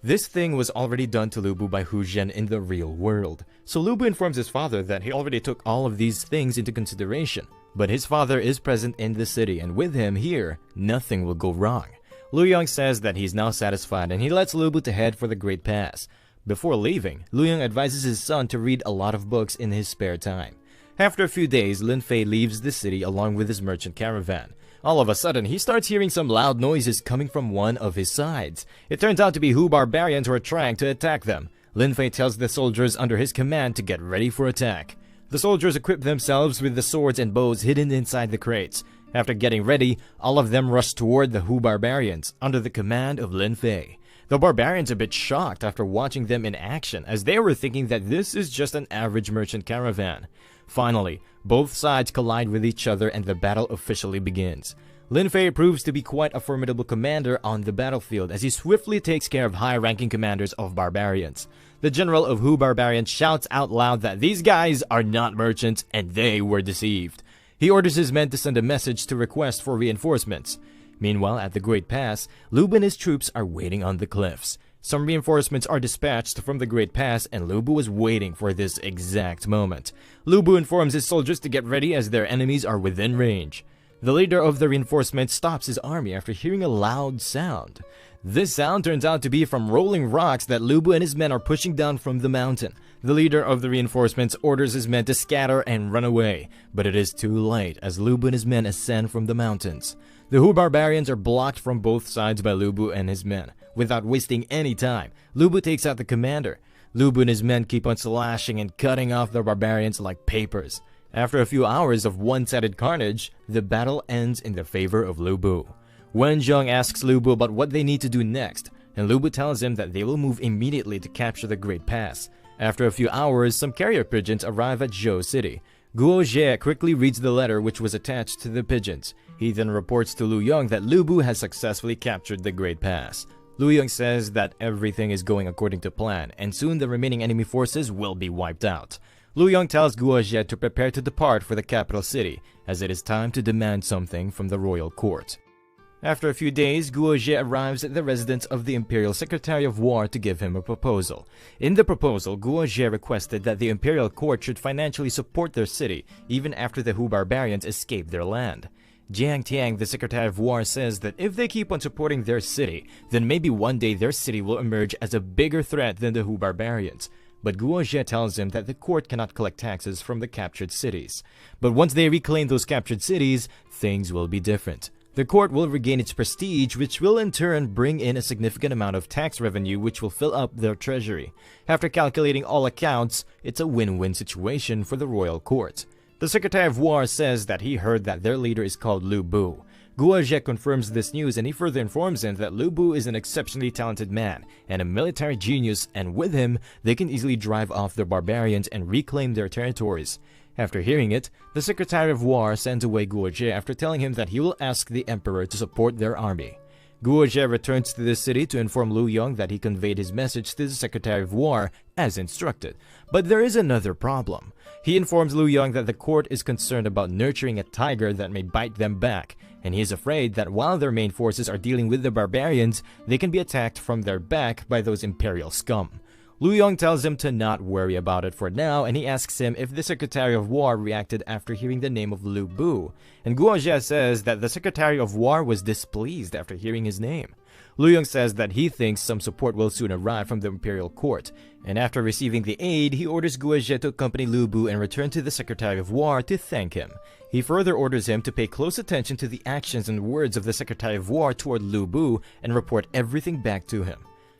This thing was already done to Lu Bu by Hu Zhen in the real world. So Lu Bu informs his father that he already took all of these things into consideration. But his father is present in the city, and with him here, nothing will go wrong. Lu Yong says that he's now satisfied and he lets Lu Bu to head for the Great Pass. Before leaving, Lu Yong advises his son to read a lot of books in his spare time. After a few days, Lin Fei leaves the city along with his merchant caravan. All of a sudden, he starts hearing some loud noises coming from one of his sides. It turns out to be Hu barbarians who are trying to attack them. Lin Fei tells the soldiers under his command to get ready for attack. The soldiers equip themselves with the swords and bows hidden inside the crates. After getting ready, all of them rush toward the Hu barbarians under the command of Lin Fei. The barbarians are a bit shocked after watching them in action, as they were thinking that this is just an average merchant caravan. Finally, both sides collide with each other and the battle officially begins. Lin Fei proves to be quite a formidable commander on the battlefield as he swiftly takes care of high-ranking commanders of barbarians. The general of Hu barbarians shouts out loud that these guys are not merchants and they were deceived. He orders his men to send a message to request for reinforcements. Meanwhile, at the Great Pass, Lu Bu and his troops are waiting on the cliffs. Some reinforcements are dispatched from the Great Pass and Lu Bu was waiting for this exact moment. Lu Bu informs his soldiers to get ready as their enemies are within range. The leader of the reinforcement stops his army after hearing a loud sound. This sound turns out to be from rolling rocks that Lu Bu and his men are pushing down from the mountain. The leader of the reinforcements orders his men to scatter and run away, but it is too late as Lu Bu and his men ascend from the mountains. The Hu barbarians are blocked from both sides by Lu Bu and his men. Without wasting any time, Lu Bu takes out the commander. Lu Bu and his men keep on slashing and cutting off the barbarians like papers. After a few hours of one-sided carnage, the battle ends in the favor of Lu Bu. Wen Zheng asks Lu Bu about what they need to do next, and Lu Bu tells him that they will move immediately to capture the Great Pass. After a few hours, some carrier pigeons arrive at Zhou City. Guo Jie quickly reads the letter which was attached to the pigeons. He then reports to Lu Yong that Lu Bu has successfully captured the Great Pass. Lu Yong says that everything is going according to plan, and soon the remaining enemy forces will be wiped out. Lu Yong tells Guo Jie to prepare to depart for the capital city, as it is time to demand something from the royal court. After a few days, Guo Jie arrives at the residence of the Imperial Secretary of War to give him a proposal. In the proposal, Guo Jie requested that the Imperial Court should financially support their city, even after the Hu barbarians escape their land. Jiang Tiang, the Secretary of War, says that if they keep on supporting their city, then maybe one day their city will emerge as a bigger threat than the Hu barbarians. But Guo Jie tells him that the court cannot collect taxes from the captured cities. But once they reclaim those captured cities, things will be different. The court will regain its prestige, which will in turn bring in a significant amount of tax revenue which will fill up their treasury. After calculating all accounts, it's a win-win situation for the royal court. The Secretary of War says that he heard that their leader is called Lu Bu. Guo Jie confirms this news, and he further informs him that Lu Bu is an exceptionally talented man and a military genius, and with him, they can easily drive off the barbarians and reclaim their territories. After hearing it, the Secretary of War sends away Guo Jie after telling him that he will ask the Emperor to support their army. Guo Jie returns to the city to inform Lu Yong that he conveyed his message to the Secretary of War as instructed. But there is another problem. He informs Lu Yong that the court is concerned about nurturing a tiger that may bite them back, and he is afraid that while their main forces are dealing with the barbarians, they can be attacked from their back by those imperial scum. Lu Yong tells him to not worry about it for now, and he asks him if the Secretary of War reacted after hearing the name of Lu Bu. And Guo Jie says that the Secretary of War was displeased after hearing his name. Lu Yong says that he thinks some support will soon arrive from the Imperial Court, and after receiving the aid, he orders Guo Jie to accompany Lu Bu and return to the Secretary of War to thank him. He further orders him to pay close attention to the actions and words of the Secretary of War toward Lu Bu and report everything back to him.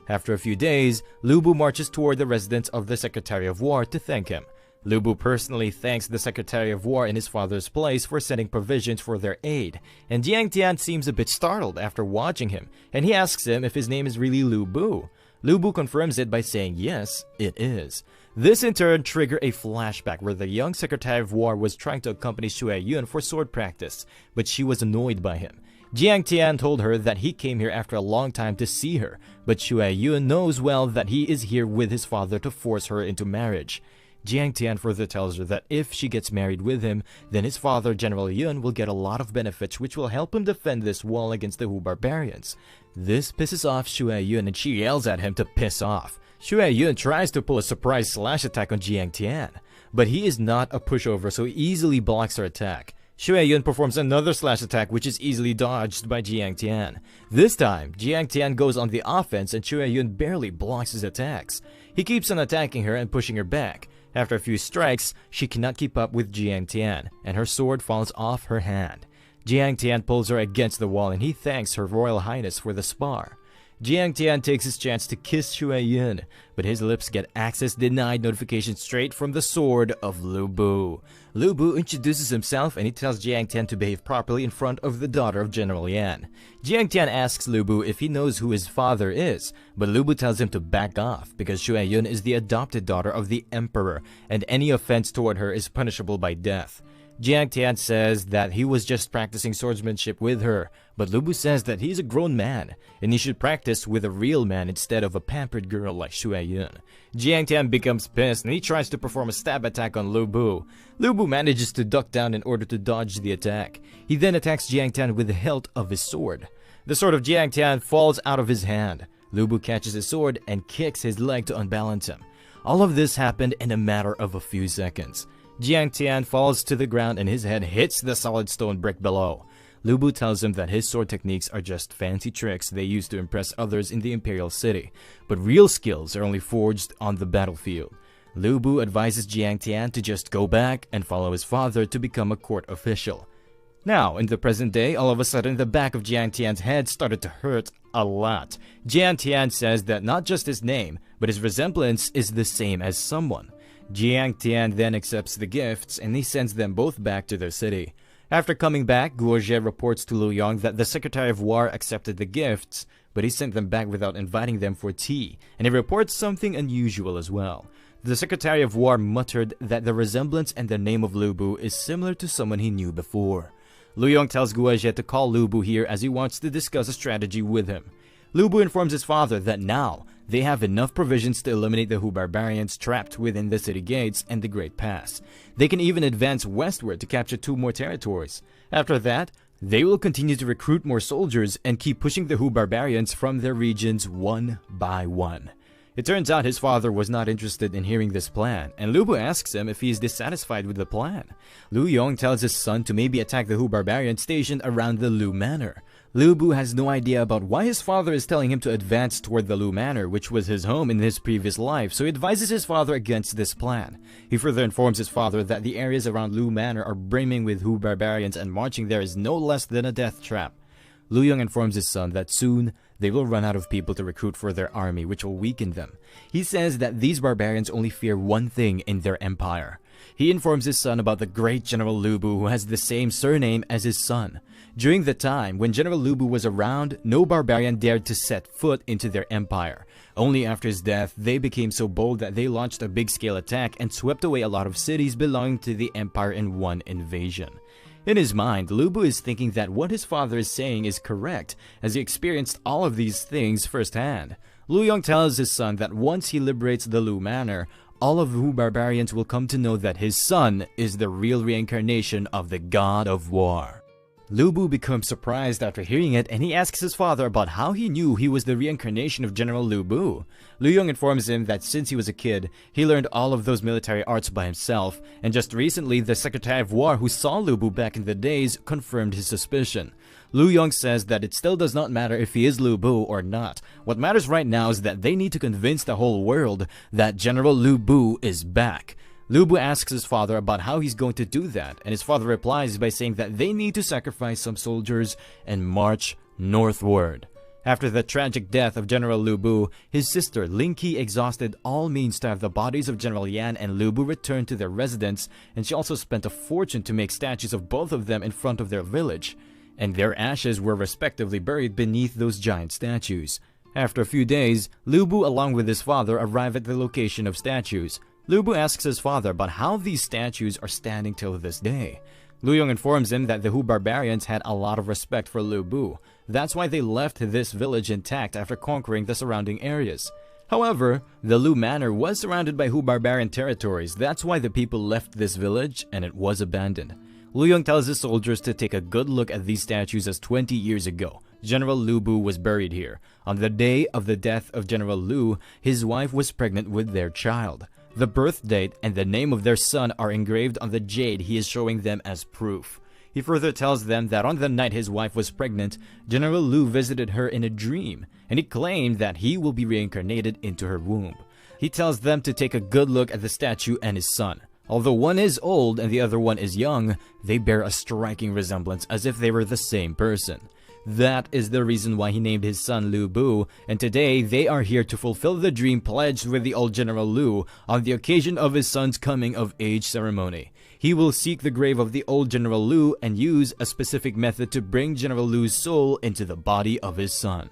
After a few days, Lu Bu marches toward the residence of the Secretary of War to thank him. Lu Bu personally thanks the Secretary of War in his father's place for sending provisions for their aid, and Jiang Tian seems a bit startled after watching him, and he asks him if his name is really Lu Bu. Lu Bu confirms it by saying yes, it is. This in turn triggered a flashback where the young Secretary of War was trying to accompany Xue Yun for sword practice, but she was annoyed by him. Jiang Tian told her that he came here after a long time to see her, but Xue Yun knows well that he is here with his father to force her into marriage. Jiang Tian further tells her that if she gets married with him, then his father, General Yun, will get a lot of benefits which will help him defend this wall against the Hu barbarians. This pisses off Xue Yun, and she yells at him to piss off. Xue Yun tries to pull a surprise slash attack on Jiang Tian, but he is not a pushover, so he easily blocks her attack. Xue Yun performs another slash attack which is easily dodged by Jiang Tian. This time, Jiang Tian goes on the offense and Xue Yun barely blocks his attacks. He keeps on attacking her and pushing her back. After a few strikes, she cannot keep up with Jiang Tian, and her sword falls off her hand. Jiang Tian pulls her against the wall, and he thanks Her Royal Highness for the spar. Jiang Tian takes his chance to kiss Xue Yun, but his lips get access denied notification straight from the sword of Lu Bu. Lu Bu introduces himself, and he tells Jiang Tian to behave properly in front of the daughter of General Yan. Jiang Tian asks Lu Bu if he knows who his father is, but Lu Bu tells him to back off because Xue Yun is the adopted daughter of the Emperor, and any offense toward her is punishable by death. Jiang Tian says that he was just practicing swordsmanship with her, but Lu Bu says that he's a grown man, and he should practice with a real man instead of a pampered girl like Xue Yun. Jiang Tian becomes pissed, and he tries to perform a stab attack on Lu Bu. Lu Bu manages to duck down in order to dodge the attack. He then attacks Jiang Tian with the hilt of his sword. The sword of Jiang Tian falls out of his hand. Lu Bu catches his sword and kicks his leg to unbalance him. All of this happened in a matter of a few seconds. Jiang Tian falls to the ground and his head hits the solid stone brick below. Lu Bu tells him that his sword techniques are just fancy tricks they use to impress others in the imperial city, but real skills are only forged on the battlefield. Lu Bu advises Jiang Tian to just go back and follow his father to become a court official. Now, in the present day, all of a sudden the back of Jiang Tian's head started to hurt a lot. Jiang Tian says that not just his name, but his resemblance is the same as someone. Jiang Tian then accepts the gifts and he sends them both back to their city. After coming back, Guo Jie reports to Lu Yong that the Secretary of War accepted the gifts, but he sent them back without inviting them for tea, and he reports something unusual as well. The Secretary of War muttered that the resemblance and the name of Lu Bu is similar to someone he knew before. Lu Yong tells Guo Jie to call Lu Bu here as he wants to discuss a strategy with him. Lu Bu informs his father that now they have enough provisions to eliminate the Hu barbarians trapped within the city gates and the Great Pass. They can even advance westward to capture 2 more territories. After that, they will continue to recruit more soldiers and keep pushing the Hu barbarians from their regions one by one. It turns out his father was not interested in hearing this plan, and Lu Bu asks him if he is dissatisfied with the plan. Lu Yong tells his son to maybe attack the Hu barbarians stationed around the Lu Manor. Lu Bu has no idea about why his father is telling him to advance toward the Lu Manor, which was his home in his previous life, so he advises his father against this plan. He further informs his father that the areas around Lu Manor are brimming with Hu barbarians and marching there is no less than a death trap. Lu Yong informs his son that soon they will run out of people to recruit for their army, which will weaken them. He says that these barbarians only fear one thing in their empire. He informs his son about the great General Lu Bu, who has the same surname as his son. During the time when General Lu Bu was around, no barbarian dared to set foot into their empire. Only after his death, they became so bold that they launched a big-scale attack and swept away a lot of cities belonging to the empire in one invasion. In his mind, Lu Bu is thinking that what his father is saying is correct, as he experienced all of these things firsthand. Lu Yong tells his son that once he liberates the Lu Manor, all of Hu barbarians will come to know that his son is the real reincarnation of the God of War. Lu Bu becomes surprised after hearing it, and he asks his father about how he knew he was the reincarnation of General Lu Bu. Lu Yong informs him that since he was a kid, he learned all of those military arts by himself, and just recently the Secretary of War who saw Lu Bu back in the days confirmed his suspicion. Lu Yong says that it still does not matter if he is Lu Bu or not. What matters right now is that they need to convince the whole world that General Lu Bu is back. Lu Bu asks his father about how he's going to do that, and his father replies by saying that they need to sacrifice some soldiers and march northward. After the tragic death of General Lu Bu, his sister Ling Qi exhausted all means to have the bodies of General Yan and Lu Bu returned to their residence, and she also spent a fortune to make statues of both of them in front of their village, and their ashes were respectively buried beneath those giant statues. After a few days, Lu Bu along with his father arrive at the location of statues. Lu Bu asks his father about how these statues are standing till this day. Lu Yong informs him that the Hu barbarians had a lot of respect for Lu Bu. That's why they left this village intact after conquering the surrounding areas. However, the Lu Manor was surrounded by Hu barbarian territories. That's why the people left this village and it was abandoned. Lu Yong tells his soldiers to take a good look at these statues, as 20 years ago, General Lu Bu was buried here. On the day of the death of General Lu, his wife was pregnant with their child. The birth date and the name of their son are engraved on the jade he is showing them as proof. He further tells them that on the night his wife was pregnant, General Lu visited her in a dream, and he claimed that he will be reincarnated into her womb. He tells them to take a good look at the statue and his son. Although one is old and the other one is young, they bear a striking resemblance as if they were the same person. That is the reason why he named his son Lu Bu, and today they are here to fulfill the dream pledged with the old General Lu on the occasion of his son's coming of age ceremony. He will seek the grave of the old General Lu and use a specific method to bring General Lu's soul into the body of his son.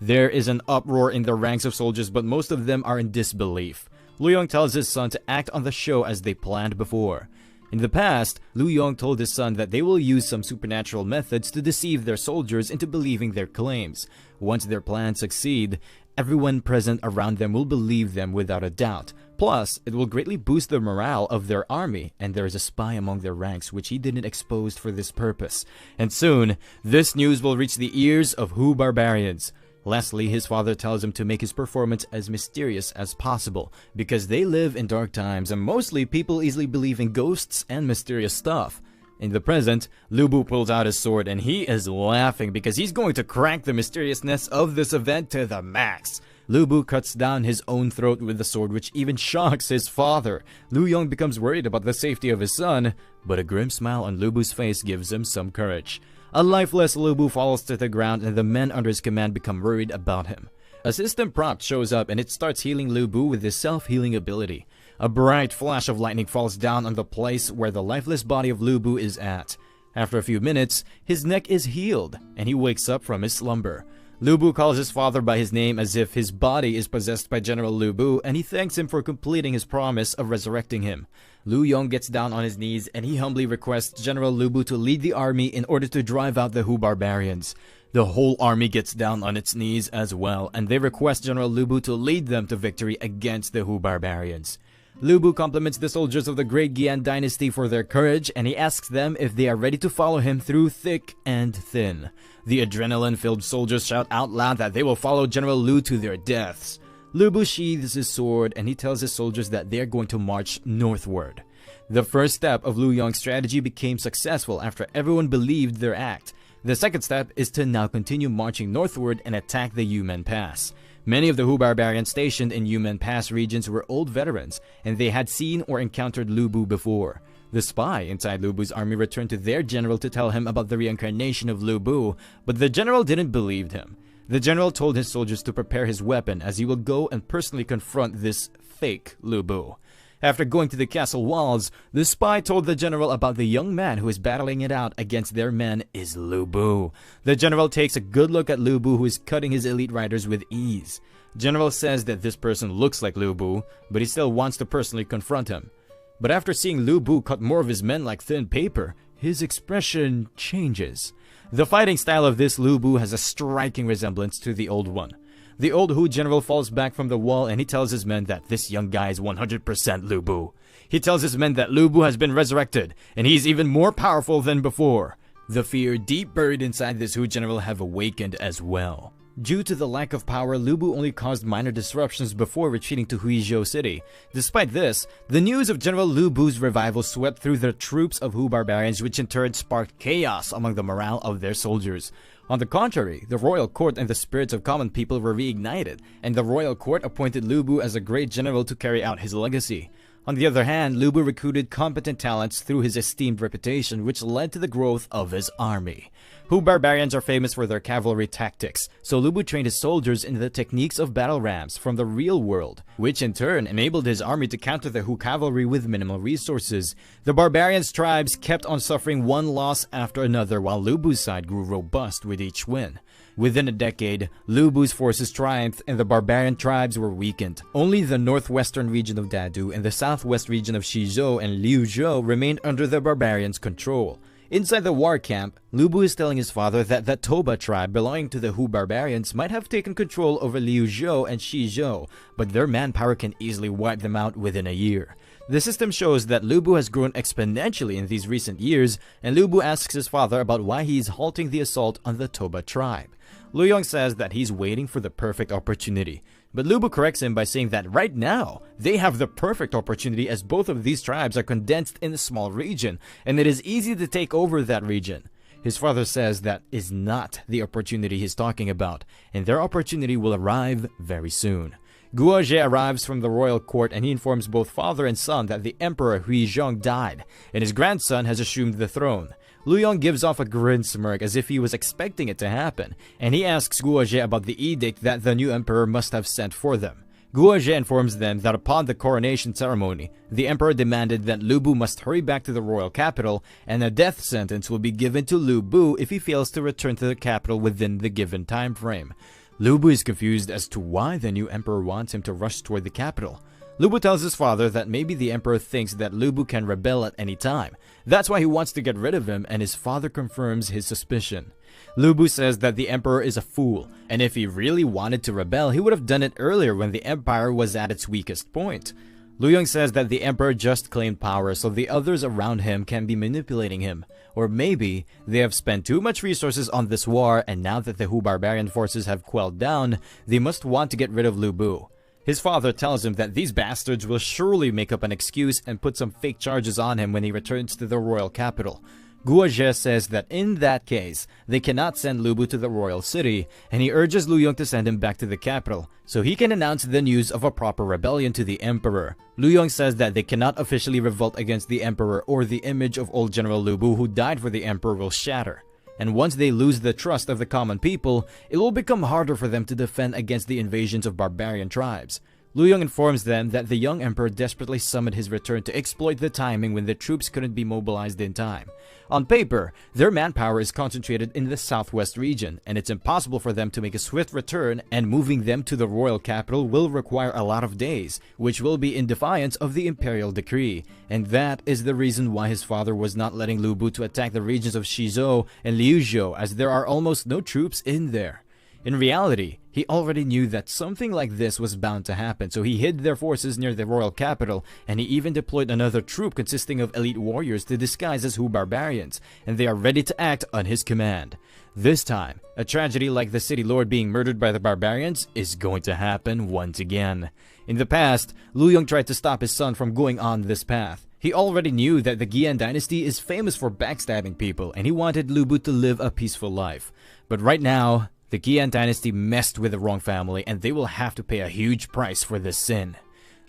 There is an uproar in the ranks of soldiers, but most of them are in disbelief. Lu Yong tells his son to act on the show as they planned before. In the past, Lu Yong told his son that they will use some supernatural methods to deceive their soldiers into believing their claims. Once their plans succeed, everyone present around them will believe them without a doubt. Plus, it will greatly boost the morale of their army, and there is a spy among their ranks which he didn't expose for this purpose. And soon, this news will reach the ears of Hu barbarians. Lastly, his father tells him to make his performance as mysterious as possible, because they live in dark times and mostly people easily believe in ghosts and mysterious stuff. In the present, Lu Bu pulls out his sword and he is laughing because he's going to crank the mysteriousness of this event to the max. Lu Bu cuts down his own throat with the sword, which even shocks his father. Lu Yong becomes worried about the safety of his son, but a grim smile on Lu Bu's face gives him some courage. A lifeless Lu Bu falls to the ground and the men under his command become worried about him. A system prompt shows up and it starts healing Lu Bu with his self-healing ability. A bright flash of lightning falls down on the place where the lifeless body of Lu Bu is at. After a few minutes, his neck is healed, and he wakes up from his slumber. Lu Bu calls his father by his name as if his body is possessed by General Lu Bu, and he thanks him for completing his promise of resurrecting him. Lu Yong gets down on his knees and he humbly requests General Lu Bu to lead the army in order to drive out the Hu barbarians. The whole army gets down on its knees as well, and they request General Lu Bu to lead them to victory against the Hu barbarians. Lu Bu compliments the soldiers of the Great Gian dynasty for their courage, and he asks them if they are ready to follow him through thick and thin. The adrenaline-filled soldiers shout out loud that they will follow General Lu to their deaths. Lu Bu sheathes his sword and he tells his soldiers that they are going to march northward. The first step of Lu Yong's strategy became successful after everyone believed their act. The second step is to now continue marching northward and attack the Yumen Pass. Many of the Hu barbarians stationed in Yumen Pass regions were old veterans, and they had seen or encountered Lu Bu before. The spy inside Lu Bu's army returned to their general to tell him about the reincarnation of Lu Bu, but the general didn't believe him. The general told his soldiers to prepare his weapon as he will go and personally confront this fake Lu Bu. After going to the castle walls, the spy told the general about the young man who is battling it out against their men is Lu Bu. The general takes a good look at Lu Bu, who is cutting his elite riders with ease. General says that this person looks like Lu Bu, but he still wants to personally confront him. But after seeing Lu Bu cut more of his men like thin paper, his expression changes. The fighting style of this Lu Bu has a striking resemblance to the old one. The old Hu general falls back from the wall and he tells his men that this young guy is 100% Lu Bu. He tells his men that Lu Bu has been resurrected and he's even more powerful than before. The fear deep buried inside this Hu general have awakened as well. Due to the lack of power, Lu Bu only caused minor disruptions before retreating to Huizhou City. Despite this, the news of General Lu Bu's revival swept through the troops of Hu barbarians, which in turn sparked chaos among the morale of their soldiers. On the contrary, the royal court and the spirits of common people were reignited, and the royal court appointed Lu Bu as a great general to carry out his legacy. On the other hand, Lu Bu recruited competent talents through his esteemed reputation, which led to the growth of his army. Hu barbarians are famous for their cavalry tactics, so Lu Bu trained his soldiers in the techniques of battle rams from the real world, which in turn enabled his army to counter the Hu cavalry with minimal resources. The barbarians' tribes kept on suffering one loss after another, while Lu Bu's side grew robust with each win. Within a decade, Lu Bu's forces triumphed and the barbarian tribes were weakened. Only the northwestern region of Dadu and the southwest region of Shizhou and Liuzhou remained under the barbarians' control. Inside the war camp, Lu Bu is telling his father that the Toba tribe belonging to the Hu barbarians might have taken control over Liuzhou and Shizhou, but their manpower can easily wipe them out within a year. The system shows that Lu Bu has grown exponentially in these recent years, and Lu Bu asks his father about why he is halting the assault on the Toba tribe. Lu Yong says that he's waiting for the perfect opportunity. But Lu Bu corrects him by saying that right now, they have the perfect opportunity as both of these tribes are condensed in a small region, and it is easy to take over that region. His father says that is not the opportunity he's talking about, and their opportunity will arrive very soon. Guo Zhe arrives from the royal court and he informs both father and son that the Emperor Huizhong died, and his grandson has assumed the throne. Lu Yong gives off a grin smirk as if he was expecting it to happen, and he asks Guo Zhe about the edict that the new emperor must have sent for them. Guo Zhe informs them that upon the coronation ceremony, the emperor demanded that Lu Bu must hurry back to the royal capital, and a death sentence will be given to Lu Bu if he fails to return to the capital within the given time frame. Lu Bu is confused as to why the new emperor wants him to rush toward the capital. Lu Bu tells his father that maybe the emperor thinks that Lu Bu can rebel at any time. That's why he wants to get rid of him, and his father confirms his suspicion. Lu Bu says that the emperor is a fool, and if he really wanted to rebel, he would have done it earlier when the empire was at its weakest point. Lu Yong says that the emperor just claimed power, so the others around him can be manipulating him. Or maybe they have spent too much resources on this war, and now that the Hu barbarian forces have quelled down, they must want to get rid of Lu Bu. His father tells him that these bastards will surely make up an excuse and put some fake charges on him when he returns to the royal capital. Guo Zhe says that in that case, they cannot send Lu Bu to the royal city, and he urges Lu Yong to send him back to the capital, so he can announce the news of a proper rebellion to the emperor. Lu Yong says that they cannot officially revolt against the emperor, or the image of old General Lu Bu who died for the emperor will shatter. And once they lose the trust of the common people, it will become harder for them to defend against the invasions of barbarian tribes. Lu Yong informs them that the young emperor desperately summoned his return to exploit the timing when the troops couldn't be mobilized in time. On paper, their manpower is concentrated in the southwest region, and it's impossible for them to make a swift return, and moving them to the royal capital will require a lot of days, which will be in defiance of the imperial decree. And that is the reason why his father was not letting Lu Bu to attack the regions of Shizhou and Liuzhou, as there are almost no troops in there. In reality, he already knew that something like this was bound to happen, so he hid their forces near the royal capital, and he even deployed another troop consisting of elite warriors to disguise as Hu barbarians, and they are ready to act on his command. This time, a tragedy like the city lord being murdered by the barbarians is going to happen once again. In the past, Lu Yong tried to stop his son from going on this path. He already knew that the Gian dynasty is famous for backstabbing people, and he wanted Lu Bu to live a peaceful life. But right now, the Gian dynasty messed with the wrong family, and they will have to pay a huge price for this sin.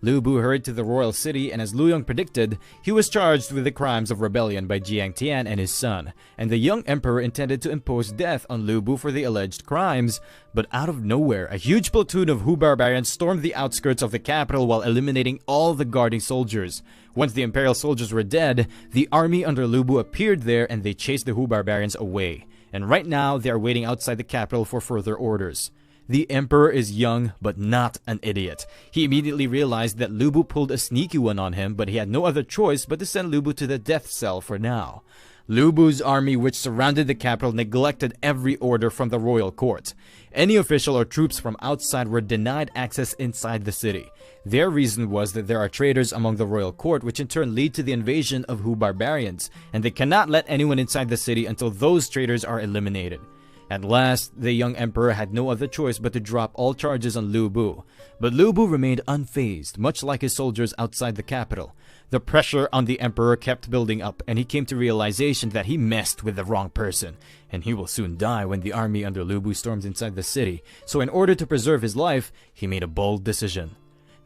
Lu Bu hurried to the royal city, and as Lu Yong predicted, he was charged with the crimes of rebellion by Jiang Tian and his son, and the young emperor intended to impose death on Lu Bu for the alleged crimes. But out of nowhere, a huge platoon of Hu barbarians stormed the outskirts of the capital while eliminating all the guarding soldiers. Once the imperial soldiers were dead, the army under Lu Bu appeared there, and they chased the Hu barbarians away. And right now, they are waiting outside the capital for further orders. The emperor is young, but not an idiot. He immediately realized that Lu Bu pulled a sneaky one on him, but he had no other choice but to send Lu Bu to the death cell for now. Lu Bu's army, which surrounded the capital, neglected every order from the royal court. Any official or troops from outside were denied access inside the city. Their reason was that there are traitors among the royal court, which in turn lead to the invasion of Hu barbarians, and they cannot let anyone inside the city until those traitors are eliminated. At last, the young emperor had no other choice but to drop all charges on Lu Bu. But Lu Bu remained unfazed, much like his soldiers outside the capital. The pressure on the emperor kept building up, and he came to realization that he messed with the wrong person, and he will soon die when the army under Lu Bu storms inside the city. So in order to preserve his life, he made a bold decision.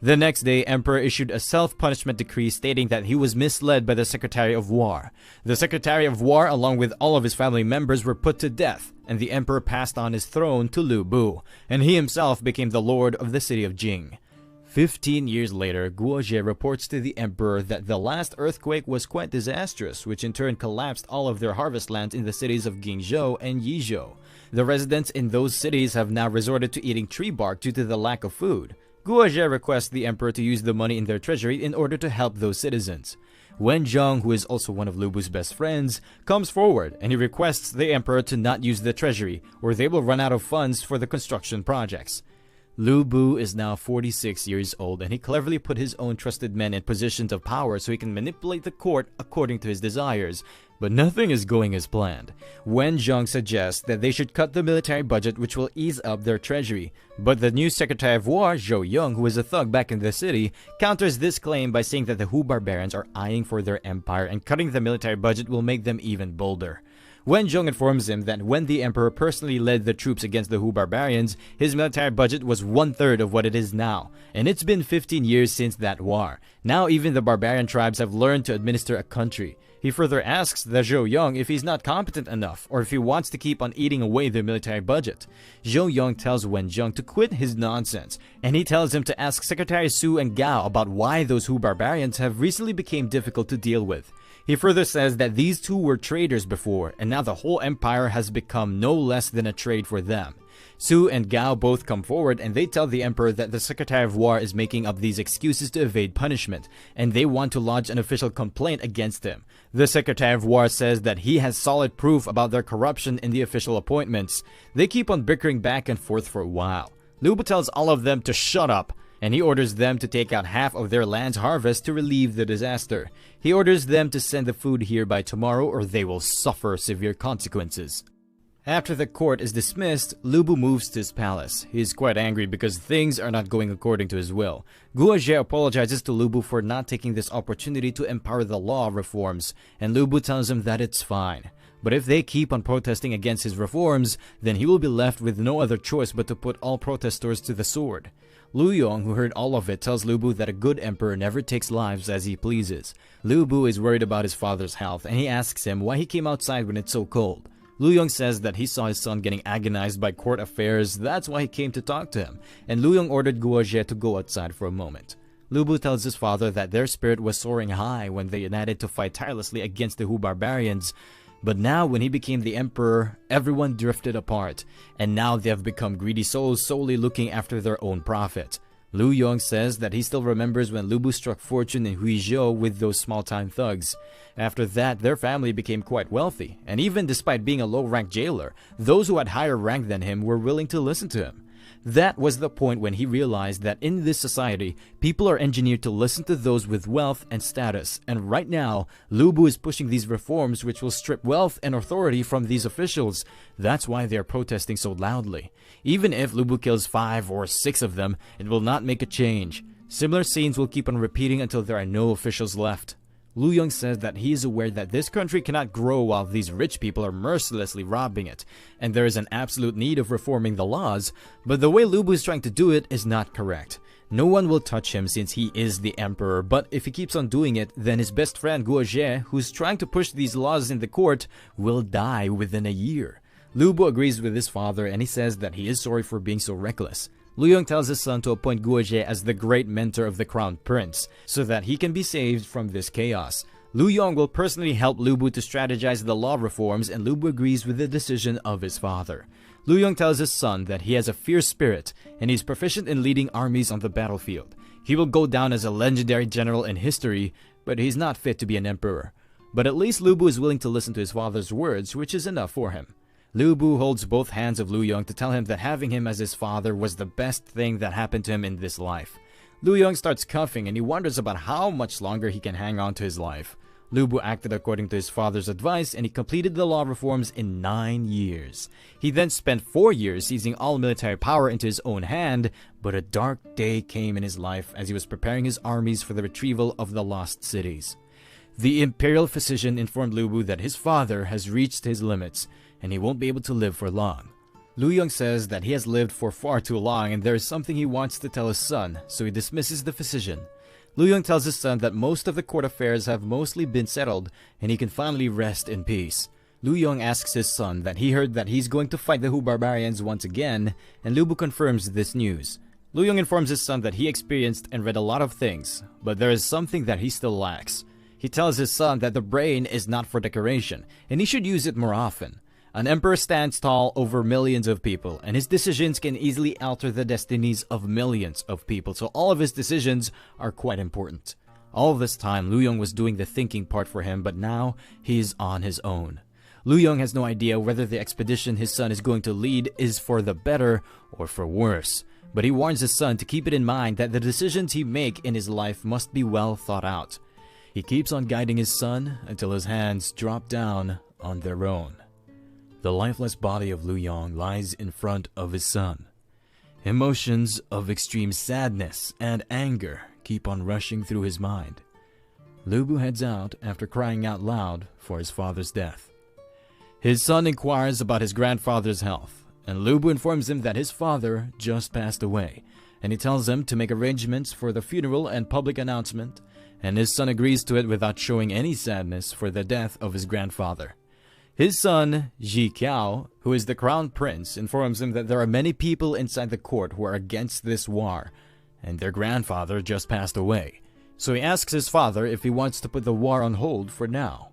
The next day, Emperor issued a self-punishment decree stating that he was misled by the Secretary of War. The Secretary of War, along with all of his family members, were put to death, and the Emperor passed on his throne to Lu Bu, and he himself became the Lord of the city of Jing. 15 years later, Guo Jie reports to the Emperor that the last earthquake was quite disastrous, which in turn collapsed all of their harvest lands in the cities of Guingzhou and Yizhou. The residents in those cities have now resorted to eating tree bark due to the lack of food. Guo Jie requests the emperor to use the money in their treasury in order to help those citizens. Wen Zheng, who is also one of Lu Bu's best friends, comes forward and he requests the emperor to not use the treasury, or they will run out of funds for the construction projects. Lu Bu is now 46 years old, and he cleverly put his own trusted men in positions of power so he can manipulate the court according to his desires. But nothing is going as planned. Wen Zheng suggests that they should cut the military budget, which will ease up their treasury. But the new Secretary of War, Zhou Yong, who is a thug back in the city, counters this claim by saying that the Hu barbarians are eyeing for their empire, and cutting the military budget will make them even bolder. Wen Zheng informs him that when the emperor personally led the troops against the Hu barbarians, his military budget was 1/3 of what it is now, and it's been 15 years since that war. Now even the barbarian tribes have learned to administer a country. He further asks the Zhou Yong if he's not competent enough, or if he wants to keep on eating away the military budget. Zhou Yong tells Wen Zheng to quit his nonsense, and he tells him to ask Secretary Su and Gao about why those Hu barbarians have recently become difficult to deal with. He further says that these two were traders before, and now the whole empire has become no less than a trade for them. Su and Gao both come forward, and they tell the emperor that the Secretary of War is making up these excuses to evade punishment, and they want to lodge an official complaint against him. The Secretary of War says that he has solid proof about their corruption in the official appointments. They keep on bickering back and forth for a while. Lu Bu tells all of them to shut up, and he orders them to take out half of their land's harvest to relieve the disaster. He orders them to send the food here by tomorrow, or they will suffer severe consequences. After the court is dismissed, Lu Bu moves to his palace. He is quite angry because things are not going according to his will. Guo Jie apologizes to Lu Bu for not taking this opportunity to empower the law reforms, and Lu Bu tells him that it's fine. But if they keep on protesting against his reforms, then he will be left with no other choice but to put all protesters to the sword. Lu Yong, who heard all of it, tells Lu Bu that a good emperor never takes lives as he pleases. Lu Bu is worried about his father's health, and he asks him why he came outside when it's so cold. Lu Yong says that he saw his son getting agonized by court affairs, that's why he came to talk to him, and Lu Yong ordered Guo Jie to go outside for a moment. Lu Bu tells his father that their spirit was soaring high when they united to fight tirelessly against the Hu barbarians, but now when he became the emperor, everyone drifted apart, and now they have become greedy souls solely looking after their own profit. Lu Yong says that he still remembers when Lu Bu struck fortune in Huizhou with those small-time thugs. After that, their family became quite wealthy, and even despite being a low-ranked jailer, those who had higher rank than him were willing to listen to him. That was the point when he realized that in this society, people are engineered to listen to those with wealth and status, and right now, Lu Bu is pushing these reforms which will strip wealth and authority from these officials. That's why they are protesting so loudly. Even if Lu Bu kills 5 or 6 of them, it will not make a change. Similar scenes will keep on repeating until there are no officials left. Lu Yong says that he is aware that this country cannot grow while these rich people are mercilessly robbing it, and there is an absolute need of reforming the laws, but the way Lu Bu is trying to do it is not correct. No one will touch him since he is the emperor, but if he keeps on doing it, then his best friend Guo Jie, who's trying to push these laws in the court, will die within a year. Lu Bu agrees with his father and he says that he is sorry for being so reckless. Lu Yong tells his son to appoint Guo Jie as the great mentor of the crown prince, so that he can be saved from this chaos. Lu Yong will personally help Lu Bu to strategize the law reforms, and Lu Bu agrees with the decision of his father. Lu Yong tells his son that he has a fierce spirit, and he's proficient in leading armies on the battlefield. He will go down as a legendary general in history, but he's not fit to be an emperor. But at least Lu Bu is willing to listen to his father's words, which is enough for him. Lu Bu holds both hands of Lu Yong to tell him that having him as his father was the best thing that happened to him in this life. Lu Yong starts coughing and he wonders about how much longer he can hang on to his life. Lu Bu acted according to his father's advice and he completed the law reforms in 9 years. He then spent 4 years seizing all military power into his own hand, but a dark day came in his life as he was preparing his armies for the retrieval of the lost cities. The imperial physician informed Lu Bu that his father has reached his limits, and he won't be able to live for long. Lu Yong says that he has lived for far too long and there is something he wants to tell his son, so he dismisses the physician. Lu Yong tells his son that most of the court affairs have mostly been settled and he can finally rest in peace. Lu Yong asks his son that he heard that he's going to fight the Hu barbarians once again, and Lu Bu confirms this news. Lu Yong informs his son that he experienced and read a lot of things, but there is something that he still lacks. He tells his son that the brain is not for decoration, and he should use it more often. An emperor stands tall over millions of people, and his decisions can easily alter the destinies of millions of people, so all of his decisions are quite important. All this time, Lu Yong was doing the thinking part for him, but now he is on his own. Lu Yong has no idea whether the expedition his son is going to lead is for the better or for worse, but he warns his son to keep it in mind that the decisions he makes in his life must be well thought out. He keeps on guiding his son until his hands drop down on their own. The lifeless body of Lu Yong lies in front of his son. Emotions of extreme sadness and anger keep on rushing through his mind. Lu Bu heads out after crying out loud for his father's death. His son inquires about his grandfather's health, and Lu Bu informs him that his father just passed away, and he tells him to make arrangements for the funeral and public announcement, and his son agrees to it without showing any sadness for the death of his grandfather. His son, Ji Qiao, who is the crown prince, informs him that there are many people inside the court who are against this war, and their grandfather just passed away. So he asks his father if he wants to put the war on hold for now.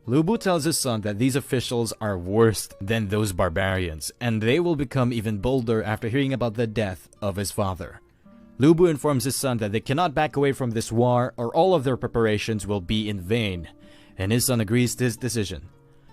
Lu Bu tells his son that these officials are worse than those barbarians, and they will become even bolder after hearing about the death of his father. Lu Bu informs his son that they cannot back away from this war or all of their preparations will be in vain, and his son agrees to his decision.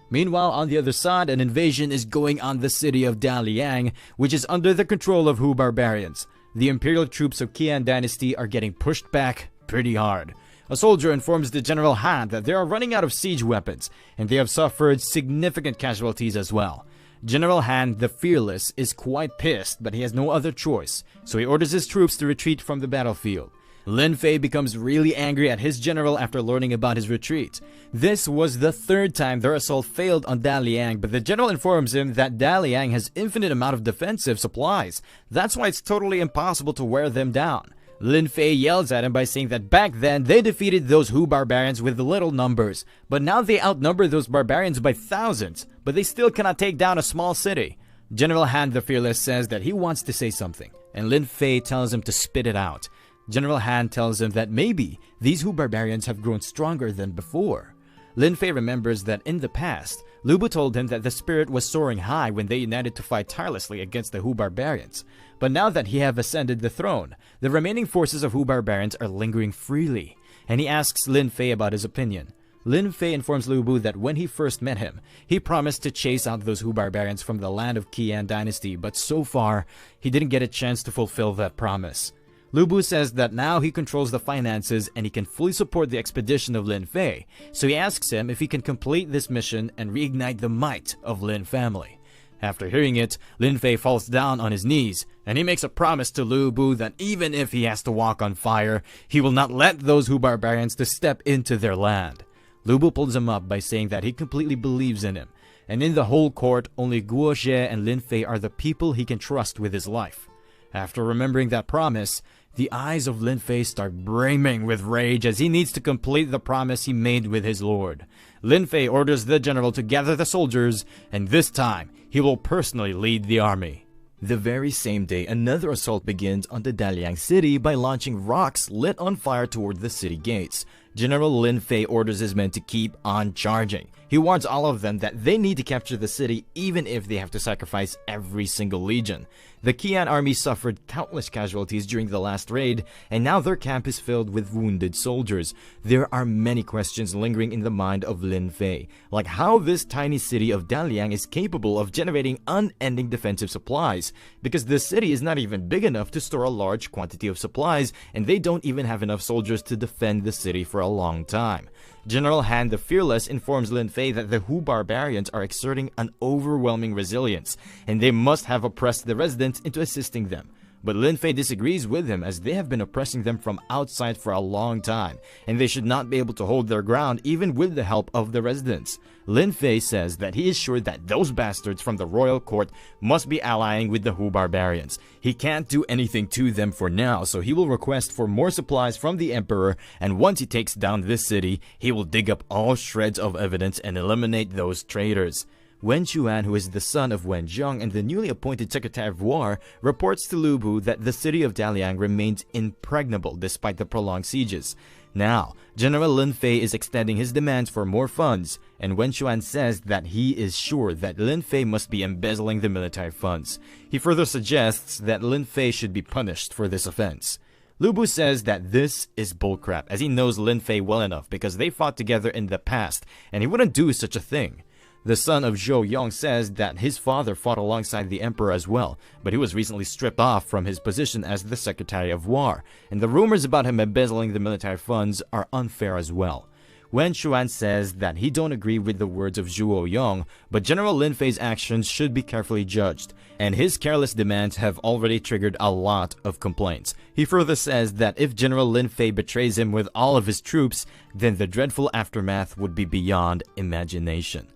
Meanwhile, on the other side, an invasion is going on the city of Daliang, which is under the control of Hu barbarians. The imperial troops of Qian dynasty are getting pushed back pretty hard. A soldier informs the General Han that they are running out of siege weapons, and they have suffered significant casualties as well. General Han, the Fearless, is quite pissed, but he has no other choice, so he orders his troops to retreat from the battlefield. Lin Fei becomes really angry at his general after learning about his retreat. This was the 3rd time their assault failed on Daliang, but the general informs him that Daliang has infinite amount of defensive supplies. That's why it's totally impossible to wear them down. Lin Fei yells at him by saying that back then they defeated those Hu barbarians with little numbers, but now they outnumber those barbarians by thousands, but they still cannot take down a small city. General Han the Fearless says that he wants to say something, and Lin Fei tells him to spit it out. General Han tells him that maybe these Hu barbarians have grown stronger than before. Lin Fei remembers that in the past, Lu Bu told him that the spirit was soaring high when they united to fight tirelessly against the Hu barbarians. But now that he have ascended the throne, the remaining forces of Hu barbarians are lingering freely, and he asks Lin Fei about his opinion. Lin Fei informs Lu Bu that when he first met him, he promised to chase out those Hu barbarians from the land of Qian dynasty, but so far, he didn't get a chance to fulfill that promise. Lu Bu says that now he controls the finances and he can fully support the expedition of Lin Fei, so he asks him if he can complete this mission and reignite the might of Lin family. After hearing it, Lin Fei falls down on his knees, and he makes a promise to Lu Bu that even if he has to walk on fire, he will not let those Hu barbarians to step into their land. Lu Bu pulls him up by saying that he completely believes in him, and in the whole court, only Guo Jie and Lin Fei are the people he can trust with his life. After remembering that promise, the eyes of Lin Fei start brimming with rage as he needs to complete the promise he made with his lord. Lin Fei orders the general to gather the soldiers, and this time, he will personally lead the army. The very same day, another assault begins on the Daliang city by launching rocks lit on fire toward the city gates. General Lin Fei orders his men to keep on charging. He warns all of them that they need to capture the city even if they have to sacrifice every single legion. The Qian army suffered countless casualties during the last raid, and now their camp is filled with wounded soldiers. There are many questions lingering in the mind of Lin Fei, like how this tiny city of Daliang is capable of generating unending defensive supplies, because the city is not even big enough to store a large quantity of supplies, and they don't even have enough soldiers to defend the city for a long time. General Han the Fearless informs Lin Fei that the Hu barbarians are exerting an overwhelming resilience, and they must have oppressed the residents into assisting them. But Lin Fei disagrees with him as they have been oppressing them from outside for a long time, and they should not be able to hold their ground even with the help of the residents. Lin Fei says that he is sure that those bastards from the royal court must be allying with the Hu barbarians. He can't do anything to them for now, so he will request for more supplies from the emperor, and once he takes down this city, he will dig up all shreds of evidence and eliminate those traitors. Wen Chuan, who is the son of Wen Zheng and the newly appointed Secretary of War, reports to Lu Bu that the city of Daliang remains impregnable despite the prolonged sieges. Now, General Lin Fei is extending his demands for more funds, and Wen Chuan says that he is sure that Lin Fei must be embezzling the military funds. He further suggests that Lin Fei should be punished for this offense. Lu Bu says that this is bullcrap, as he knows Lin Fei well enough because they fought together in the past, and he wouldn't do such a thing. The son of Zhou Yong says that his father fought alongside the emperor as well, but he was recently stripped off from his position as the Secretary of War, and the rumors about him embezzling the military funds are unfair as well. Wen Chuan says that he don't agree with the words of Zhuo Yong, but General Lin Fei's actions should be carefully judged, and his careless demands have already triggered a lot of complaints. He further says that if General Lin Fei betrays him with all of his troops, then the dreadful aftermath would be beyond imagination.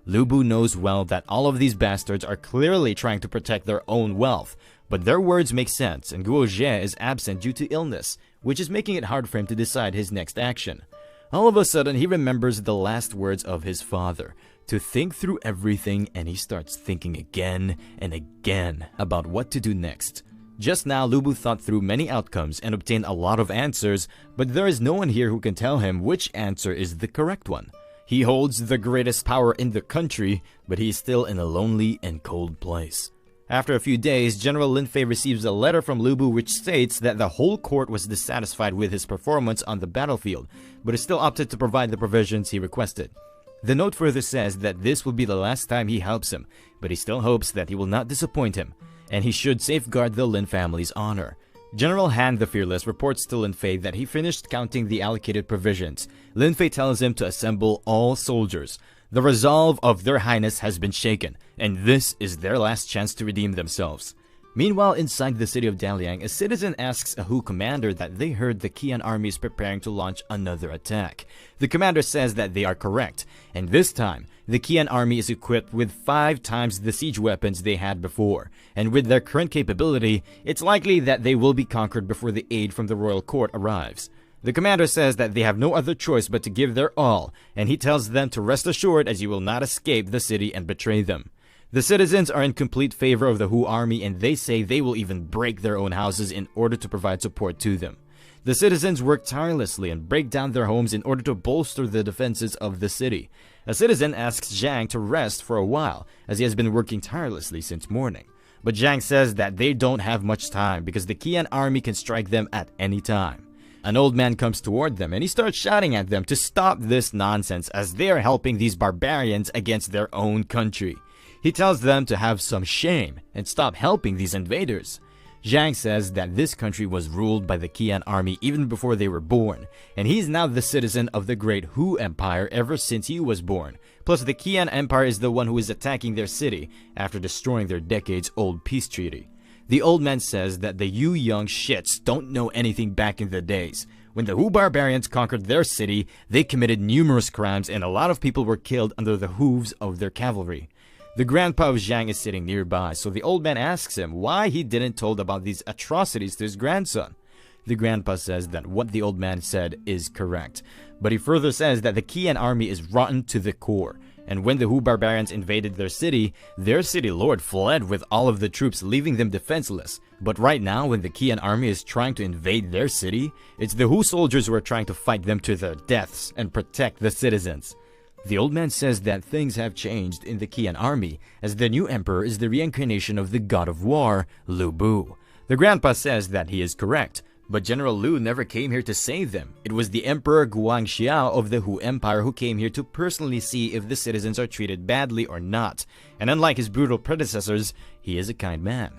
Lu Bu knows well that all of these bastards are clearly trying to protect their own wealth, but their words make sense, and Guo Jie is absent due to illness, which is making it hard for him to decide his next action. All of a sudden, he remembers the last words of his father, to think through everything, and he starts thinking again and again about what to do next. Just now, Lu Bu thought through many outcomes and obtained a lot of answers, but there is no one here who can tell him which answer is the correct one. He holds the greatest power in the country, but he is still in a lonely and cold place. After a few days, General Lin Fei receives a letter from Lu Bu which states that the whole court was dissatisfied with his performance on the battlefield, but is still opted to provide the provisions he requested. The note further says that this will be the last time he helps him, but he still hopes that he will not disappoint him, and he should safeguard the Lin family's honor. General Han the Fearless reports to Lin Fei that he finished counting the allocated provisions. Lin Fei tells him to assemble all soldiers. The resolve of their highness has been shaken, and this is their last chance to redeem themselves. Meanwhile, inside the city of Dalian, a citizen asks a Hu commander that they heard the Qian army is preparing to launch another attack. The commander says that they are correct, and this time, the Qian army is equipped with 5 times the siege weapons they had before, and with their current capability, it's likely that they will be conquered before the aid from the royal court arrives. The commander says that they have no other choice but to give their all, and he tells them to rest assured as he will not escape the city and betray them. The citizens are in complete favor of the Hu army, and they say they will even break their own houses in order to provide support to them. The citizens work tirelessly and break down their homes in order to bolster the defenses of the city. A citizen asks Zhang to rest for a while, as he has been working tirelessly since morning. But Zhang says that they don't have much time because the Qian army can strike them at any time. An old man comes toward them and he starts shouting at them to stop this nonsense as they are helping these barbarians against their own country. He tells them to have some shame and stop helping these invaders. Zhang says that this country was ruled by the Qian army even before they were born, and he's now the citizen of the great Hu Empire ever since he was born. Plus, the Qian Empire is the one who is attacking their city after destroying their decades-old peace treaty. The old man says that the you young shits don't know anything back in the days. When the Hu barbarians conquered their city, they committed numerous crimes and a lot of people were killed under the hooves of their cavalry. The grandpa of Zhang is sitting nearby, so the old man asks him why he didn't told about these atrocities to his grandson. The grandpa says that what the old man said is correct, but he further says that the Qian army is rotten to the core, and when the Hu barbarians invaded their city lord fled with all of the troops, leaving them defenseless. But right now, when the Qian army is trying to invade their city, it's the Hu soldiers who are trying to fight them to their deaths and protect the citizens. The old man says that things have changed in the Qian army, as the new emperor is the reincarnation of the god of war, Lu Bu. The grandpa says that he is correct, but General Lu never came here to save them. It was the Emperor Guangxiao of the Hu Empire who came here to personally see if the citizens are treated badly or not, and unlike his brutal predecessors, he is a kind man.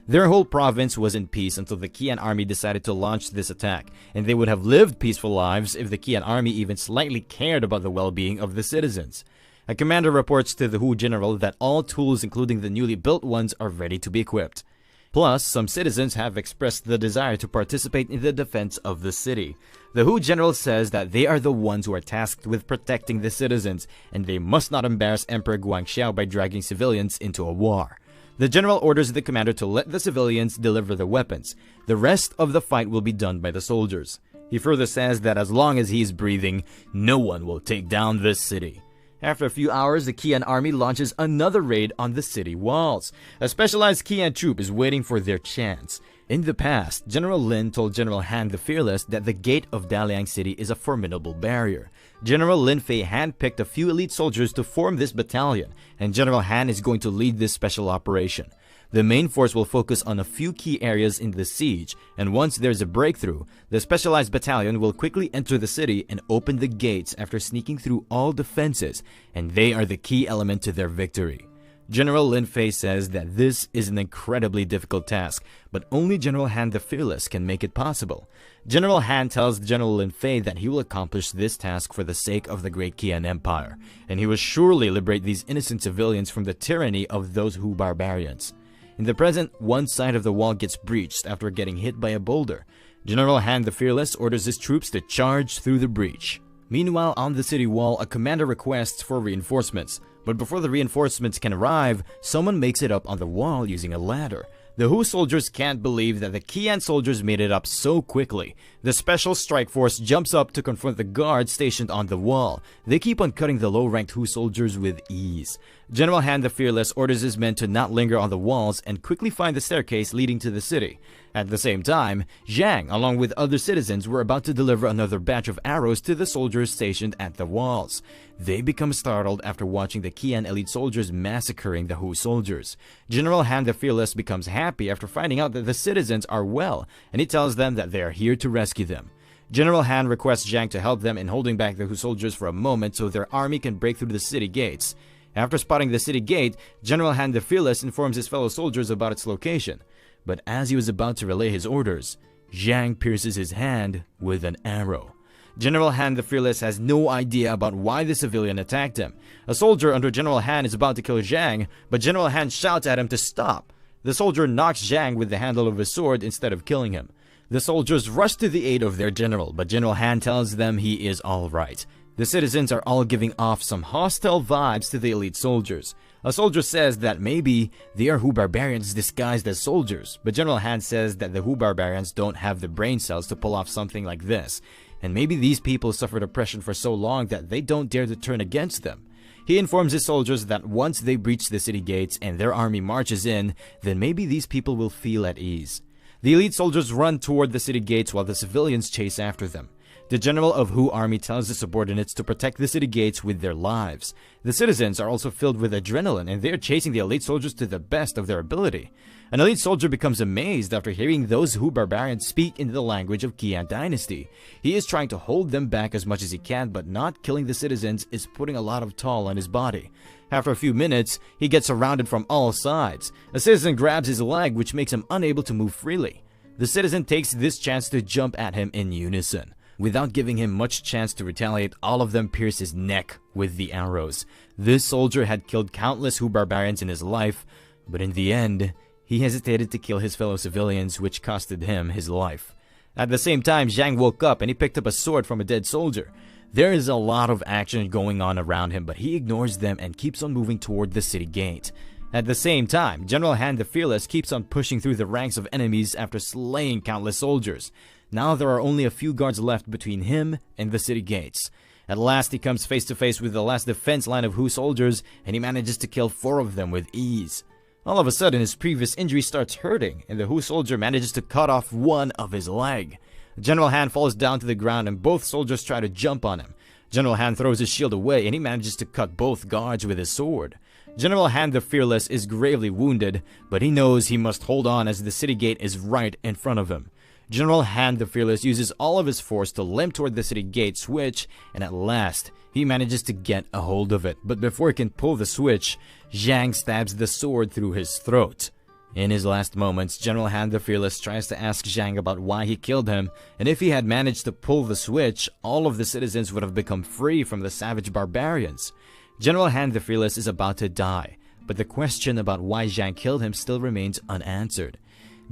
Their whole province was in peace until the Qian army decided to launch this attack, and they would have lived peaceful lives if the Qian army even slightly cared about the well-being of the citizens. A commander reports to the Hu general that all tools, including the newly built ones, are ready to be equipped. Plus, some citizens have expressed the desire to participate in the defense of the city. The Hu general says that they are the ones who are tasked with protecting the citizens, and they must not embarrass Emperor Guangxiao by dragging civilians into a war. The general orders the commander to let the civilians deliver the weapons. The rest of the fight will be done by the soldiers. He further says that as long as he is breathing, no one will take down this city. After a few hours, the Qian army launches another raid on the city walls. A specialized Qian troop is waiting for their chance. In the past, General Lin told General Han the Fearless that the gate of Dalian City is a formidable barrier. General Lin Fei handpicked a few elite soldiers to form this battalion, and General Han is going to lead this special operation. The main force will focus on a few key areas in the siege, and once there's a breakthrough, the specialized battalion will quickly enter the city and open the gates after sneaking through all defenses, and they are the key element to their victory. General Lin Fei says that this is an incredibly difficult task, but only General Han the Fearless can make it possible. General Han tells General Lin Fei that he will accomplish this task for the sake of the great Qian Empire, and he will surely liberate these innocent civilians from the tyranny of those Hu barbarians. In the present, one side of the wall gets breached after getting hit by a boulder. General Han the Fearless orders his troops to charge through the breach. Meanwhile, on the city wall, a commander requests for reinforcements. But before the reinforcements can arrive, someone makes it up on the wall using a ladder. The Hu soldiers can't believe that the Qian soldiers made it up so quickly. The special strike force jumps up to confront the guards stationed on the wall. They keep on cutting the low-ranked Hu soldiers with ease. General Han the Fearless orders his men to not linger on the walls and quickly find the staircase leading to the city. At the same time, Zhang, along with other citizens, were about to deliver another batch of arrows to the soldiers stationed at the walls. They become startled after watching the Qian elite soldiers massacring the Hu soldiers. General Han the Fearless becomes happy after finding out that the citizens are well, and he tells them that they are here to rescue them. General Han requests Zhang to help them in holding back the Hu soldiers for a moment so their army can break through the city gates. After spotting the city gate, General Han the Fearless informs his fellow soldiers about its location. But as he was about to relay his orders, Zhang pierces his hand with an arrow. General Han the Fearless has no idea about why the civilian attacked him. A soldier under General Han is about to kill Zhang, but General Han shouts at him to stop. The soldier knocks Zhang with the handle of his sword instead of killing him. The soldiers rush to the aid of their general, but General Han tells them he is alright. The citizens are all giving off some hostile vibes to the elite soldiers. A soldier says that maybe they are Hu barbarians disguised as soldiers, but General Han says that the Hu barbarians don't have the brain cells to pull off something like this, and maybe these people suffered oppression for so long that they don't dare to turn against them. He informs his soldiers that once they breach the city gates and their army marches in, then maybe these people will feel at ease. The elite soldiers run toward the city gates while the civilians chase after them. The general of Hu army tells the subordinates to protect the city gates with their lives. The citizens are also filled with adrenaline and they are chasing the elite soldiers to the best of their ability. An elite soldier becomes amazed after hearing those Hu barbarians speak in the language of Qian dynasty. He is trying to hold them back as much as he can, but not killing the citizens is putting a lot of toll on his body. After a few minutes, he gets surrounded from all sides. A citizen grabs his leg, which makes him unable to move freely. The citizen takes this chance to jump at him in unison. Without giving him much chance to retaliate, all of them pierce his neck with the arrows. This soldier had killed countless Hu barbarians in his life, but in the end, he hesitated to kill his fellow civilians, which costed him his life. At the same time, Zhang woke up and he picked up a sword from a dead soldier. There is a lot of action going on around him, but he ignores them and keeps on moving toward the city gate. At the same time, General Han the Fearless keeps on pushing through the ranks of enemies after slaying countless soldiers. Now there are only a few guards left between him and the city gates. At last he comes face to face with the last defense line of Hu soldiers, and he manages to kill 4 of them with ease. All of a sudden his previous injury starts hurting, and the Hu soldier manages to cut off one of his leg. General Han falls down to the ground and both soldiers try to jump on him. General Han throws his shield away and he manages to cut both guards with his sword. General Han the Fearless is gravely wounded, but he knows he must hold on as the city gate is right in front of him. General Han the Fearless uses all of his force to limp toward the city gate switch, and at last, he manages to get a hold of it. But before he can pull the switch, Zhang stabs the sword through his throat. In his last moments, General Han the Fearless tries to ask Zhang about why he killed him, and if he had managed to pull the switch, all of the citizens would have become free from the savage barbarians. General Han the Fearless is about to die, but the question about why Zhang killed him still remains unanswered.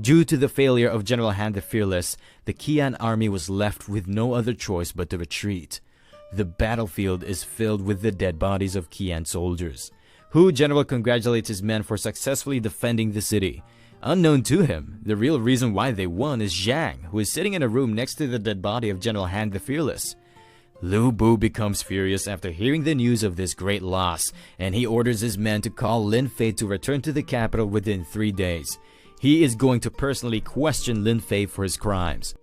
Due to the failure of General Han the Fearless, the Qian army was left with no other choice but to retreat. The battlefield is filled with the dead bodies of Qian soldiers. Hu general congratulates his men for successfully defending the city. Unknown to him, the real reason why they won is Zhang, who is sitting in a room next to the dead body of General Han the Fearless. Lu Bu becomes furious after hearing the news of this great loss, and he orders his men to call Lin Fei to return to the capital within 3 days. He is going to personally question Lin Fei for his crimes.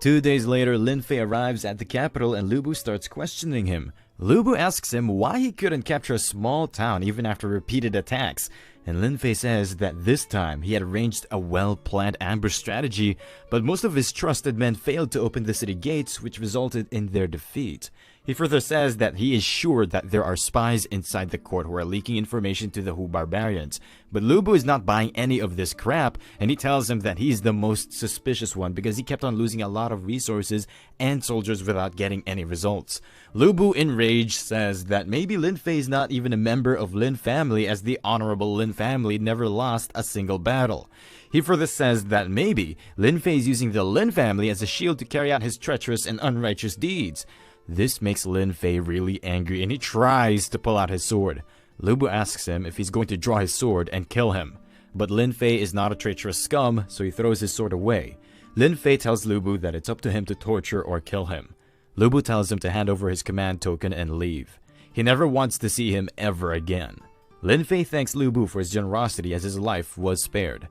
2 days later, Lin Fei arrives at the capital and Lu Bu starts questioning him. Lu Bu asks him why he couldn't capture a small town even after repeated attacks, and Lin Fei says that this time he had arranged a well-planned ambush strategy, but most of his trusted men failed to open the city gates, which resulted in their defeat. He further says that he is sure that there are spies inside the court who are leaking information to the Hu barbarians. But Lu Bu is not buying any of this crap, and he tells him that he's the most suspicious one because he kept on losing a lot of resources and soldiers without getting any results. Lu Bu, enraged, says that maybe Lin Fei is not even a member of Lin family, as the honorable Lin family never lost a single battle. He further says that maybe Lin Fei is using the Lin family as a shield to carry out his treacherous and unrighteous deeds. This makes Lin Fei really angry and he tries to pull out his sword. Lu Bu asks him if he's going to draw his sword and kill him. But Lin Fei is not a traitorous scum, so he throws his sword away. Lin Fei tells Lu Bu that it's up to him to torture or kill him. Lu Bu tells him to hand over his command token and leave. He never wants to see him ever again. Lin Fei thanks Lu Bu for his generosity as his life was spared.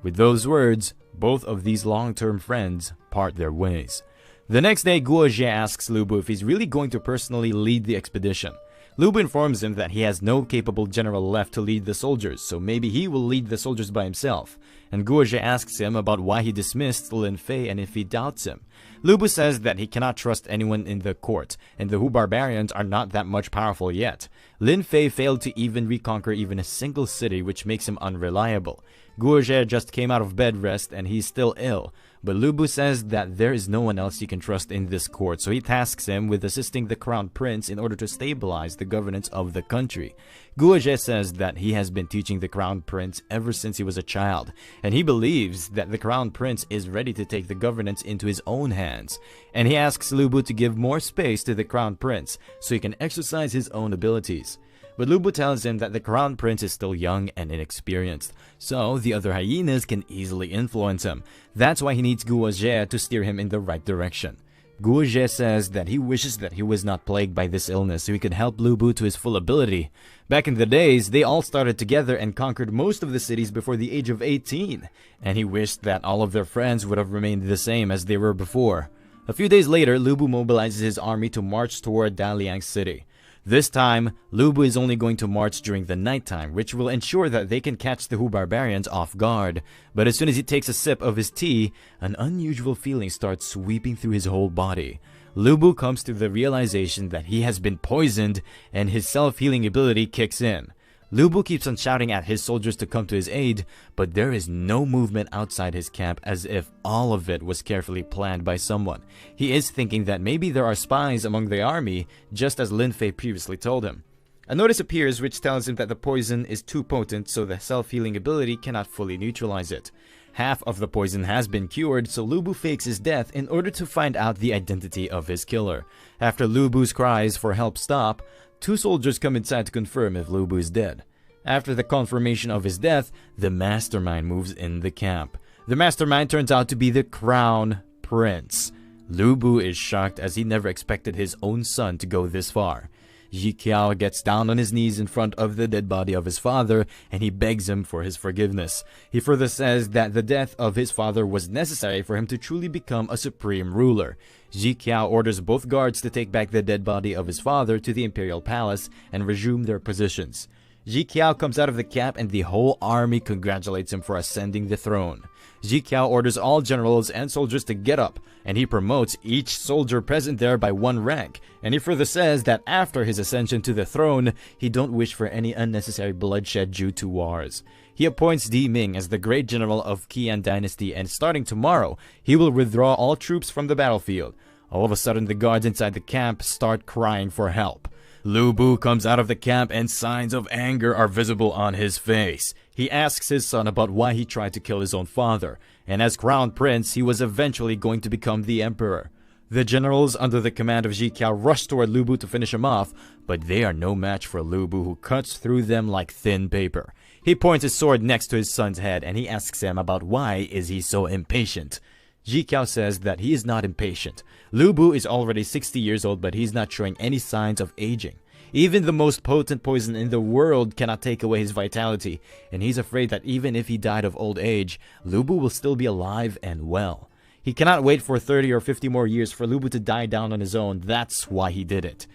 With those words, both of these long-term friends part their ways. The next day, Guo Jie asks Lu Bu if he's really going to personally lead the expedition. Lu Bu informs him that he has no capable general left to lead the soldiers, so maybe he will lead the soldiers by himself. And Guo Jie asks him about why he dismissed Lin Fei and if he doubts him. Lu Bu says that he cannot trust anyone in the court, and the Hu barbarians are not that much powerful yet. Lin Fei failed to even reconquer even a single city, which makes him unreliable. Guo Jie just came out of bed rest and he's still ill, But Lu Bu says that there is no one else he can trust in this court, so he tasks him with assisting the crown prince in order to stabilize the governance of the country. Guo Zhe says that he has been teaching the crown prince ever since he was a child, and he believes that the crown prince is ready to take the governance into his own hands. And he asks Lu Bu to give more space to the crown prince so he can exercise his own abilities. But Lu Bu tells him that the crown prince is still young and inexperienced, so the other hyenas can easily influence him. That's why he needs Guo Zhe to steer him in the right direction. Guo Zhe says that he wishes that he was not plagued by this illness so he could help Lu Bu to his full ability. Back in the days, they all started together and conquered most of the cities before the age of 18, and he wished that all of their friends would have remained the same as they were before. A few days later, Lu Bu mobilizes his army to march toward Daliang City. This time, Lu Bu is only going to march during the nighttime, which will ensure that they can catch the Hu barbarians off guard. But as soon as he takes a sip of his tea, an unusual feeling starts sweeping through his whole body. Lu Bu comes to the realization that he has been poisoned, and his self-healing ability kicks in. Lu Bu keeps on shouting at his soldiers to come to his aid, but there is no movement outside his camp, as if all of it was carefully planned by someone. He is thinking that maybe there are spies among the army, just as Lin Fei previously told him. A notice appears which tells him that the poison is too potent, so the self-healing ability cannot fully neutralize it. Half of the poison has been cured, so Lu Bu fakes his death in order to find out the identity of his killer. After Lu Bu's cries for help stop, 2 soldiers come inside to confirm if Lu Bu is dead. After the confirmation of his death, the mastermind moves in the camp. The mastermind turns out to be the crown prince. Lu Bu is shocked as he never expected his own son to go this far. Ji Qiao gets down on his knees in front of the dead body of his father and he begs him for his forgiveness. He further says that the death of his father was necessary for him to truly become a supreme ruler. Ji Qiao orders both guards to take back the dead body of his father to the imperial palace and resume their positions. Ji Qiao comes out of the camp and the whole army congratulates him for ascending the throne. Ji Qiao orders all generals and soldiers to get up, and he promotes each soldier present there by 1 rank. And he further says that after his ascension to the throne, he don't wish for any unnecessary bloodshed due to wars. He appoints Di Ming as the great general of Qian dynasty, and starting tomorrow, he will withdraw all troops from the battlefield. All of a sudden, the guards inside the camp start crying for help. Lu Bu comes out of the camp and signs of anger are visible on his face. He asks his son about why he tried to kill his own father, and as crown prince, he was eventually going to become the emperor. The generals under the command of Ji Qiao rush toward Lu Bu to finish him off, but they are no match for Lu Bu, who cuts through them like thin paper. He points his sword next to his son's head and he asks him about why is he so impatient. Ji Qiao says that he is not impatient. Lu Bu is already 60 years old, but he's not showing any signs of aging. Even the most potent poison in the world cannot take away his vitality, and he's afraid that even if he died of old age, Lu Bu will still be alive and well. He cannot wait for 30 or 50 more years for Lu Bu to die down on his own. That's why he did it.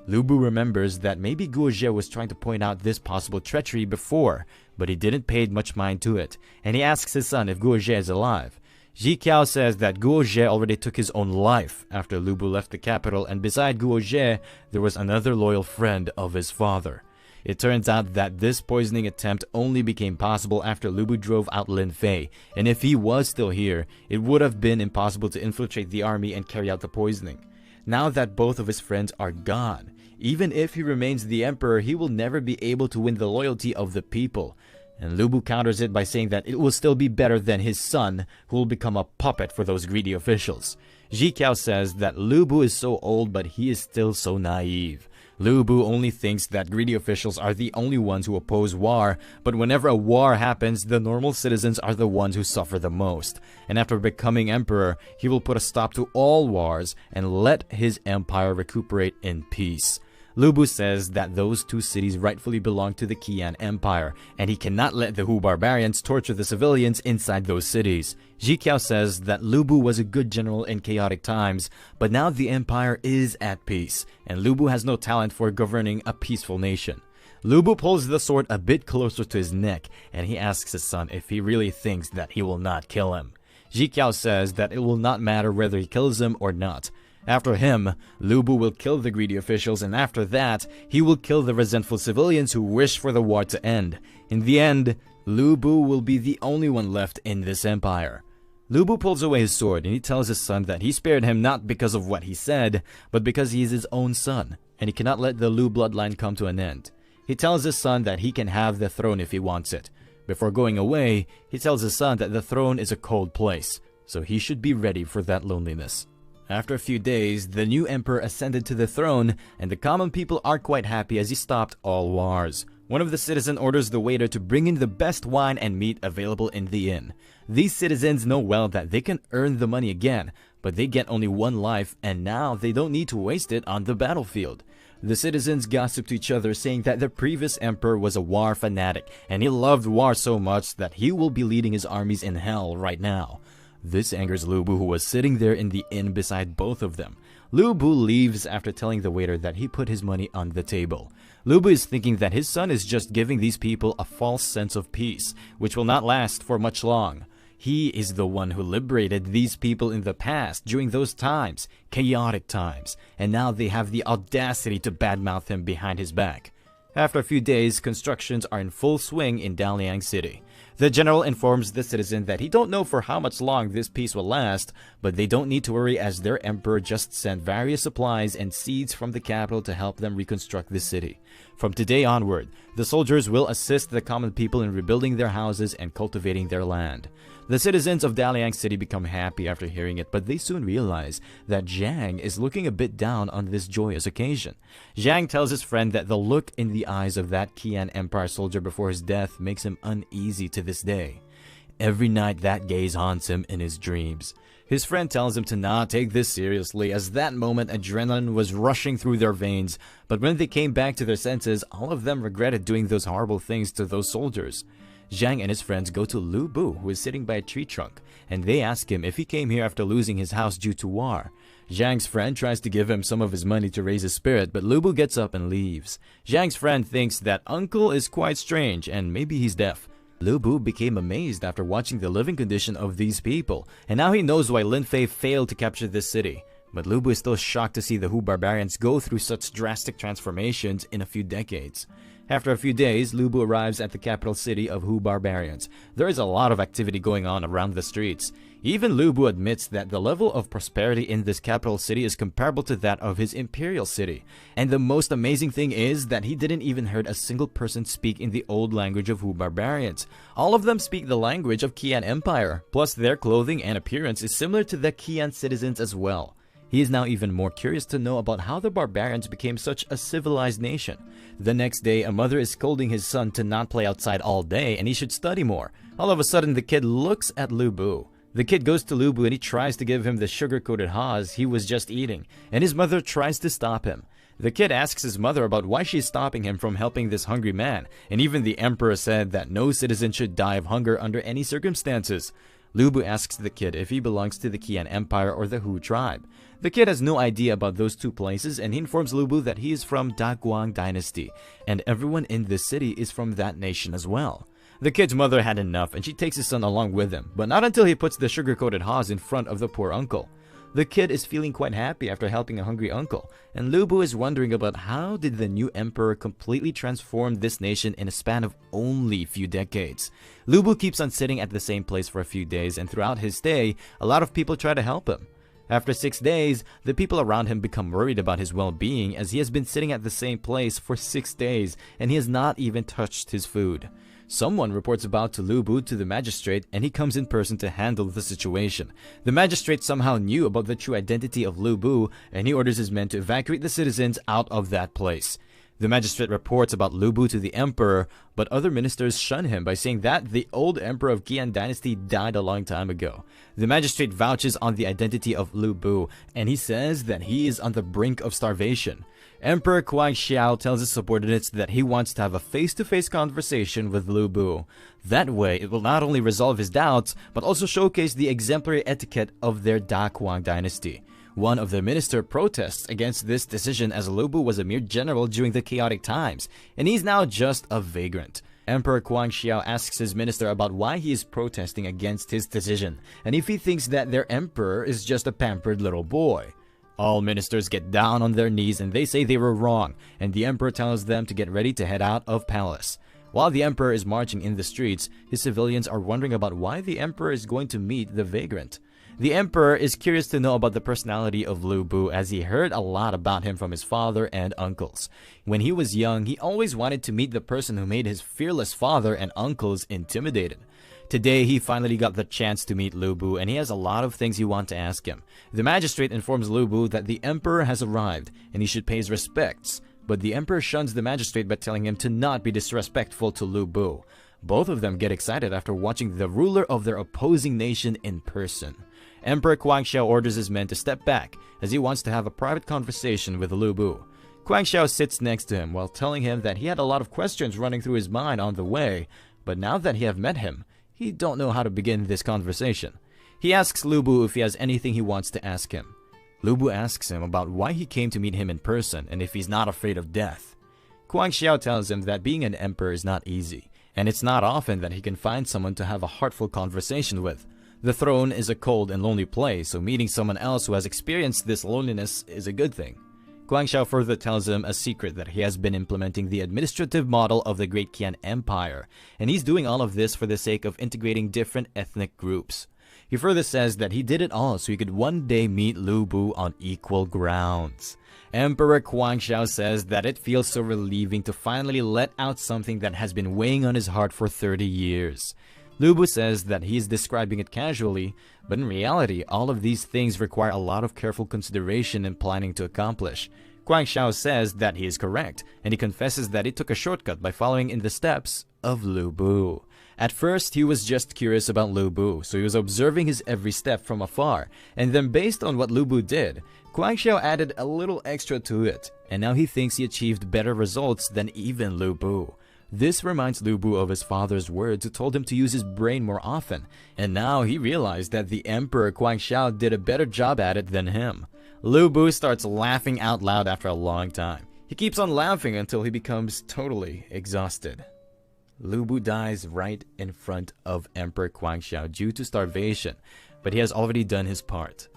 Lu Bu remembers that maybe Guo Zhe was trying to point out this possible treachery before, but he didn't pay much mind to it, and he asks his son if Guo Zhe is alive. Ji Qiao says that Guo Zhe already took his own life after Lu Bu left the capital, and beside Guo Zhe, there was another loyal friend of his father. It turns out that this poisoning attempt only became possible after Lu Bu drove out Lin Fei, and if he was still here, it would have been impossible to infiltrate the army and carry out the poisoning. Now that both of his friends are gone, even if he remains the emperor, he will never be able to win the loyalty of the people. And Lu Bu counters it by saying that it will still be better than his son, who will become a puppet for those greedy officials. Ji Qiao says that Lu Bu is so old, but he is still so naive. Lu Bu only thinks that greedy officials are the only ones who oppose war, but whenever a war happens, the normal citizens are the ones who suffer the most. And after becoming emperor, he will put a stop to all wars and let his empire recuperate in peace. Lu Bu says that those 2 cities rightfully belong to the Qian Empire, and he cannot let the Hu barbarians torture the civilians inside those cities. Ji Qiao says that Lu Bu was a good general in chaotic times, but now the empire is at peace, and Lu Bu has no talent for governing a peaceful nation. Lu Bu pulls the sword a bit closer to his neck, and he asks his son if he really thinks that he will not kill him. Ji Qiao says that it will not matter whether he kills him or not. After him, Lu Bu will kill the greedy officials, and after that, he will kill the resentful civilians who wish for the war to end. In the end, Lu Bu will be the only one left in this empire. Lu Bu pulls away his sword and he tells his son that he spared him not because of what he said, but because he is his own son, and he cannot let the Lu bloodline come to an end. He tells his son that he can have the throne if he wants it. Before going away, he tells his son that the throne is a cold place, so he should be ready for that loneliness. After a few days, the new emperor ascended to the throne, and the common people are quite happy as he stopped all wars. One of the citizens orders the waiter to bring in the best wine and meat available in the inn. These citizens know well that they can earn the money again, but they get only one life, and now they don't need to waste it on the battlefield. The citizens gossip to each other, saying that the previous emperor was a war fanatic, and he loved war so much that he will be leading his armies in hell right now. This angers Lu Bu, who was sitting there in the inn beside both of them. Lu Bu leaves after telling the waiter that he put his money on the table. Lu Bu is thinking that his son is just giving these people a false sense of peace, which will not last for much long. He is the one who liberated these people in the past during those times, chaotic times, and now they have the audacity to badmouth him behind his back. After a few days, constructions are in full swing in Dalian City. The general informs the citizen that he don't know for how much long this peace will last, but they don't need to worry as their emperor just sent various supplies and seeds from the capital to help them reconstruct the city. From today onward, the soldiers will assist the common people in rebuilding their houses and cultivating their land. The citizens of Dalian City become happy after hearing it, but they soon realize that Zhang is looking a bit down on this joyous occasion. Zhang tells his friend that the look in the eyes of that Qian Empire soldier before his death makes him uneasy to this day. Every night that gaze haunts him in his dreams. His friend tells him to not take this seriously, as that moment adrenaline was rushing through their veins, but when they came back to their senses, all of them regretted doing those horrible things to those soldiers. Zhang and his friends go to Lu Bu, who is sitting by a tree trunk, and they ask him if he came here after losing his house due to war. Zhang's friend tries to give him some of his money to raise his spirit, but Lu Bu gets up and leaves. Zhang's friend thinks that uncle is quite strange and maybe he's deaf. Lu Bu became amazed after watching the living condition of these people, and now he knows why Lin Fei failed to capture this city. But Lu Bu is still shocked to see the Hu barbarians go through such drastic transformations in a few decades. After a few days, Lu Bu arrives at the capital city of Hu barbarians. There is a lot of activity going on around the streets. Even Lu Bu admits that the level of prosperity in this capital city is comparable to that of his imperial city. And the most amazing thing is that he didn't even heard a single person speak in the old language of Hu barbarians. All of them speak the language of Qian Empire, plus their clothing and appearance is similar to the Qian citizens as well. He is now even more curious to know about how the barbarians became such a civilized nation. The next day, a mother is scolding his son to not play outside all day and he should study more. All of a sudden, the kid looks at Lu Bu. The kid goes to Lu Bu and he tries to give him the sugar-coated haws he was just eating, and his mother tries to stop him. The kid asks his mother about why she's stopping him from helping this hungry man, and even the emperor said that no citizen should die of hunger under any circumstances. Lu Bu asks the kid if he belongs to the Qian Empire or the Hu tribe. The kid has no idea about those two places, and he informs Lu Bu that he is from Daguang dynasty, and everyone in this city is from that nation as well. The kid's mother had enough, and she takes his son along with him, but not until he puts the sugar-coated haws in front of the poor uncle. The kid is feeling quite happy after helping a hungry uncle, and Lu Bu is wondering about how did the new emperor completely transform this nation in a span of only few decades. Lu Bu keeps on sitting at the same place for a few days, and throughout his stay, a lot of people try to help him. After 6 days, the people around him become worried about his well-being as he has been sitting at the same place for 6 days and he has not even touched his food. Someone reports about to Lu Bu to the magistrate, and he comes in person to handle the situation. The magistrate somehow knew about the true identity of Lu Bu, and he orders his men to evacuate the citizens out of that place. The magistrate reports about Lu Bu to the emperor, but other ministers shun him by saying that the old emperor of Qian dynasty died a long time ago. The magistrate vouches on the identity of Lu Bu, and he says that he is on the brink of starvation. Emperor Kuang Xiao tells his subordinates that he wants to have a face-to-face conversation with Lu Bu. That way, it will not only resolve his doubts, but also showcase the exemplary etiquette of their Daguang dynasty. One of the minister protests against this decision as Lu Bu was a mere general during the chaotic times, and he's now just a vagrant. Emperor Kuang Xiao asks his minister about why he is protesting against his decision, and if he thinks that their emperor is just a pampered little boy. All ministers get down on their knees and they say they were wrong, and the emperor tells them to get ready to head out of palace. While the emperor is marching in the streets, his civilians are wondering about why the emperor is going to meet the vagrant. The emperor is curious to know about the personality of Lu Bu, as he heard a lot about him from his father and uncles. When he was young, he always wanted to meet the person who made his fearless father and uncles intimidated. Today, he finally got the chance to meet Lu Bu, and he has a lot of things he wants to ask him. The magistrate informs Lu Bu that the emperor has arrived, and he should pay his respects. But the emperor shuns the magistrate by telling him to not be disrespectful to Lu Bu. Both of them get excited after watching the ruler of their opposing nation in person. Emperor Guangxiao orders his men to step back, as he wants to have a private conversation with Lu Bu. Guangxiao sits next to him while telling him that he had a lot of questions running through his mind on the way, but now that he have met him, he don't know how to begin this conversation. He asks Lu Bu if he has anything he wants to ask him. Lu Bu asks him about why he came to meet him in person and if he's not afraid of death. Guangxiao tells him that being an emperor is not easy, and it's not often that he can find someone to have a heartful conversation with. The throne is a cold and lonely place, so meeting someone else who has experienced this loneliness is a good thing. Guangxiao further tells him a secret that he has been implementing the administrative model of the Great Qian Empire, and he's doing all of this for the sake of integrating different ethnic groups. He further says that he did it all so he could one day meet Lu Bu on equal grounds. Emperor Guangxiao says that it feels so relieving to finally let out something that has been weighing on his heart for 30 years. Lu Bu says that he is describing it casually, but in reality, all of these things require a lot of careful consideration and planning to accomplish. Guangxiao says that he is correct, and he confesses that he took a shortcut by following in the steps of Lu Bu. At first, he was just curious about Lu Bu, so he was observing his every step from afar, and then based on what Lu Bu did, Guangxiao added a little extra to it, and now he thinks he achieved better results than even Lu Bu. This reminds Lu Bu of his father's words who told him to use his brain more often, and now he realized that the Emperor Guangxiao did a better job at it than him. Lu Bu starts laughing out loud after a long time. He keeps on laughing until he becomes totally exhausted. Lu Bu dies right in front of Emperor Guangxiao due to starvation, but he has already done his part.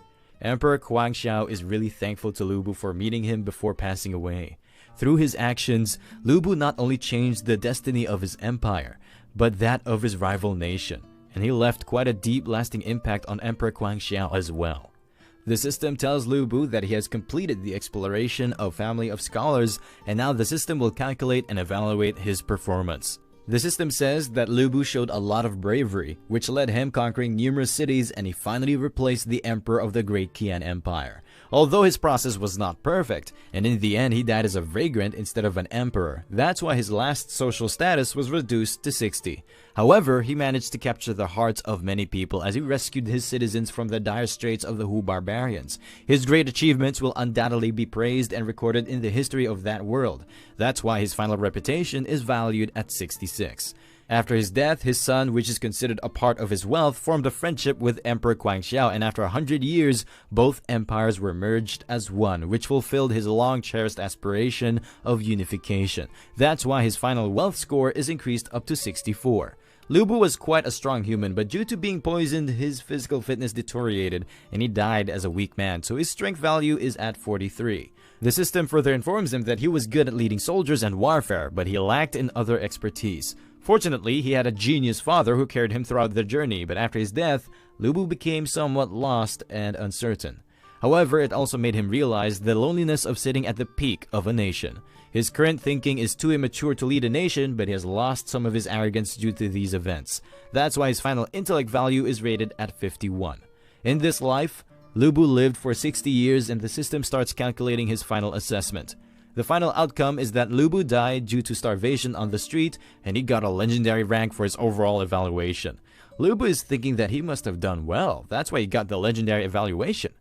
Emperor Guangxiao is really thankful to Lu Bu for meeting him before passing away. Through his actions, Lu Bu not only changed the destiny of his empire, but that of his rival nation, and he left quite a deep lasting impact on Emperor Guangxiao as well. The system tells Lu Bu that he has completed the exploration of family of scholars, and now the system will calculate and evaluate his performance. The system says that Lu Bu showed a lot of bravery, which led him conquering numerous cities, and he finally replaced the emperor of the Great Qian Empire. Although his process was not perfect, and in the end he died as a vagrant instead of an emperor, that's why his last social status was reduced to 60. However, he managed to capture the hearts of many people as he rescued his citizens from the dire straits of the Hu barbarians. His great achievements will undoubtedly be praised and recorded in the history of that world. That's why his final reputation is valued at 66. After his death, his son, which is considered a part of his wealth, formed a friendship with Emperor Guangxiao, and after 100 years, both empires were merged as one, which fulfilled his long-cherished aspiration of unification. That's why his final wealth score is increased up to 64. Lu Bu was quite a strong human, but due to being poisoned, his physical fitness deteriorated, and he died as a weak man, so his strength value is at 43. The system further informs him that he was good at leading soldiers and warfare, but he lacked in other expertise. Fortunately, he had a genius father who carried him throughout the journey, but after his death, Lu Bu became somewhat lost and uncertain. However, it also made him realize the loneliness of sitting at the peak of a nation. His current thinking is too immature to lead a nation, but he has lost some of his arrogance due to these events. That's why his final intellect value is rated at 51. In this life, Lu Bu lived for 60 years, and the system starts calculating his final assessment. The final outcome is that Lu Bu died due to starvation on the street, and he got a legendary rank for his overall evaluation. Lu Bu is thinking that he must have done well, that's why he got the legendary evaluation.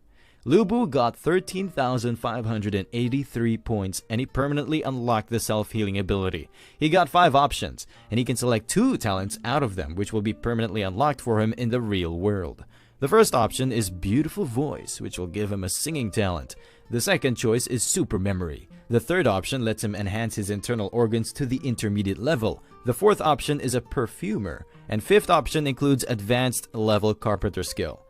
Lu Bu got 13,583 points, and he permanently unlocked the self-healing ability. He got 5 options, and he can select 2 talents out of them, which will be permanently unlocked for him in the real world. The first option is Beautiful Voice, which will give him a singing talent. The second choice is Super Memory. The third option lets him enhance his internal organs to the intermediate level. The fourth option is a Perfumer. And fifth option includes Advanced Level Carpenter Skill.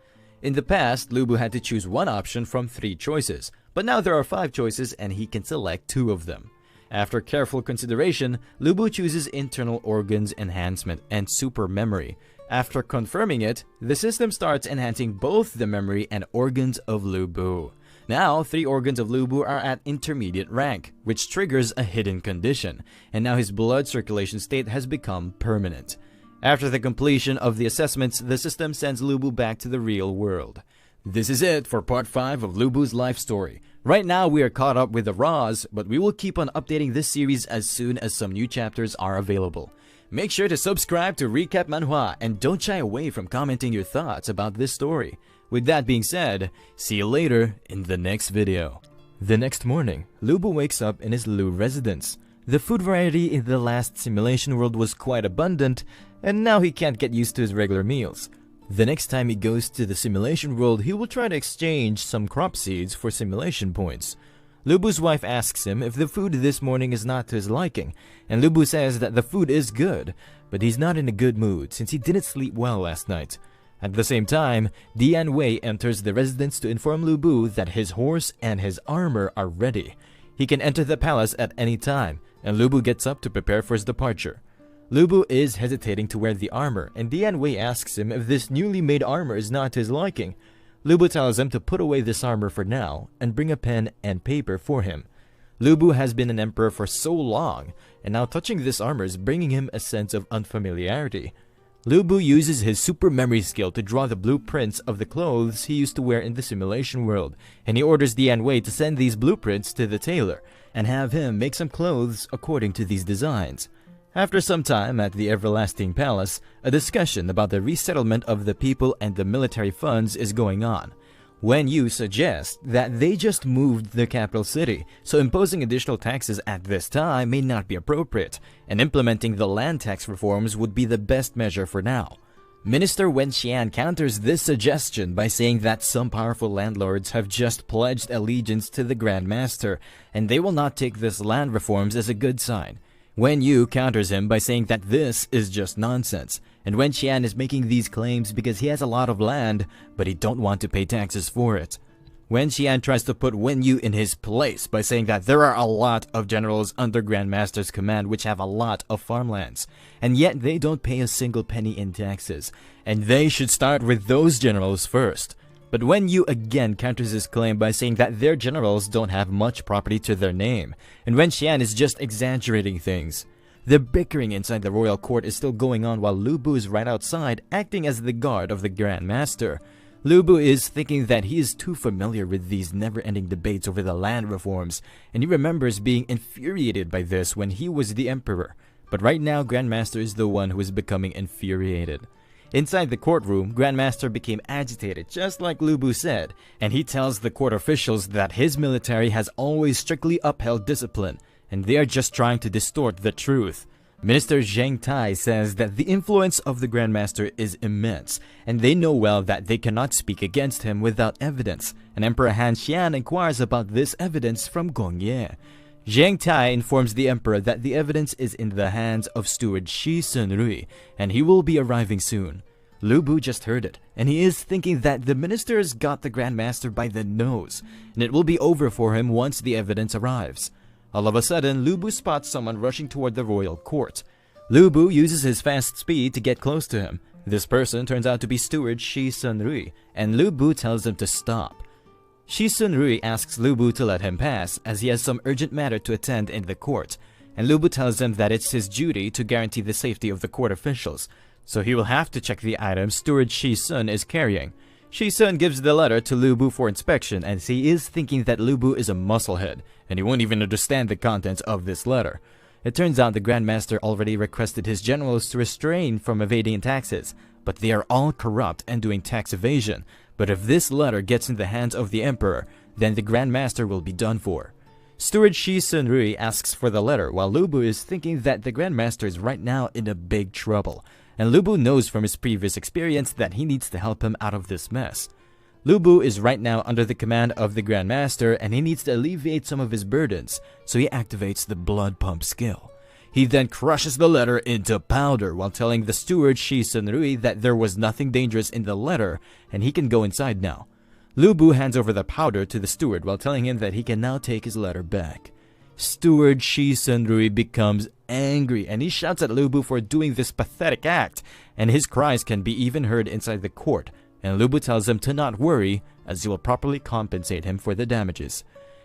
In the past, Lu Bu had to choose one option from 3 choices, but now there are 5 choices and he can select 2 of them. After careful consideration, Lu Bu chooses internal organs enhancement and super memory. After confirming it, the system starts enhancing both the memory and organs of Lu Bu. Now, 3 organs of Lu Bu are at intermediate rank, which triggers a hidden condition, and now his blood circulation state has become permanent. After the completion of the assessments, the system sends Lu Bu back to the real world. This is it for part 5 of Lu Bu's life story. Right now we are caught up with the Raws, but we will keep on updating this series as soon as some new chapters are available. Make sure to subscribe to Recap Manhwa and don't shy away from commenting your thoughts about this story. With that being said, see you later in the next video. The next morning, Lu Bu wakes up in his Lu residence. The food variety in the last simulation world was quite abundant, and now he can't get used to his regular meals. The next time he goes to the simulation world, he will try to exchange some crop seeds for simulation points. Lu Bu's wife asks him if the food this morning is not to his liking, and Lu Bu says that the food is good, but he's not in a good mood since he didn't sleep well last night. At the same time, Dian Wei enters the residence to inform Lu Bu that his horse and his armor are ready. He can enter the palace at any time, and Lu Bu gets up to prepare for his departure. Lu Bu is hesitating to wear the armor, and Dian Wei asks him if this newly made armor is not to his liking. Lu Bu tells him to put away this armor for now and bring a pen and paper for him. Lu Bu has been an emperor for so long, and now touching this armor is bringing him a sense of unfamiliarity. Lu Bu uses his super memory skill to draw the blueprints of the clothes he used to wear in the simulation world, and he orders Dian Wei to send these blueprints to the tailor and have him make some clothes according to these designs. After some time at the Everlasting Palace, a discussion about the resettlement of the people and the military funds is going on. Wen Yu suggests that they just moved the capital city, so imposing additional taxes at this time may not be appropriate, and implementing the land tax reforms would be the best measure for now. Minister Wen Xian counters this suggestion by saying that some powerful landlords have just pledged allegiance to the Grand Master, and they will not take this land reforms as a good sign. Wen Yu counters him by saying that this is just nonsense, and Wen Xian is making these claims because he has a lot of land, but he don't want to pay taxes for it. Wen Xian tries to put Wen Yu in his place by saying that there are a lot of generals under Grand Master's command which have a lot of farmlands, and yet they don't pay a single penny in taxes, and they should start with those generals first. But Wen Yu again counters his claim by saying that their generals don't have much property to their name, and Wen Xian is just exaggerating things. The bickering inside the royal court is still going on while Lu Bu is right outside acting as the guard of the Grand Master. Lu Bu is thinking that he is too familiar with these never-ending debates over the land reforms, and he remembers being infuriated by this when he was the emperor. But right now, Grand Master is the one who is becoming infuriated. Inside the courtroom, Grandmaster became agitated, just like Lu Bu said, and he tells the court officials that his military has always strictly upheld discipline, and they are just trying to distort the truth. Minister Zheng Tai says that the influence of the Grandmaster is immense, and they know well that they cannot speak against him without evidence, and Emperor Han Xian inquires about this evidence from Gong Ye. Zheng Tai informs the emperor that the evidence is in the hands of steward Shi Sun-rui, and he will be arriving soon. Lu Bu just heard it, and he is thinking that the ministers got the Grand Master by the nose, and it will be over for him once the evidence arrives. All of a sudden, Lu Bu spots someone rushing toward the royal court. Lu Bu uses his fast speed to get close to him. This person turns out to be steward Shi Sun-rui, and Lu Bu tells him to stop. Shi Sun-rui asks Lu Bu to let him pass, as he has some urgent matter to attend in the court, and Lu Bu tells him that it's his duty to guarantee the safety of the court officials, so he will have to check the items steward Shi Sun is carrying. Shi Sun gives the letter to Lu Bu for inspection, as he is thinking that Lu Bu is a musclehead, and he won't even understand the contents of this letter. It turns out the Grand Master already requested his generals to refrain from evading taxes, but they are all corrupt and doing tax evasion. But if this letter gets in the hands of the emperor, then the Grand Master will be done for. Steward Shi Sun-rui asks for the letter, while Lu Bu is thinking that the Grand Master is right now in a big trouble, and Lu Bu knows from his previous experience that he needs to help him out of this mess. Lu Bu is right now under the command of the Grand Master, and he needs to alleviate some of his burdens, so he activates the blood pump skill. He then crushes the letter into powder while telling the steward Shi Sun-rui that there was nothing dangerous in the letter and he can go inside now. Lu Bu hands over the powder to the steward while telling him that he can now take his letter back. Steward Shi Senrui becomes angry and he shouts at Lu Bu for doing this pathetic act, and his cries can be even heard inside the court, and Lu Bu tells him to not worry as he will properly compensate him for the damages.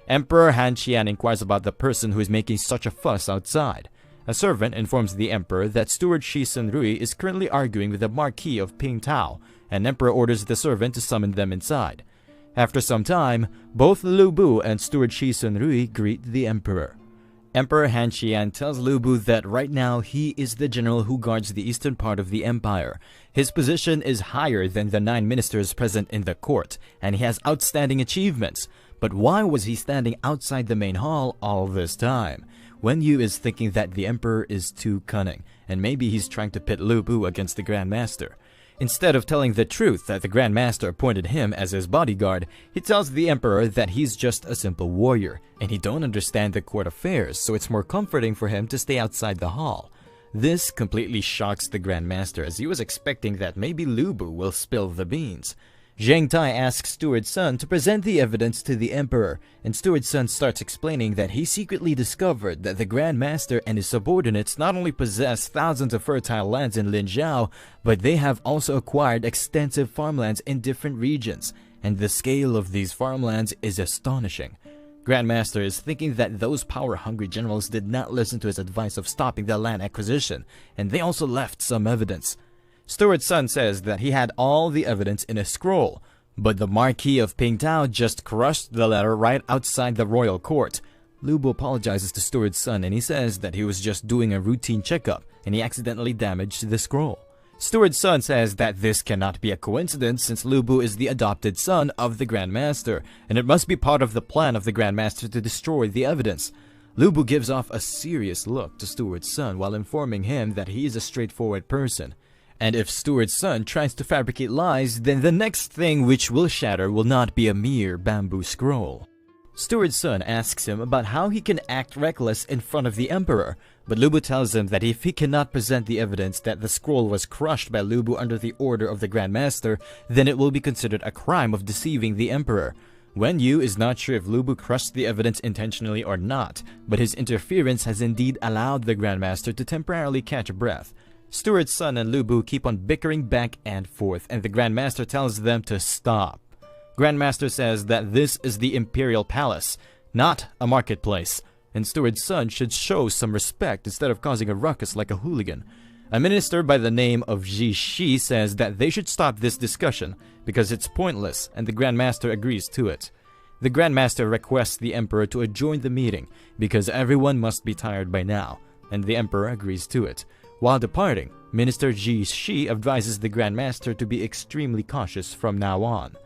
Emperor Han Qian inquires about the person who is making such a fuss outside. A servant informs the emperor that Steward Shi Senrui is currently arguing with the Marquis of Pingtao, and Emperor orders the servant to summon them inside. After some time, both Lu Bu and Steward Shi Senrui greet the emperor. Emperor Han Qian tells Lu Bu that right now he is the general who guards the eastern part of the empire. His position is higher than the 9 ministers present in the court, and he has outstanding achievements. But why was he standing outside the main hall all this time? Wen Yu is thinking that the emperor is too cunning, and maybe he's trying to pit Lu Bu against the Grand Master. Instead of telling the truth that the Grand Master appointed him as his bodyguard, he tells the emperor that he's just a simple warrior, and he don't understand the court affairs, so it's more comforting for him to stay outside the hall. This completely shocks the Grand Master, as he was expecting that maybe Lu Bu will spill the beans. Zheng Tai asks Steward Sun to present the evidence to the emperor, and Steward Sun starts explaining that he secretly discovered that the Grand Master and his subordinates not only possess thousands of fertile lands in Linzhou, but they have also acquired extensive farmlands in different regions, and the scale of these farmlands is astonishing. Grand Master is thinking that those power-hungry generals did not listen to his advice of stopping the land acquisition, and they also left some evidence. Steward Sun says that he had all the evidence in a scroll, but the Marquis of Pingtao just crushed the letter right outside the royal court. Lu Bu apologizes to Steward Sun and he says that he was just doing a routine checkup and he accidentally damaged the scroll. Steward Sun says that this cannot be a coincidence since Lu Bu is the adopted son of the Grand Master, and it must be part of the plan of the Grand Master to destroy the evidence. Lu Bu gives off a serious look to Steward Sun while informing him that he is a straightforward person. And if Steward Sun tries to fabricate lies, then the next thing which will shatter will not be a mere bamboo scroll. Steward Sun asks him about how he can act reckless in front of the emperor, but Lu Bu tells him that if he cannot present the evidence that the scroll was crushed by Lu Bu under the order of the Grand Master, then it will be considered a crime of deceiving the emperor. Wen Yu is not sure if Lu Bu crushed the evidence intentionally or not, but his interference has indeed allowed the Grand Master to temporarily catch a breath. Steward Sun and Lu Bu keep on bickering back and forth, and the Grand Master tells them to stop. Grand Master says that this is the Imperial Palace, not a marketplace, and Steward Sun should show some respect instead of causing a ruckus like a hooligan. A minister by the name of Ji Shi says that they should stop this discussion because it's pointless, and the Grand Master agrees to it. The Grand Master requests the Emperor to adjourn the meeting because everyone must be tired by now, and the Emperor agrees to it. While departing, Minister Ji Shi advises the Grand Master to be extremely cautious from now on.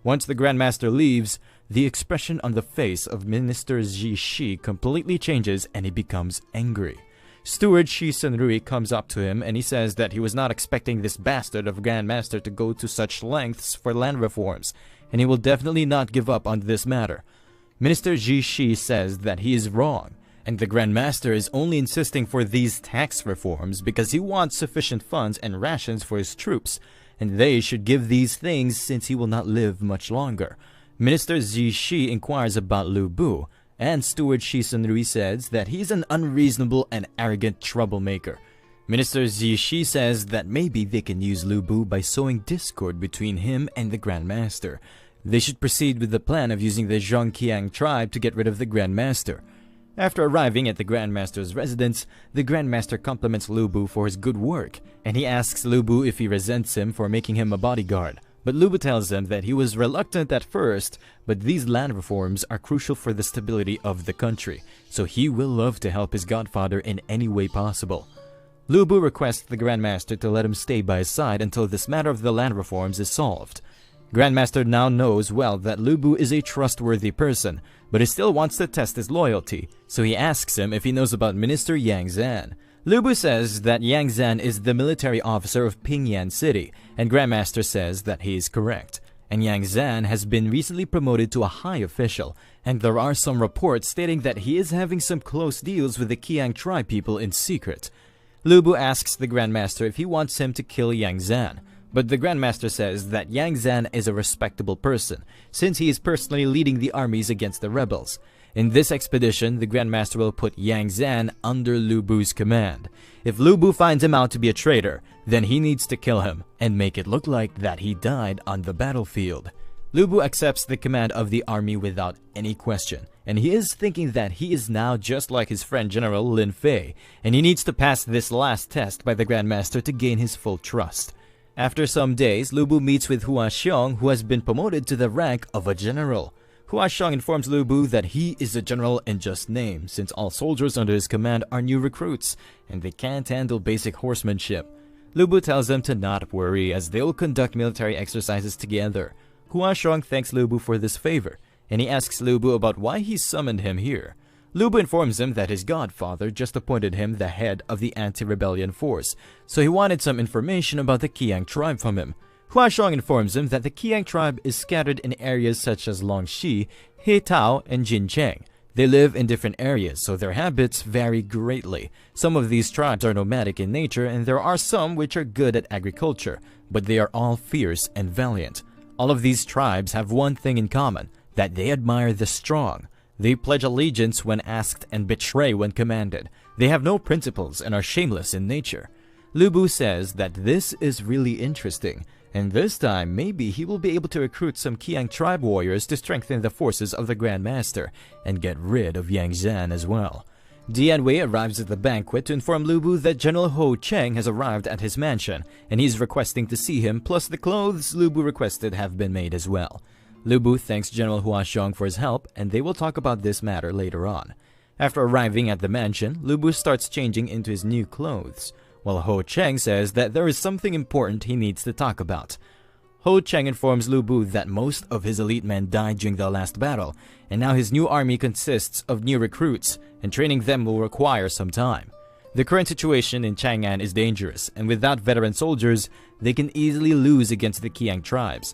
Once the Grand Master leaves, the expression on the face of Minister Ji Shi completely changes and he becomes angry. Steward Shi Senrui comes up to him and he says that he was not expecting this bastard of Grand Master to go to such lengths for land reforms, and he will definitely not give up on this matter. Minister Ji Shi says that he is wrong, and the Grand Master is only insisting for these tax reforms because he wants sufficient funds and rations for his troops, and they should give these things since he will not live much longer. Minister Ji Shi inquires about Lu Bu, and Steward Shi Senrui says that he's an unreasonable and arrogant troublemaker. Minister Ji Shi says that maybe they can use Lu Bu by sowing discord between him and the Grand Master. They should proceed with the plan of using the Zhongqiang tribe to get rid of the Grand Master. After arriving at the Grand Master's residence, the Grand Master compliments Lu Bu for his good work, and he asks Lu Bu if he resents him for making him a bodyguard. But Lu Bu tells him that he was reluctant at first, but these land reforms are crucial for the stability of the country, so he will love to help his godfather in any way possible. Lu Bu requests the Grand Master to let him stay by his side until this matter of the land reforms is solved. Grand Master now knows well that Lu Bu is a trustworthy person, but he still wants to test his loyalty, so he asks him if he knows about Minister Yang Zan. Lu Bu says that Yang Zan is the military officer of Pingyan City, and Grand Master says that he is correct. And Yang Zan has been recently promoted to a high official, and there are some reports stating that he is having some close deals with the Qiang tribe people in secret. Lu Bu asks the Grand Master if he wants him to kill Yang Zan, but the Grand Master says that Yang Zan is a respectable person, since he is personally leading the armies against the rebels. In this expedition, the Grand Master will put Yang Zan under Lu Bu's command. If Lu Bu finds him out to be a traitor, then he needs to kill him and make it look like that he died on the battlefield. Lu Bu accepts the command of the army without any question, and he is thinking that he is now just like his friend General Lin Fei, and he needs to pass this last test by the Grand Master to gain his full trust. After some days, Lu Bu meets with Hua Xiong, who has been promoted to the rank of a general. Hua Xiong informs Lu Bu that he is a general in just name, since all soldiers under his command are new recruits, and they can't handle basic horsemanship. Lu Bu tells them to not worry, as they will conduct military exercises together. Hua Xiong thanks Lu Bu for this favor, and he asks Lu Bu about why he summoned him here. Lu Bu informs him that his godfather just appointed him the head of the anti-rebellion force, so he wanted some information about the Qiang tribe from him. Hua Xiong informs him that the Qiang tribe is scattered in areas such as Longxi, Heitao, and Jincheng. They live in different areas, so their habits vary greatly. Some of these tribes are nomadic in nature, and there are some which are good at agriculture, but they are all fierce and valiant. All of these tribes have one thing in common, that they admire the strong. They pledge allegiance when asked and betray when commanded. They have no principles and are shameless in nature. Lu Bu says that this is really interesting, and this time maybe he will be able to recruit some Qiang tribe warriors to strengthen the forces of the Grand Master and get rid of Yang Zan as well. Dian Wei arrives at the banquet to inform Lu Bu that General Ho Cheng has arrived at his mansion, and he's requesting to see him, plus the clothes Lu Bu requested have been made as well. Lu Bu thanks General Hua Xiong for his help, and they will talk about this matter later on. After arriving at the mansion, Lu Bu starts changing into his new clothes, while Ho Cheng says that there is something important he needs to talk about. Ho Cheng informs Lu Bu that most of his elite men died during the last battle, and now his new army consists of new recruits, and training them will require some time. The current situation in Chang'an is dangerous, and without veteran soldiers, they can easily lose against the Qiang tribes.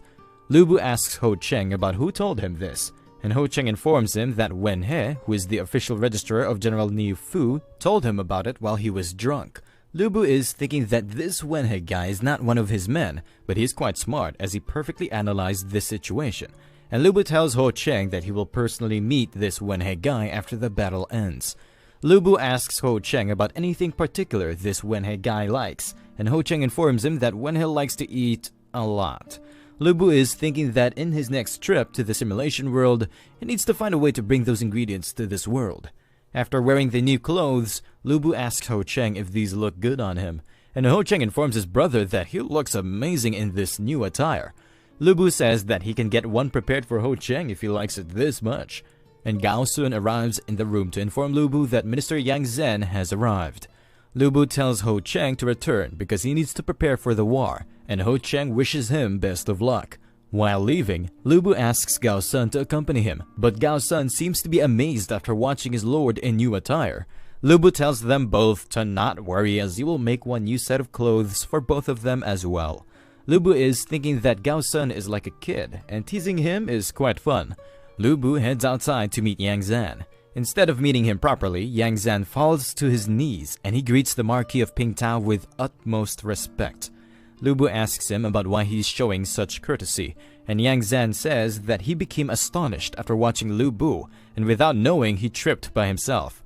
Lu Bu asks Ho Cheng about who told him this, and Ho Cheng informs him that Wen He, who is the official registrar of General Niu Fu, told him about it while he was drunk. Lu Bu is thinking that this Wen He guy is not one of his men, but he's quite smart as he perfectly analyzed this situation. And Lu Bu tells Ho Cheng that he will personally meet this Wen He guy after the battle ends. Lu Bu asks Ho Cheng about anything particular this Wen He guy likes, and Ho Cheng informs him that Wen He likes to eat a lot. Lu Bu is thinking that in his next trip to the simulation world, he needs to find a way to bring those ingredients to this world. After wearing the new clothes, Lu Bu asks Ho Cheng if these look good on him, and Ho Cheng informs his brother that he looks amazing in this new attire. Lu Bu says that he can get one prepared for Ho Cheng if he likes it this much. And Gao Sun arrives in the room to inform Lu Bu that Minister Yang Zhen has arrived. Lu Bu tells Ho Cheng to return because he needs to prepare for the war, and Ho Cheng wishes him best of luck. While leaving, Lu Bu asks Gao Sun to accompany him, but Gao Sun seems to be amazed after watching his lord in new attire. Lu Bu tells them both to not worry as he will make one new set of clothes for both of them as well. Lu Bu is thinking that Gao Sun is like a kid, and teasing him is quite fun. Lu Bu heads outside to meet Yang Zan. Instead of meeting him properly, Yang Zan falls to his knees and he greets the Marquis of Pingtao with utmost respect. Lu Bu asks him about why he's showing such courtesy, and Yang Zan says that he became astonished after watching Lu Bu, and without knowing he tripped by himself.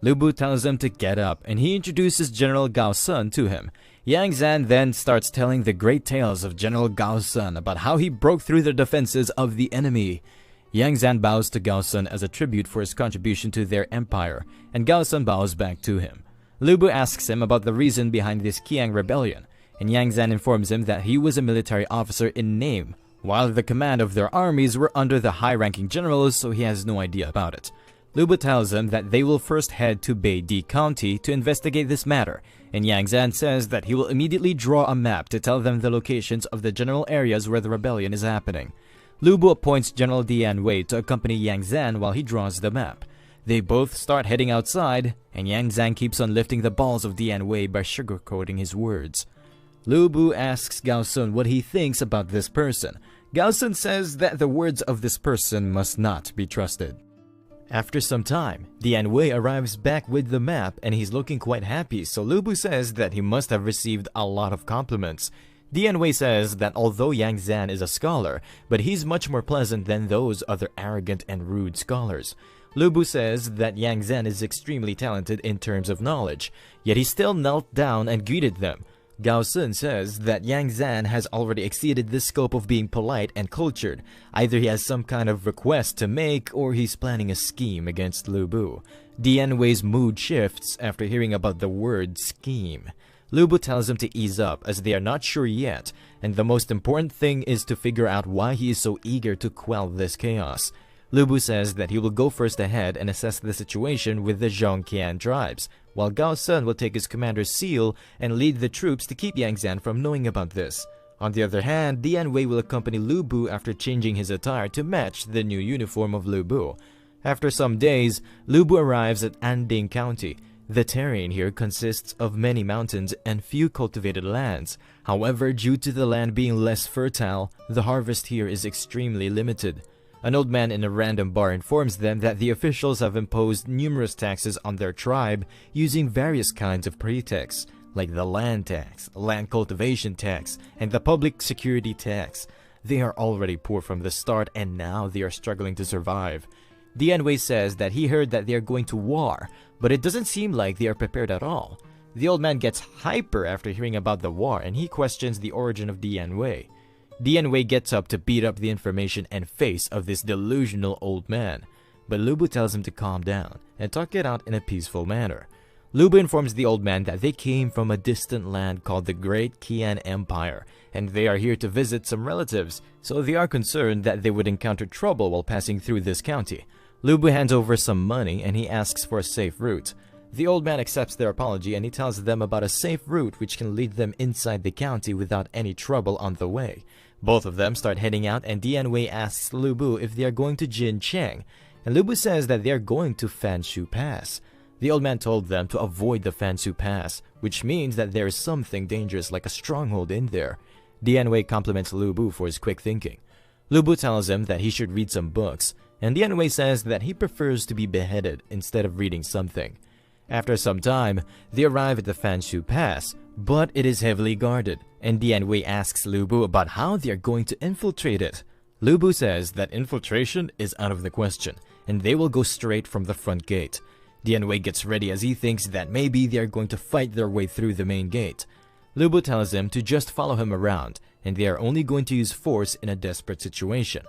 Lu Bu tells him to get up, and he introduces General Gao Sun to him. Yang Zan then starts telling the great tales of General Gao Sun about how he broke through the defenses of the enemy. Yang Zan bows to Gao Sun as a tribute for his contribution to their empire, and Gao Sun bows back to him. Lu Bu asks him about the reason behind this Qiang rebellion, and Yang Zan informs him that he was a military officer in name, while the command of their armies were under the high-ranking generals, so he has no idea about it. Lu Bu tells him that they will first head to Beidi County to investigate this matter, and Yang Zan says that he will immediately draw a map to tell them the locations of the general areas where the rebellion is happening. Lu Bu appoints General Dian Wei to accompany Yang Zan while he draws the map. They both start heading outside, and Yang Zan keeps on lifting the balls of Dian Wei by sugarcoating his words. Lu Bu asks Gao Sun what he thinks about this person. Gao Sun says that the words of this person must not be trusted. After some time, Dian Wei arrives back with the map and he's looking quite happy, so Lu Bu says that he must have received a lot of compliments. Dian Wei says that although Yang Zan is a scholar, but he's much more pleasant than those other arrogant and rude scholars. Lu Bu says that Yang Zhen is extremely talented in terms of knowledge, yet he still knelt down and greeted them. Gao Sun says that Yang Zhen has already exceeded the scope of being polite and cultured. Either he has some kind of request to make, or he's planning a scheme against Lu Bu. Dian Wei's mood shifts after hearing about the word scheme. Lu Bu tells him to ease up as they are not sure yet, and the most important thing is to figure out why he is so eager to quell this chaos. Lu Bu says that he will go first ahead and assess the situation with the Zhongqian tribes, while Gao Sun will take his commander's seal and lead the troops to keep Yang Zhen from knowing about this. On the other hand, Dian Wei will accompany Lu Bu after changing his attire to match the new uniform of Lu Bu. After some days, Lu Bu arrives at Anding County. The terrain here consists of many mountains and few cultivated lands. However, due to the land being less fertile, the harvest here is extremely limited. An old man in a random bar informs them that the officials have imposed numerous taxes on their tribe using various kinds of pretexts, like the land tax, land cultivation tax, and the public security tax. They are already poor from the start, and now they are struggling to survive. Dian Wei says that he heard that they are going to war, but it doesn't seem like they are prepared at all. The old man gets hyper after hearing about the war, and he questions the origin of Dian Wei. Dian Wei gets up to beat up the information and face of this delusional old man, but Lu Bu tells him to calm down and talk it out in a peaceful manner. Lu Bu informs the old man that they came from a distant land called the Great Qian Empire, and they are here to visit some relatives, so they are concerned that they would encounter trouble while passing through this county. Lu Bu hands over some money and he asks for a safe route. The old man accepts their apology and he tells them about a safe route which can lead them inside the county without any trouble on the way. Both of them start heading out, and Dian Wei asks Lu Bu if they are going to Jin Cheng, and Lu Bu says that they are going to Fanshu Pass. The old man told them to avoid the Fanshu Pass, which means that there is something dangerous like a stronghold in there. Dian Wei compliments Lu Bu for his quick thinking. Lu Bu tells him that he should read some books, and Dian Wei says that he prefers to be beheaded instead of reading something. After some time, they arrive at the Fanshu Pass, but it is heavily guarded, and Dian Wei asks Lu Bu about how they are going to infiltrate it. Lu Bu says that infiltration is out of the question, and they will go straight from the front gate. Dian Wei gets ready as he thinks that maybe they are going to fight their way through the main gate. Lu Bu tells him to just follow him around, and they are only going to use force in a desperate situation.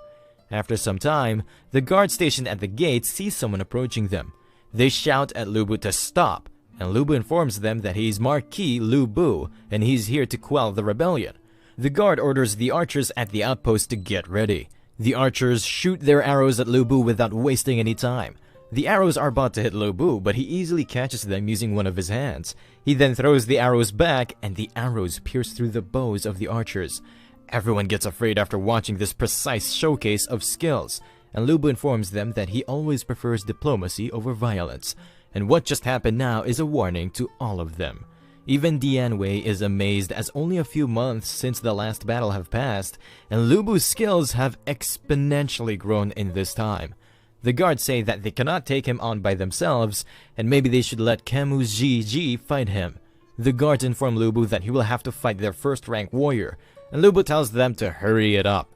After some time, the guard stationed at the gate sees someone approaching them. They shout at Lu Bu to stop, and Lu Bu informs them that he's Marquis Lu Bu, and he's here to quell the rebellion. The guard orders the archers at the outpost to get ready. The archers shoot their arrows at Lu Bu without wasting any time. The arrows are about to hit Lu Bu, but he easily catches them using one of his hands. He then throws the arrows back, and the arrows pierce through the bows of the archers. Everyone gets afraid after watching this precise showcase of skills, and Lu Bu informs them that he always prefers diplomacy over violence. And what just happened now is a warning to all of them. Even Dian Wei is amazed as only a few months since the last battle have passed, and Lu Bu's skills have exponentially grown in this time. The guards say that they cannot take him on by themselves, and maybe they should let Kemu Ji fight him. The guards inform Lu Bu that he will have to fight their first-rank warrior, and Lu Bu tells them to hurry it up.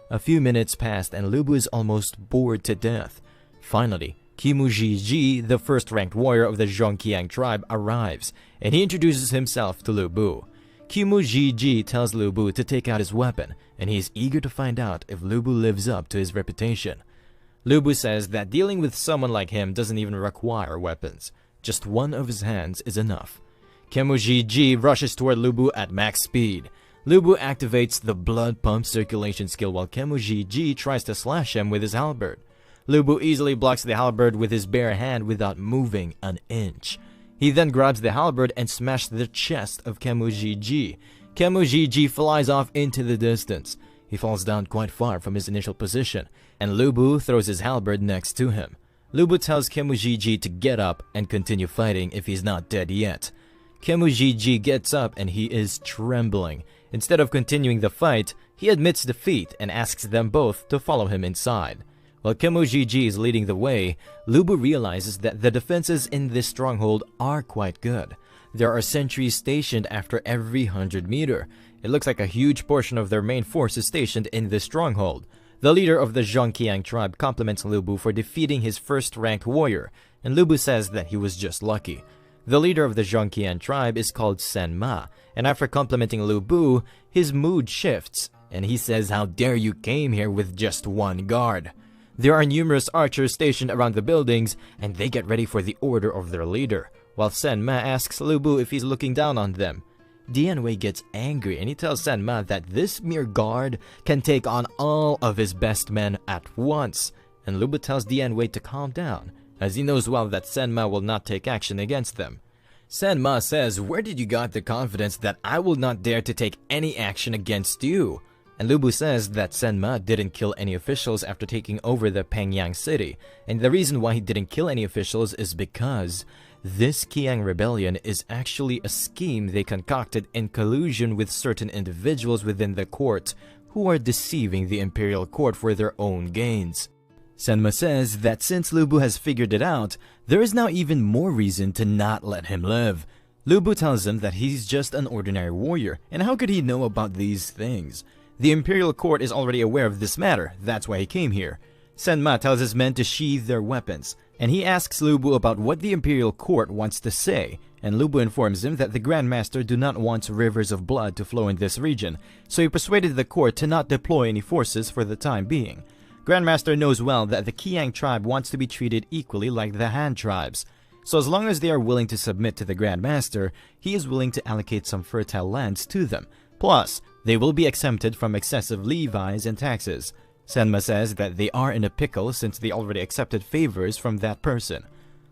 A few minutes passed and Lu Bu is almost bored to death. Finally, Kemu Ji, the first-ranked warrior of the Zhongqiang tribe, arrives, and he introduces himself to Lu Bu. Kemu Ji tells Lu Bu to take out his weapon, and he is eager to find out if Lu Bu lives up to his reputation. Lu Bu says that dealing with someone like him doesn't even require weapons. Just one of his hands is enough. Kemu Ji rushes toward Lu Bu at max speed. Lu Bu activates the blood pump circulation skill while Kemu Ji tries to slash him with his halberd. Lu Bu easily blocks the halberd with his bare hand without moving an inch. He then grabs the halberd and smashes the chest of Kemu Ji. Kemu Ji flies off into the distance. He falls down quite far from his initial position, and Lu Bu throws his halberd next to him. Lu Bu tells Kemu Ji to get up and continue fighting if he's not dead yet. Kemu Ji gets up and he is trembling. Instead of continuing the fight, he admits defeat and asks them both to follow him inside. While Kemu Ji is leading the way, Lu Bu realizes that the defenses in this stronghold are quite good. There are sentries stationed after every 100 meters. It looks like a huge portion of their main force is stationed in this stronghold. The leader of the Zhongqiang tribe compliments Lu Bu for defeating his first-ranked warrior, and Lu Bu says that he was just lucky. The leader of the Zhongqiang tribe is called Sen Ma, and after complimenting Lu Bu, his mood shifts, and he says how dare you came here with just one guard. There are numerous archers stationed around the buildings, and they get ready for the order of their leader, while Sen Ma asks Lu Bu if he's looking down on them. Dian Wei gets angry and he tells Sen Ma that this mere guard can take on all of his best men at once, and Lu Bu tells Dian Wei to calm down, as he knows well that Sen Ma will not take action against them. Sen Ma says, "Where did you get the confidence that I will not dare to take any action against you?" And Lu Bu says that Sen Ma didn't kill any officials after taking over the Pengyang city, and the reason why he didn't kill any officials is because this Qiang rebellion is actually a scheme they concocted in collusion with certain individuals within the court who are deceiving the imperial court for their own gains. Sen Ma says that since Lu Bu has figured it out, there is now even more reason to not let him live. Lu Bu tells him that he's just an ordinary warrior, and how could he know about these things? The imperial court is already aware of this matter, that's why he came here. Sen Ma tells his men to sheathe their weapons, and he asks Lu Bu about what the imperial court wants to say, and Lu Bu informs him that the Grand Master do not want rivers of blood to flow in this region, so he persuaded the court to not deploy any forces for the time being. Grand Master knows well that the Qiang tribe wants to be treated equally like the Han tribes, so as long as they are willing to submit to the Grand Master, he is willing to allocate some fertile lands to them. Plus, they will be exempted from excessive levies and taxes. Sen Ma says that they are in a pickle since they already accepted favors from that person.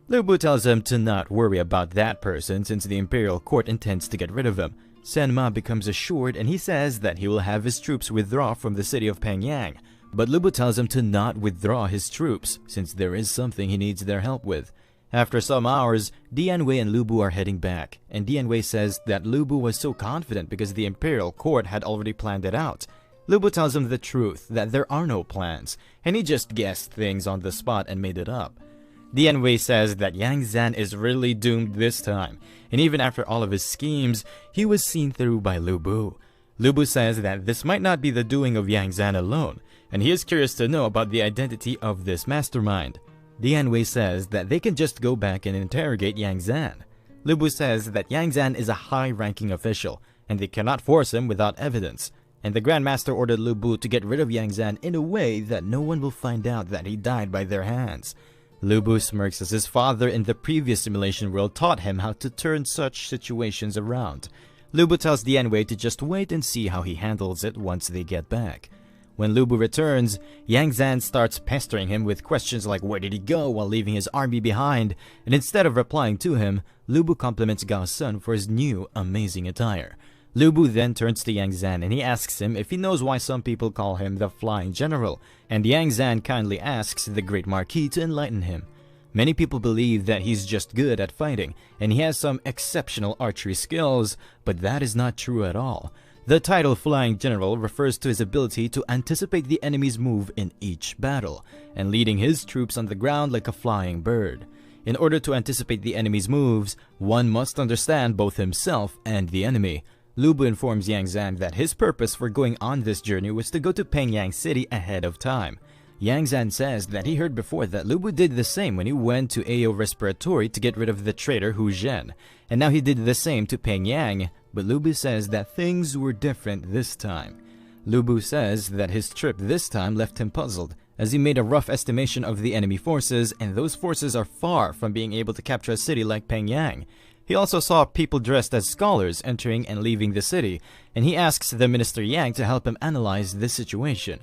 Lu Bu tells him to not worry about that person since the imperial court intends to get rid of him. Sen Ma becomes assured and he says that he will have his troops withdraw from the city of Pengyang, but Lu Bu tells him to not withdraw his troops since there is something he needs their help with. After some hours, Dian Wei and Lu Bu are heading back, and Dian Wei says that Lu Bu was so confident because the imperial court had already planned it out. Lu Bu tells him the truth, that there are no plans, and he just guessed things on the spot and made it up. Dian Wei says that Yang Zan is really doomed this time, and even after all of his schemes, he was seen through by Lu Bu. Lu Bu says that this might not be the doing of Yang Zan alone, and he is curious to know about the identity of this mastermind. Dian Wei says that they can just go back and interrogate Yang Zan. Lu Bu says that Yang Zan is a high-ranking official, and they cannot force him without evidence, and the Grand Master ordered Lu Bu to get rid of Yang Zan in a way that no one will find out that he died by their hands. Lu Bu smirks as his father in the previous simulation world taught him how to turn such situations around. Lu Bu tells Dian Wei to just wait and see how he handles it once they get back. When Lu Bu returns, Yang Zan starts pestering him with questions like where did he go while leaving his army behind, and instead of replying to him, Lu Bu compliments Gao's son for his new, amazing attire. Lu Bu then turns to Yang Zan and he asks him if he knows why some people call him the Flying General, and Yang Zan kindly asks the Great Marquis to enlighten him. Many people believe that he's just good at fighting, and he has some exceptional archery skills, but that is not true at all. The title Flying General refers to his ability to anticipate the enemy's move in each battle, and leading his troops on the ground like a flying bird. In order to anticipate the enemy's moves, one must understand both himself and the enemy. Lu Bu informs Yang Zan that his purpose for going on this journey was to go to Pengyang City ahead of time. Yang Zan says that he heard before that Lu Bu did the same when he went to Ao Respiratory to get rid of the traitor Hu Zhen, and now he did the same to Pengyang, but Lu Bu says that things were different this time. Lu Bu says that his trip this time left him puzzled, as he made a rough estimation of the enemy forces, and those forces are far from being able to capture a city like Pengyang. He also saw people dressed as scholars entering and leaving the city, and he asks the Minister Yang to help him analyze this situation.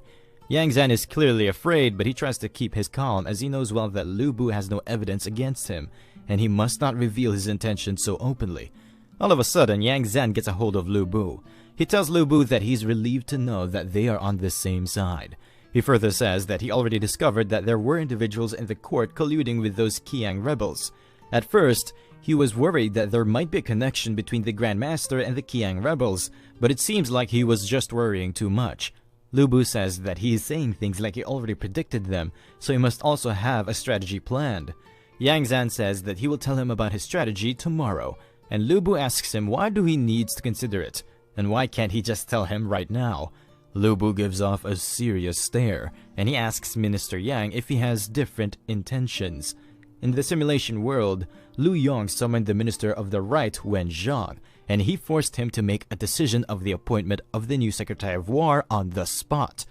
Yang Zan is clearly afraid, but he tries to keep his calm as he knows well that Lu Bu has no evidence against him, and he must not reveal his intentions so openly. All of a sudden, Yang Zan gets a hold of Lu Bu. He tells Lu Bu that he's relieved to know that they are on the same side. He further says that he already discovered that there were individuals in the court colluding with those Qiang rebels. At first, he was worried that there might be a connection between the Grand Master and the Qiang rebels, but it seems like he was just worrying too much. Lu Bu says that he is saying things like he already predicted them, so he must also have a strategy planned. Yang Zan says that he will tell him about his strategy tomorrow, and Lu Bu asks him why do he needs to consider it, and why can't he just tell him right now. Lu Bu gives off a serious stare, and he asks Minister Yang if he has different intentions. In the simulation world, Lu Yong summoned the Minister of the Right, Wen Zhang, and he forced him to make a decision of the appointment of the new Secretary of War on the spot.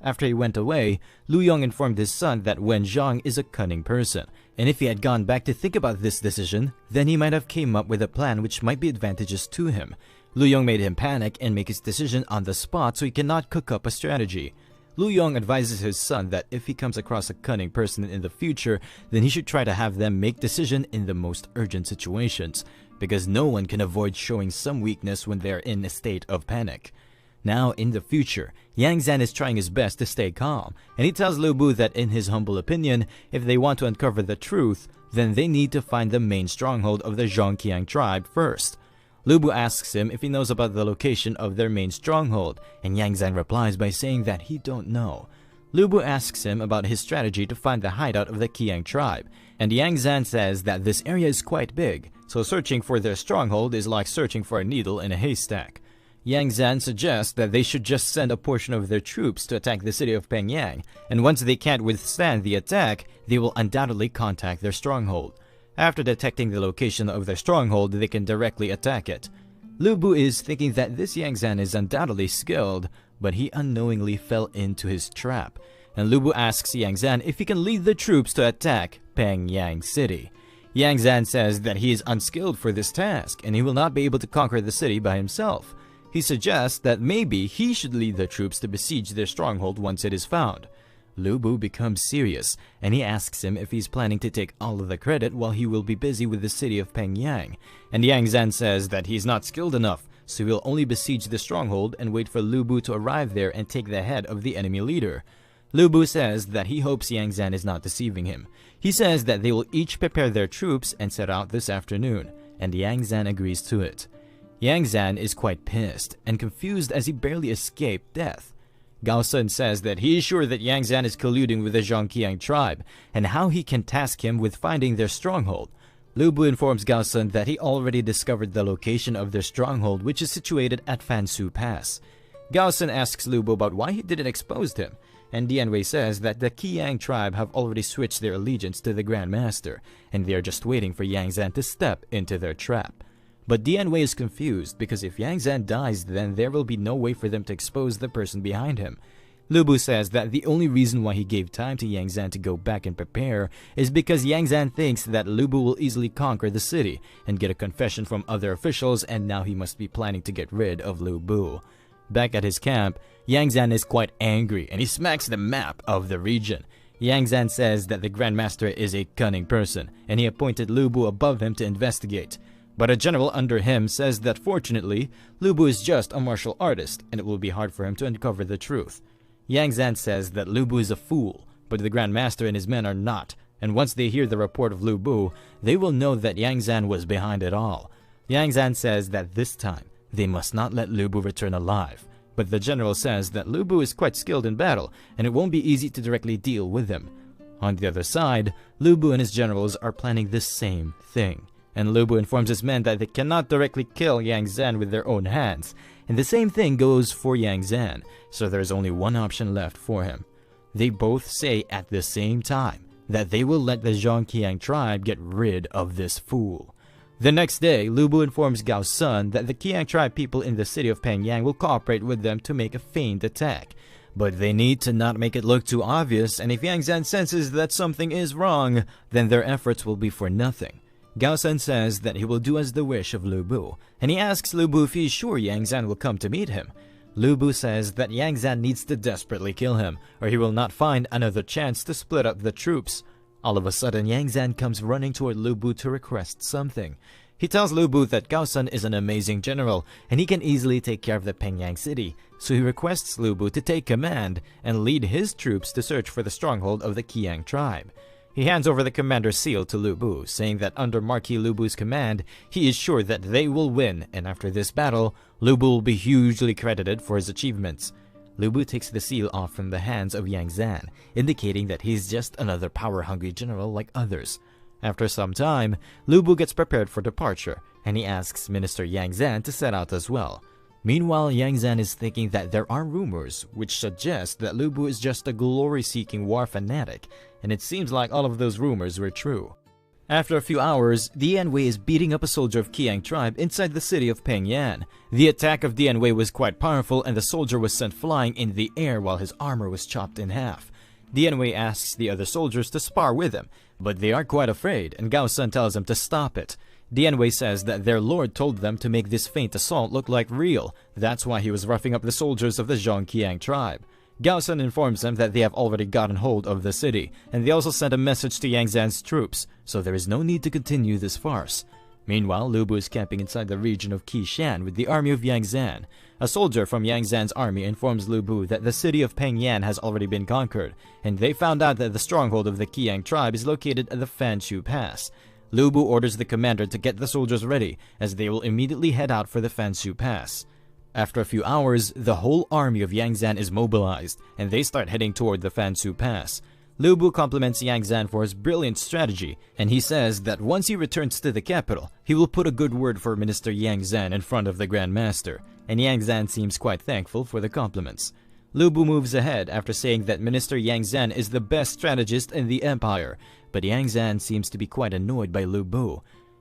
After he went away, Lu Yong informed his son that Wen Zhang is a cunning person, and if he had gone back to think about this decision, then he might have came up with a plan which might be advantageous to him. Lu Yong made him panic and make his decision on the spot so he cannot cook up a strategy. Lu Yong advises his son that if he comes across a cunning person in the future, then he should try to have them make decision in the most urgent situations, because no one can avoid showing some weakness when they are in a state of panic. Now, in the future, Yang Zan is trying his best to stay calm, and he tells Lu Bu that in his humble opinion, if they want to uncover the truth, then they need to find the main stronghold of the Zhongqiang tribe first. Lu Bu asks him if he knows about the location of their main stronghold, and Yang Zan replies by saying that he don't know. Lu Bu asks him about his strategy to find the hideout of the Qiang tribe, and Yang Zan says that this area is quite big, so searching for their stronghold is like searching for a needle in a haystack. Yang Zan suggests that they should just send a portion of their troops to attack the city of Pengyang, and once they can't withstand the attack, they will undoubtedly contact their stronghold. After detecting the location of their stronghold, they can directly attack it. Lu Bu is thinking that this Yang Zan is undoubtedly skilled, but he unknowingly fell into his trap, and Lu Bu asks Yang Zan if he can lead the troops to attack Pengyang city. Yang Zan says that he is unskilled for this task, and he will not be able to conquer the city by himself. He suggests that maybe he should lead the troops to besiege their stronghold once it is found. Lu Bu becomes serious, and he asks him if he's planning to take all of the credit while he will be busy with the city of Pengyang, and Yang Zan says that he's not skilled enough, so he will only besiege the stronghold and wait for Lu Bu to arrive there and take the head of the enemy leader. Lu Bu says that he hopes Yang Zan is not deceiving him. He says that they will each prepare their troops and set out this afternoon, and Yang Zan agrees to it. Yang Zan is quite pissed and confused as he barely escaped death. Gao Sun says that he is sure that Yang Zan is colluding with the Zhongqiang tribe, and how he can task him with finding their stronghold. Lu Bu informs Gao Sun that he already discovered the location of their stronghold, which is situated at Fansu Pass. Gao Sun asks Lu Bu about why he didn't expose him, and Dian Wei says that the Qiang tribe have already switched their allegiance to the Grand Master, and they are just waiting for Yang Zan to step into their trap. But Dian Wei is confused because if Yang Zan dies, then there will be no way for them to expose the person behind him. Lu Bu says that the only reason why he gave time to Yang Zan to go back and prepare is because Yang Zan thinks that Lu Bu will easily conquer the city and get a confession from other officials, and now he must be planning to get rid of Lu Bu. Back at his camp, Yang Zan is quite angry and he smacks the map of the region. Yang Zan says that the Grand Master is a cunning person and he appointed Lu Bu above him to investigate. But a general under him says that fortunately, Lu Bu is just a martial artist and it will be hard for him to uncover the truth. Yang Zan says that Lu Bu is a fool, but the Grand Master and his men are not, and once they hear the report of Lu Bu, they will know that Yang Zan was behind it all. Yang Zan says that this time, they must not let Lu Bu return alive, but the general says that Lu Bu is quite skilled in battle and it won't be easy to directly deal with him. On the other side, Lu Bu and his generals are planning the same thing, and Lu Bu informs his men that they cannot directly kill Yang Zan with their own hands, and the same thing goes for Yang Zan, so there is only one option left for him. They both say at the same time that they will let the Zhongqiang tribe get rid of this fool. The next day, Lu Bu informs Gao Sun that the Qiang tribe people in the city of Pengyang will cooperate with them to make a feigned attack, but they need to not make it look too obvious, and if Yang Zan senses that something is wrong, then their efforts will be for nothing. Gao Sun says that he will do as the wish of Lu Bu, and he asks Lu Bu if he is sure Yang Zan will come to meet him. Lu Bu says that Yang Zan needs to desperately kill him, or he will not find another chance to split up the troops. All of a sudden, Yang Zan comes running toward Lu Bu to request something. He tells Lu Bu that Gao Sun is an amazing general, and he can easily take care of the Pengyang city, so he requests Lu Bu to take command and lead his troops to search for the stronghold of the Qiang tribe. He hands over the commander's seal to Lu Bu, saying that under Marquis Lu Bu's command, he is sure that they will win, and after this battle, Lu Bu will be hugely credited for his achievements. Lu Bu takes the seal off from the hands of Yang Zan, indicating that he is just another power-hungry general like others. After some time, Lu Bu gets prepared for departure, and he asks Minister Yang Zan to set out as well. Meanwhile, Yang Zan is thinking that there are rumors which suggest that Lu Bu is just a glory-seeking war fanatic, and it seems like all of those rumors were true. After a few hours, Dian Wei is beating up a soldier of Qiang tribe inside the city of Pengyan. The attack of Dian Wei was quite powerful, and the soldier was sent flying in the air while his armor was chopped in half. Dian Wei asks the other soldiers to spar with him, but they are quite afraid, and Gao Sun tells him to stop it. Dian Wei says that their lord told them to make this feint assault look like real. That's why he was roughing up the soldiers of the Zhongqiang tribe. Gao Sun informs them that they have already gotten hold of the city, and they also sent a message to Yang Zan's troops, so there is no need to continue this farce. Meanwhile, Lu Bu is camping inside the region of Qishan with the army of Yang Zan. A soldier from Yang Zan's army informs Lu Bu that the city of Pengyan has already been conquered, and they found out that the stronghold of the Qiang tribe is located at the Fanshu Pass. Lu Bu orders the commander to get the soldiers ready, as they will immediately head out for the Fanshu Pass. After a few hours, the whole army of Yang Zan is mobilized, and they start heading toward the Fanshu Pass. Lu Bu compliments Yang Zan for his brilliant strategy, and he says that once he returns to the capital, he will put a good word for Minister Yang Zan in front of the Grand Master, and Yang Zan seems quite thankful for the compliments. Lu Bu moves ahead after saying that Minister Yang Zan is the best strategist in the empire, but Yang Zan seems to be quite annoyed by Lu Bu.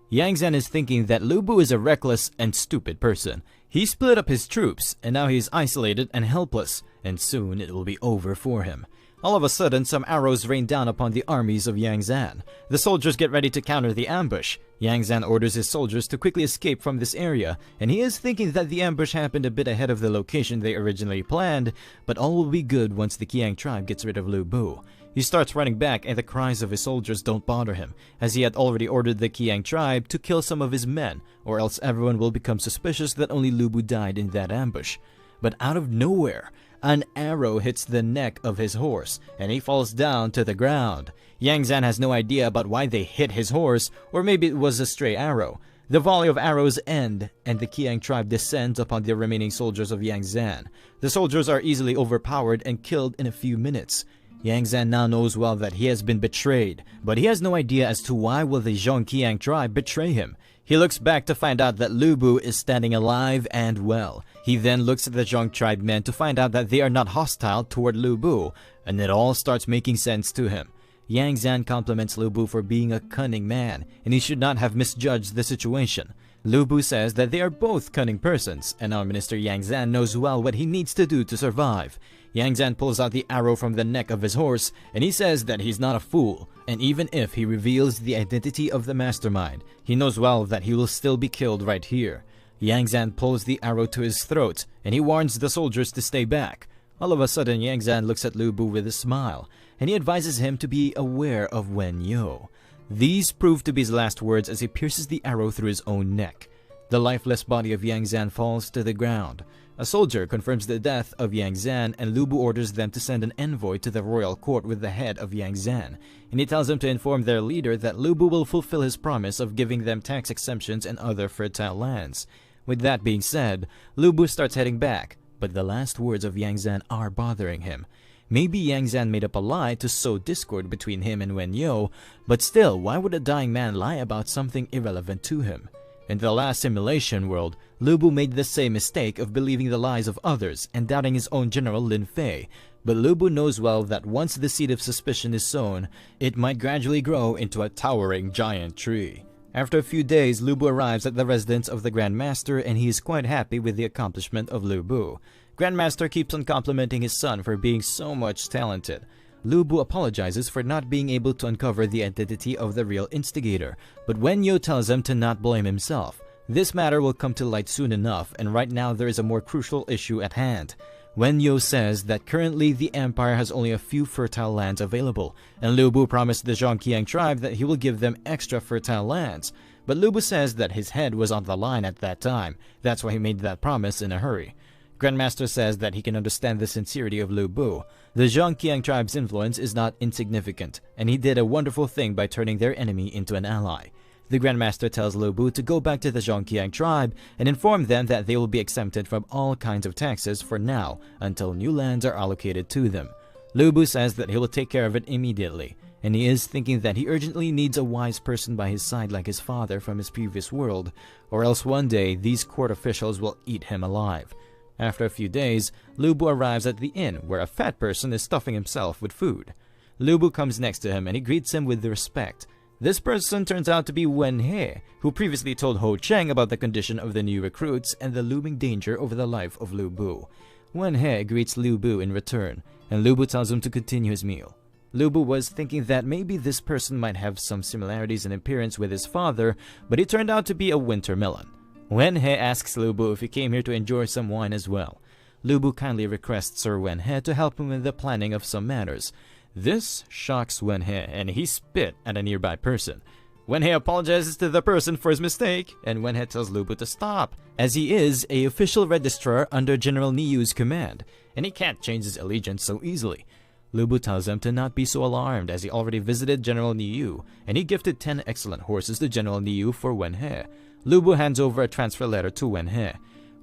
Yang Zan is thinking that Lu Bu is a reckless and stupid person. He split up his troops, and now he is isolated and helpless, and soon it will be over for him. All of a sudden, some arrows rain down upon the armies of Yang Zan. The soldiers get ready to counter the ambush. Yang Zan orders his soldiers to quickly escape from this area, and he is thinking that the ambush happened a bit ahead of the location they originally planned, but all will be good once the Qiang tribe gets rid of Lu Bu. He starts running back, and the cries of his soldiers don't bother him, as he had already ordered the Qiang tribe to kill some of his men, or else everyone will become suspicious that only Lu Bu died in that ambush. But out of nowhere, an arrow hits the neck of his horse, and he falls down to the ground. Yang Zan has no idea about why they hit his horse, or maybe it was a stray arrow. The volley of arrows end, and the Qiang tribe descends upon the remaining soldiers of Yang Zan. The soldiers are easily overpowered and killed in a few minutes. Yang Zan now knows well that he has been betrayed, but he has no idea as to why will the Zhongqiang tribe betray him. He looks back to find out that Lu Bu is standing alive and well. He then looks at the Zhong tribe men to find out that they are not hostile toward Lu Bu, and it all starts making sense to him. Yang Zan compliments Lu Bu for being a cunning man, and he should not have misjudged the situation. Lu Bu says that they are both cunning persons, and our Minister Yang Zan knows well what he needs to do to survive. Yang Zan pulls out the arrow from the neck of his horse, and he says that he's not a fool, and even if he reveals the identity of the mastermind, he knows well that he will still be killed right here. Yang Zan pulls the arrow to his throat, and he warns the soldiers to stay back. All of a sudden, Yang Zan looks at Lu Bu with a smile, and he advises him to be aware of Wen Yo. These prove to be his last words as he pierces the arrow through his own neck. The lifeless body of Yang Zan falls to the ground. A soldier confirms the death of Yang Zan, and Lu Bu orders them to send an envoy to the royal court with the head of Yang Zan, and he tells them to inform their leader that Lu Bu will fulfill his promise of giving them tax exemptions and other fertile lands. With that being said, Lu Bu starts heading back, but the last words of Yang Zan are bothering him. Maybe Yang Zan made up a lie to sow discord between him and Wen Yo, but still, why would a dying man lie about something irrelevant to him? In the last simulation world, Lu Bu made the same mistake of believing the lies of others and doubting his own general Lin Fei, but Lu Bu knows well that once the seed of suspicion is sown, it might gradually grow into a towering giant tree. After a few days, Lu Bu arrives at the residence of the Grand Master, and he is quite happy with the accomplishment of Lu Bu. Grand Master keeps on complimenting his son for being so much talented. Lu Bu apologizes for not being able to uncover the identity of the real instigator, but Wen Yo tells him to not blame himself. This matter will come to light soon enough, and right now there is a more crucial issue at hand. Wen Yo says that currently the empire has only a few fertile lands available, and Lu Bu promised the Zhongqiang tribe that he will give them extra fertile lands. But Lu Bu says that his head was on the line at that time. That's why he made that promise in a hurry. Grandmaster says that he can understand the sincerity of Lu Bu. The Zhongqiang tribe's influence is not insignificant, and he did a wonderful thing by turning their enemy into an ally. The Grandmaster tells Lu Bu to go back to the Zhongqiang tribe and inform them that they will be exempted from all kinds of taxes for now until new lands are allocated to them. Lu Bu says that he will take care of it immediately, and he is thinking that he urgently needs a wise person by his side like his father from his previous world, or else one day these court officials will eat him alive. After a few days, Lu Bu arrives at the inn where a fat person is stuffing himself with food. Lu Bu comes next to him and he greets him with respect. This person turns out to be Wen He, who previously told Ho Cheng about the condition of the new recruits and the looming danger over the life of Lu Bu. Wen He greets Lu Bu in return, and Lu Bu tells him to continue his meal. Lu Bu was thinking that maybe this person might have some similarities in appearance with his father, but he turned out to be a winter melon. Wen He asks Lu Bu if he came here to enjoy some wine as well. Lu Bu kindly requests Sir Wen He to help him with the planning of some matters. This shocks Wen He, and he spit at a nearby person. Wen He apologizes to the person for his mistake, and Wen He tells Lu Bu to stop, as he is a official registrar under General Niyu's command, and he can't change his allegiance so easily. Lu Bu tells him to not be so alarmed, as he already visited General Niyu, and he gifted 10 excellent horses to General Niyu for Wen He. Lu Bu hands over a transfer letter to Wen He.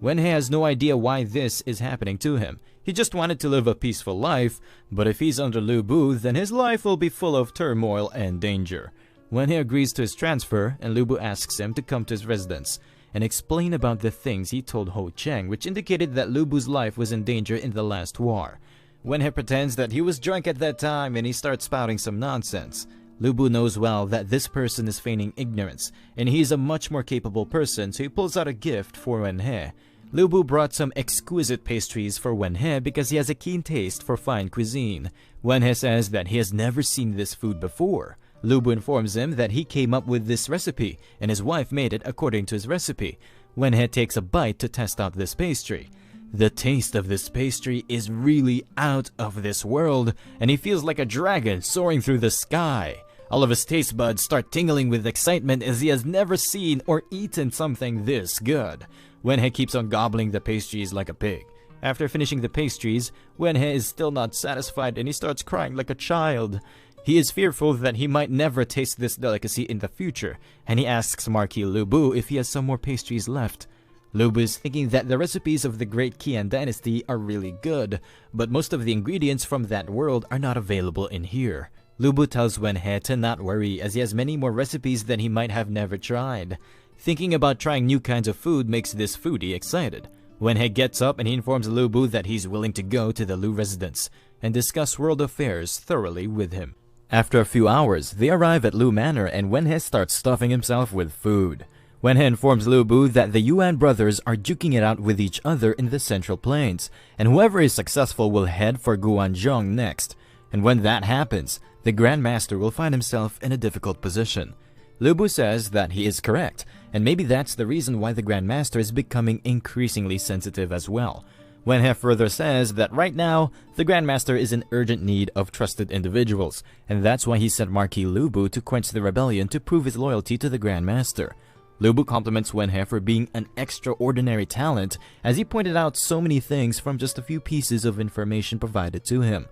Wen He has no idea why this is happening to him. He just wanted to live a peaceful life, but if he's under Lu Bu, then his life will be full of turmoil and danger. Wen He agrees to his transfer, and Lu Bu asks him to come to his residence and explain about the things he told Ho Cheng, which indicated that Lu Bu's life was in danger in the last war. Wen He pretends that he was drunk at that time and he starts spouting some nonsense. Lu Bu knows well that this person is feigning ignorance, and he is a much more capable person, so he pulls out a gift for Wen He. Lu Bu brought some exquisite pastries for Wen He because he has a keen taste for fine cuisine. Wen He says that he has never seen this food before. Lu Bu informs him that he came up with this recipe, and his wife made it according to his recipe. Wen He takes a bite to test out this pastry. The taste of this pastry is really out of this world, and he feels like a dragon soaring through the sky. All of his taste buds start tingling with excitement as he has never seen or eaten something this good. Wen He keeps on gobbling the pastries like a pig. After finishing the pastries, Wen He is still not satisfied and he starts crying like a child. He is fearful that he might never taste this delicacy in the future, and he asks Marquis Lu Bu if he has some more pastries left. Lu Bu is thinking that the recipes of the Great Qian dynasty are really good, but most of the ingredients from that world are not available in here. Lu Bu tells Wen He to not worry, as he has many more recipes that he might have never tried. Thinking about trying new kinds of food makes this foodie excited. Wen He gets up and he informs Lu Bu that he's willing to go to the Lu residence and discuss world affairs thoroughly with him. After a few hours, they arrive at Lu Manor and Wen He starts stuffing himself with food. Wen He informs Lu Bu that the Yuan brothers are duking it out with each other in the Central Plains, and whoever is successful will head for Guanzhong next. And when that happens, the Grand Master will find himself in a difficult position. Lu Bu says that he is correct, and maybe that's the reason why the Grand Master is becoming increasingly sensitive as well. Wen He further says that right now, the Grand Master is in urgent need of trusted individuals, and that's why he sent Marquis Lu Bu to quench the rebellion to prove his loyalty to the Grand Master. Lu Bu compliments Wen He for being an extraordinary talent, as he pointed out so many things from just a few pieces of information provided to him.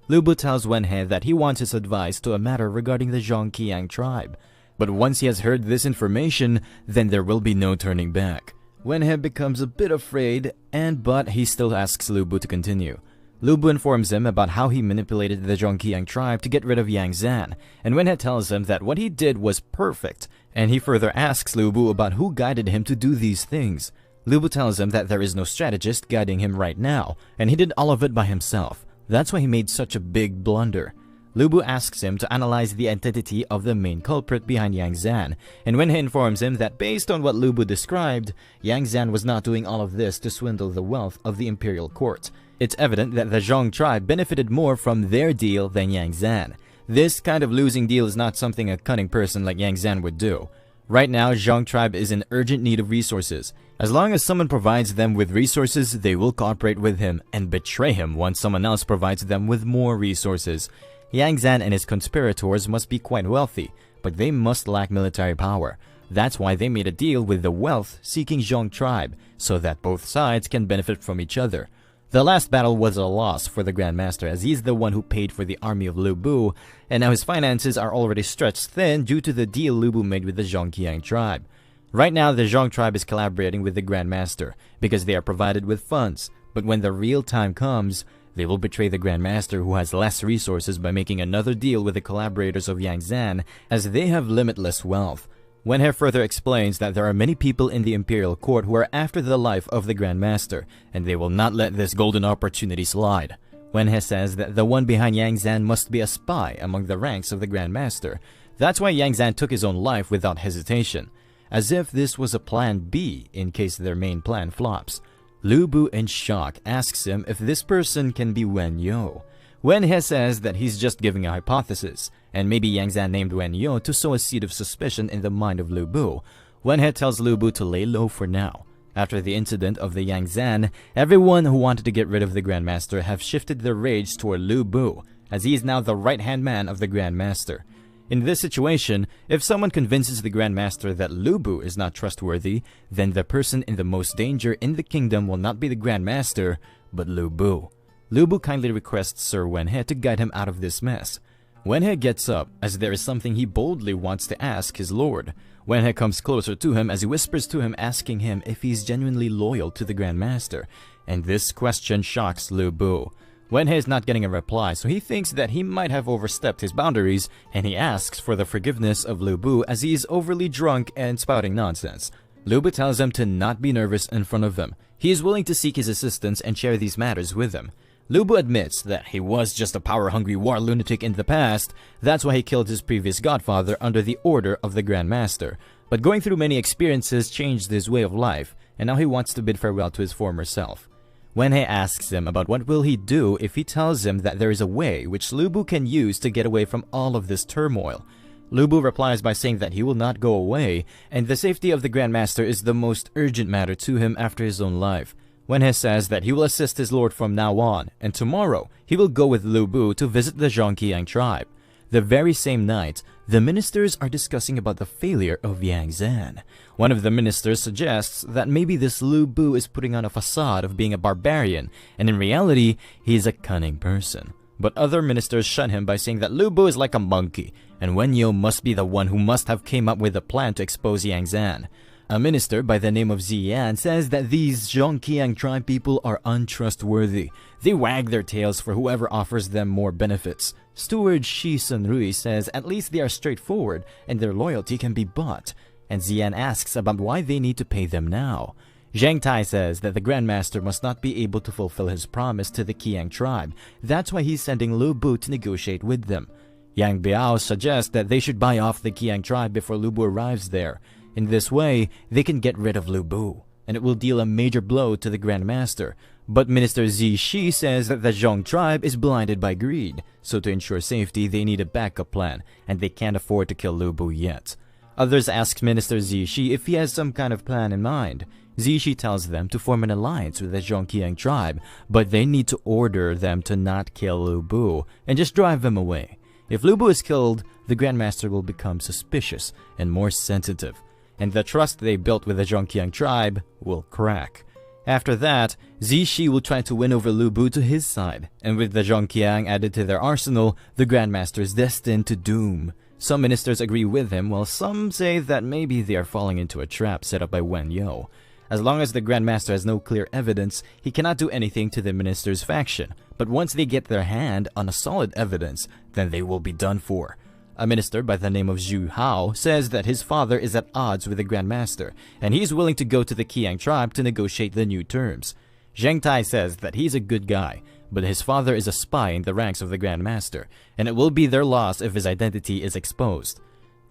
Lu Bu tells Wen He that he wants his advice to a matter regarding the Zhongqiang tribe. But once he has heard this information, then there will be no turning back. Wen He becomes a bit afraid, but he still asks Lu Bu to continue. Lu Bu informs him about how he manipulated the Zhongqiang tribe to get rid of Yang Zan, and Wen He tells him that what he did was perfect, and he further asks Lu Bu about who guided him to do these things. Lu Bu tells him that there is no strategist guiding him right now, and he did all of it by himself. That's why he made such a big blunder. Lu Bu asks him to analyze the identity of the main culprit behind Yang Zan, and Wen He informs him that based on what Lu Bu described, Yang Zan was not doing all of this to swindle the wealth of the imperial court. It's evident that the Zhong tribe benefited more from their deal than Yang Zan. This kind of losing deal is not something a cunning person like Yang Zan would do. Right now, Zhong tribe is in urgent need of resources. As long as someone provides them with resources, they will cooperate with him and betray him once someone else provides them with more resources. Yang Zan and his conspirators must be quite wealthy, but they must lack military power. That's why they made a deal with the wealth-seeking Zhong tribe, so that both sides can benefit from each other. The last battle was a loss for the Grand Master, as he's the one who paid for the army of Lu Bu, and now his finances are already stretched thin due to the deal Lu Bu made with the Zhongqiang tribe. Right now, the Zhong tribe is collaborating with the Grand Master, because they are provided with funds, but when the real time comes, They will betray the Grand Master, who has less resources, by making another deal with the collaborators of Yang Zan, as they have limitless wealth. Wenhe further explains that there are many people in the imperial court who are after the life of the Grand Master, and they will not let this golden opportunity slide. Wenhe says that the one behind Yang Zan must be a spy among the ranks of the Grand Master. That's why Yang Zan took his own life without hesitation, as if this was a plan B in case their main plan flops. Lu Bu, in shock, asks him if this person can be Wen Yo. Wenhe says that he's just giving a hypothesis, and maybe Yang Zan named Wen Yo to sow a seed of suspicion in the mind of Lu Bu. Wenhe tells Lu Bu to lay low for now. After the incident of the Yang Zan, everyone who wanted to get rid of the Grand Master have shifted their rage toward Lu Bu, as he is now the right-hand man of the Grand Master. In this situation, if someone convinces the Grand Master that Lu Bu is not trustworthy, then the person in the most danger in the kingdom will not be the Grand Master, but Lu Bu. Lu Bu kindly requests Sir Wenhe to guide him out of this mess. Wenhe gets up, as there is something he boldly wants to ask his lord. Wenhe comes closer to him as he whispers to him, asking him if he is genuinely loyal to the Grand Master, and this question shocks Lu Bu. Wenhe is not getting a reply, so he thinks that he might have overstepped his boundaries, and he asks for the forgiveness of Lu Bu as he is overly drunk and spouting nonsense. Lu Bu tells him to not be nervous in front of him. He is willing to seek his assistance and share these matters with him. Lu Bu admits that he was just a power-hungry war lunatic in the past. That's why he killed his previous godfather under the order of the Grand Master. But going through many experiences changed his way of life, and now he wants to bid farewell to his former self. Wenhe asks him about what will he do if he tells him that there is a way which Lu Bu can use to get away from all of this turmoil. Lu Bu replies by saying that he will not go away, and the safety of the Grand Master is the most urgent matter to him after his own life. Wenhe says that he will assist his lord from now on, and tomorrow he will go with Lu Bu to visit the Zhongqiang tribe. The very same night, the ministers are discussing about the failure of Yang Zan. One of the ministers suggests that maybe this Lu Bu is putting on a facade of being a barbarian, and in reality, he is a cunning person. But other ministers shun him by saying that Lu Bu is like a monkey, and Wen Yo must be the one who must have came up with a plan to expose Yang Zan. A minister by the name of Ziyan says that these Zhongqiang tribe people are untrustworthy. They wag their tails for whoever offers them more benefits. Steward Shi Sunrui says at least they are straightforward and their loyalty can be bought. And Ziyan asks about why they need to pay them now. Zheng Tai says that the Grand Master must not be able to fulfill his promise to the Qiang tribe. That's why he's sending Lu Bu to negotiate with them. Yang Biao suggests that they should buy off the Qiang tribe before Lu Bu arrives there. In this way, they can get rid of Lu Bu, and it will deal a major blow to the Grand Master. But Minister Zi Shi says that the Zhong tribe is blinded by greed, so to ensure safety, they need a backup plan, and they can't afford to kill Lu Bu yet. Others ask Minister Zi Shi if he has some kind of plan in mind. Zi Shi tells them to form an alliance with the Zhongqiang tribe, but they need to order them to not kill Lu Bu, and just drive them away. If Lu Bu is killed, the Grand Master will become suspicious and more sensitive, and the trust they built with the Zhongqiang tribe will crack. After that, Zishi will try to win over Lu Bu to his side, and with the Zhongqiang added to their arsenal, the Grand Master is destined to doom. Some ministers agree with him, while some say that maybe they are falling into a trap set up by Wen Yo. As long as the Grand Master has no clear evidence, he cannot do anything to the minister's faction, but once they get their hand on a solid evidence, then they will be done for. A minister by the name of Zhu Hao says that his father is at odds with the Grand Master, and he is willing to go to the Qiang tribe to negotiate the new terms. Zheng Tai says that he's a good guy, but his father is a spy in the ranks of the Grand Master, and it will be their loss if his identity is exposed.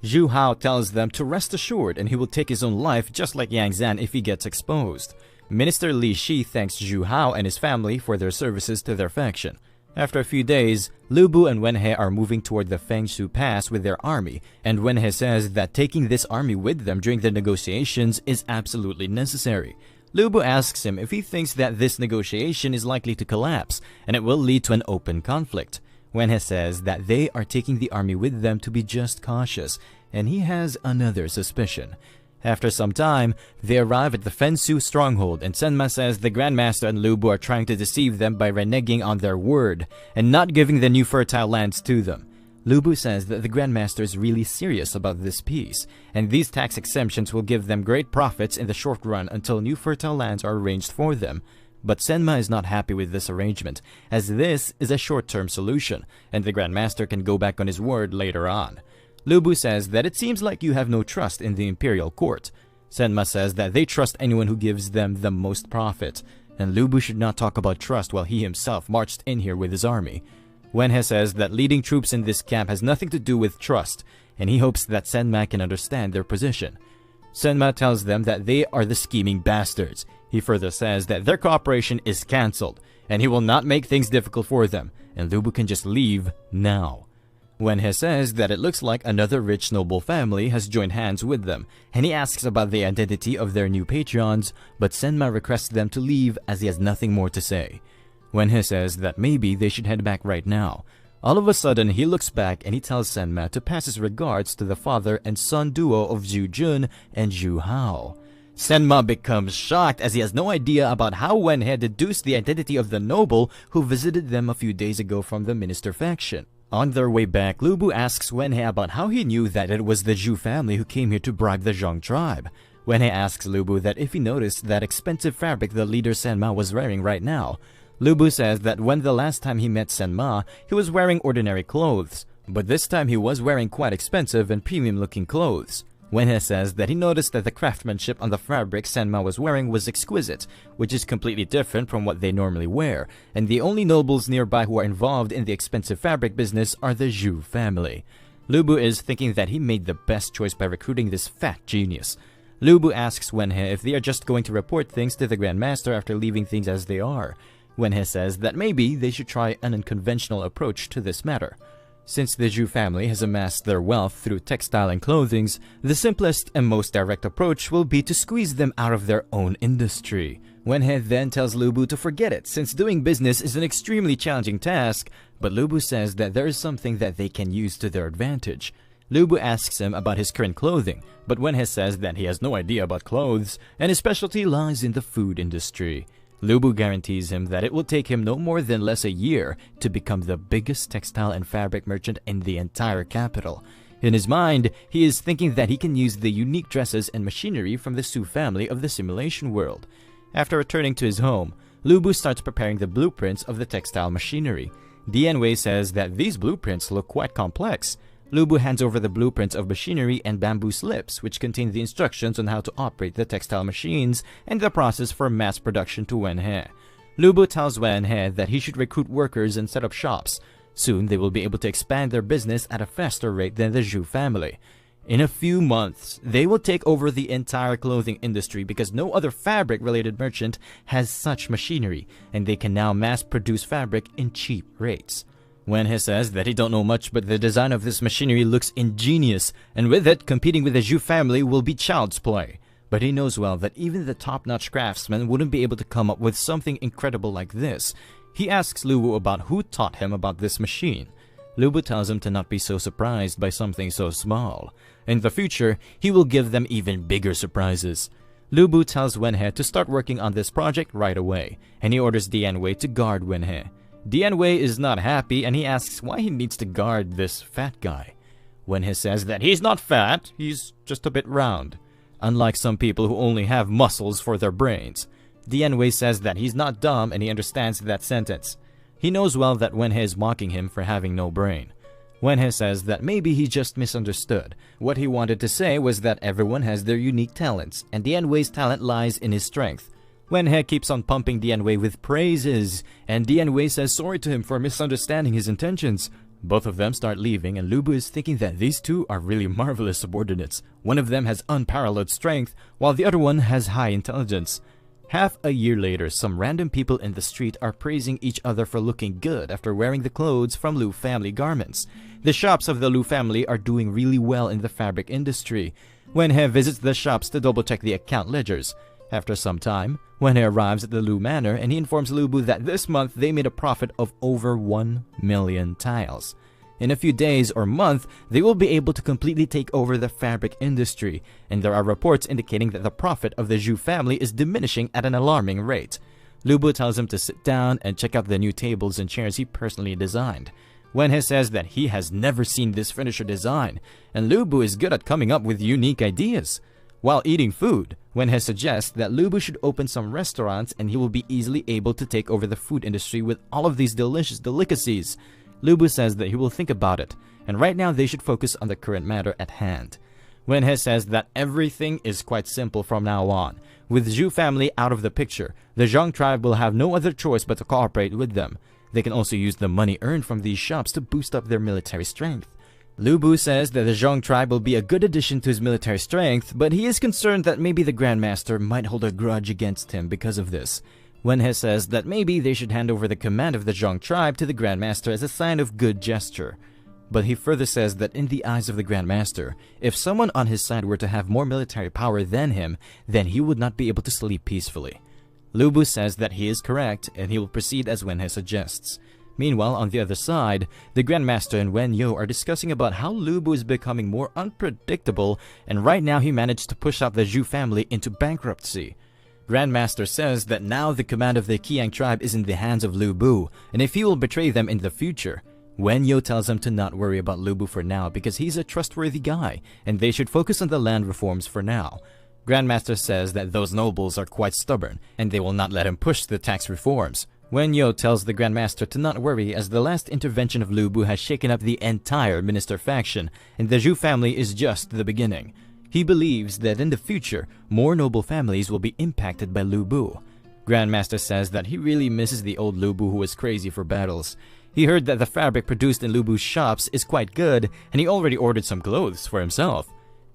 Zhu Hao tells them to rest assured, and he will take his own life just like Yang Zan if he gets exposed. Minister Li Shi thanks Zhu Hao and his family for their services to their faction. After a few days, Lu Bu and Wenhe are moving toward the Fengshu Pass with their army, and Wenhe says that taking this army with them during the negotiations is absolutely necessary. Lu Bu asks him if he thinks that this negotiation is likely to collapse, and it will lead to an open conflict. Wenhe says that they are taking the army with them to be just cautious, and he has another suspicion. After some time, they arrive at the Fensu stronghold, and Senma says the Grand Master and Lu Bu are trying to deceive them by reneging on their word and not giving the new fertile lands to them. Lu Bu says that the Grand Master is really serious about this peace, and these tax exemptions will give them great profits in the short run until new fertile lands are arranged for them. But Senma is not happy with this arrangement, as this is a short-term solution, and the Grand Master can go back on his word later on. Lu Bu says that it seems like you have no trust in the imperial court. Senma says that they trust anyone who gives them the most profit, and Lu Bu should not talk about trust while he himself marched in here with his army. Wenhe says that leading troops in this camp has nothing to do with trust, and he hopes that Senma can understand their position. Senma tells them that they are the scheming bastards. He further says that their cooperation is cancelled, and he will not make things difficult for them, and Lu Bu can just leave now. Wenhe says that it looks like another rich noble family has joined hands with them, and he asks about the identity of their new patrons, but Senma requests them to leave as he has nothing more to say. Wenhe says that maybe they should head back right now. All of a sudden, he looks back and he tells Senma to pass his regards to the father and son duo of Zhu Jun and Zhu Hao. Senma becomes shocked as he has no idea about how Wenhe deduced the identity of the noble who visited them a few days ago from the minister faction. On their way back, Lu Bu asks Wenhe about how he knew that it was the Zhu family who came here to bribe the Zhang tribe. Wenhe asks Lu Bu that if he noticed that expensive fabric the leader Senma was wearing right now. Lu Bu says that when the last time he met Senma, he was wearing ordinary clothes, but this time he was wearing quite expensive and premium-looking clothes. Wenhe says that he noticed that the craftsmanship on the fabric Senma was wearing was exquisite, which is completely different from what they normally wear, and the only nobles nearby who are involved in the expensive fabric business are the Zhu family. Lu Bu is thinking that he made the best choice by recruiting this fat genius. Lu Bu asks Wenhe if they are just going to report things to the Grand Master after leaving things as they are. Wenhe says that maybe they should try an unconventional approach to this matter. Since the Zhu family has amassed their wealth through textile and clothing, the simplest and most direct approach will be to squeeze them out of their own industry. Wenhe then tells Lu Bu to forget it, since doing business is an extremely challenging task, but Lu Bu says that there is something that they can use to their advantage. Lu Bu asks him about his current clothing, but Wenhe says that he has no idea about clothes, and his specialty lies in the food industry. Lu Bu guarantees him that it will take him no more than less a year to become the biggest textile and fabric merchant in the entire capital. In his mind, he is thinking that he can use the unique dresses and machinery from the Su family of the simulation world. After returning to his home, Lu Bu starts preparing the blueprints of the textile machinery. Dian Wei says that these blueprints look quite complex. Lu Bu hands over the blueprints of machinery and bamboo slips, which contain the instructions on how to operate the textile machines and the process for mass production to Wenhe. Lu Bu tells Wenhe that he should recruit workers and set up shops. Soon they will be able to expand their business at a faster rate than the Zhu family. In a few months, they will take over the entire clothing industry because no other fabric-related merchant has such machinery, and they can now mass-produce fabric in cheap rates. Wenhe says that he don't know much, but the design of this machinery looks ingenious, and with it, competing with the Zhu family will be child's play. But he knows well that even the top-notch craftsmen wouldn't be able to come up with something incredible like this. He asks Lu Bu about who taught him about this machine. Lu Bu tells him to not be so surprised by something so small. In the future, he will give them even bigger surprises. Lu Bu tells Wenhe to start working on this project right away, and he orders Dian Wei to guard Wenhe. Dian Wei is not happy, and he asks why he needs to guard this fat guy. Wenhe says that he's not fat, he's just a bit round, unlike some people who only have muscles for their brains. Dian Wei says that he's not dumb, and he understands that sentence. He knows well that Wenhe is mocking him for having no brain. Wenhe says that maybe he just misunderstood. What he wanted to say was that everyone has their unique talents, and Dian Wei's talent lies in his strength. Wenhe keeps on pumping Dian Wei with praises, and Dian Wei says sorry to him for misunderstanding his intentions. Both of them start leaving, and Lu Bu is thinking that these two are really marvelous subordinates. One of them has unparalleled strength, while the other one has high intelligence. Half a year later, some random people in the street are praising each other for looking good after wearing the clothes from Lu family garments. The shops of the Lu family are doing really well in the fabric industry. Wenhe visits the shops to double-check the account ledgers. After some time, Wenhe arrives at the Lu Manor, and he informs Lu Bu that this month they made a profit of over 1 million tiles. In a few days or month, they will be able to completely take over the fabric industry, and there are reports indicating that the profit of the Zhu family is diminishing at an alarming rate. Lu Bu tells him to sit down and check out the new tables and chairs he personally designed. Wenhe says that he has never seen this finisher design, and Lu Bu is good at coming up with unique ideas. While eating food, Wenhe suggests that Lu Bu should open some restaurants and he will be easily able to take over the food industry with all of these delicious delicacies. Lu Bu says that he will think about it, and right now they should focus on the current matter at hand. Wenhe says that everything is quite simple from now on. With Zhu family out of the picture, the Zhang tribe will have no other choice but to cooperate with them. They can also use the money earned from these shops to boost up their military strength. Lu Bu says that the Zhang tribe will be a good addition to his military strength, but he is concerned that maybe the Grandmaster might hold a grudge against him because of this. Wenhe says that maybe they should hand over the command of the Zhang tribe to the Grandmaster as a sign of good gesture. But he further says that in the eyes of the Grandmaster, if someone on his side were to have more military power than him, then he would not be able to sleep peacefully. Lu Bu says that he is correct, and he will proceed as Wenhe suggests. Meanwhile, on the other side, the Grandmaster and Wen Yo are discussing about how Lu Bu is becoming more unpredictable, and right now he managed to push out the Zhu family into bankruptcy. Grandmaster says that now the command of the Qiang tribe is in the hands of Lu Bu, and if he will betray them in the future, Wen Yo tells him to not worry about Lu Bu for now because he's a trustworthy guy, and they should focus on the land reforms for now. Grandmaster says that those nobles are quite stubborn, and they will not let him push the tax reforms. Wen Yo tells the Grandmaster to not worry as the last intervention of Lu Bu has shaken up the entire minister faction, and the Zhu family is just the beginning. He believes that in the future, more noble families will be impacted by Lu Bu. Grandmaster says that he really misses the old Lu Bu who was crazy for battles. He heard that the fabric produced in Lu Bu's shops is quite good, and he already ordered some clothes for himself.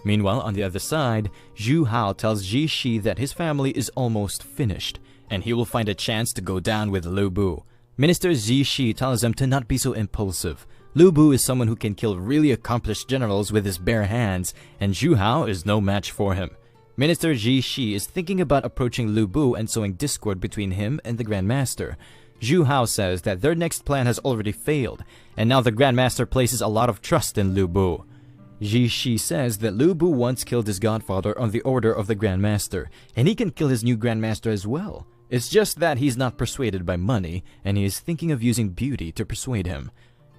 Meanwhile, on the other side, Zhu Hao tells Ji Shi that his family is almost finished, and he will find a chance to go down with Lu Bu. Minister Ji Shi tells him to not be so impulsive. Lu Bu is someone who can kill really accomplished generals with his bare hands, and Zhu Hao is no match for him. Minister Ji Shi is thinking about approaching Lu Bu and sowing discord between him and the Grandmaster. Zhu Hao says that their next plan has already failed, and now the Grandmaster places a lot of trust in Lu Bu. Ji Shi says that Lu Bu once killed his godfather on the order of the Grandmaster, and he can kill his new Grandmaster as well. It's just that he's not persuaded by money, and he is thinking of using beauty to persuade him.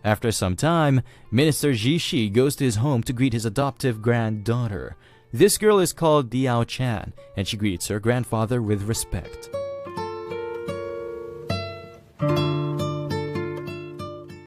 After some time, Minister Ji Shi goes to his home to greet his adoptive granddaughter. This girl is called Diao Chan, and she greets her grandfather with respect.